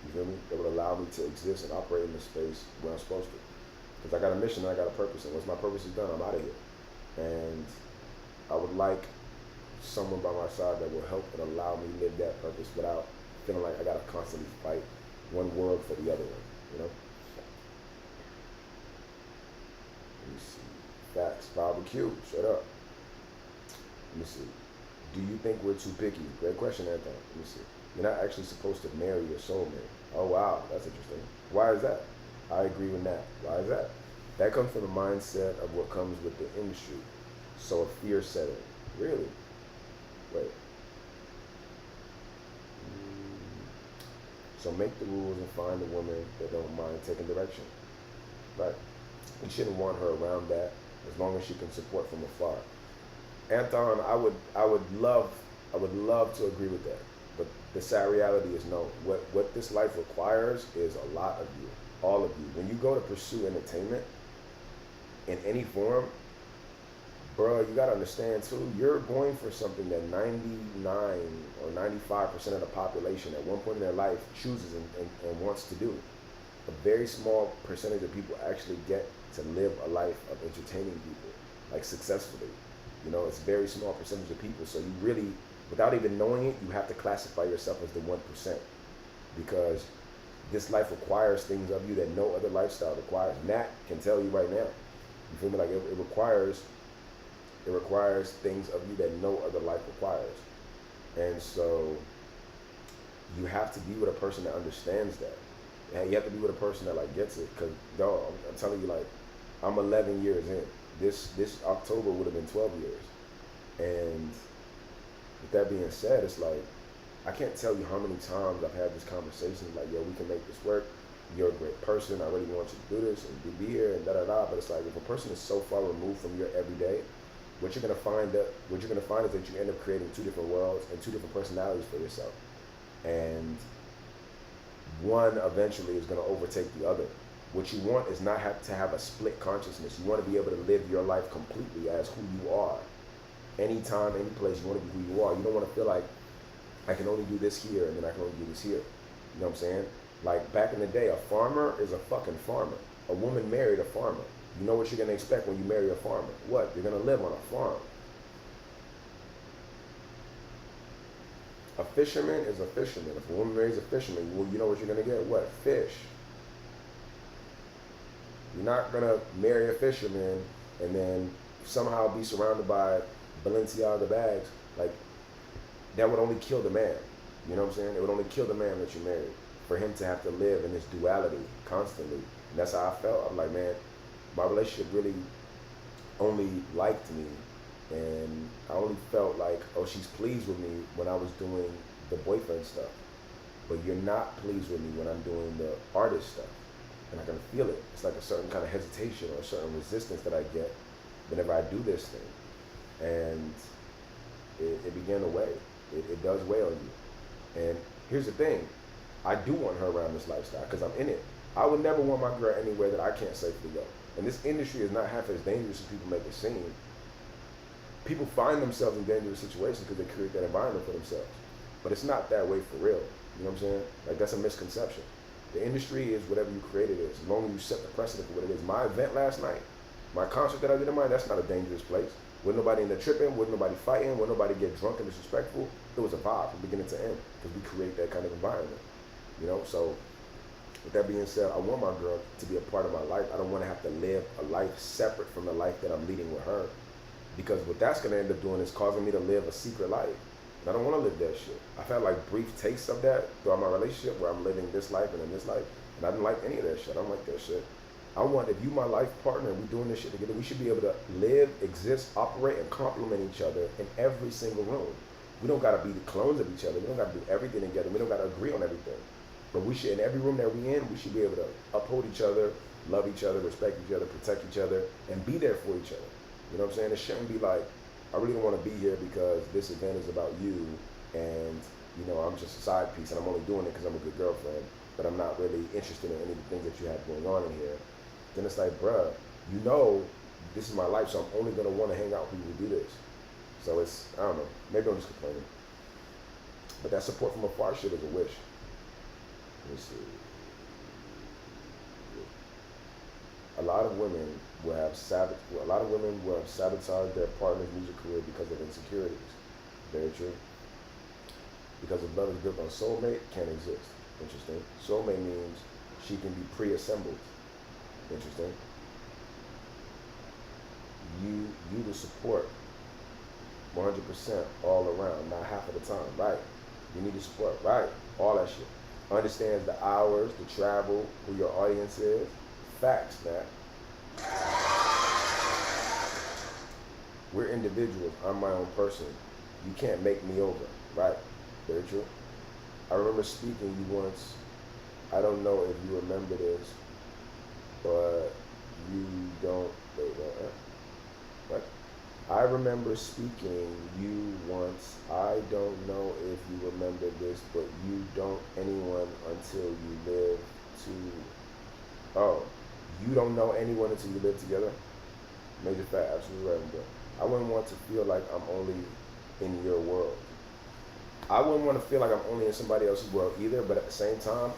You feel me? That would allow me to exist and operate in the space where I'm supposed to. Because I got a mission and I got a purpose, and once my purpose is done, I'm out of here. And I would like someone by my side that will help and allow me live that purpose without feeling like I gotta constantly fight one world for the other one, you know? Let me see. Facts. Barbecue. Shut up. Let me see. Do you think we're too picky? Great question, Anton. Let me see. You're not actually supposed to marry your soulmate. Oh, wow. That's interesting. Why is that? I agree with that. Why is that? That comes from the mindset of what comes with the industry. So a fear setting. Really? Wait. So make the rules and find a woman that don't mind taking direction. Right. You shouldn't want her around that as long as she can support from afar. Anton, I would love to agree with that. But the sad reality is no. What this life requires is a lot of you, all of you. When you go to pursue entertainment in any form, bro, you gotta understand too, you're going for something that 99 or 95% of the population at one point in their life chooses and wants to do. A very small percentage of people actually get to live a life of entertaining people, like successfully. You know, it's a very small percentage of people. So you really, without even knowing it, you have to classify yourself as the 1%, because this life requires things of you that no other lifestyle requires. Nat can tell you right now. You feel me? Like it requires things of you that no other life requires. And so you have to be with a person that understands that. And you have to be with a person that like gets it. Cause dog, I'm telling you, like, I'm 11 years in. This October would have been 12 years. And with that being said, it's like, I can't tell you how many times I've had this conversation, like, yo, we can make this work. You're a great person. I really want you to do this and be here and da-da-da. But it's like, if a person is so far removed from your everyday, what you're gonna find is that you end up creating two different worlds and two different personalities for yourself. And one eventually is gonna overtake the other. What you want is not to have a split consciousness. You want to be able to live your life completely as who you are. Anytime, any place, you want to be who you are. You don't want to feel like, I can only do this here and then I can only do this here. You know what I'm saying? Like back in the day, a farmer is a fucking farmer. A woman married a farmer. You know what you're going to expect when you marry a farmer? What? You're going to live on a farm. A fisherman is a fisherman. If a woman marries a fisherman, well, you know what you're going to get? What? Fish. You're not going to marry a fisherman and then somehow be surrounded by Balenciaga bags. Like, that would only kill the man. You know what I'm saying? It would only kill the man that you married, for him to have to live in this duality constantly. And that's how I felt. I'm like, man, my relationship really only liked me, and I only felt like, oh, she's pleased with me when I was doing the boyfriend stuff. But you're not pleased with me when I'm doing the artist stuff. And I can feel it. It's like a certain kind of hesitation or a certain resistance that I get whenever I do this thing. And it began to weigh. It does weigh on you. And here's the thing. I do want her around this lifestyle because I'm in it. I would never want my girl anywhere that I can't safely go. And this industry is not half as dangerous as people make it seem. People find themselves in dangerous situations because they create that environment for themselves. But it's not that way for real. You know what I'm saying? Like, that's a misconception. The industry is whatever you create it is, as long as you set the precedent for what it is. My event last night, my concert that I did in mine, that's not a dangerous place. Wasn't nobody in there tripping, wasn't nobody fighting, wasn't nobody get drunk and disrespectful. It was a vibe from beginning to end because we create that kind of environment. You know, so With that being said, I want my girl to be a part of my life. I don't want to have to live a life separate from the life that I'm leading with her. Because what that's going to end up doing is causing me to live a secret life. And I don't want to live that shit. I've had like brief tastes of that throughout my relationship where I'm living this life and then this life. And I didn't like any of that shit. I don't like that shit. I want, if you my life partner and we're doing this shit together, we should be able to live, exist, operate, and complement each other in every single room. We don't got to be the clones of each other. We don't got to do everything together. We don't got to agree on everything. But we should, in every room that we in, we should be able to uphold each other, love each other, respect each other, protect each other, and be there for each other. You know what I'm saying? It shouldn't be like, I really don't want to be here because this event is about you and, you know, I'm just a side piece and I'm only doing it because I'm a good girlfriend, but I'm not really interested in any of the things that you have going on in here. Then it's like, bruh, you know, this is my life, so I'm only going to want to hang out with people who do this. So it's, I don't know, maybe I'm just complaining. But that support from afar shit is a wish. Let me see. A lot of women will have sabotaged their partner's music career because of insecurities. Very true. Because if love is built on soulmate, can't exist. Interesting. Soulmate means she can be pre-assembled. Interesting. You the support 100% all around, not half of the time. Right. You need the support. Right. All that shit. Understands the hours, the travel, who your audience is. Facts, man. We're individuals. I'm my own person. You can't make me over. Right. Very true. I remember speaking you once. I don't know if you remember this, but you don't. Wait, what? I remember speaking you once. I don't know if you remember this, but you don't anyone until you live to. Oh, you don't know anyone until you live together? Major fact, absolutely right, bro. I wouldn't want to feel like I'm only in your world. I wouldn't want to feel like I'm only in somebody else's world either, but at the same time,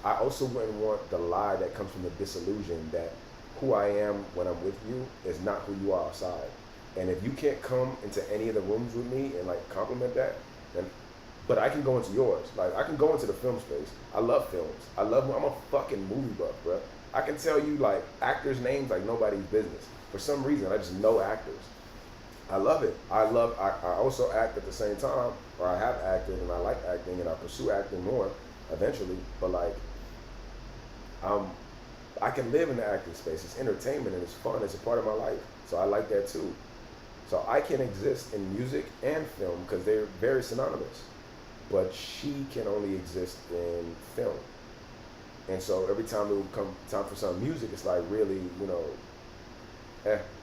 I also wouldn't want the lie that comes from the disillusion that who I am when I'm with you is not who you are outside. And if you can't come into any of the rooms with me and like compliment that, then, but I can go into yours. Like I can go into the film space. I love films. I'm a fucking movie buff, bro. I can tell you like actors' names like nobody's business. For some reason, I just know actors. I love it. I also act at the same time, or I have acted and I like acting and I pursue acting more eventually, but like, I can live in the acting space. It's entertainment and it's fun. It's a part of my life. So I like that too. So I can exist in music and film because they're very synonymous, but she can only exist in film. And so every time it would come time for some music, it's like really, you know,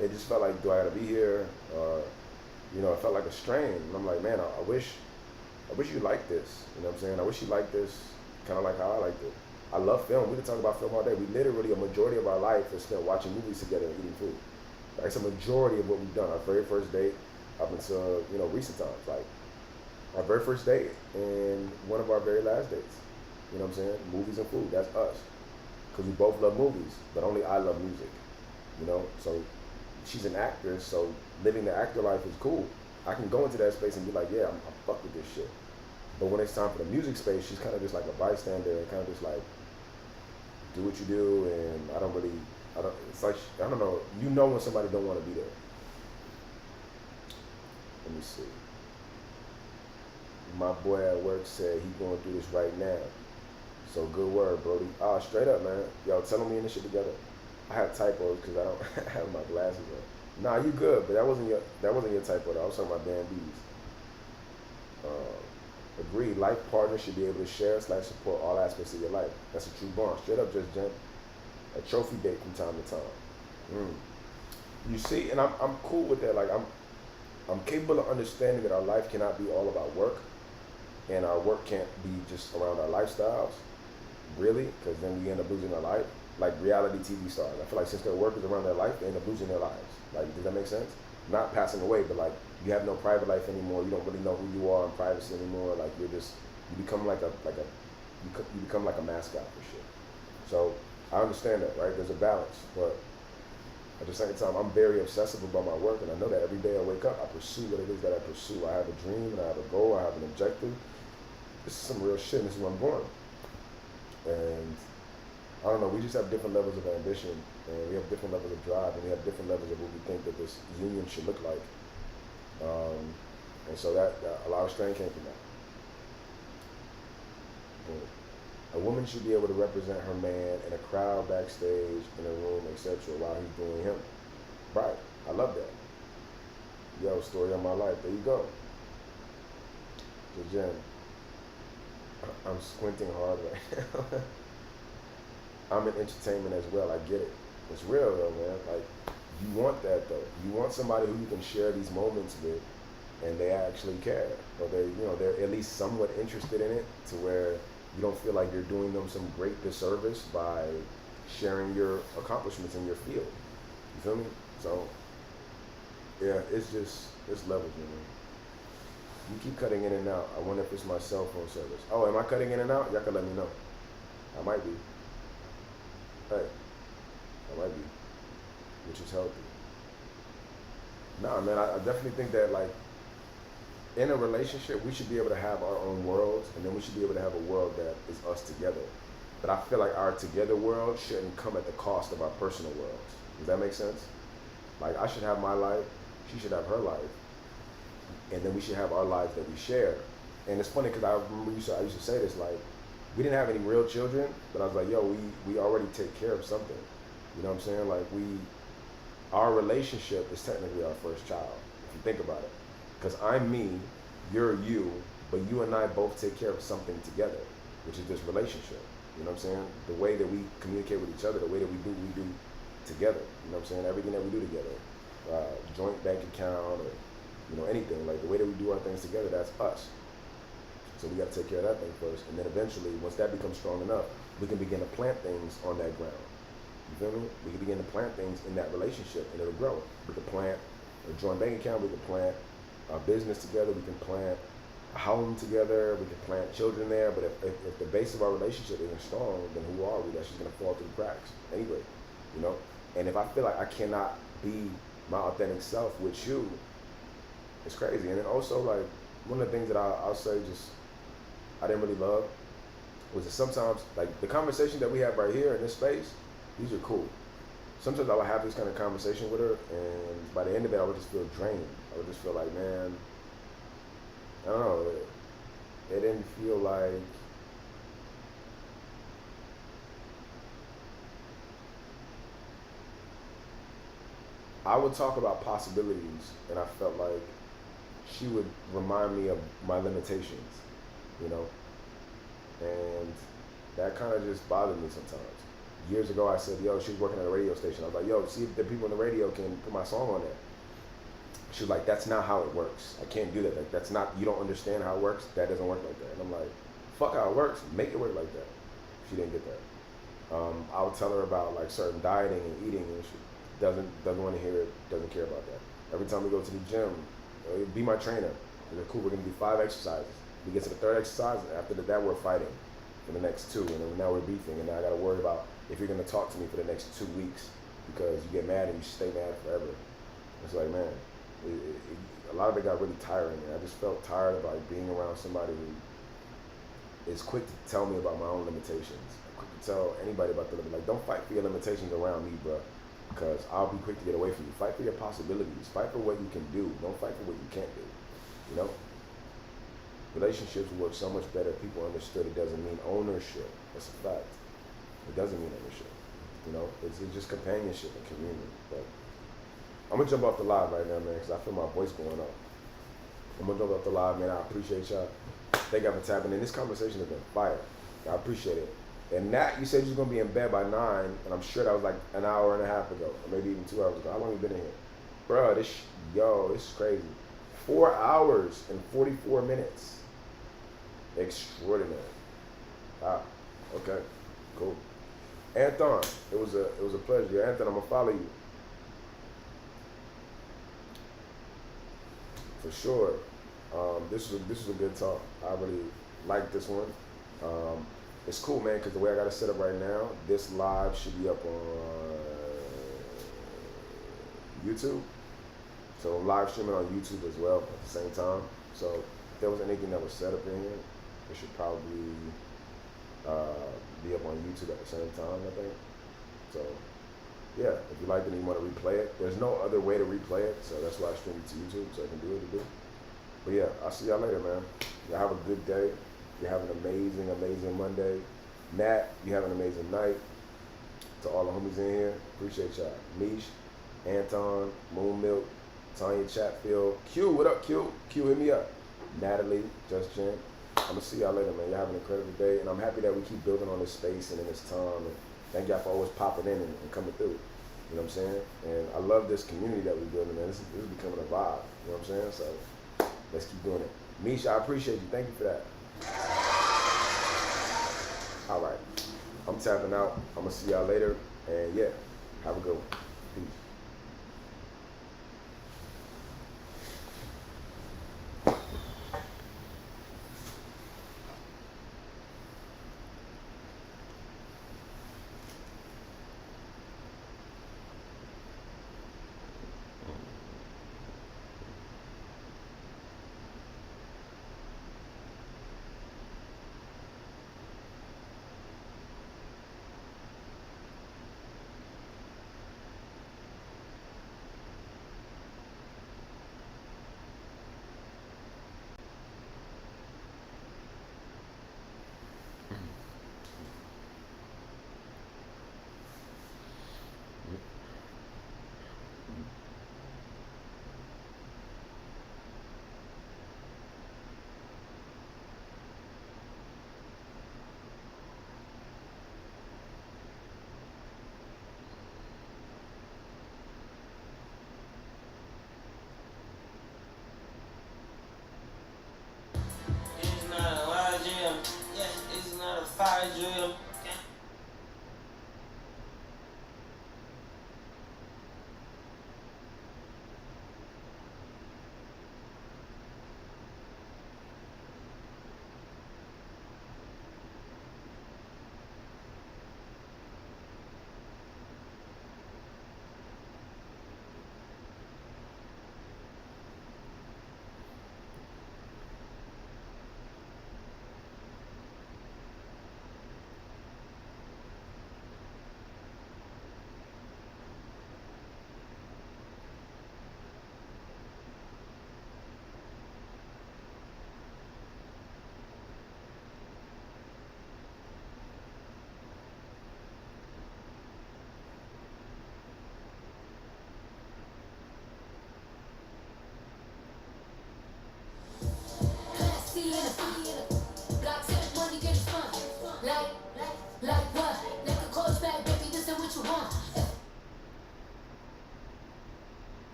it just felt like, do I gotta be here? You know, it felt like a strain. And I'm like, man, I wish you liked this. You know what I'm saying? I wish you liked this kind of like how I liked it. I love film. We can talk about film all day. We literally, a majority of our life is spent watching movies together and eating food. Like, it's a majority of what we've done. Our very first date up until, you know, recent times. Like, our very first date and one of our very last dates. You know what I'm saying? Movies and food, that's us. Because we both love movies, but only I love music. You know, so she's an actress, so living the actor life is cool. I can go into that space and be like, yeah, I'm fuck with this shit. But when it's time for the music space, she's kind of just like a bystander and kind of just like, do what you do, and it's like, I don't know, you know when somebody don't want to be there. Let me see. My boy at work said he going through this right now. So good word, Brody. Oh, straight up, man. Yo, tell him we in this shit together. I have typos because I don't have my glasses on. Nah, you good, but that wasn't your typo though. I was talking about Dan B's. Agreed. Life partners should be able to share / support all aspects of your life. That's a true bond. Straight up, just gent. A trophy date from time to time. You see, and I'm cool with that. Like I'm capable of understanding that our life cannot be all about work, and our work can't be just around our lifestyles. Really, because then we end up losing our life. Like reality TV stars. I feel like since their work is around their life, they end up losing their lives. Like, does that make sense? Not passing away, but like you have no private life anymore. You don't really know who you are in privacy anymore. Like you become like you become like a mascot for shit. So I understand that, right? There's a balance, but at the same time, I'm very obsessive about my work, and I know that every day I wake up, I pursue what it is that I pursue. I have a dream, and I have a goal, I have an objective. This is some real shit, and this is where I'm going. And I don't know. We just have different levels of ambition, and we have different levels of drive, and we have different levels of what we think that this union should look like. Um, and so that a lot of strain came from that. A woman should be able to represent her man in a crowd, backstage, in a room, etc., while he's doing him. Right. I love that. Yo, story of my life. There you go. So Jen, I'm squinting hard right now. I'm in entertainment as well. I get it. It's real though, man. Like, you want that though. You want somebody who you can share these moments with, and they actually care, or they're at least somewhat interested in it, to where you don't feel like you're doing them some great disservice by sharing your accomplishments in your field. You feel me? So, yeah, it's levels, man. You keep cutting in and out. I wonder if it's my cell phone service. Oh, am I cutting in and out? Y'all can let me know. I might be. Hey, I might be, which is healthy. Nah, man, I definitely think that, like, in a relationship, we should be able to have our own worlds, and then we should be able to have a world that is us together. But I feel like our together world shouldn't come at the cost of our personal worlds. Does that make sense? Like, I should have my life, she should have her life, and then we should have our lives that we share. And it's funny because I remember I used to say this, like, we didn't have any real children, but I was like, yo, we already take care of something. You know what I'm saying? Like, our relationship is technically our first child, if you think about it. Because I'm me, you're you, but you and I both take care of something together, which is this relationship. You know what I'm saying? The way that we communicate with each other, the way that we do together. You know what I'm saying? Everything that we do together. Joint bank account, or anything. Like, the way that we do our things together, that's us. So we got to take care of that thing first. And then eventually, once that becomes strong enough, we can begin to plant things on that ground. You feel me? We can begin to plant things in that relationship, and it'll grow. We can plant a joint bank account, we can plant a business together, we can plant a home together, we can plant children there. But if the base of our relationship isn't strong, then who are we? That's just going to fall through the cracks anyway, And if I feel like I cannot be my authentic self with you, it's crazy. And then also, like, one of the things that I'll say I didn't really love was that sometimes, like, the conversation that we have right here in this space, these are cool. Sometimes I would have this kind of conversation with her, and by the end of it, I would just feel drained. I would just feel like, man, I don't know, it didn't feel like, I would talk about possibilities, and I felt like she would remind me of my limitations, you know? And that kind of just bothered me sometimes. Years ago, I said, yo, she was working at a radio station. I was like, yo, see if the people on the radio can put my song on there. She was like, that's not how it works. I can't do that. Like, that's not, you don't understand how it works. That doesn't work like that. And I'm like, fuck how it works. Make it work like that. She didn't get that. I would tell her about, like, certain dieting and eating, and she doesn't want to hear it, doesn't care about that. Every time we go to the gym, be my trainer. They're cool, we're going to do 5 exercises. We get to the 3rd exercise, and after that we're fighting for the next 2, and then now we're beefing, and now I got to worry about if you're going to talk to me for the next 2 weeks, because you get mad and you stay mad forever. It's like, man, a lot of it got really tiring, and I just felt tired of, like, being around somebody who is quick to tell me about my own limitations, quick to tell anybody about the limit. Like, don't fight for your limitations around me, bro, because I'll be quick to get away from you. Fight for your possibilities. Fight for what you can do. Don't fight for what you can't do, you know? Relationships work so much better if people understood it doesn't mean ownership. That's a fact. It doesn't mean ownership. You know, it's just companionship and community. But I'm gonna jump off the live right now, man, because I feel my voice going up. I'm gonna jump off the live, man. I appreciate y'all. Thank y'all for tapping in. This conversation has been fire. I appreciate it. And Nat, you said you was gonna be in bed by 9, and I'm sure that was like an hour and a half ago, or maybe even 2 hours ago. How long have you been in here? Bro, this is crazy. 4 hours and 44 minutes. Extraordinary. Ah, okay, cool. Anton, it was a pleasure. Yeah, Anton, I'm gonna follow you for sure. This was a good talk. I really liked this one. It's cool, man, because the way I got it set up right now, this live should be up on YouTube. So I'm live streaming on YouTube as well at the same time. So if there was anything that was set up in here, it should probably be up on YouTube at the same time, I think. So, yeah, if you like it and you want to replay it, there's no other way to replay it, so that's why I stream it to YouTube, so I can do what I do. But yeah, I'll see y'all later, man. Y'all have a good day. You have an amazing, amazing Monday. Nat, you have an amazing night. To all the homies in here, appreciate y'all. Mish, Anton, Moon Milk, Tanya Chatfield, Q, what up, Q? Q, hit me up. Natalie, Just Jen. I'm gonna see y'all later, man. Y'all have an incredible day, and I'm happy that we keep building on this space and in this time. And thank y'all for always popping in and coming through. You know what I'm saying? And I love this community that we're building, man. This is becoming a vibe. You know what I'm saying? So let's keep doing it. Misha, I appreciate you. Thank you for that. All right. I'm tapping out. I'm gonna see y'all later. And yeah, have a good one.